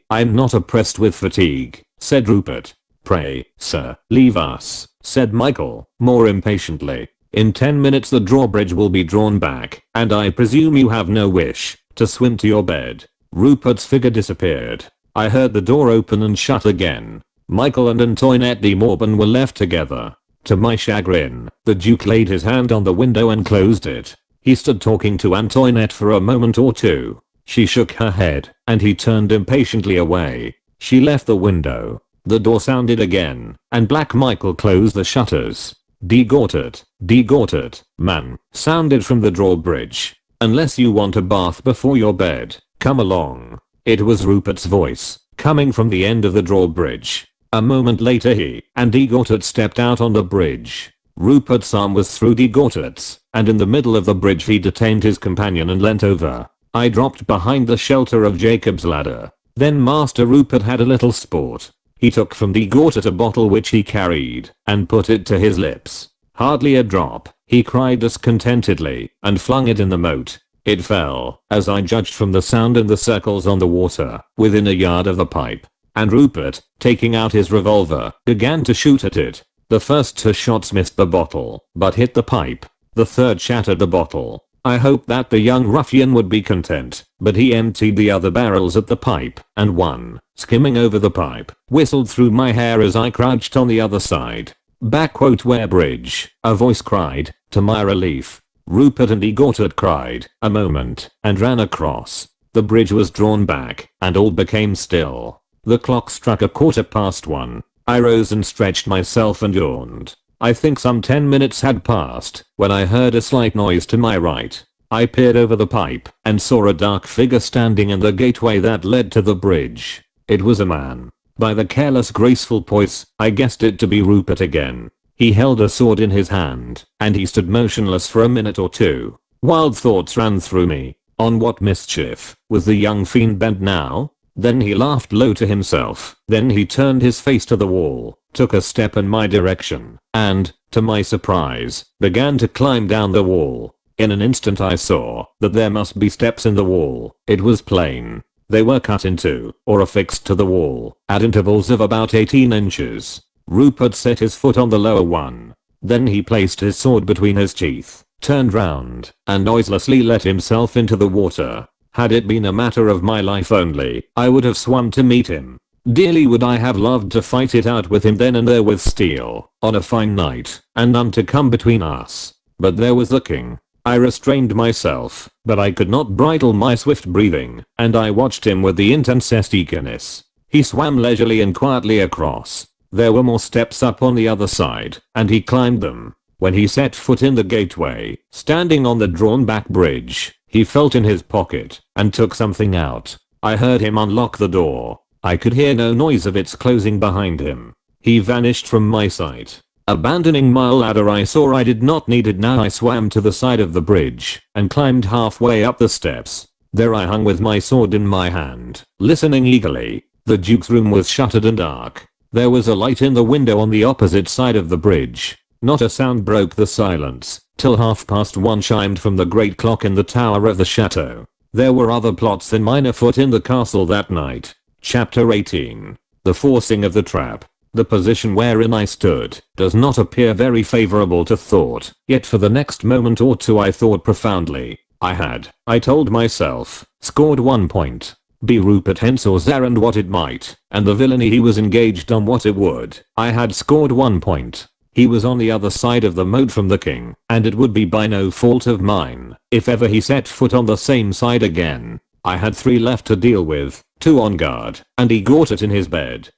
I'm not oppressed with fatigue, said Rupert. Pray, sir, leave us, said Michael, more impatiently. In 10 minutes the drawbridge will be drawn back, and I presume you have no wish to swim to your bed. Rupert's figure disappeared. I heard the door open and shut again. Michael and Antoinette de Morban were left together. To my chagrin, the Duke laid his hand on the window and closed it. He stood talking to Antoinette for a moment or two. She shook her head, and he turned impatiently away. She left the window. The door sounded again, and Black Michael closed the shutters. De-Gorted, man, sounded from the drawbridge. Unless you want a bath before your bed, come along. It was Rupert's voice, coming from the end of the drawbridge. A moment later he and De-Gorted stepped out on the bridge. Rupert's arm was through De-Gorted's, and in the middle of the bridge he detained his companion and leant over. I dropped behind the shelter of Jacob's ladder. Then Master Rupert had a little sport. He took from De-Gorted a bottle which he carried, and put it to his lips. Hardly a drop, he cried discontentedly, and flung it in the moat. It fell, as I judged from the sound and the circles on the water, within a yard of the pipe. And Rupert, taking out his revolver, began to shoot at it. The first 2 shots missed the bottle, but hit the pipe. The third shattered the bottle. I hoped that the young ruffian would be content, but he emptied the other barrels at the pipe, and one, skimming over the pipe, whistled through my hair as I crouched on the other side. Where bridge? A voice cried, to my relief. Rupert and De-Gorted cried, a moment, and ran across. The bridge was drawn back, and all became still. The clock struck 1:15. I rose and stretched myself and yawned. I think some 10 minutes had passed when I heard a slight noise to my right. I peered over the pipe and saw a dark figure standing in the gateway that led to the bridge. It was a man. By the careless graceful poise, I guessed it to be Rupert again. He held a sword in his hand, and he stood motionless for a minute or two. Wild thoughts ran through me. On what mischief was the young fiend bent now? Then he laughed low to himself. Then he turned his face to the wall, took a step in my direction, and, to my surprise, began to climb down the wall. In an instant I saw that there must be steps in the wall. It was plain. They were cut into, or affixed to the wall, at intervals of about 18 inches. Rupert set his foot on the lower one. Then he placed his sword between his teeth, turned round, and noiselessly let himself into the water. Had it been a matter of my life only, I would have swum to meet him. Dearly would I have loved to fight it out with him then and there with steel, on a fine night, and none to come between us. But there was the king. I restrained myself, but I could not bridle my swift breathing, and I watched him with the intensest eagerness. He swam leisurely and quietly across. There were more steps up on the other side, and he climbed them. When he set foot in the gateway, standing on the drawn-back bridge, he felt in his pocket, and took something out. I heard him unlock the door. I could hear no noise of its closing behind him. He vanished from my sight. Abandoning my ladder I saw I did not need it now. I swam to the side of the bridge, and climbed halfway up the steps. There I hung with my sword in my hand, listening eagerly. The Duke's room was shuttered and dark. There was a light in the window on the opposite side of the bridge. Not a sound broke the silence, till 1:30 chimed from the great clock in the tower of the chateau. There were other plots than mine afoot in the castle that night. Chapter 18. The forcing of the trap. The position wherein I stood does not appear very favorable to thought, yet for the next moment or two I thought profoundly. I told myself, scored 1 point. Be Rupert Hensor's errand what it might, and the villainy he was engaged on what it would, I had scored 1 point. He was on the other side of the moat from the king, and it would be by no fault of mine if ever he set foot on the same side again. I had 3 left to deal with, 2 on guard, and he got it in his bed.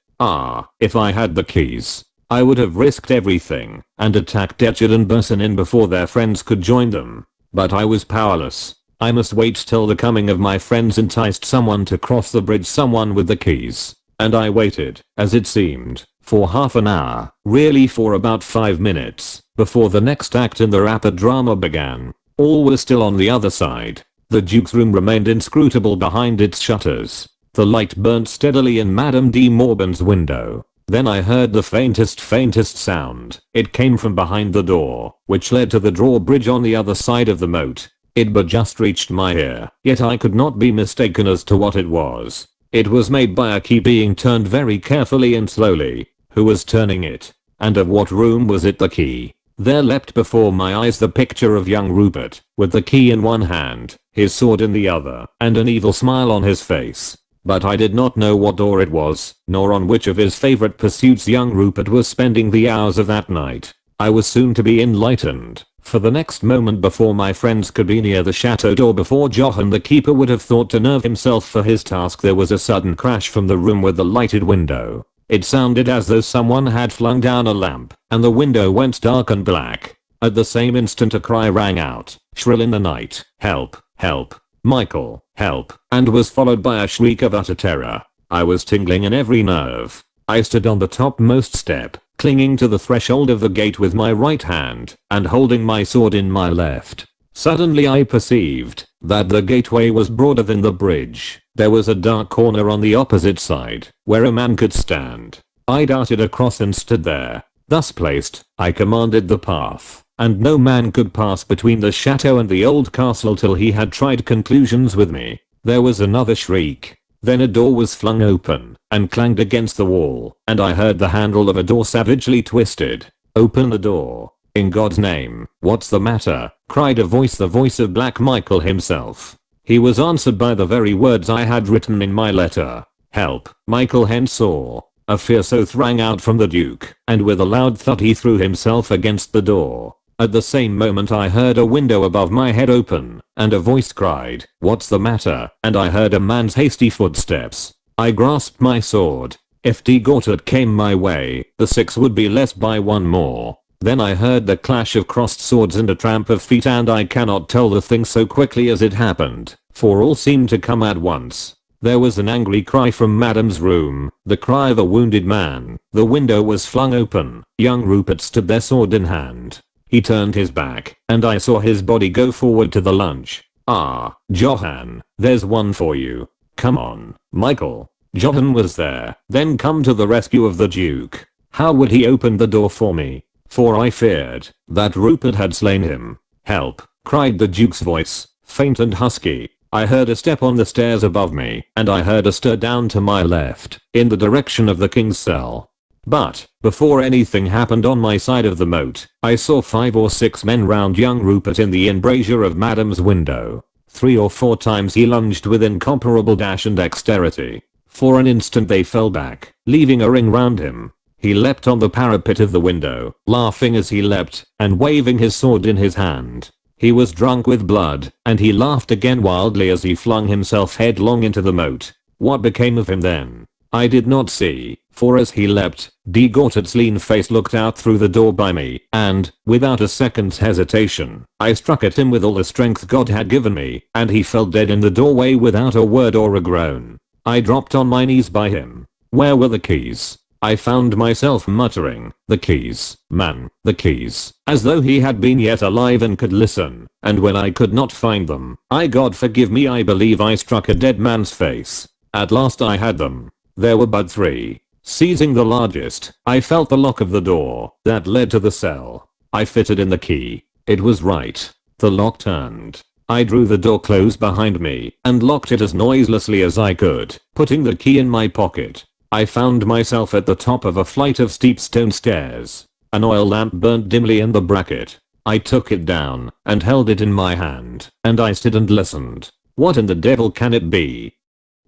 If I had the keys, I would have risked everything and attacked Detchard and Burson in before their friends could join them. But I was powerless. I must wait till the coming of my friends enticed someone to cross the bridge, someone with the keys. And I waited, as it seemed, for half an hour, really for about 5 minutes, before the next act in the rapid drama began. All was still on the other side. The Duke's room remained inscrutable behind its shutters. The light burnt steadily in Madame de Morban's window. Then I heard the faintest sound. It came from behind the door, which led to the drawbridge on the other side of the moat. It but just reached my ear, yet I could not be mistaken as to what it was. It was made by a key being turned very carefully and slowly. Who was turning it? And of what room was it the key? There leapt before my eyes the picture of young Rupert, with the key in one hand, his sword in the other, and an evil smile on his face. But I did not know what door it was, nor on which of his favorite pursuits young Rupert was spending the hours of that night. I was soon to be enlightened, for the next moment before my friends could be near the chateau door, before Johann the keeper would have thought to nerve himself for his task, there was a sudden crash from the room with the lighted window. It sounded as though someone had flung down a lamp, and the window went dark and black. At the same instant a cry rang out, shrill in the night, "Help! Help! Michael, help!" and was followed by a shriek of utter terror. I was tingling in every nerve. I stood on the topmost step, clinging to the threshold of the gate with my right hand, and holding my sword in my left. Suddenly I perceived that the gateway was broader than the bridge. There was a dark corner on the opposite side, where a man could stand. I darted across and stood there. Thus placed, I commanded the path, and no man could pass between the chateau and the old castle till he had tried conclusions with me. There was another shriek. Then a door was flung open, and clanged against the wall, and I heard the handle of a door savagely twisted. "Open the door. In God's name, what's the matter?" cried a voice, the voice of Black Michael himself. He was answered by the very words I had written in my letter. "Help, Michael Henshaw." A fierce oath rang out from the Duke, and with a loud thud he threw himself against the door. At the same moment I heard a window above my head open, and a voice cried, "What's the matter?" and I heard a man's hasty footsteps. I grasped my sword. If de Gortat came my way, the 6 would be less by 1 more. Then I heard the clash of crossed swords and a tramp of feet, and I cannot tell the thing so quickly as it happened, for all seemed to come at once. There was an angry cry from Madame's room, the cry of a wounded man. The window was flung open. Young Rupert stood there, sword in hand. He turned his back, and I saw his body go forward to the lunch. Johann, there's one for you. Come on, Michael." Johann was there. Then come to the rescue of the Duke. How would he open the door for me? For I feared that Rupert had slain him. "Help!" cried the Duke's voice, faint and husky. I heard a step on the stairs above me, and I heard a stir down to my left, in the direction of the king's cell. But, before anything happened on my side of the moat, I saw 5 or 6 men round young Rupert in the embrasure of Madame's window. 3 or 4 times he lunged with incomparable dash and dexterity. For an instant they fell back, leaving a ring round him. He leapt on the parapet of the window, laughing as he leapt, and waving his sword in his hand. He was drunk with blood, and he laughed again wildly as he flung himself headlong into the moat. What became of him then? I did not see, for as he leapt, de Gortat's lean face looked out through the door by me, and, without a second's hesitation, I struck at him with all the strength God had given me, and he fell dead in the doorway without a word or a groan. I dropped on my knees by him. Where were the keys? I found myself muttering, "The keys, man, the keys," as though he had been yet alive and could listen, and when I could not find them, God forgive me, I believe I struck a dead man's face. At last I had them. There were but 3. Seizing the largest, I felt the lock of the door that led to the cell. I fitted in the key. It was right. The lock turned. I drew the door close behind me and locked it as noiselessly as I could, putting the key in my pocket. I found myself at the top of a flight of steep stone stairs. An oil lamp burnt dimly in the bracket. I took it down and held it in my hand, and I stood and listened. What in the devil can it be?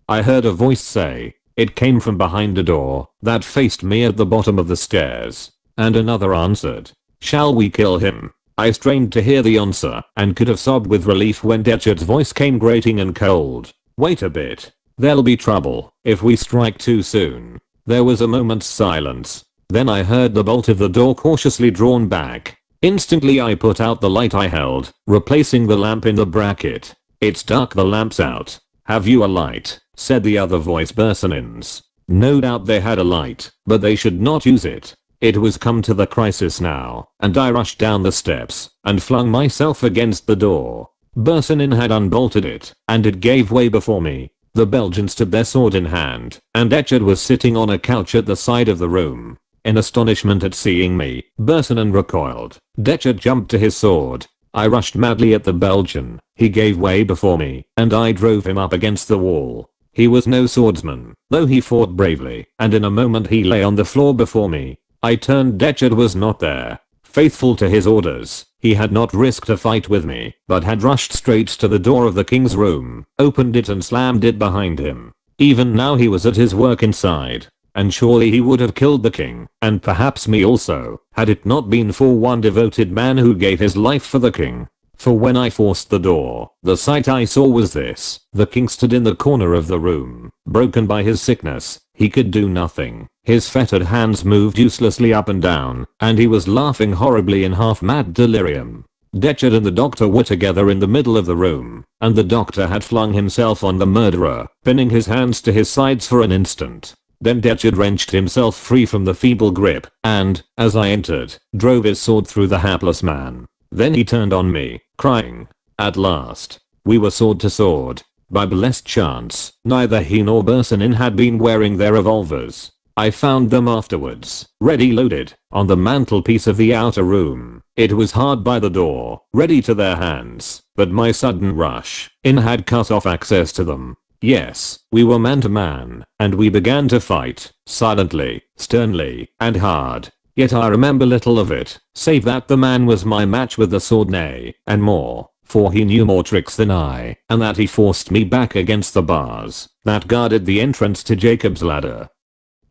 I heard a voice say. It came from behind a door that faced me at the bottom of the stairs, and another answered, "Shall we kill him?" I strained to hear the answer and could have sobbed with relief when Detchard's voice came grating and cold. Wait a bit. There'll be trouble if we strike too soon. There was a moment's silence. Then I heard the bolt of the door cautiously drawn back. Instantly I put out the light I held, replacing the lamp in the bracket. It's dark, the lamp's out. Have you a light? Said the other voice. Bersenins. No doubt they had a light, but they should not use it. It was come to the crisis now, and I rushed down the steps and flung myself against the door. Bersenin had unbolted it, and it gave way before me. The Belgian stood there sword in hand, and Etchard was sitting on a couch at the side of the room. In astonishment at seeing me, Bersenin recoiled. Etchard jumped to his sword. I rushed madly at the Belgian. He gave way before me, and I drove him up against the wall. He was no swordsman, though he fought bravely, and in a moment he lay on the floor before me. I turned. Etchard was not there. Faithful to his orders, he had not risked a fight with me, but had rushed straight to the door of the king's room, opened it and slammed it behind him. Even now he was at his work inside. And surely he would have killed the king, and perhaps me also, had it not been for one devoted man who gave his life for the king. For when I forced the door, the sight I saw was this. The king stood in the corner of the room, broken by his sickness. He could do nothing. His fettered hands moved uselessly up and down, and he was laughing horribly in half-mad delirium. Etchard and the doctor were together in the middle of the room, and the doctor had flung himself on the murderer, pinning his hands to his sides for an instant. Then Etchard wrenched himself free from the feeble grip, and, as I entered, drove his sword through the hapless man. Then he turned on me, crying. At last. We were sword to sword. By blessed chance, neither he nor Bersenin had been wearing their revolvers. I found them afterwards, ready loaded, on the mantelpiece of the outer room. It was hard by the door, ready to their hands, but my sudden rush in had cut off access to them. Yes, we were man to man, and we began to fight, silently, sternly, and hard. Yet I remember little of it, save that the man was my match with the sword, nay, and more, for he knew more tricks than I, and that he forced me back against the bars that guarded the entrance to Jacob's ladder.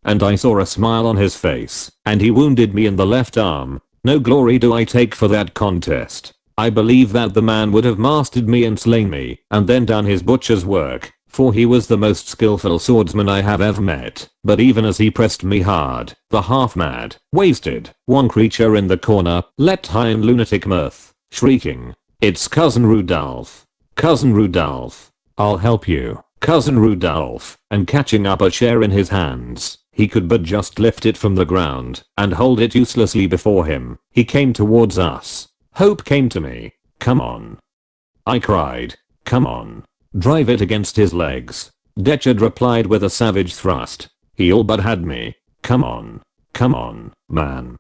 And I saw a smile on his face, and he wounded me in the left arm. No glory do I take for that contest. I believe that the man would have mastered me and slain me, and then done his butcher's work. For he was the most skillful swordsman I have ever met. But even as he pressed me hard, the half-mad, wasted, one creature in the corner leapt high in lunatic mirth, shrieking, "It's Cousin Rudolph! Cousin Rudolph! I'll help you, Cousin Rudolph!" And catching up a chair in his hands, he could but just lift it from the ground and hold it uselessly before him. He came towards us. Hope came to me. "Come on," I cried. "Come on. Drive it against his legs." Etchard replied with a savage thrust. "He all but had me. Come on, man,"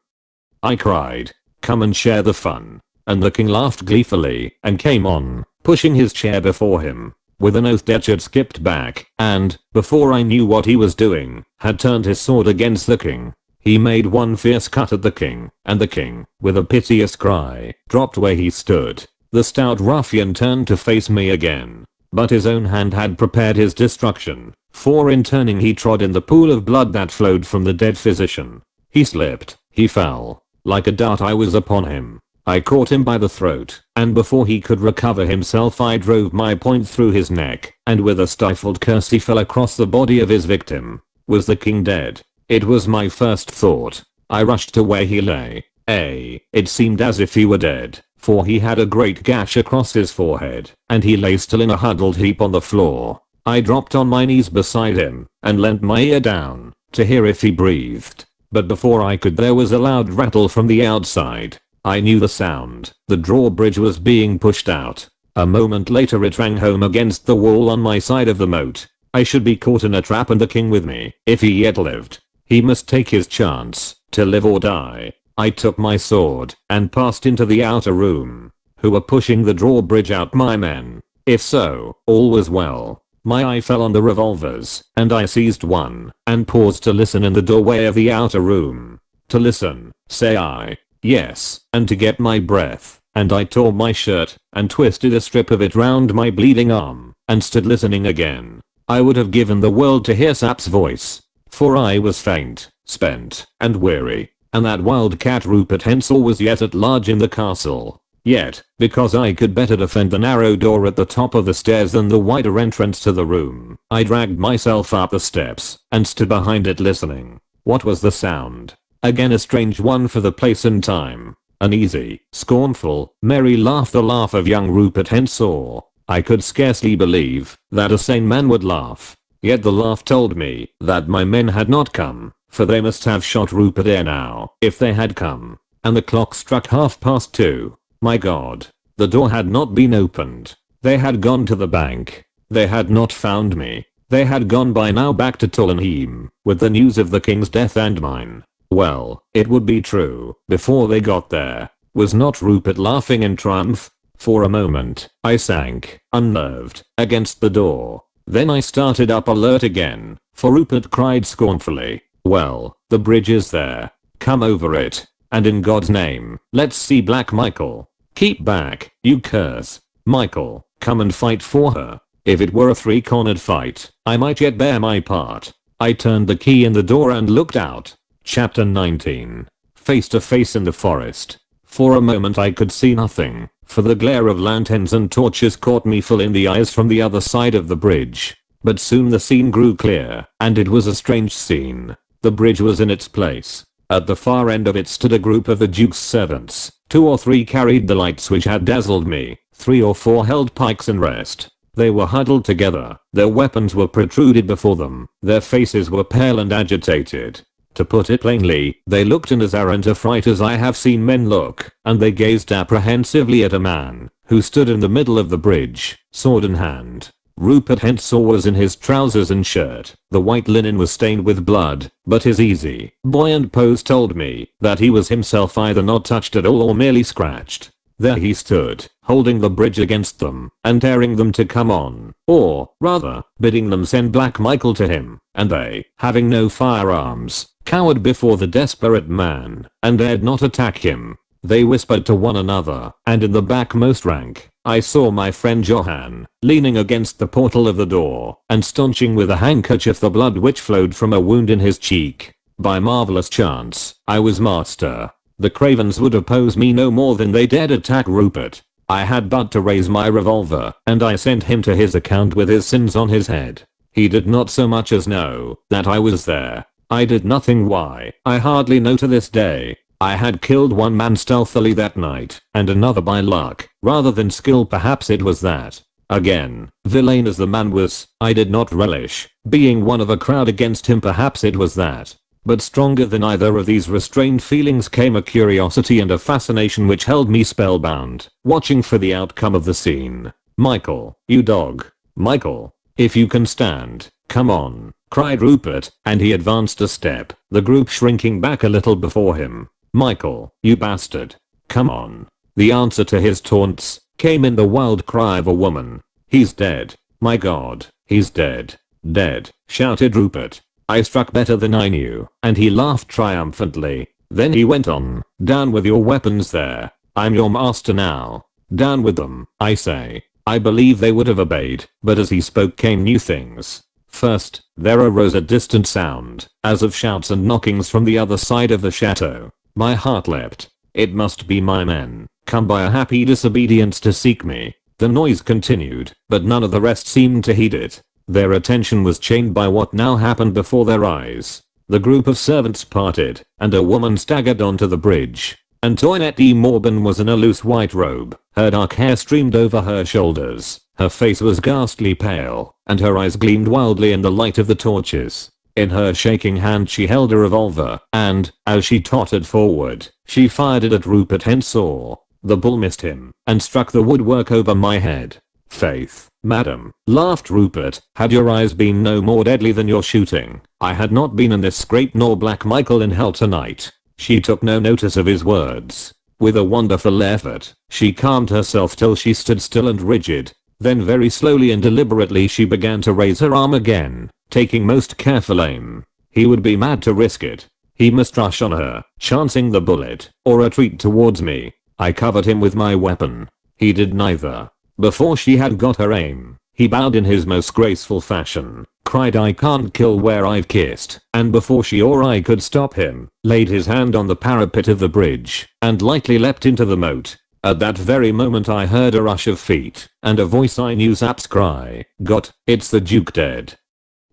I cried. "Come and share the fun." And the king laughed gleefully and came on, pushing his chair before him. With an oath Etchard skipped back and, before I knew what he was doing, had turned his sword against the king. He made one fierce cut at the king, and the king, with a piteous cry, dropped where he stood. The stout ruffian turned to face me again. But his own hand had prepared his destruction, for in turning he trod in the pool of blood that flowed from the dead physician. He slipped, he fell. Like a dart I was upon him. I caught him by the throat, and before he could recover himself I drove my point through his neck, and with a stifled curse he fell across the body of his victim. Was the king dead? It was my first thought. I rushed to where he lay. It seemed as if he were dead, for he had a great gash across his forehead, and he lay still in a huddled heap on the floor. I dropped on my knees beside him, and leant my ear down, to hear if he breathed. But before I could there was a loud rattle from the outside. I knew the sound. The drawbridge was being pushed out. A moment later it rang home against the wall on my side of the moat. I should be caught in a trap and the king with me, if he yet lived. He must take his chance, to live or die. I took my sword, and passed into the outer room. Who were pushing the drawbridge out? My men. If so, all was well. My eye fell on the revolvers, and I seized one, and paused to listen in the doorway of the outer room. To listen, say I. Yes, and to get my breath. And I tore my shirt, and twisted a strip of it round my bleeding arm, and stood listening again. I would have given the world to hear Sap's voice. For I was faint, spent, and weary. And that wildcat Rupert Hensel was yet at large in the castle. Yet, because I could better defend the narrow door at the top of the stairs than the wider entrance to the room, I dragged myself up the steps and stood behind it listening. What was the sound? Again a strange one for the place and time. An easy, scornful, merry laugh, the laugh of young Rupert Henshaw. I could scarcely believe that a sane man would laugh. Yet the laugh told me that my men had not come, for they must have shot Rupert ere now if they had come. And the clock struck 2:30. My God. The door had not been opened. They had gone to the bank. They had not found me. They had gone by now back to Tullenheim with the news of the king's death and mine. Well, it would be true before they got there. Was not Rupert laughing in triumph? For a moment, I sank, unnerved, against the door. Then I started up alert again, for Rupert cried scornfully, "Well, the bridge is there. Come over it. And in God's name, let's see Black Michael. Keep back, you curse. Michael, come and fight for her." If it were a three-cornered fight, I might yet bear my part. I turned the key in the door and looked out. Chapter 19. Face to face in the forest. For a moment I could see nothing, for the glare of lanterns and torches caught me full in the eyes from the other side of the bridge. But soon the scene grew clear, and it was a strange scene. The bridge was in its place. At the far end of it stood a group of the Duke's servants. 2 or 3 carried the lights which had dazzled me. 3 or 4 held pikes in rest. They were huddled together. Their weapons were protruded before them. Their faces were pale and agitated. To put it plainly, they looked in as arrant a fright as I have seen men look, and they gazed apprehensively at a man who stood in the middle of the bridge, sword in hand. Rupert Henshaw was in his trousers and shirt. The white linen was stained with blood, but his easy, buoyant pose told me that he was himself either not touched at all or merely scratched. There he stood, holding the bridge against them, and daring them to come on, or, rather, bidding them send Black Michael to him, and they, having no firearms, cowered before the desperate man, and dared not attack him. They whispered to one another, and in the backmost rank, I saw my friend Johann, leaning against the portal of the door, and staunching with a handkerchief the blood which flowed from a wound in his cheek. By marvelous chance, I was master. The cravens would oppose me no more than they dared attack Rupert. I had but to raise my revolver, and I sent him to his account with his sins on his head. He did not so much as know that I was there. I did nothing. Why, I hardly know to this day. I had killed one man stealthily that night, and another by luck, rather than skill. Perhaps it was that. Again, villain as the man was, I did not relish being one of a crowd against him. Perhaps it was that. But stronger than either of these restrained feelings came a curiosity and a fascination which held me spellbound, watching for the outcome of the scene. "Michael, you dog. Michael, if you can stand, come on," cried Rupert, and he advanced a step, the group shrinking back a little before him. "Michael, you bastard. Come on." The answer to his taunts came in the wild cry of a woman. "He's dead. My God, he's dead. Dead," shouted Rupert. I struck better than I knew, and he laughed triumphantly. Then he went on, "Down with your weapons there. I'm your master now. Down with them, I say." I believe they would have obeyed, but as he spoke came new things. First, there arose a distant sound, as of shouts and knockings from the other side of the chateau. My heart leapt. It must be my men, come by a happy disobedience to seek me. The noise continued, but none of the rest seemed to heed it. Their attention was chained by what now happened before their eyes. The group of servants parted, and a woman staggered onto the bridge. Antoinette de Morban was in a loose white robe. Her dark hair streamed over her shoulders. Her face was ghastly pale, and her eyes gleamed wildly in the light of the torches. In her shaking hand she held a revolver, and, as she tottered forward, she fired it at Rupert Henshaw. The bull missed him, and struck the woodwork over my head. "Faith, madam," laughed Rupert, "had your eyes been no more deadly than your shooting, I had not been in this scrape nor Black Michael in hell tonight." She took no notice of his words. With a wonderful effort, she calmed herself till she stood still and rigid. Then very slowly and deliberately she began to raise her arm again, taking most careful aim. He would be mad to risk it. He must rush on her, chancing the bullet, or retreat towards me. I covered him with my weapon. He did neither. Before she had got her aim, he bowed in his most graceful fashion, cried, "I can't kill where I've kissed," and before she or I could stop him, laid his hand on the parapet of the bridge, and lightly leapt into the moat. At that very moment I heard a rush of feet, and a voice I knew Zap's cry, "Got, it's the Duke dead."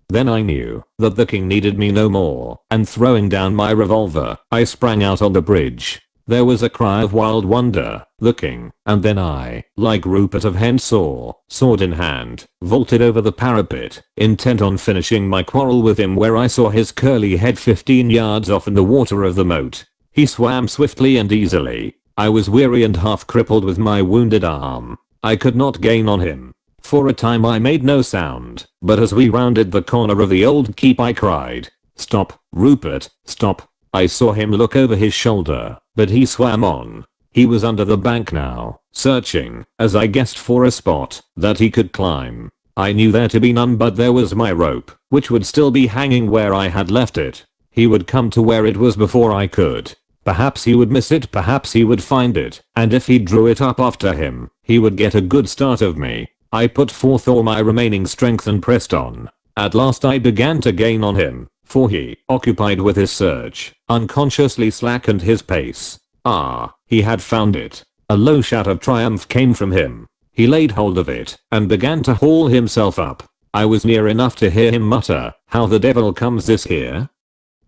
Then I knew that the king needed me no more, and throwing down my revolver, I sprang out on the bridge. There was a cry of wild wonder, the king, and then I, like Rupert of Hensaw, sword in hand, vaulted over the parapet, intent on finishing my quarrel with him where I saw his curly head 15 yards off in the water of the moat. He swam swiftly and easily. I was weary and half crippled with my wounded arm. I could not gain on him. For a time I made no sound, but as we rounded the corner of the old keep I cried, "Stop, Rupert, stop." I saw him look over his shoulder, but he swam on. He was under the bank now, searching, as I guessed, for a spot that he could climb. I knew there to be none, but there was my rope, which would still be hanging where I had left it. He would come to where it was before I could. Perhaps he would miss it, perhaps he would find it, and if he drew it up after him, he would get a good start of me. I put forth all my remaining strength and pressed on. At last I began to gain on him, for he, occupied with his search, unconsciously slackened his pace. Ah, he had found it. A low shout of triumph came from him. He laid hold of it and began to haul himself up. I was near enough to hear him mutter, "How the devil comes this here?"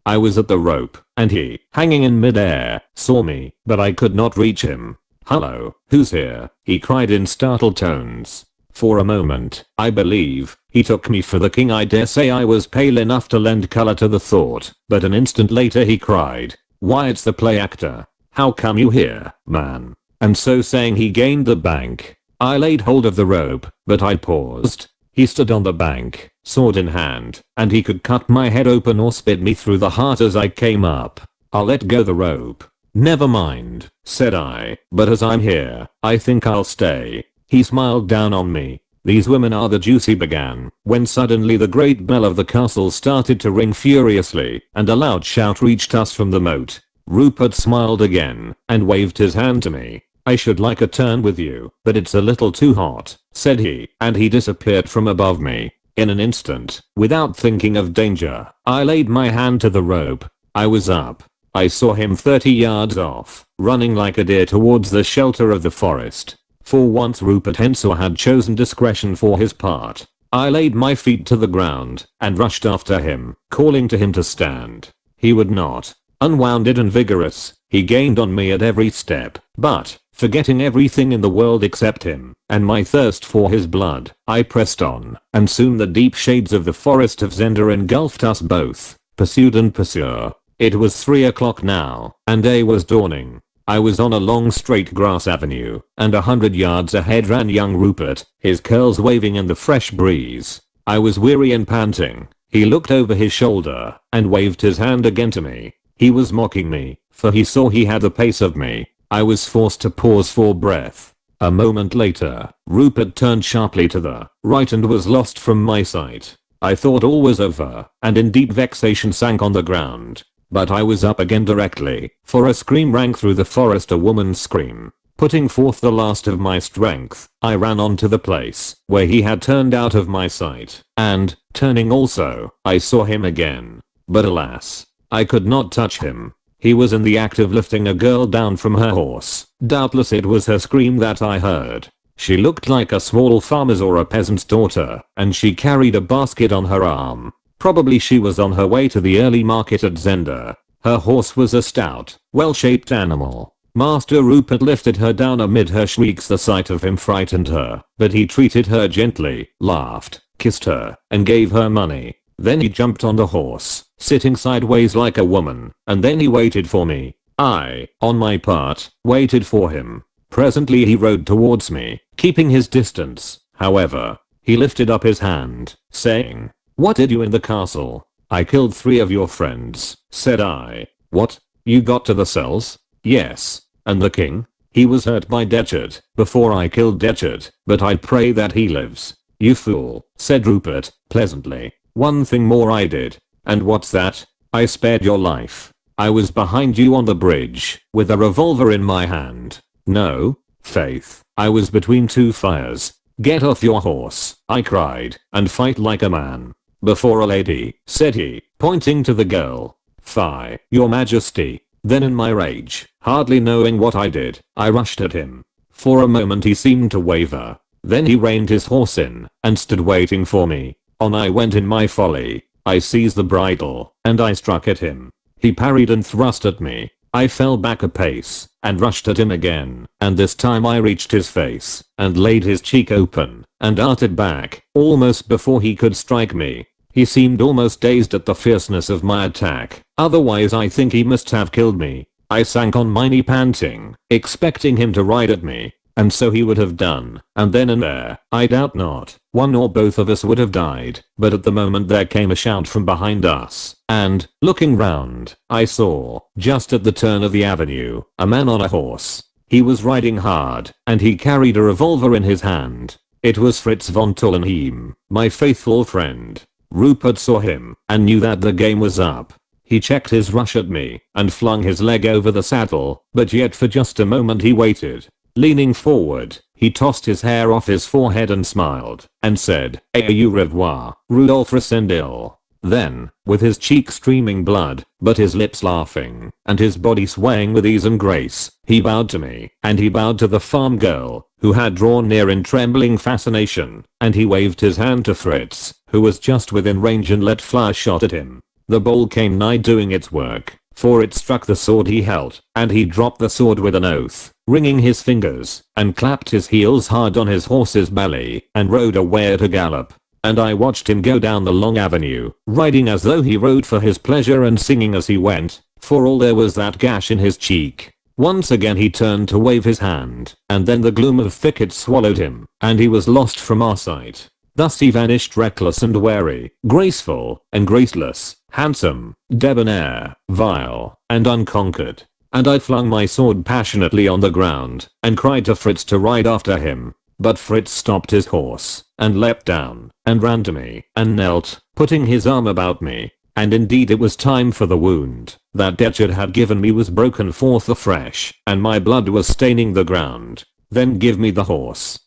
I was at the rope, and he, hanging in midair, saw me, but I could not reach him. "Hello, who's here?" he cried in startled tones. For a moment, I believe, he took me for the king. I dare say I was pale enough to lend color to the thought, but an instant later he cried, "Why, it's the play actor. How come you here, man?" And so saying he gained the bank. I laid hold of the rope, but I paused. He stood on the bank, sword in hand, and he could cut my head open or spit me through the heart as I came up. I'll let go the rope. "Never mind," said I, "but as I'm here, I think I'll stay." He smiled down on me. "These women are the juice," he began, when suddenly the great bell of the castle started to ring furiously, and a loud shout reached us from the moat. Rupert smiled again, and waved his hand to me. "I should like a turn with you, but it's a little too hot," said he, and he disappeared from above me. In an instant, without thinking of danger, I laid my hand to the rope. I was up. I saw him 30 yards off, running like a deer towards the shelter of the forest. For once Rupert Hensaw had chosen discretion for his part. I laid my feet to the ground and rushed after him, calling to him to stand. He would not. Unwounded and vigorous, he gained on me at every step, but, forgetting everything in the world except him and my thirst for his blood, I pressed on, and soon the deep shades of the forest of Zenda engulfed us both, pursued and pursuer. It was 3 o'clock now, and day was dawning. I was on a long straight grass avenue, and 100 yards ahead ran young Rupert, his curls waving in the fresh breeze. I was weary and panting. He looked over his shoulder, and waved his hand again to me. He was mocking me, for he saw he had the pace of me. I was forced to pause for breath. A moment later, Rupert turned sharply to the right and was lost from my sight. I thought all was over, and in deep vexation sank on the ground. But I was up again directly, for a scream rang through the forest, a woman's scream. Putting forth the last of my strength, I ran on to the place where he had turned out of my sight, and, turning also, I saw him again. But alas, I could not touch him. He was in the act of lifting a girl down from her horse. Doubtless it was her scream that I heard. She looked like a small farmer's or a peasant's daughter, and she carried a basket on her arm. Probably she was on her way to the early market at Zenda. Her horse was a stout, well-shaped animal. Master Rupert lifted her down amid her shrieks. The sight of him frightened her, but he treated her gently, laughed, kissed her, and gave her money. Then he jumped on the horse, sitting sideways like a woman, and then he waited for me. I, on my part, waited for him. Presently he rode towards me, keeping his distance. However, he lifted up his hand, saying, "What did you in the castle?" "I killed 3 of your friends," said I. "What? You got to the cells?" "Yes." "And the king?" "He was hurt by Detchard before I killed Detchard, but I pray that he lives." "You fool," said Rupert, pleasantly. "One thing more I did." "And what's that?" "I spared your life. I was behind you on the bridge, with a revolver in my hand." "No, Faith, I was between 2 fires." "Get off your horse," I cried, "and fight like a man." "Before a lady," said he, pointing to the girl. "Fie, your majesty." Then in my rage, hardly knowing what I did, I rushed at him. For a moment he seemed to waver. Then he reined his horse in and stood waiting for me. On I went in my folly. I seized the bridle and I struck at him. He parried and thrust at me. I fell back a pace and rushed at him again, and this time I reached his face and laid his cheek open and darted back almost before he could strike me. He seemed almost dazed at the fierceness of my attack, otherwise I think he must have killed me. I sank on my knee panting, expecting him to ride at me, and so he would have done, and then and there, I doubt not, one or both of us would have died, but at the moment there came a shout from behind us, and, looking round, I saw, just at the turn of the avenue, a man on a horse. He was riding hard, and he carried a revolver in his hand. It was Fritz von Tullenheim, my faithful friend. Rupert saw him, and knew that the game was up. He checked his rush at me, and flung his leg over the saddle, but yet for just a moment he waited. Leaning forward, he tossed his hair off his forehead and smiled, and said, "Au revoir, Rudolf Rassendyll." Then, with his cheeks streaming blood, but his lips laughing, and his body swaying with ease and grace, he bowed to me, and he bowed to the farm girl, who had drawn near in trembling fascination, and he waved his hand to Fritz, who was just within range and let fly a shot at him. The ball came nigh doing its work, for it struck the sword he held, and he dropped the sword with an oath, wringing his fingers, and clapped his heels hard on his horse's belly, and rode away at a gallop. And I watched him go down the long avenue, riding as though he rode for his pleasure and singing as he went, for all there was that gash in his cheek. Once again he turned to wave his hand, and then the gloom of thicket swallowed him, and he was lost from our sight. Thus he vanished reckless and wary, graceful and graceless, handsome, debonair, vile, and unconquered. And I flung my sword passionately on the ground, and cried to Fritz to ride after him. But Fritz stopped his horse, and leapt down, and ran to me, and knelt, putting his arm about me. And indeed it was time, for the wound that Detchard had given me was broken forth afresh, and my blood was staining the ground. "Then give me the horse,"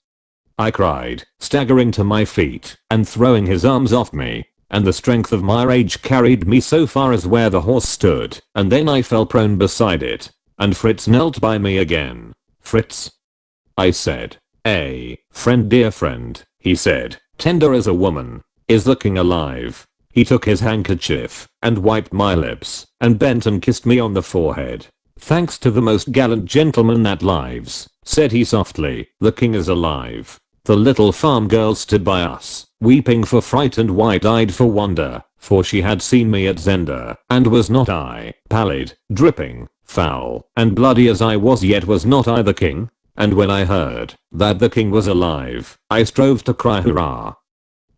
I cried, staggering to my feet, and throwing his arms off me. And the strength of my rage carried me so far as where the horse stood, and then I fell prone beside it, and Fritz knelt by me again. "Fritz," I said. "Friend, dear friend," he said, tender as a woman. "Is the king alive?" He took his handkerchief, and wiped my lips, and bent and kissed me on the forehead. "Thanks to the most gallant gentleman that lives," said he softly, "the king is alive." The little farm girl stood by us, weeping for fright and wide-eyed for wonder, for she had seen me at Zenda, and was not I, pallid, dripping, foul, and bloody as I was, yet was not I the king? And when I heard that the king was alive, I strove to cry hurrah.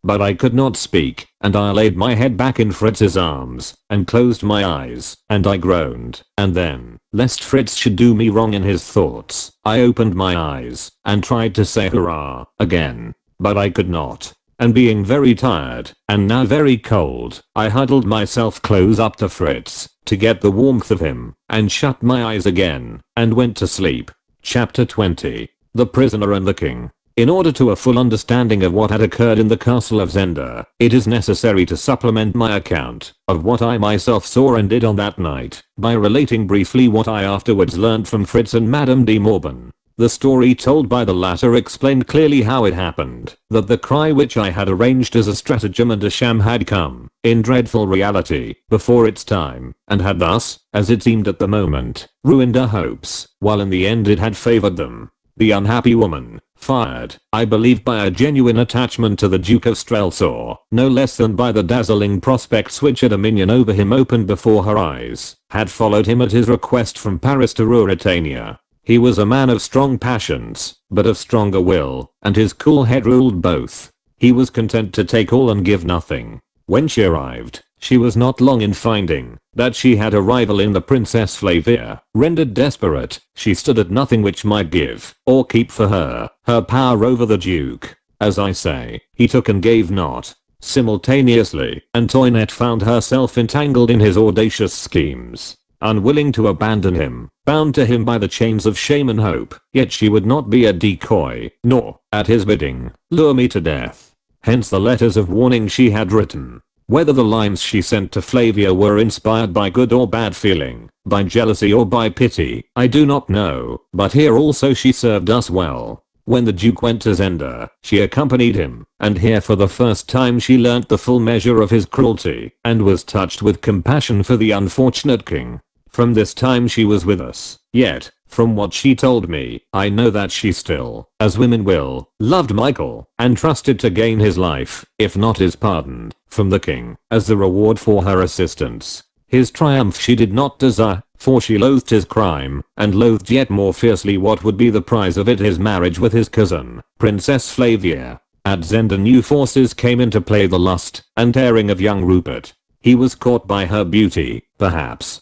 But I could not speak, and I laid my head back in Fritz's arms, and closed my eyes, and I groaned, and then, lest Fritz should do me wrong in his thoughts, I opened my eyes, and tried to say hurrah again, but I could not. And being very tired, and now very cold, I huddled myself close up to Fritz, to get the warmth of him, and shut my eyes again, and went to sleep. Chapter 20. The Prisoner and the King. In order to a full understanding of what had occurred in the castle of Zenda, it is necessary to supplement my account of what I myself saw and did on that night, by relating briefly what I afterwards learned from Fritz and Madame de Morban. The story told by the latter explained clearly how it happened, that the cry which I had arranged as a stratagem and a sham had come, in dreadful reality, before its time, and had thus, as it seemed at the moment, ruined her hopes, while in the end it had favored them. The unhappy woman, fired, I believe, by a genuine attachment to the Duke of Strelsaw, no less than by the dazzling prospects which a dominion over him opened before her eyes, had followed him at his request from Paris to Ruritania. He was a man of strong passions, but of stronger will, and his cool head ruled both. He was content to take all and give nothing. When she arrived, she was not long in finding that she had a rival in the Princess Flavia. Rendered desperate, she stood at nothing which might give, or keep for her, her power over the Duke. As I say, he took and gave not. Simultaneously, Antoinette found herself entangled in his audacious schemes. Unwilling to abandon him, bound to him by the chains of shame and hope, yet she would not be a decoy, nor, at his bidding, lure me to death. Hence the letters of warning she had written. Whether the lines she sent to Flavia were inspired by good or bad feeling, by jealousy or by pity, I do not know, but here also she served us well. When the Duke went to Zenda, she accompanied him, and here for the first time she learnt the full measure of his cruelty, and was touched with compassion for the unfortunate king. From this time she was with us, yet, from what she told me, I know that she still, as women will, loved Michael, and trusted to gain his life, if not his pardon, from the king, as the reward for her assistance. His triumph she did not desire, for she loathed his crime, and loathed yet more fiercely what would be the prize of it, his marriage with his cousin, Princess Flavia. At Zenda new forces came into play, the lust and tearing of young Rupert. He was caught by her beauty, perhaps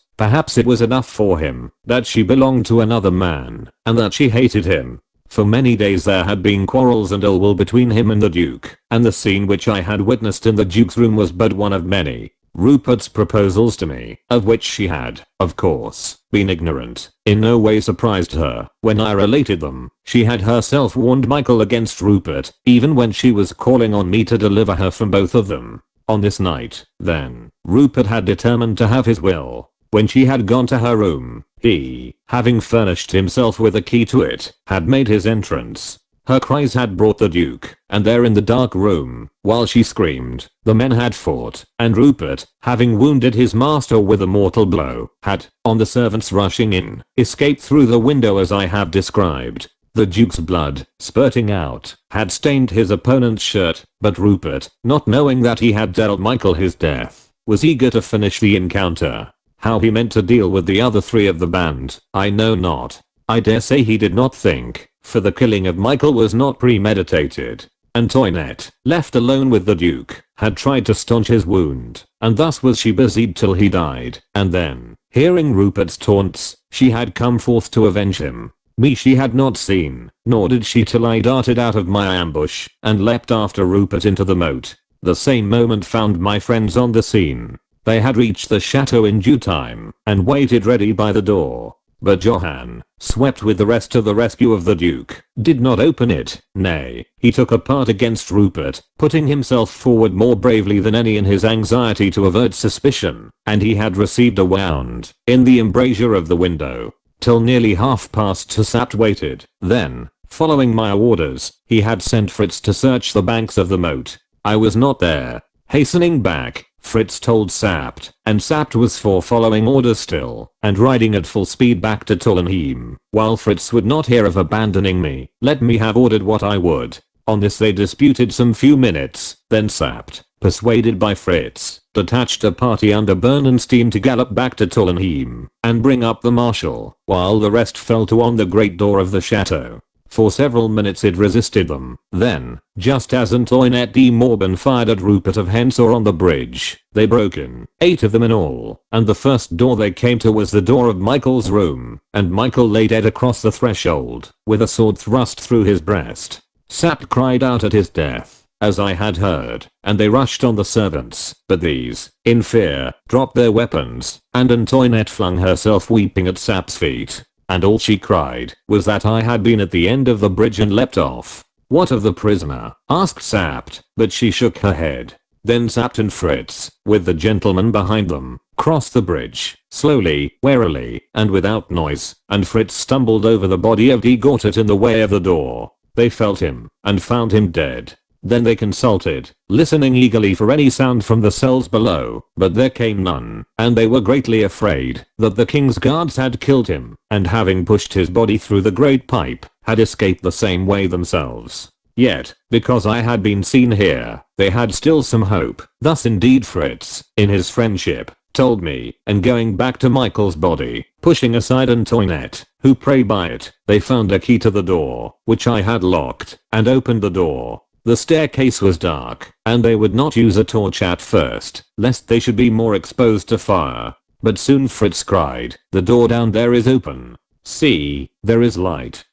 it was enough for him that she belonged to another man, and that she hated him. For many days there had been quarrels and ill will between him and the Duke, and the scene which I had witnessed in the Duke's room was but one of many. Rupert's proposals to me, of which she had, of course, been ignorant, in no way surprised her. When I related them, she had herself warned Michael against Rupert, even when she was calling on me to deliver her from both of them. On this night, then, Rupert had determined to have his will. When she had gone to her room, he, having furnished himself with a key to it, had made his entrance. Her cries had brought the Duke, and there in the dark room, while she screamed, the men had fought, and Rupert, having wounded his master with a mortal blow, had, on the servants rushing in, escaped through the window as I have described. The Duke's blood, spurting out, had stained his opponent's shirt, but Rupert, not knowing that he had dealt Michael his death, was eager to finish the encounter. How he meant to deal with the other three of the band, I know not. I dare say he did not think, for the killing of Michael was not premeditated. Antoinette, left alone with the Duke, had tried to staunch his wound, and thus was she busied till he died, and then, hearing Rupert's taunts, she had come forth to avenge him. Me she had not seen, nor did she till I darted out of my ambush, and leapt after Rupert into the moat. The same moment found my friends on the scene. They had reached the chateau in due time, and waited ready by the door. But Johann, swept with the rest to the rescue of the Duke, did not open it. Nay, he took a part against Rupert, putting himself forward more bravely than any in his anxiety to avert suspicion, and he had received a wound in the embrasure of the window. Till nearly 2:30 Sapt waited. Then, following my orders, he had sent Fritz to search the banks of the moat. I was not there. Hastening back, Fritz told Sapt, and Sapt was for following orders still, and riding at full speed back to Tullenheim, while Fritz would not hear of abandoning me, let me have ordered what I would. On this they disputed some few minutes, then Sapt, persuaded by Fritz, detached a party under Bernstein to gallop back to Tullenheim, and bring up the marshal, while the rest fell to on the great door of the chateau. For several minutes it resisted them. Then, just as Antoinette de Morban fired at Rupert of Hensor on the bridge, they broke in, 8 of them in all, and the first door they came to was the door of Michael's room, and Michael lay dead across the threshold, with a sword thrust through his breast. Sapt cried out at his death, as I had heard, and they rushed on the servants, but these, in fear, dropped their weapons, and Antoinette flung herself weeping at Sapt's feet. And all she cried was that I had been at the end of the bridge and leapt off. What of the prisoner? Asked Sapt, but she shook her head. Then Sapt and Fritz, with the gentleman behind them, crossed the bridge, slowly, warily, and without noise, and Fritz stumbled over the body of de Gortet in the way of the door. They felt him, and found him dead. Then they consulted, listening eagerly for any sound from the cells below, but there came none, and they were greatly afraid that the king's guards had killed him, and having pushed his body through the great pipe, had escaped the same way themselves. Yet, because I had been seen here, they had still some hope. Thus indeed Fritz, in his friendship, told me, and going back to Michael's body, pushing aside Antoinette, who prey by it, they found a key to the door, which I had locked, and opened the door. The staircase was dark, and they would not use a torch at first, lest they should be more exposed to fire. But soon Fritz cried, "The door down there is open. See, there is light."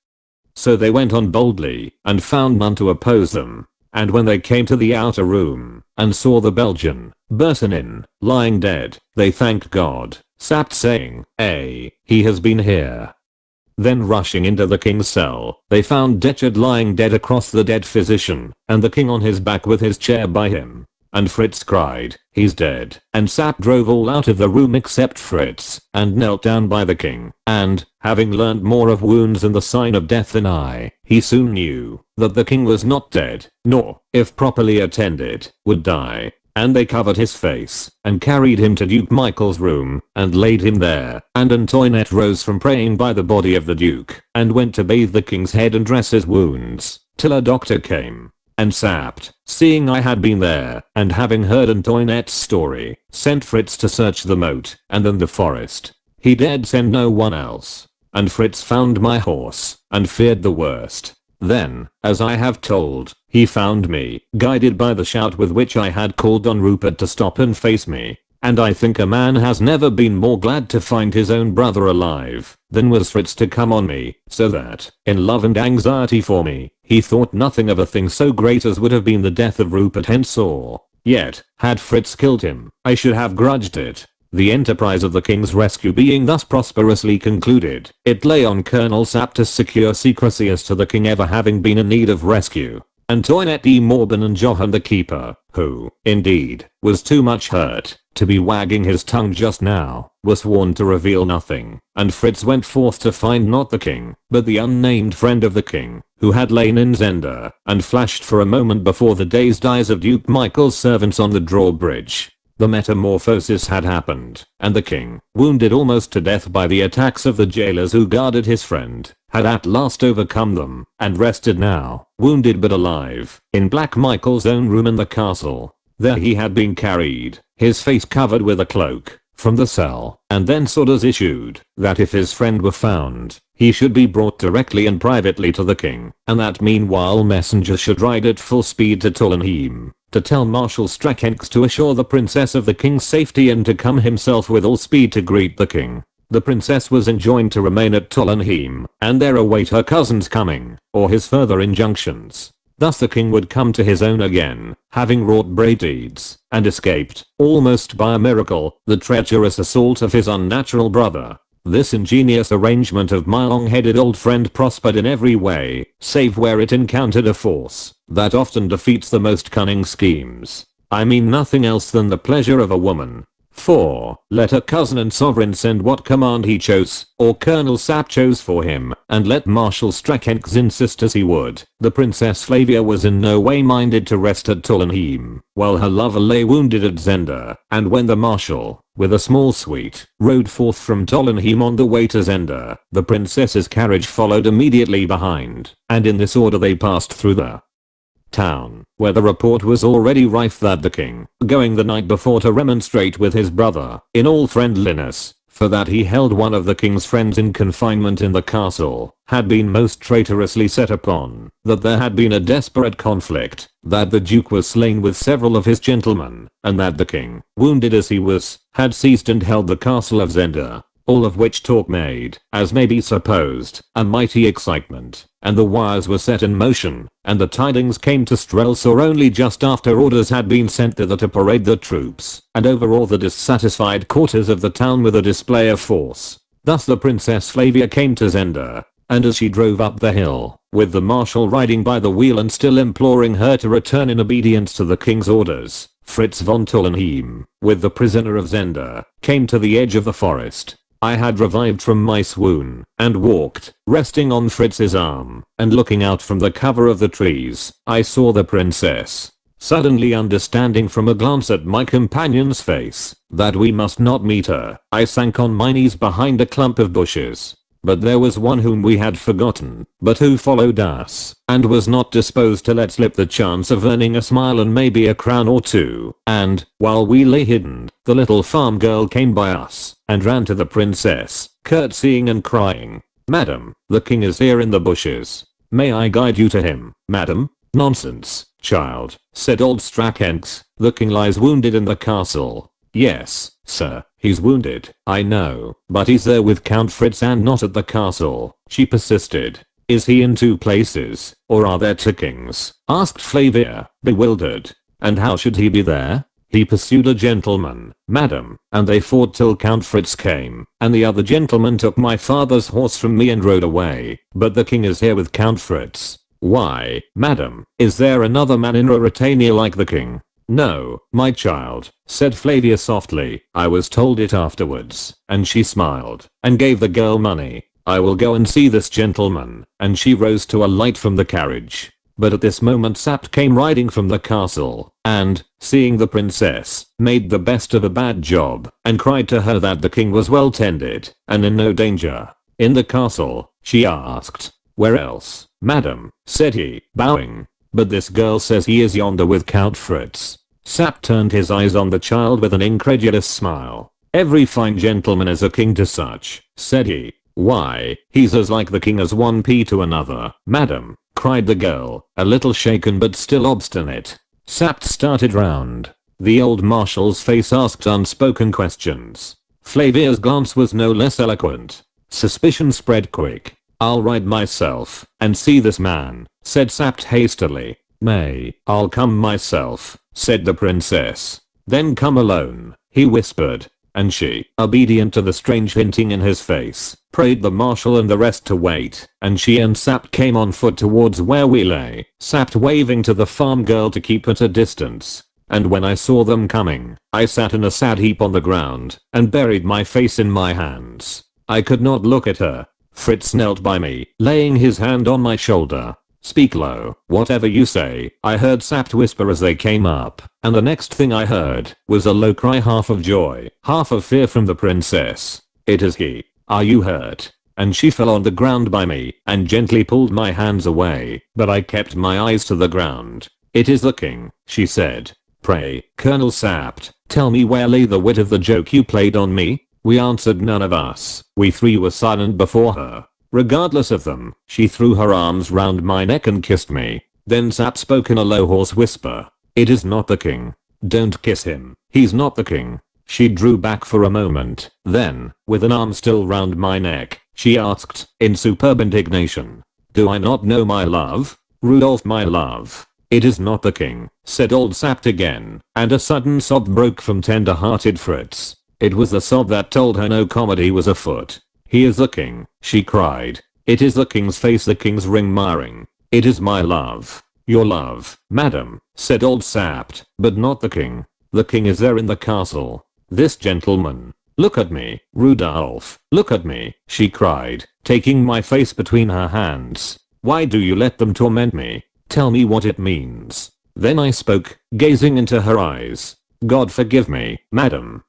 So they went on boldly, and found none to oppose them. And when they came to the outer room, and saw the Belgian, Bertonin, lying dead, they thanked God, Sapt saying, he has been here." Then rushing into the king's cell, they found Detchard lying dead across the dead physician, and the king on his back with his chair by him. and Fritz cried, "He's dead." And Sap drove all out of the room except Fritz, and knelt down by the king, and, having learned more of wounds and the sign of death than I, he soon knew that the king was not dead, nor, if properly attended, would die. And they covered his face, and carried him to Duke Michael's room, and laid him there, and Antoinette rose from praying by the body of the duke, and went to bathe the king's head and dress his wounds, till a doctor came. And Sapt, seeing I had been there, and having heard Antoinette's story, sent Fritz to search the moat, and then the forest. He dared send no one else. And Fritz found my horse, and feared the worst. Then, as I have told, he found me, guided by the shout with which I had called on Rupert to stop and face me. And I think a man has never been more glad to find his own brother alive than was Fritz to come on me, so that, in love and anxiety for me, he thought nothing of a thing so great as would have been the death of Rupert Henshaw. Yet, had Fritz killed him, I should have grudged it. The enterprise of the king's rescue being thus prosperously concluded, it lay on Colonel Sapp to secure secrecy as to the king ever having been in need of rescue. Antoinette de Morban and Johann the keeper, who, indeed, was too much hurt to be wagging his tongue just now, was sworn to reveal nothing, and Fritz went forth to find not the king, but the unnamed friend of the king, who had lain in Zenda, and flashed for a moment before the dazed eyes of Duke Michael's servants on the drawbridge. The metamorphosis had happened, and the king, wounded almost to death by the attacks of the jailers who guarded his friend, had at last overcome them, and rested now, wounded but alive, in Black Michael's own room in the castle. There he had been carried, his face covered with a cloak, from the cell, and thence orders issued, that if his friend were found, he should be brought directly and privately to the king, and that meanwhile messengers should ride at full speed to Tullenheim, to tell Marshal Strakenx to assure the princess of the king's safety and to come himself with all speed to greet the king. The princess was enjoined to remain at Tullenheim, and there await her cousin's coming, or his further injunctions. Thus the king would come to his own again, having wrought brave deeds, and escaped, almost by a miracle, the treacherous assault of his unnatural brother. This ingenious arrangement of my long-headed old friend prospered in every way, save where it encountered a force that often defeats the most cunning schemes. I mean nothing else than the pleasure of a woman. For, let her cousin and sovereign send what command he chose, or Colonel Sapp chose for him, and let Marshal Strakenx insist as he would, the Princess Flavia was in no way minded to rest at Tullenheim, while her lover lay wounded at Zenda, and when the Marshal, with a small suite, rode forth from Tullenheim on the way to Zenda, the princess's carriage followed immediately behind, and in this order they passed through the town, where the report was already rife that the king, going the night before to remonstrate with his brother, in all friendliness, for that he held one of the king's friends in confinement in the castle, had been most traitorously set upon, that there had been a desperate conflict, that the duke was slain with several of his gentlemen, and that the king, wounded as he was, had seized and held the castle of Zenda. All of which talk made, as may be supposed, a mighty excitement, and the wires were set in motion, and the tidings came to Strelsau only just after orders had been sent thither to parade the troops, and overawe the dissatisfied quarters of the town with a display of force. Thus the Princess Flavia came to Zenda, and as she drove up the hill, with the marshal riding by the wheel and still imploring her to return in obedience to the king's orders, Fritz von Tullenheim, with the prisoner of Zenda, came to the edge of the forest. I had revived from my swoon, and walked, resting on Fritz's arm, and looking out from the cover of the trees, I saw the princess. Suddenly understanding from a glance at my companion's face, that we must not meet her, I sank on my knees behind a clump of bushes. But there was one whom we had forgotten, but who followed us, and was not disposed to let slip the chance of earning a smile and maybe a crown or two, and, while we lay hidden, the little farm girl came by us, and ran to the princess, curtsying and crying, "Madam, the king is here in the bushes. May I guide you to him, madam?" "Nonsense, child," said old Strakenx, "the king lies wounded in the castle." "Yes, sir, he's wounded, I know, but he's there with Count Fritz and not at the castle," she persisted. "Is he in two places, or are there two kings?" asked Flavia, bewildered. "And how should he be there?" "He pursued a gentleman, madam, and they fought till Count Fritz came, and the other gentleman took my father's horse from me and rode away, but the king is here with Count Fritz." "Why, madam, is there another man in Ruritania like the king?" No, my child, said Flavia softly. I was told it afterwards. And she smiled and gave the girl money. I will go and see this gentleman. And she rose to alight from the carriage. But at this moment Sapt came riding from the castle, and, seeing the princess, made the best of a bad job, and cried to her that the king was well tended, and in no danger. In the castle, she asked. Where else, madam, said he, bowing. But this girl says he is yonder with Count Fritz. Sapt turned his eyes on the child with an incredulous smile. Every fine gentleman is a king to such, said he. Why, he's as like the king as one pea to another, madam, cried the girl, a little shaken but still obstinate. Sapt started round. The old marshal's face asked unspoken questions. Flavia's glance was no less eloquent. Suspicion spread quick. I'll ride myself and see this man, said Sapt hastily. I'll come myself, said the princess. Then come alone, he whispered. And she, obedient to the strange hinting in his face, prayed the marshal and the rest to wait, and she and Sapt came on foot towards where we lay, Sapt waving to the farm girl to keep at a distance. And when I saw them coming, I sat in a sad heap on the ground, and buried my face in my hands. I could not look at her. Fritz knelt by me, laying his hand on my shoulder. Speak low, whatever you say, I heard Sapt whisper as they came up, and the next thing I heard was a low cry, half of joy, half of fear, from the princess. It is he. Are you hurt? And she fell on the ground by me and gently pulled my hands away, but I kept my eyes to the ground. It is the king, she said. Pray, Colonel Sapt, tell me where lay the wit of the joke you played on me? We answered none of us. We three were silent before her. Regardless of them, she threw her arms round my neck and kissed me. Then Sapt spoke in a low hoarse whisper. It is not the king. Don't kiss him. He's not the king. She drew back for a moment. Then, with an arm still round my neck, she asked, in superb indignation. Do I not know my love? Rudolph, my love. It is not the king, said old Sapt again, and a sudden sob broke from tender-hearted Fritz. It was the sob that told her no comedy was afoot. He is the king, she cried. It is the king's face, the king's ring marring. It is my love. Your love, madam, said old Sapt, but not the king. The king is there in the castle. This gentleman. Look at me, Rudolph, look at me, she cried, taking my face between her hands. Why do you let them torment me? Tell me what it means. Then I spoke, gazing into her eyes. God forgive me, madam,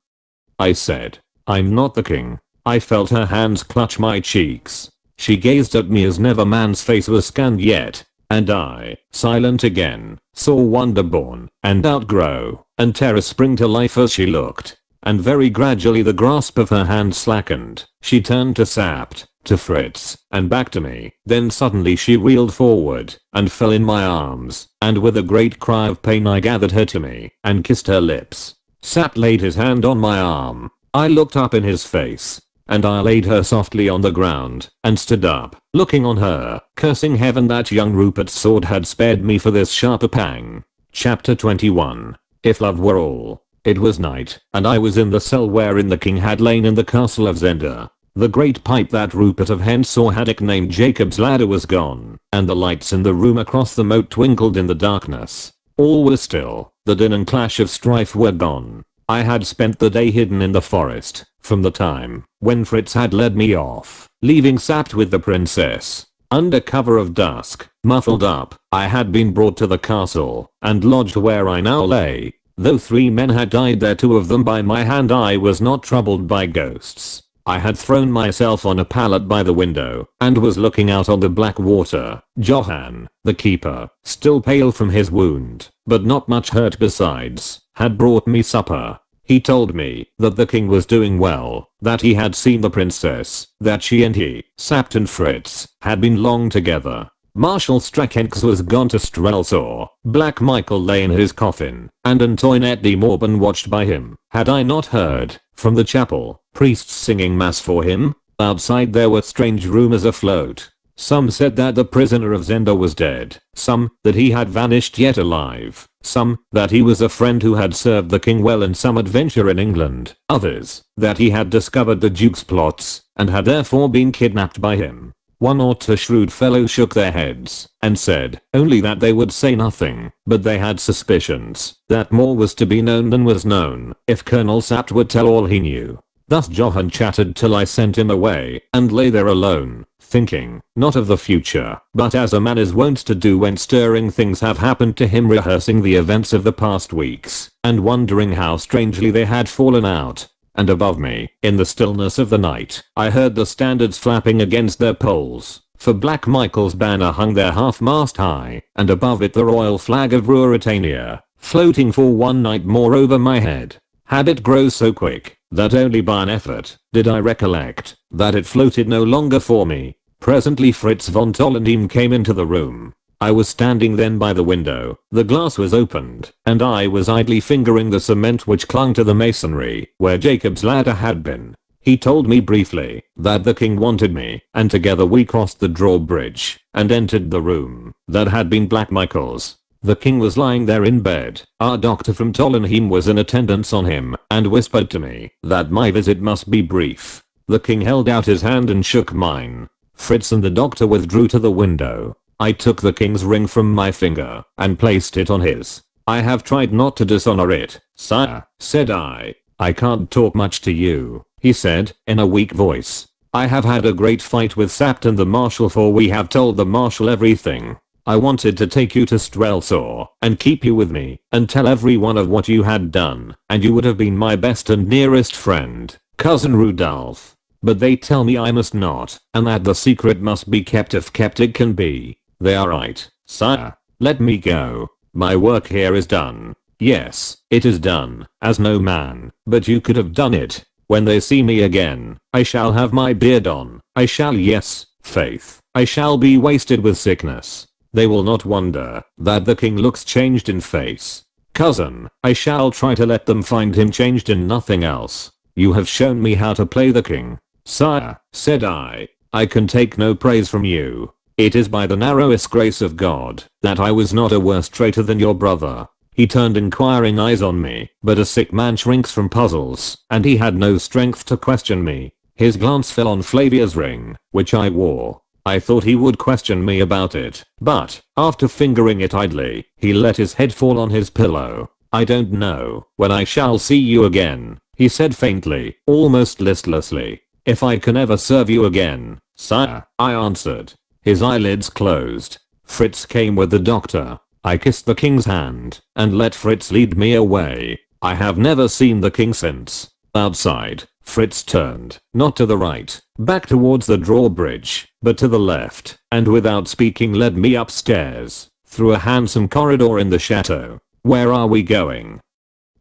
I said. I'm not the king. I felt her hands clutch my cheeks. She gazed at me as never man's face was scanned yet, and I, silent again, saw wonder born and outgrow, and terror spring to life as she looked. And very gradually the grasp of her hand slackened. She turned to Sapt, to Fritz, and back to me. Then suddenly she reeled forward, and fell in my arms, and with a great cry of pain I gathered her to me, and kissed her lips. Sapt laid his hand on my arm. I looked up in his face. And I laid her softly on the ground, and stood up, looking on her, cursing heaven that young Rupert's sword had spared me for this sharper pang. Chapter 21. If love were all. It was night, and I was in the cell wherein the king had lain in the castle of Zenda. The great pipe that Rupert of Hensaw had nicknamed Jacob's ladder was gone, and the lights in the room across the moat twinkled in the darkness. All was still. The din and clash of strife were gone. I had spent the day hidden in the forest, from the time when Fritz had led me off, leaving Sapt with the princess. Under cover of dusk, muffled up, I had been brought to the castle, and lodged where I now lay. Though 3 men had died there, 2 of them by my hand, I was not troubled by ghosts. I had thrown myself on a pallet by the window, and was looking out on the black water. Johann, the keeper, still pale from his wound, but not much hurt besides, had brought me supper. He told me that the king was doing well, that he had seen the princess, that she and he, Sapt and Fritz, had been long together. Marshal Strakenx was gone to Strelsau. Black Michael lay in his coffin, and Antoinette de Morban watched by him. Had I not heard, from the chapel, priests singing mass for him? Outside there were strange rumors afloat. Some said that the prisoner of Zenda was dead, some that he had vanished yet alive, some that he was a friend who had served the king well in some adventure in England, others that he had discovered the duke's plots and had therefore been kidnapped by him. One or two shrewd fellows shook their heads and said only that they would say nothing, but they had suspicions that more was to be known than was known if Colonel Sapt would tell all he knew. Thus Johan chatted till I sent him away and lay there alone, thinking not of the future, but as a man is wont to do when stirring things have happened to him, rehearsing the events of the past weeks and wondering how strangely they had fallen out. And above me, in the stillness of the night, I heard the standards flapping against their poles, for Black Michael's banner hung there half-mast high, and above it the royal flag of Ruritania, floating for one night more over my head. Habit grows so quick that only by an effort did I recollect that it floated no longer for me. Presently Fritz von Tollenheim came into the room. I was standing then by the window, the glass was opened, and I was idly fingering the cement which clung to the masonry where Jacob's ladder had been. He told me briefly that the king wanted me, and together we crossed the drawbridge and entered the room that had been Black Michael's. The king was lying there in bed. Our doctor from Tollenheim was in attendance on him and whispered to me that my visit must be brief. The king held out his hand and shook mine. Fritz and the doctor withdrew to the window. I took the king's ring from my finger and placed it on his. I have tried not to dishonor it, sire, said I. I can't talk much to you, he said, in a weak voice. I have had a great fight with Sapt and the marshal, for we have told the marshal everything. I wanted to take you to Strelsau and keep you with me and tell everyone of what you had done, and you would have been my best and nearest friend, cousin Rudolph. But they tell me I must not, and that the secret must be kept if kept it can be. They are right, sire. Let me go. My work here is done. Yes, it is done, as no man but you could have done it. When they see me again, I shall have my beard on. I shall, yes, faith, I shall be wasted with sickness. They will not wonder that the king looks changed in face. Cousin, I shall try to let them find him changed in nothing else. You have shown me how to play the king. Sire, said I can take no praise from you. It is by the narrowest grace of God that I was not a worse traitor than your brother. He turned inquiring eyes on me, but a sick man shrinks from puzzles, and he had no strength to question me. His glance fell on Flavia's ring, which I wore. I thought he would question me about it, but, after fingering it idly, he let his head fall on his pillow. I don't know when I shall see you again, he said faintly, almost listlessly. If I can ever serve you again, sire, I answered. His eyelids closed. Fritz came with the doctor. I kissed the king's hand and let Fritz lead me away. I have never seen the king since. Outside, Fritz turned, not to the right, back towards the drawbridge, but to the left, and without speaking led me upstairs, through a handsome corridor in the chateau. Where are we going?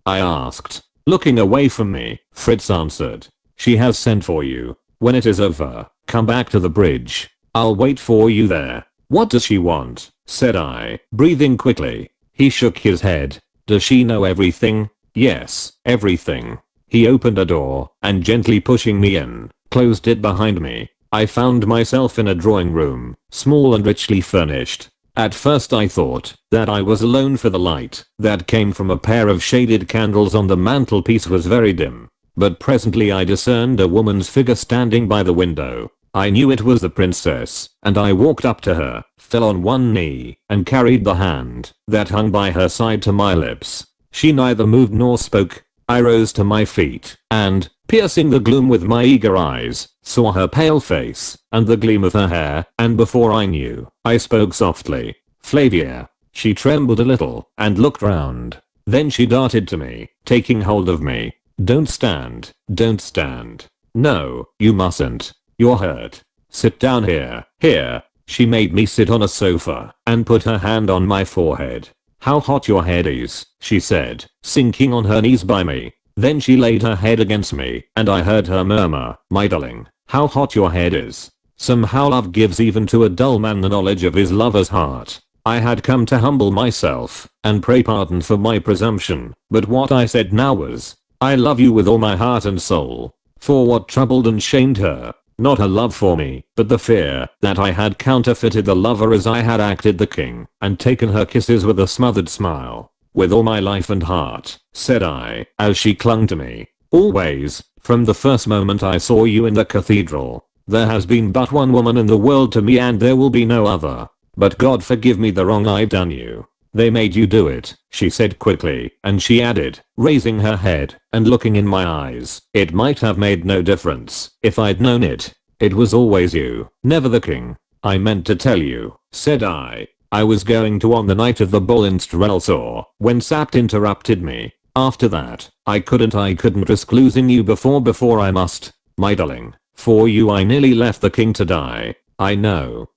I asked. Looking away from me, Fritz answered. She has sent for you. When it is over, come back to the bridge. I'll wait for you there. What does she want? Said I, breathing quickly. He shook his head. Does she know everything? Yes, everything. He opened a door and gently pushing me in, closed it behind me. I found myself in a drawing room, small and richly furnished. At first I thought that I was alone, for the light that came from a pair of shaded candles on the mantelpiece was very dim. But presently I discerned a woman's figure standing by the window. I knew it was the princess, and I walked up to her, fell on one knee, and carried the hand that hung by her side to my lips. She neither moved nor spoke. I rose to my feet, and, piercing the gloom with my eager eyes, saw her pale face, and the gleam of her hair, and before I knew, I spoke softly. Flavia. She trembled a little, and looked round. Then she darted to me, taking hold of me. Don't stand. Don't stand. No, you mustn't. You're hurt. Sit down here. Here. She made me sit on a sofa and put her hand on my forehead. How hot your head is, she said, sinking on her knees by me. Then she laid her head against me, and I heard her murmur, my darling, how hot your head is. Somehow love gives even to a dull man the knowledge of his lover's heart. I had come to humble myself and pray pardon for my presumption, but what I said now was, I love you with all my heart and soul. For what troubled and shamed her, not her love for me, but the fear that I had counterfeited the lover as I had acted the king, and taken her kisses with a smothered smile. With all my life and heart, said I, as she clung to me. Always, from the first moment I saw you in the cathedral. There has been but one woman in the world to me and there will be no other. But God forgive me the wrong I've done you. They made you do it, she said quickly, and she added, raising her head and looking in my eyes, it might have made no difference if I'd known it. It was always you, never the king. I meant to tell you, said I. I was going to on the night of the ball in Strelsau when Sapt interrupted me. After that, I couldn't risk losing you before I must. My darling, for you I nearly left the king to die. I know.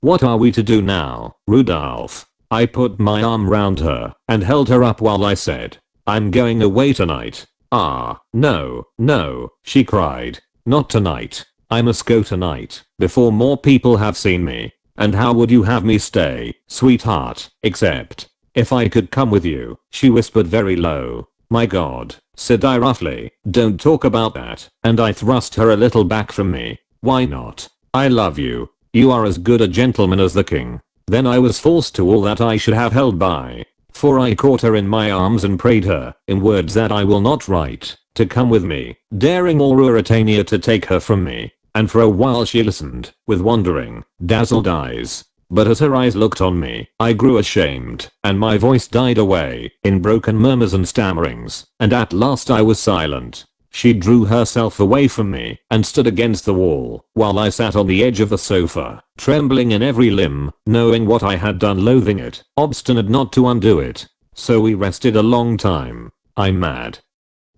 What are we to do now, Rudolph? I put my arm round her and held her up while I said, I'm going away tonight. Ah, no, she cried. Not tonight. I must go tonight, before more people have seen me. And how would you have me stay, sweetheart, except if I could come with you, she whispered very low. My God, said I roughly, don't talk about that, and I thrust her a little back from me. Why not? I love you. You are as good a gentleman as the king. Then I was false to all that I should have held by, for I caught her in my arms and prayed her, in words that I will not write, to come with me, daring all Ruritania to take her from me. And for a while she listened, with wondering, dazzled eyes. But as her eyes looked on me, I grew ashamed, and my voice died away, in broken murmurs and stammerings, and at last I was silent. She drew herself away from me, and stood against the wall, while I sat on the edge of the sofa, trembling in every limb, knowing what I had done, loathing it, obstinate not to undo it. So we rested a long time. I'm mad,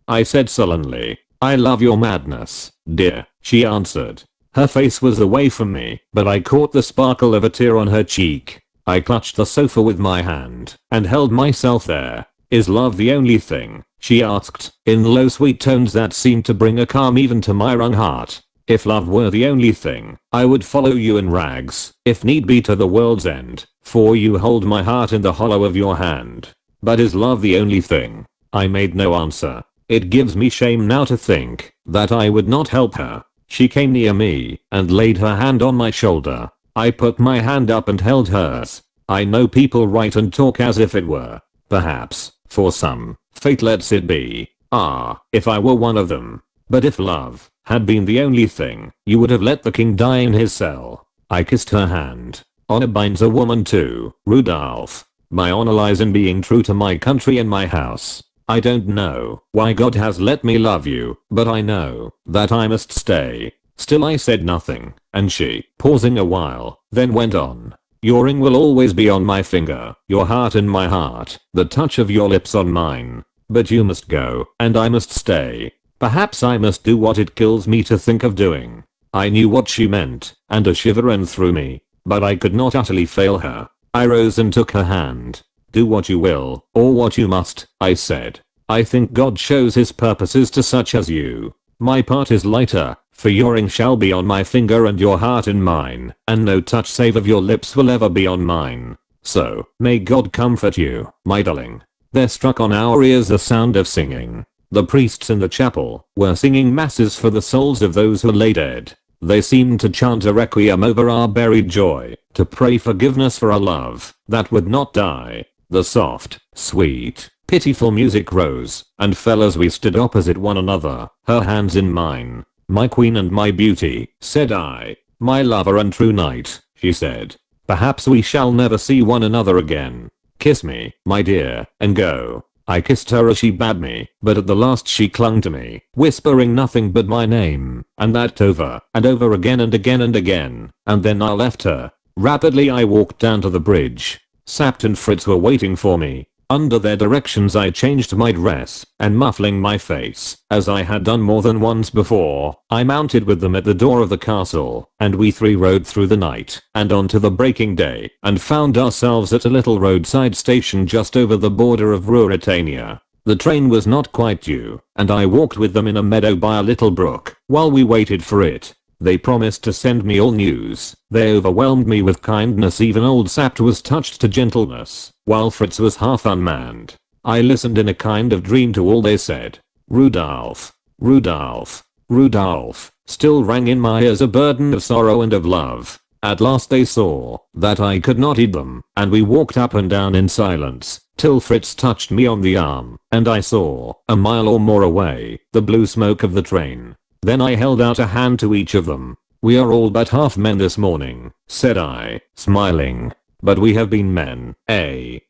I said sullenly. I love your madness, dear, she answered. Her face was away from me, but I caught the sparkle of a tear on her cheek. I clutched the sofa with my hand, and held myself there. Is love the only thing? She asked, in low sweet tones that seemed to bring a calm even to my wrung heart. If love were the only thing, I would follow you in rags, if need be to the world's end, for you hold my heart in the hollow of your hand. But is love the only thing? I made no answer. It gives me shame now to think that I would not help her. She came near me and laid her hand on my shoulder. I put my hand up and held hers. I know people write and talk as if it were, perhaps, for some, fate lets it be. Ah, if I were one of them. But if love had been the only thing, you would have let the king die in his cell. I kissed her hand. Honor binds a woman too, Rudolph. My honor lies in being true to my country and my house. I don't know why God has let me love you, but I know that I must stay. Still I said nothing, and she, pausing a while, then went on. Your ring will always be on my finger, your heart in my heart, the touch of your lips on mine. But you must go, and I must stay. Perhaps I must do what it kills me to think of doing. I knew what she meant, and a shiver ran through me, but I could not utterly fail her. I rose and took her hand. Do what you will, or what you must, I said. I think God shows his purposes to such as you. My part is lighter, for your ring shall be on my finger and your heart in mine, and no touch save of your lips will ever be on mine. So, may God comfort you, my darling. There struck on our ears the sound of singing. The priests in the chapel were singing masses for the souls of those who lay dead. They seemed to chant a requiem over our buried joy, to pray forgiveness for a love that would not die. The soft, sweet, pitiful music rose and fell as we stood opposite one another, her hands in mine. My queen and my beauty, said I. My lover and true knight, she said. Perhaps we shall never see one another again. Kiss me, my dear, and go. I kissed her as she bade me, but at the last she clung to me, whispering nothing but my name, and that over and over again and again and again, and then I left her. Rapidly I walked down to the bridge. Sapt and Fritz were waiting for me. Under their directions I changed my dress, and muffling my face, as I had done more than once before, I mounted with them at the door of the castle, and we three rode through the night, and on to the breaking day, and found ourselves at a little roadside station just over the border of Ruritania. The train was not quite due, and I walked with them in a meadow by a little brook, while we waited for it. They promised to send me all news. They overwhelmed me with kindness. Even old Sapt was touched to gentleness, while Fritz was half unmanned. I listened in a kind of dream to all they said. Rudolph, Rudolph, Rudolph, still rang in my ears a burden of sorrow and of love. At last they saw that I could not heed them, and we walked up and down in silence, till Fritz touched me on the arm, and I saw, a mile or more away, the blue smoke of the train. Then I held out a hand to each of them. "We are all but half men this morning," said I, smiling. "But we have been men,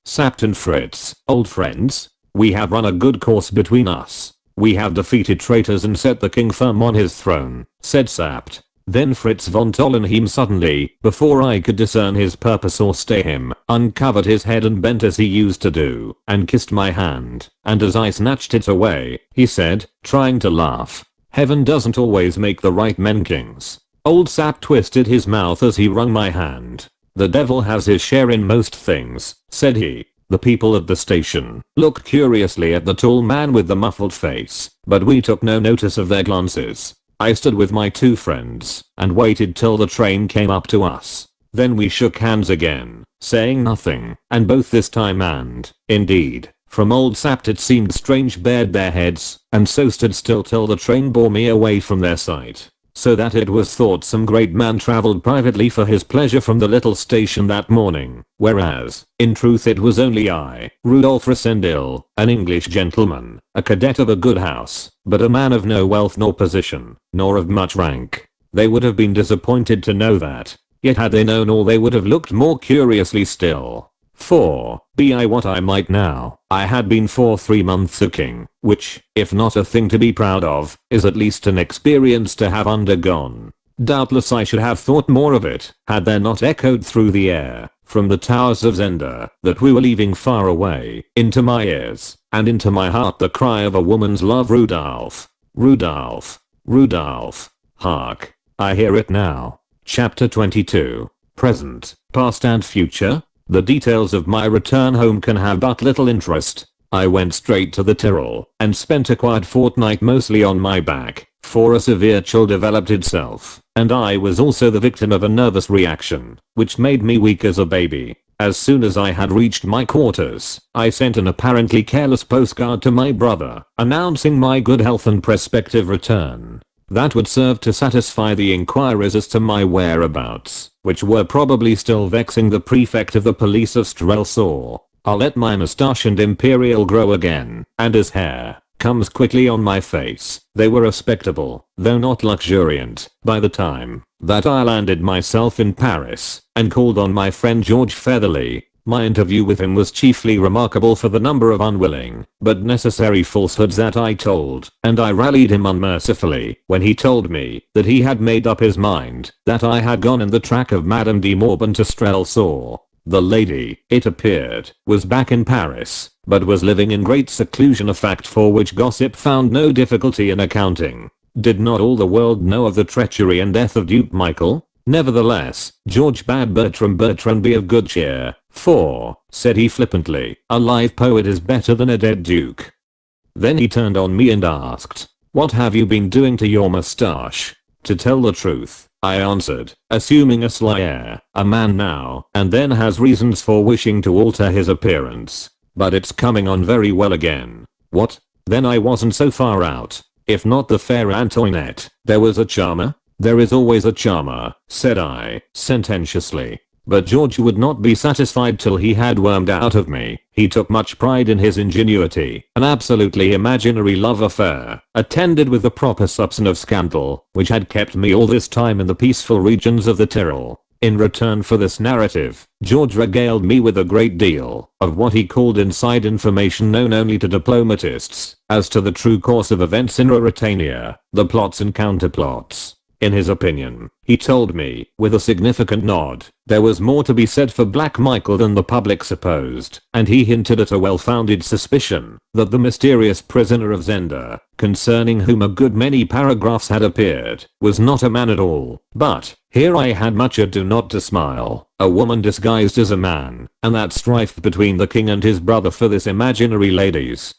Sapt and Fritz, old friends. We have run a good course between us. We have defeated traitors and set the king firm on his throne," said Sapt. Then Fritz von Tollenheim suddenly, before I could discern his purpose or stay him, uncovered his head and bent as he used to do, and kissed my hand, and as I snatched it away, he said, trying to laugh, "Heaven doesn't always make the right men kings." Old Sap twisted his mouth as he wrung my hand. "The devil has his share in most things," said he. The people at the station looked curiously at the tall man with the muffled face, but we took no notice of their glances. I stood with my two friends and waited till the train came up to us. Then we shook hands again, saying nothing, and both this time and, indeed, from old Sapt it seemed strange bared their heads, and so stood still till the train bore me away from their sight. So that it was thought some great man travelled privately for his pleasure from the little station that morning, whereas, in truth it was only I, Rudolf Rassendyll, an English gentleman, a cadet of a good house, but a man of no wealth nor position, nor of much rank. They would have been disappointed to know that, yet had they known all they would have looked more curiously still. For, be I what I might now, I had been for 3 months a king, which, if not a thing to be proud of, is at least an experience to have undergone. Doubtless I should have thought more of it, had there not echoed through the air, from the towers of Zenda, that we were leaving far away, into my ears, and into my heart the cry of a woman's love. "Rudolph! Rudolph! Rudolph! Hark! I hear it now." Chapter 22. Present, Past and Future. The details of my return home can have but little interest. I went straight to the Tyrol and spent a quiet fortnight mostly on my back, for a severe chill developed itself, and I was also the victim of a nervous reaction, which made me weak as a baby. As soon as I had reached my quarters, I sent an apparently careless postcard to my brother, announcing my good health and prospective return. That would serve to satisfy the inquiries as to my whereabouts, which were probably still vexing the prefect of the police of Strelsau. I let my moustache and imperial grow again, and as hair comes quickly on my face, they were respectable, though not luxuriant, by the time that I landed myself in Paris, and called on my friend George Featherly. My interview with him was chiefly remarkable for the number of unwilling, but necessary falsehoods that I told, and I rallied him unmercifully when he told me that he had made up his mind that I had gone in the track of Madame de Morban to Strelsau. The lady, it appeared, was back in Paris, but was living in great seclusion, a fact for which gossip found no difficulty in accounting. Did not all the world know of the treachery and death of Duke Michael? Nevertheless, George bade Bertrand be of good cheer, for, said he flippantly, a live poet is better than a dead duke. Then he turned on me and asked, "What have you been doing to your moustache?" "To tell the truth," I answered, assuming a sly air, "a man now and then has reasons for wishing to alter his appearance. But it's coming on very well again." "What? Then I wasn't so far out. If not the fair Antoinette, there was a charmer?" "There is always a charmer," said I, sententiously. But George would not be satisfied till he had wormed out of me. He took much pride in his ingenuity, an absolutely imaginary love affair, attended with the proper soupçon of scandal, which had kept me all this time in the peaceful regions of the Tyrol. In return for this narrative, George regaled me with a great deal of what he called inside information known only to diplomatists, as to the true course of events in Ruritania, the plots and counterplots. In his opinion, he told me, with a significant nod, there was more to be said for Black Michael than the public supposed, and he hinted at a well-founded suspicion that the mysterious prisoner of Zenda, concerning whom a good many paragraphs had appeared, was not a man at all. But, here I had much ado not to smile, a woman disguised as a man, and that strife between the king and his brother for this imaginary lady's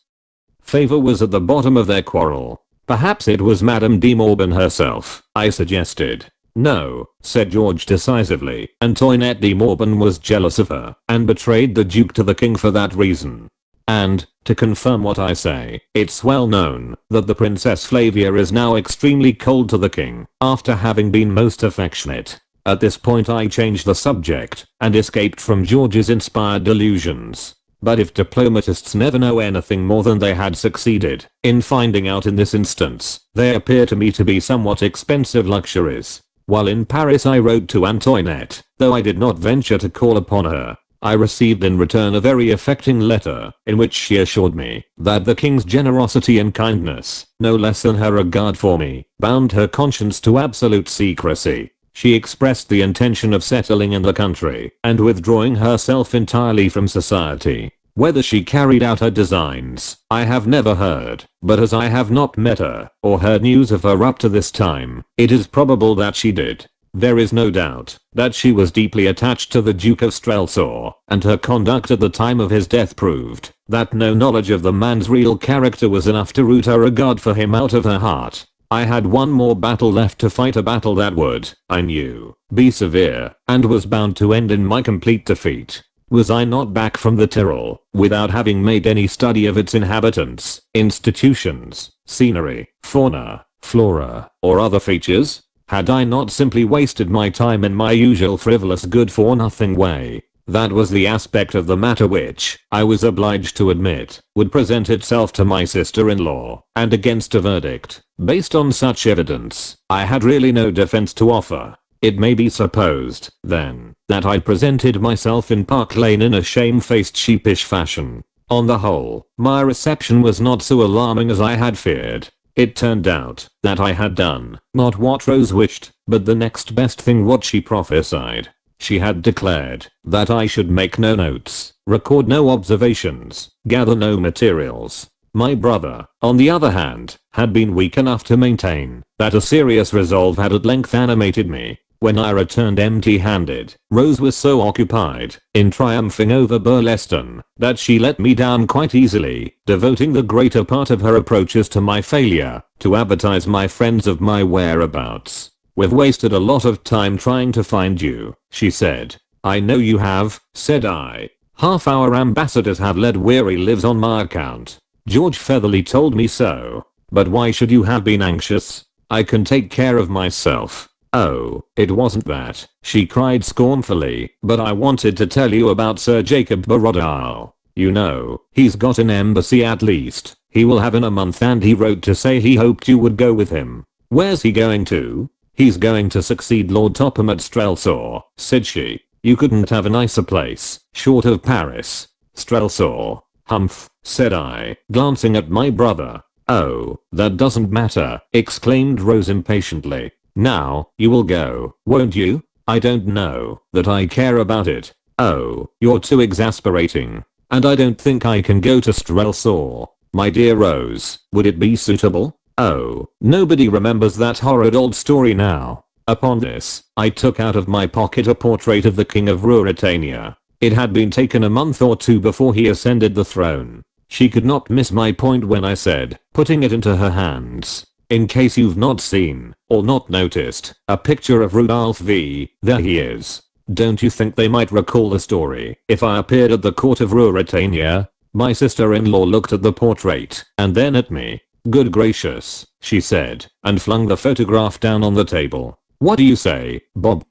favor was at the bottom of their quarrel. Perhaps it was Madame de Morban herself, I suggested. "No," said George decisively, "Antoinette de Morban was jealous of her, and betrayed the Duke to the king for that reason. And, to confirm what I say, it's well known that the Princess Flavia is now extremely cold to the king, after having been most affectionate." At this point I changed the subject, and escaped from George's inspired delusions. But if diplomatists never know anything more than they had succeeded in finding out in this instance, they appear to me to be somewhat expensive luxuries. While in Paris I wrote to Antoinette, though I did not venture to call upon her. I received in return a very affecting letter, in which she assured me that the king's generosity and kindness, no less than her regard for me, bound her conscience to absolute secrecy. She expressed the intention of settling in the country and withdrawing herself entirely from society. Whether she carried out her designs, I have never heard, but as I have not met her or heard news of her up to this time, it is probable that she did. There is no doubt that she was deeply attached to the Duke of Strelsau, and her conduct at the time of his death proved that no knowledge of the man's real character was enough to root her regard for him out of her heart. I had one more battle left to fight, a battle that would, I knew, be severe, and was bound to end in my complete defeat. Was I not back from the Tyrol, without having made any study of its inhabitants, institutions, scenery, fauna, flora, or other features? Had I not simply wasted my time in my usual frivolous good-for-nothing way? That was the aspect of the matter which, I was obliged to admit, would present itself to my sister-in-law, and against a verdict, based on such evidence, I had really no defense to offer. It may be supposed, then, that I presented myself in Park Lane in a shamefaced sheepish fashion. On the whole, my reception was not so alarming as I had feared. It turned out that I had done not what Rose wished, but the next best thing what she prophesied. She had declared that I should make no notes, record no observations, gather no materials. My brother, on the other hand, had been weak enough to maintain that a serious resolve had at length animated me. When I returned empty-handed, Rose was so occupied in triumphing over Burleston that she let me down quite easily, devoting the greater part of her approaches to my failure to advertise my friends of my whereabouts. "We've wasted a lot of time trying to find you," she said. "I know you have," said I. "Half our ambassadors have led weary lives on my account. George Featherly told me so. But why should you have been anxious? I can take care of myself." "Oh, it wasn't that," she cried scornfully, "but I wanted to tell you about Sir Jacob Borodale. You know, he's got an embassy at least. He will have in a month, and he wrote to say he hoped you would go with him." "Where's he going to?" "He's going to succeed Lord Topham at Strelsau," said she. "You couldn't have a nicer place, short of Paris." "Strelsau? Humph," said I, glancing at my brother. "Oh, that doesn't matter," exclaimed Rose impatiently. "Now, you will go, won't you?" "I don't know that I care about it." "Oh, you're too exasperating. And I don't think I can go to Strelsau." "My dear Rose, would it be suitable?" "Oh, nobody remembers that horrid old story now." Upon this, I took out of my pocket a portrait of the King of Ruritania. It had been taken a month or two before he ascended the throne. She could not miss my point when I said, putting it into her hands, "In case you've not seen, or not noticed, a picture of Rudolph V, there he is. Don't you think they might recall the story if I appeared at the court of Ruritania?" My sister-in-law looked at the portrait, and then at me. "Good gracious," she said, and flung the photograph down on the table. "What do you say, Bob?"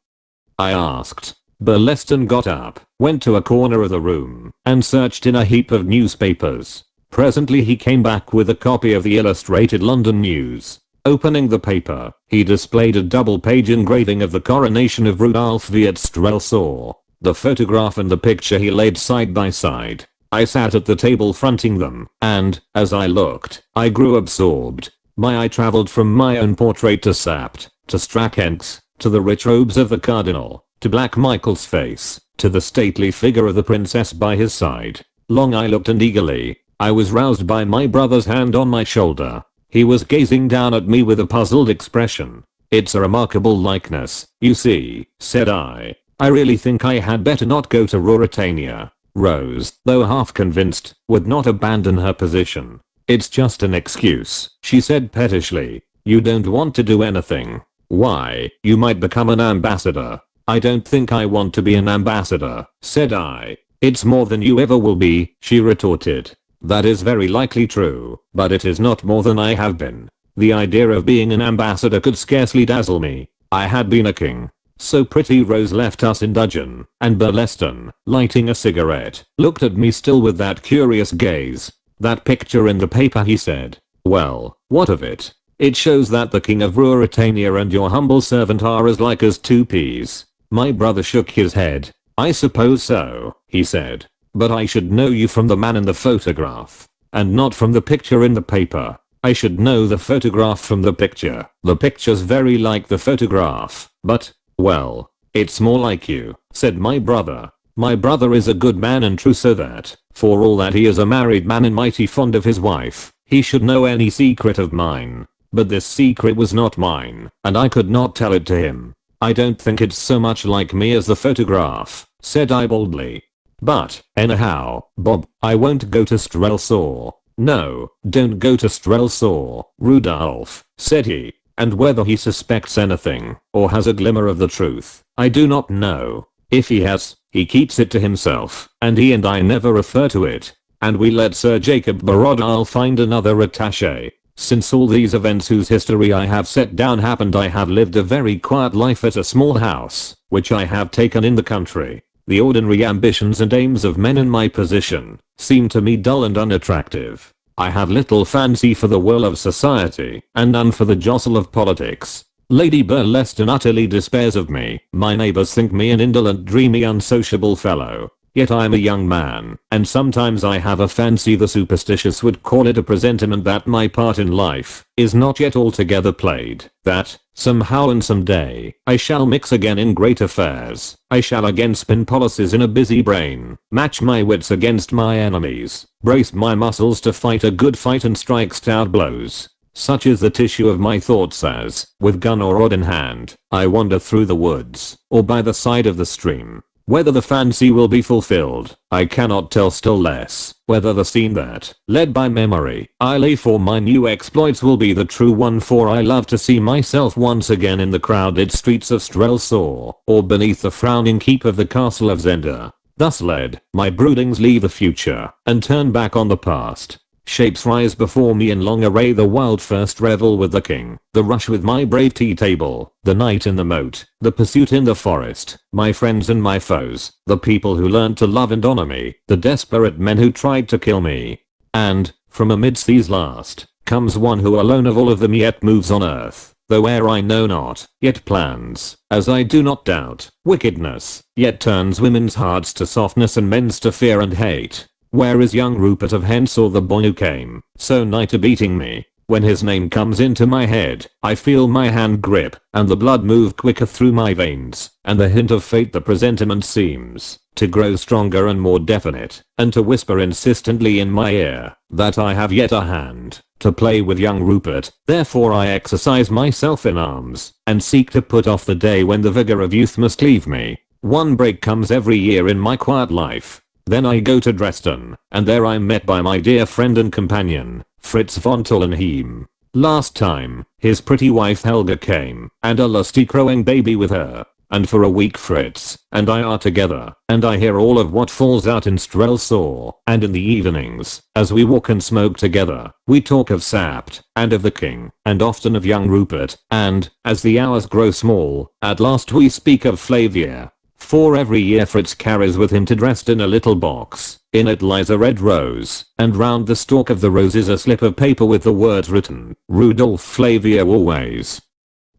I asked. Burleston got up, went to a corner of the room, and searched in a heap of newspapers. Presently he came back with a copy of the Illustrated London News. Opening the paper, he displayed a double-page engraving of the coronation of Rudolph V at Strelsau. The photograph and the picture he laid side by side. I sat at the table fronting them, and, as I looked, I grew absorbed. My eye traveled from my own portrait to Sapt, to Strakencz, to the rich robes of the cardinal, to Black Michael's face, to the stately figure of the princess by his side. Long I looked, and eagerly I was roused by my brother's hand on my shoulder. He was gazing down at me with a puzzled expression. "It's a remarkable likeness, you see," said I. "I really think I had better not go to Ruritania." Rose, though half convinced, would not abandon her position. "It's just an excuse," she said pettishly. "You don't want to do anything. Why, you might become an ambassador." "I don't think I want to be an ambassador," said I. "It's more than you ever will be," she retorted. "That is very likely true, but it is not more than I have been. The idea of being an ambassador could scarcely dazzle me. I had been a king. So pretty Rose left us in dudgeon, and Burleston, lighting a cigarette, looked at me still with that curious gaze. That picture in the paper, he said. Well, what of it? It shows that the king of Ruritania and your humble servant are as like as two peas. My brother shook his head. I suppose so, he said. But I should know you from the man in the photograph. And not from the picture in the paper. I should know the photograph from the picture. The picture's very like the photograph, but, well, it's more like you, said my brother. My brother is a good man and true, so that, for all that he is a married man and mighty fond of his wife, he should know any secret of mine. But this secret was not mine, and I could not tell it to him. I don't think it's so much like me as the photograph, said I boldly. But, anyhow, Bob, I won't go to Strelsau. No, don't go to Strelsau, Rudolph, said he. And whether he suspects anything, or has a glimmer of the truth, I do not know. If he has, he keeps it to himself, and he and I never refer to it. And we let Sir Jacob Borodale find another attaché. Since all these events whose history I have set down happened, I have lived a very quiet life at a small house, which I have taken in the country. The ordinary ambitions and aims of men in my position seem to me dull and unattractive. I have little fancy for the whirl of society, and none for the jostle of politics. Lady Burleston utterly despairs of me. My neighbors think me an indolent, dreamy, unsociable fellow. Yet I am a young man, and sometimes I have a fancy the superstitious would call it a presentiment that my part in life is not yet altogether played, that, somehow and someday, I shall mix again in great affairs. I shall again spin policies in a busy brain, match my wits against my enemies, brace my muscles to fight a good fight and strike stout blows. Such is the tissue of my thoughts as, with gun or rod in hand, I wander through the woods, or by the side of the stream. Whether the fancy will be fulfilled, I cannot tell, still less whether the scene that, led by memory, I lay for my new exploits will be the true one, for I love to see myself once again in the crowded streets of Strelsau, or beneath the frowning keep of the castle of Zenda. Thus led, my broodings leave the future, and turn back on the past. Shapes rise before me in long array, the wild first revel with the king, the rush with my brave tea table, the night in the moat, the pursuit in the forest, my friends and my foes, the people who learned to love and honor me, the desperate men who tried to kill me. And, from amidst these last, comes one who alone of all of them yet moves on earth, though where I know not, yet plans, as I do not doubt, wickedness, yet turns women's hearts to softness and men's to fear and hate. Where is young Rupert of Hence, or the boy who came so nigh to beating me? When his name comes into my head, I feel my hand grip, and the blood move quicker through my veins, and the hint of fate, the presentiment, seems to grow stronger and more definite, and to whisper insistently in my ear that I have yet a hand to play with young Rupert. Therefore I exercise myself in arms, and seek to put off the day when the vigor of youth must leave me. One break comes every year in my quiet life. Then I go to Dresden, and there I'm met by my dear friend and companion, Fritz von Tullenheim. Last time, his pretty wife Helga came, and a lusty crowing baby with her, and for a week Fritz and I are together, and I hear all of what falls out in Strelsau, and in the evenings, as we walk and smoke together, we talk of Sapt, and of the king, and often of young Rupert, and, as the hours grow small, at last we speak of Flavia. For every year Fritz carries with him to Dresden a little box. In it lies a red rose, and round the stalk of the rose is a slip of paper with the words written, Rudolph Flavia always.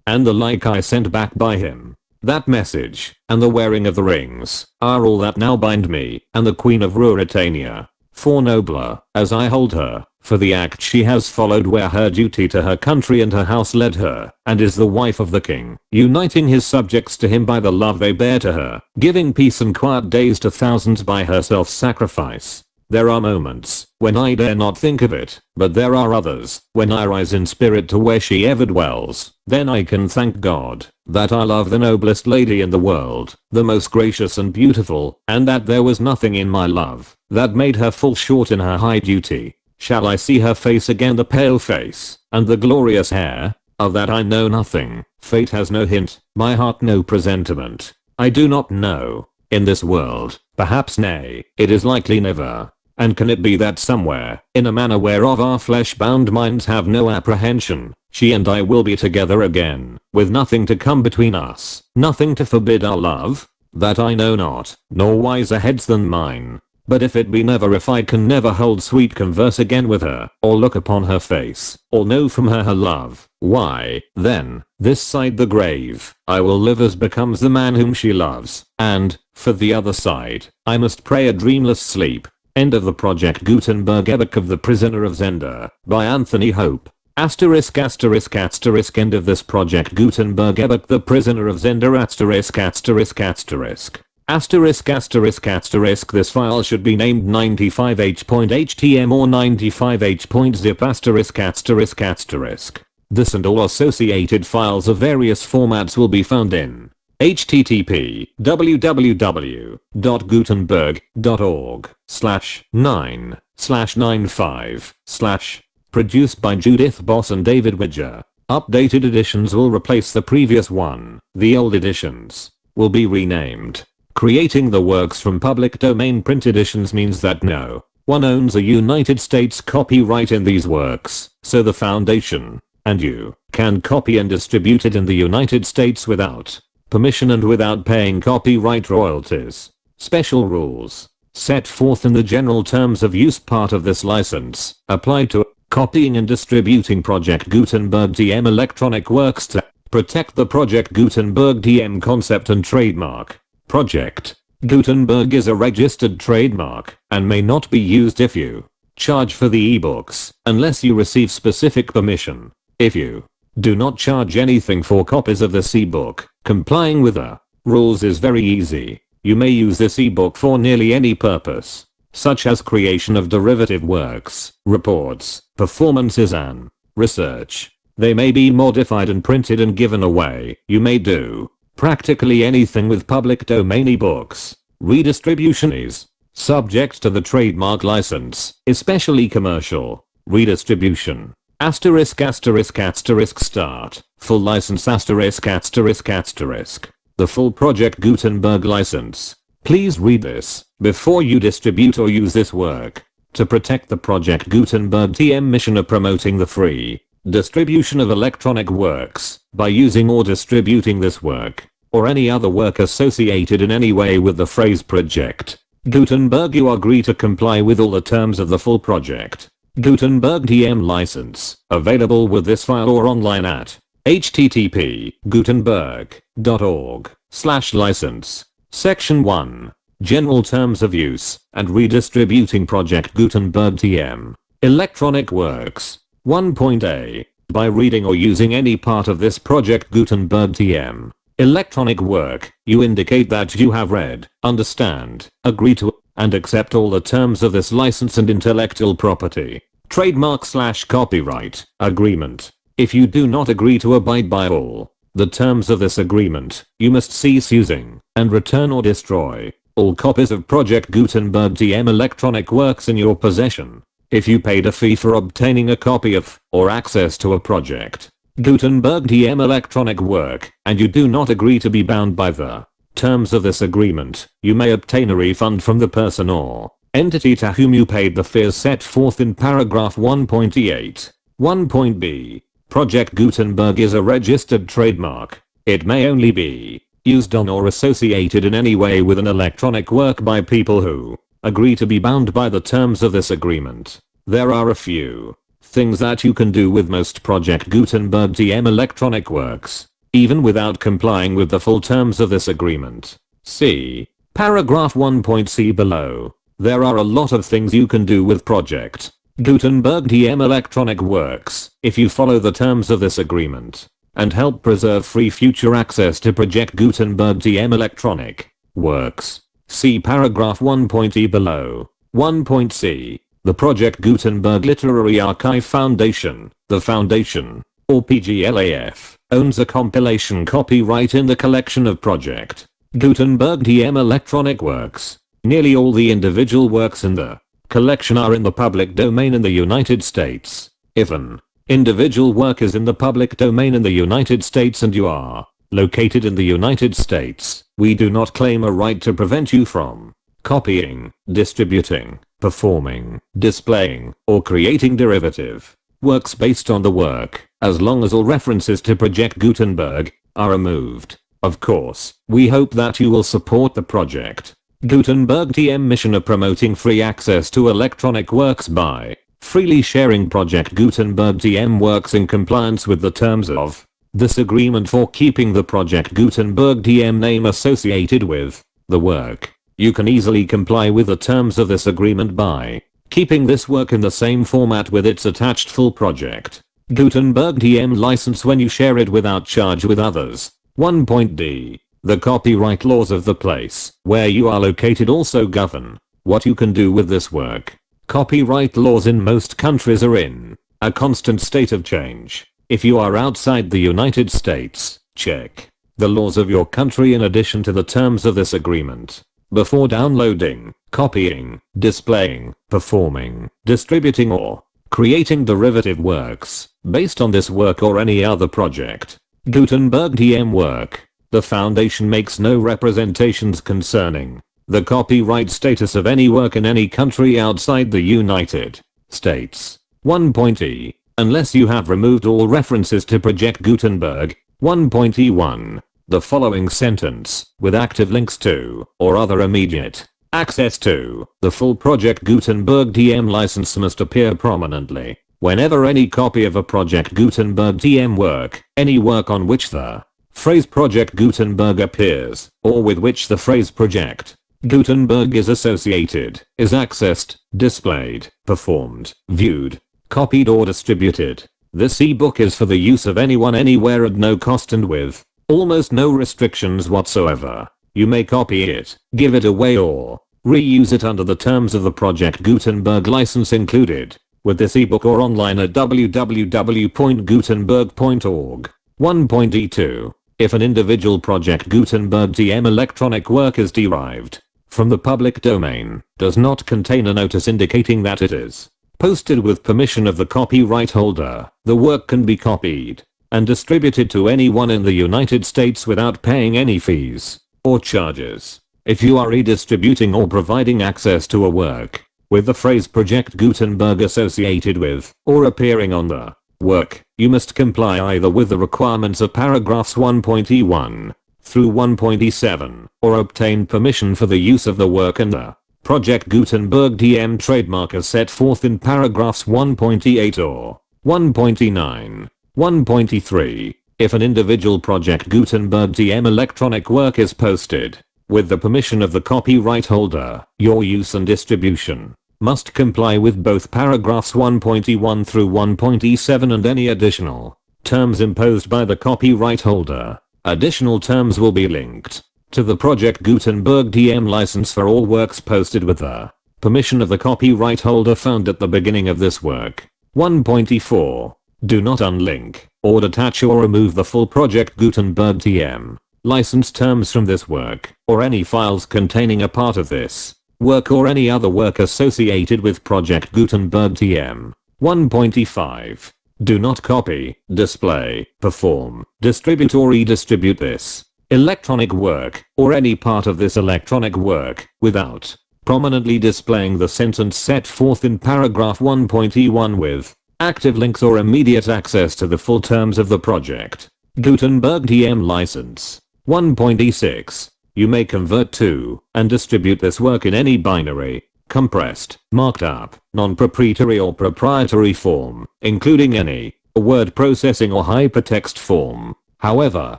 And the like I sent back by him. That message, and the wearing of the rings, are all that now bind me, and the Queen of Ruritania. For nobler, as I hold her, for the act she has followed where her duty to her country and her house led her, and is the wife of the king, uniting his subjects to him by the love they bear to her, giving peace and quiet days to thousands by her self-sacrifice. There are moments when I dare not think of it, but there are others when I rise in spirit to where she ever dwells. Then I can thank God that I love the noblest lady in the world, the most gracious and beautiful, and that there was nothing in my love that made her fall short in her high duty. Shall I see her face again, the pale face, and the glorious hair? Of that I know nothing. Fate has no hint, my heart no presentiment. I do not know. In this world, perhaps nay, it is likely never. And can it be that somewhere, in a manner whereof our flesh-bound minds have no apprehension, she and I will be together again, with nothing to come between us, nothing to forbid our love? That I know not, nor wiser heads than mine. But if it be never, if I can never hold sweet converse again with her, or look upon her face, or know from her her love, why, then, this side the grave, I will live as becomes the man whom she loves, and, for the other side, I must pray a dreamless sleep. End of the Project Gutenberg ebook of The Prisoner of Zenda, by Anthony Hope. Asterisk asterisk asterisk end of this Project Gutenberg ebook The Prisoner of Zenda asterisk asterisk asterisk. Asterisk asterisk asterisk this file should be named 95h.htm or 95h.zip asterisk asterisk asterisk. This and all associated files of various formats will be found in http://gutenberg.org/9/95/ produced by Judith Boss and David Widger. Updated editions will replace the previous one. The old editions will be renamed. Creating the works from public domain print editions means that no one owns a United States copyright in these works, so the Foundation and you can copy and distribute it in the United States without permission and without paying copyright royalties. Special rules set forth in the general terms of use part of this license apply to copying and distributing Project Gutenberg TM electronic works to protect the Project Gutenberg TM concept and trademark. Project Gutenberg is a registered trademark and may not be used if you charge for the ebooks unless you receive specific permission. If you do not charge anything for copies of this ebook, complying with the rules is very easy. You may use this ebook for nearly any purpose, such as creation of derivative works, reports, performances and research. They may be modified and printed and given away. You may do practically anything with public domain ebooks. Redistribution is subject to the trademark license, especially commercial redistribution. Asterisk asterisk asterisk start. Full license asterisk asterisk asterisk. The full Project Gutenberg license. Please read this before you distribute or use this work. To protect the Project Gutenberg TM mission of promoting the free distribution of electronic works by using or distributing this work or any other work associated in any way with the phrase Project Gutenberg, you agree to comply with all the terms of the full Project Gutenberg TM license, available with this file or online at http://gutenberg.org/license. Section 1. General Terms of Use and Redistributing Project Gutenberg TM electronic works. 1.a. By reading or using any part of this Project Gutenberg TM electronic work, you indicate that you have read, understand, agree to, and accept all the terms of this license and intellectual property, trademark/copyright agreement. If you do not agree to abide by all the terms of this agreement, you must cease using and return or destroy all copies of Project Gutenberg TM electronic works in your possession. If you paid a fee for obtaining a copy of or access to a Project Gutenberg TM electronic work and you do not agree to be bound by the terms of this agreement, you may obtain a refund from the person or entity to whom you paid the fee as set forth in paragraph 1.8. 1.b. Project Gutenberg is a registered trademark. It may only be used on or associated in any way with an electronic work by people who agree to be bound by the terms of this agreement. There are a few things that you can do with most Project Gutenberg TM electronic works, even without complying with the full terms of this agreement. See paragraph 1.c below. There are a lot of things you can do with Project Gutenberg TM electronic works if you follow the terms of this agreement and help preserve free future access to Project Gutenberg TM electronic works. See paragraph 1.e below. 1.c. The Project Gutenberg Literary Archive Foundation, the Foundation, or PGLAF, owns a compilation copyright in the collection of Project Gutenberg TM electronic works. Nearly all the individual works in the collection are in the public domain in the United States. If an individual work is in the public domain in the United States and you are located in the United States, we do not claim a right to prevent you from copying, distributing, performing, displaying, or creating derivative works based on the work, as long as all references to Project Gutenberg are removed. Of course, we hope that you will support the Project Gutenberg TM mission of promoting free access to electronic works by freely sharing Project Gutenberg TM works in compliance with the terms of this agreement for keeping the Project Gutenberg TM name associated with the work. You can easily comply with the terms of this agreement by keeping this work in the same format with its attached full Project Gutenberg TM license when you share it without charge with others. 1.d. The copyright laws of the place where you are located also govern what you can do with this work. Copyright laws in most countries are in a constant state of change. If you are outside the United States, check the laws of your country in addition to the terms of this agreement before downloading, copying, displaying, performing, distributing, or creating derivative works based on this work or any other Project Gutenberg TM work. The Foundation makes no representations concerning the copyright status of any work in any country outside the United States. 1.e. Unless you have removed all references to Project Gutenberg. 1.e1. The following sentence, with active links to, or other immediate access to, the full Project Gutenberg TM license must appear prominently whenever any copy of a Project Gutenberg TM work, any work on which the phrase Project Gutenberg appears, or with which the phrase Project Gutenberg is associated, is accessed, displayed, performed, viewed, copied or distributed. This ebook is for the use of anyone anywhere at no cost and with almost no restrictions whatsoever. You may copy it, give it away or reuse it under the terms of the Project Gutenberg license included with this ebook or online at www.gutenberg.org. 1.e2. If an individual Project Gutenberg TM electronic work is derived from the public domain, does not contain a notice indicating that it is posted with permission of the copyright holder, the work can be copied and distributed to anyone in the United States without paying any fees or charges. If you are redistributing or providing access to a work with the phrase Project Gutenberg associated with or appearing on the work, you must comply either with the requirements of paragraphs 1.e1 through 1.e7 or obtain permission for the use of the work and the Project Gutenberg TM trademark as set forth in paragraphs 1.e8 or 1.e9. 1.e3. If an individual Project Gutenberg TM electronic work is posted with the permission of the copyright holder, your use and distribution must comply with both paragraphs 1.e1 through 1.e7 and any additional terms imposed by the copyright holder. Additional terms will be linked to the Project Gutenberg TM license for all works posted with the permission of the copyright holder found at the beginning of this work. 1.e4. Do not unlink or detach or remove the full Project Gutenberg TM license terms from this work or any files containing a part of this work or any other work associated with Project Gutenberg TM. 1.e5. Do not copy, display, perform, distribute or redistribute this electronic work or any part of this electronic work without prominently displaying the sentence set forth in paragraph 1.e1 with active links or immediate access to the full terms of the Project Gutenberg TM license. 1.e6. You may convert to and distribute this work in any binary, compressed, marked up, non-proprietary or proprietary form, including any word processing or hypertext form. However,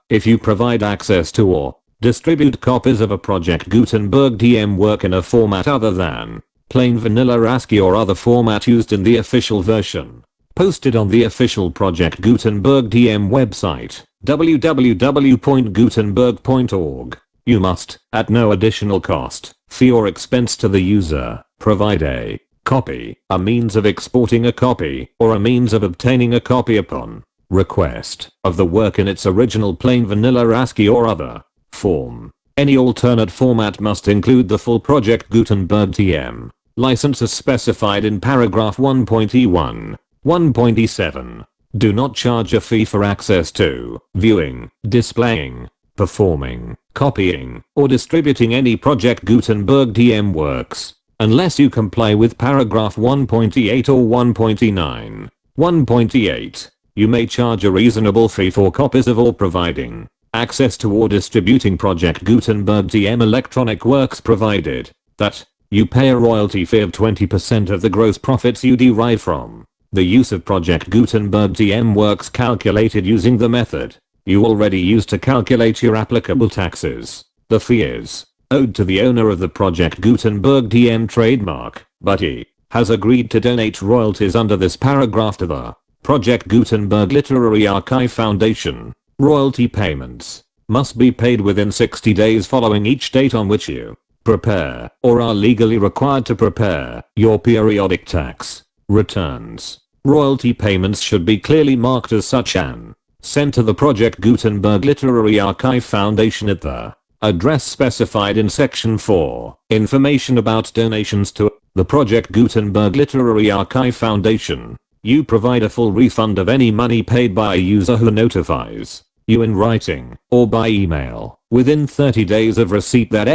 if you provide access to or distribute copies of a Project Gutenberg TM work in a format other than plain vanilla ASCII or other format used in the official version posted on the official Project Gutenberg TM website, www.gutenberg.org, you must, at no additional cost, fee or expense to the user, provide a copy, a means of exporting a copy, or a means of obtaining a copy upon request of the work in its original plain vanilla ASCII or other form. Any alternate format must include the full Project Gutenberg TM license as specified in paragraph 1.e1. 1.e7. Do not charge a fee for access to, viewing, displaying, performing, copying, or distributing any Project Gutenberg TM works. unless you comply with paragraph 1.8 or 1.9. 1.8. You may charge a reasonable fee for copies of or providing access to or distributing Project Gutenberg TM electronic works provided that you pay a royalty fee of 20% of the gross profits you derive from the use of Project Gutenberg TM works calculated using the method you already use to calculate your applicable taxes. The fee is owed to the owner of the Project Gutenberg TM trademark, but he has agreed to donate royalties under this paragraph to the Project Gutenberg Literary Archive Foundation. Royalty payments must be paid within 60 days following each date on which you prepare or are legally required to prepare your periodic tax returns. Royalty payments should be clearly marked as such and sent to the Project Gutenberg Literary Archive Foundation at the address specified in section 4. Information about donations to the Project Gutenberg Literary Archive Foundation. You provide a full refund of any money paid by a user who notifies you in writing or by email within 30 days of receipt that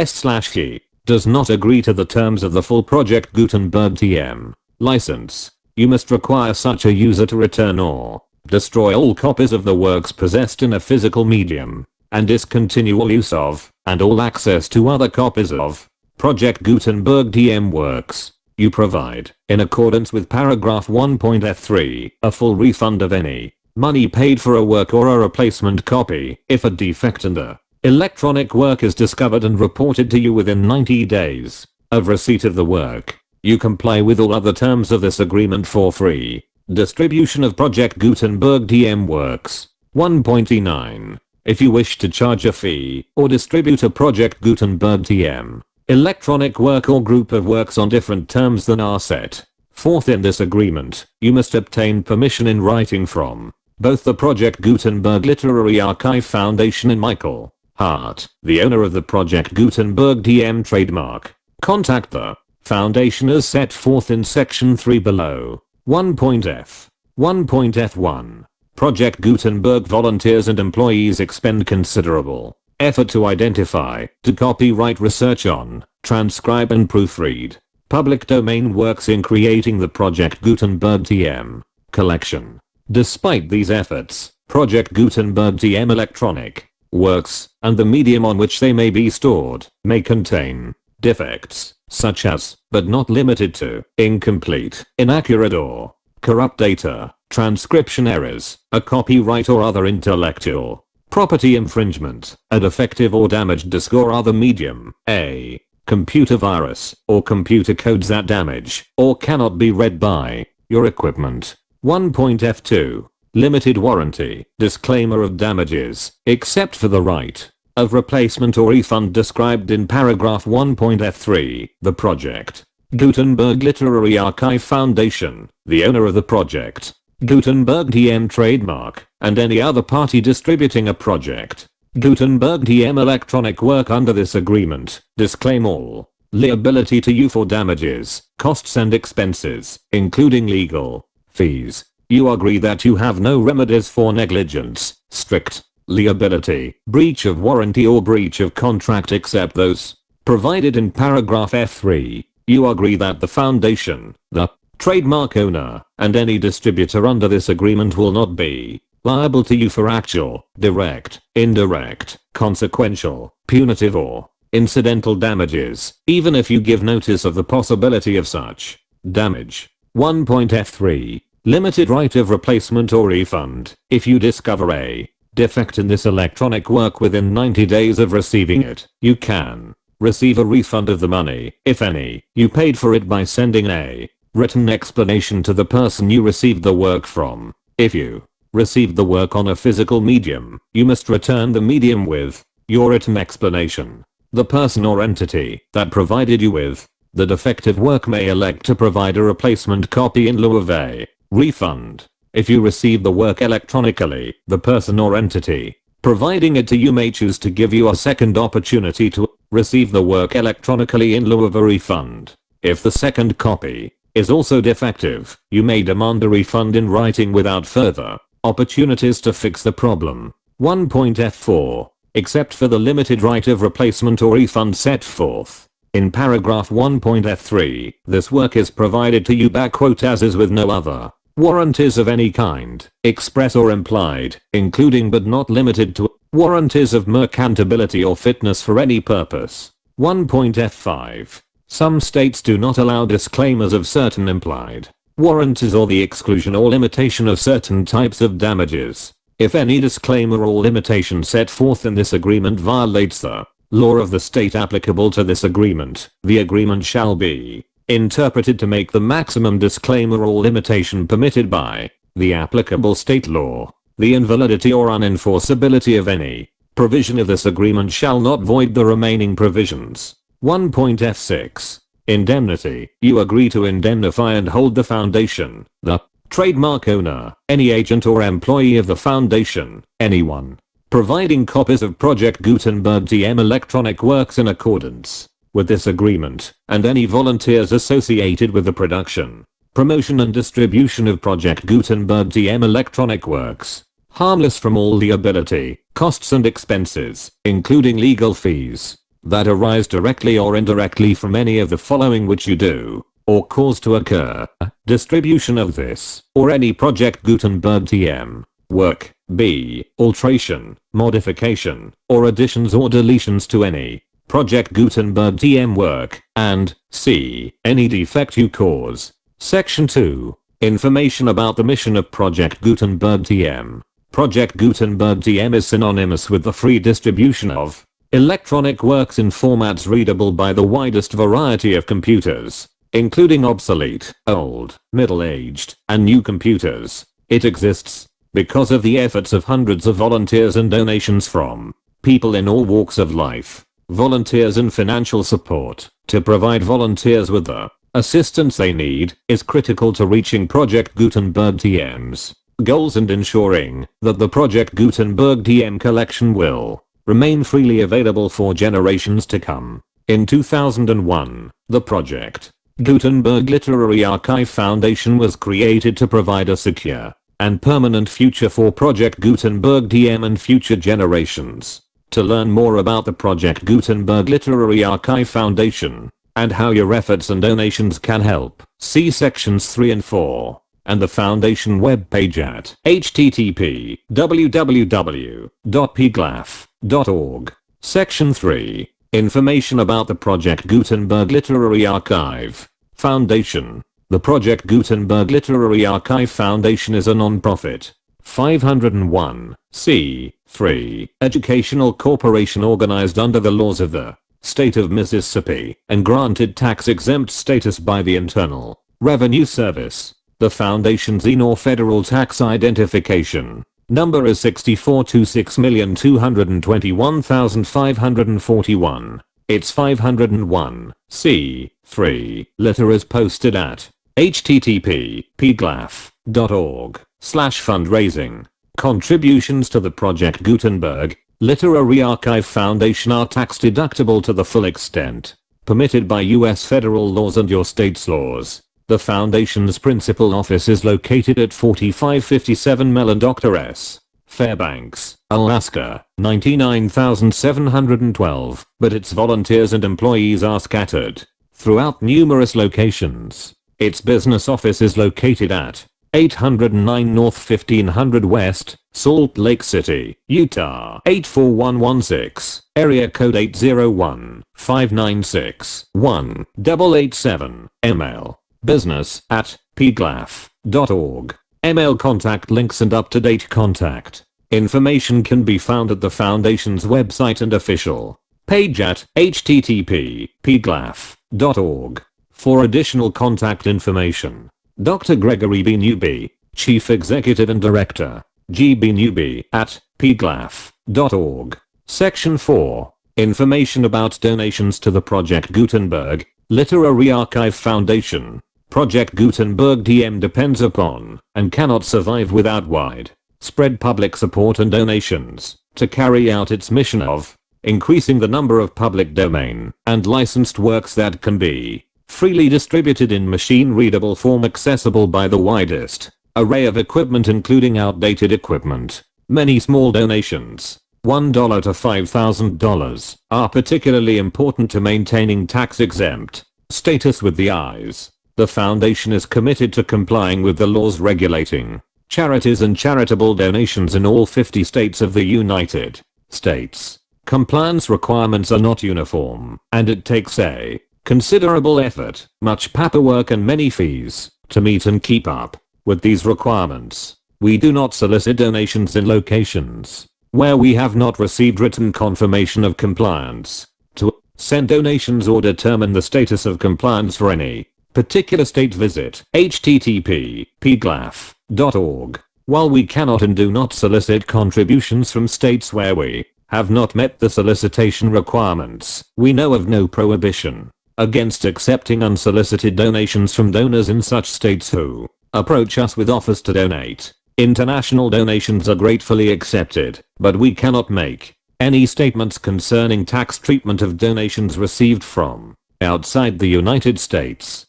he does not agree to the terms of the full Project Gutenberg TM license. You must require such a user to return or destroy all copies of the works possessed in a physical medium and discontinue all use of and all access to other copies of Project Gutenberg TM works. You provide, in accordance with paragraph 1.F3, a full refund of any money paid for a work or a replacement copy if a defect in the electronic work is discovered and reported to you within 90 days of receipt of the work. You comply with all other terms of this agreement for free distribution of Project Gutenberg TM works. 1.9. If you wish to charge a fee or distribute a Project Gutenberg TM electronic work or group of works on different terms than are set forth in this agreement, you must obtain permission in writing from both the Project Gutenberg Literary Archive Foundation and Michael Hart, the owner of the Project Gutenberg TM trademark. Contact the foundation as set forth in section 3 below. 1.f. 1.f1. Project Gutenberg volunteers and employees expend considerable effort to identify, to copyright research on, transcribe and proofread public domain works in creating the Project Gutenberg TM collection. Despite these efforts, Project Gutenberg TM electronic works, and the medium on which they may be stored, may contain defects, such as, but not limited to, incomplete, inaccurate or corrupt data, transcription errors, a copyright or other intellectual property infringement, a defective or damaged disk or other medium, a computer virus, or computer codes that damage, or cannot be read by, your equipment. 1.f2. Limited warranty, disclaimer of damages, except for the right of replacement or refund described in paragraph 1.f3. The Project Gutenberg Literary Archive Foundation, the owner of the Project Gutenberg TM trademark, and any other party distributing a Project Gutenberg TM electronic work under this agreement, disclaim all liability to you for damages, costs and expenses, including legal fees. You agree that you have no remedies for negligence, strict liability, breach of warranty or breach of contract except those provided in paragraph F3. You agree that the foundation, the trademark owner, and any distributor under this agreement will not be liable to you for actual, direct, indirect, consequential, punitive or incidental damages, even if you give notice of the possibility of such damage. 1.F3. Limited right of replacement or refund. If you discover a defect in this electronic work within 90 days of receiving it, you can receive a refund of the money, if any, you paid for it by sending a written explanation to the person you received the work from. If you received the work on a physical medium, you must return the medium with your written explanation. The person or entity that provided you with the defective work may elect to provide a replacement copy in lieu of a refund. If you receive the work electronically, the person or entity providing it to you may choose to give you a second opportunity to receive the work electronically in lieu of a refund. If the second copy is also defective, you may demand a refund in writing without further opportunities to fix the problem. 1.F4. Except for the limited right of replacement or refund set forth In paragraph 1.f3, this work is provided to you as is with no other warranties of any kind, express or implied, including but not limited to warranties of merchantability or fitness for any purpose. 1.f5. Some states do not allow disclaimers of certain implied warranties or the exclusion or limitation of certain types of damages. If any disclaimer or limitation set forth in this agreement violates the law of the state applicable to this agreement, the agreement shall be interpreted to make the maximum disclaimer or limitation permitted by the applicable state law. The invalidity or unenforceability of any provision of this agreement shall not void the remaining provisions. 1.f6. Indemnity. You agree to indemnify and hold the foundation, the trademark owner, any agent or employee of the foundation, anyone providing copies of Project Gutenberg TM electronic works in accordance with this agreement, and any volunteers associated with the production, promotion and distribution of Project Gutenberg TM electronic works, harmless from all liability, costs and expenses, including legal fees, that arise directly or indirectly from any of the following which you do, or cause to occur, distribution of this, or any Project Gutenberg TM work, b. alteration, modification, or additions or deletions to any Project Gutenberg TM work, and c. any defect you cause. Section 2. Information about the mission of Project Gutenberg TM. Project Gutenberg TM is synonymous with the free distribution of electronic works in formats readable by the widest variety of computers, including obsolete, old, middle-aged, and new computers. It exists because of the efforts of hundreds of volunteers and donations from people in all walks of life, volunteers and financial support. To provide volunteers with the assistance they need is critical to reaching Project Gutenberg TM's goals and ensuring that the Project Gutenberg TM collection will remain freely available for generations to come. In 2001, the Project Gutenberg Literary Archive Foundation was created to provide a secure and permanent future for Project Gutenberg TM and future generations. To learn more about the Project Gutenberg Literary Archive Foundation and how your efforts and donations can help, see sections 3 and 4 and the foundation webpage at http://www.pglaf.org. Section 3. Information about the Project Gutenberg Literary Archive Foundation. The Project Gutenberg Literary Archive Foundation is a non-profit 501(c)(3) educational corporation organized under the laws of the state of Mississippi and granted tax-exempt status by the Internal Revenue Service. The foundation's INOR federal tax identification number is 6426,221,541. Its 501(c)(3) letter is posted at http://pglaf.org/fundraising. Contributions to the Project Gutenberg Literary Archive Foundation are tax deductible to the full extent permitted by US federal laws and your state's laws. The foundation's principal office is located at 4557 Mellon Dr. S. Fairbanks, Alaska, 99712, but its volunteers and employees are scattered throughout numerous locations. Its business office is located at 809 North 1500 West, Salt Lake City, Utah 84116, area code 801-596-1887, email business@pglaf.org. Email contact links and up-to-date contact information can be found at the foundation's website and official page at http://pglaf.org. For additional contact information, Dr. Gregory B. Newby, Chief Executive and Director, gbnewby at pglaf.org. Section 4. Information about donations to the Project Gutenberg Literary Archive Foundation. Project Gutenberg TM depends upon and cannot survive without widespread public support and donations to carry out its mission of increasing the number of public domain and licensed works that can be freely distributed in machine-readable form accessible by the widest array of equipment including outdated equipment. Many small donations $1 to $5,000 are particularly important to maintaining tax-exempt status with the eyes. The foundation is committed to complying with the laws regulating charities and charitable donations in all 50 states of the United States. Compliance requirements are not uniform, and it takes a considerable effort, much paperwork and many fees to meet and keep up with these requirements. We do not solicit donations in locations where we have not received written confirmation of compliance. To send donations or determine the status of compliance for any particular state, visit http://pglaf.org. While we cannot and do not solicit contributions from states where we have not met the solicitation requirements, we know of no prohibition against accepting unsolicited donations from donors in such states who approach us with offers to donate. International donations are gratefully accepted, but we cannot make any statements concerning tax treatment of donations received from outside the United States.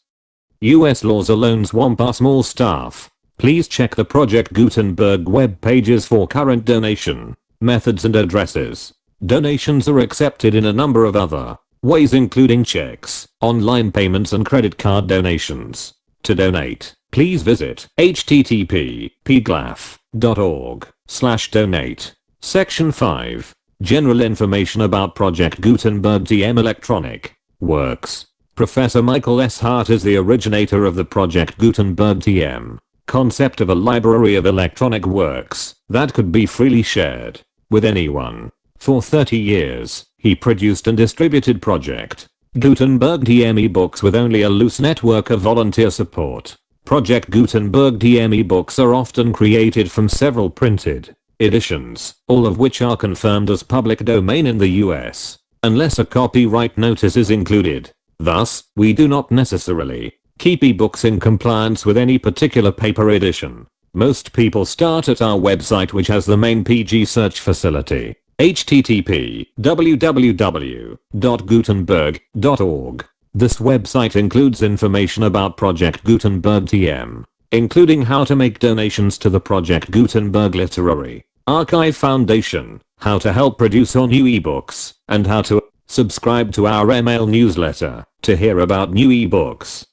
US laws alone swamp our small staff. Please check the Project Gutenberg web pages for current donation methods and addresses. Donations are accepted in a number of other ways, including checks, online payments, and credit card donations. To donate, please visit http://pglaf.org/donate. Section 5. General information about Project Gutenberg TM Electronic Works. Professor Michael S. Hart is the originator of the Project Gutenberg TM concept of a library of electronic works that could be freely shared with anyone. For 30 years, he produced and distributed Project Gutenberg TM ebooks with only a loose network of volunteer support. Project Gutenberg TM ebooks are often created from several printed editions, all of which are confirmed as public domain in the US, unless a copyright notice is included. Thus, we do not necessarily keep ebooks in compliance with any particular paper edition. Most people start at our website, which has the main PG search facility. http://www.gutenberg.org. This website includes information about Project Gutenberg TM, including how to make donations to the Project Gutenberg Literary Archive Foundation, how to help produce our new ebooks, and how to subscribe to our email newsletter to hear about new ebooks.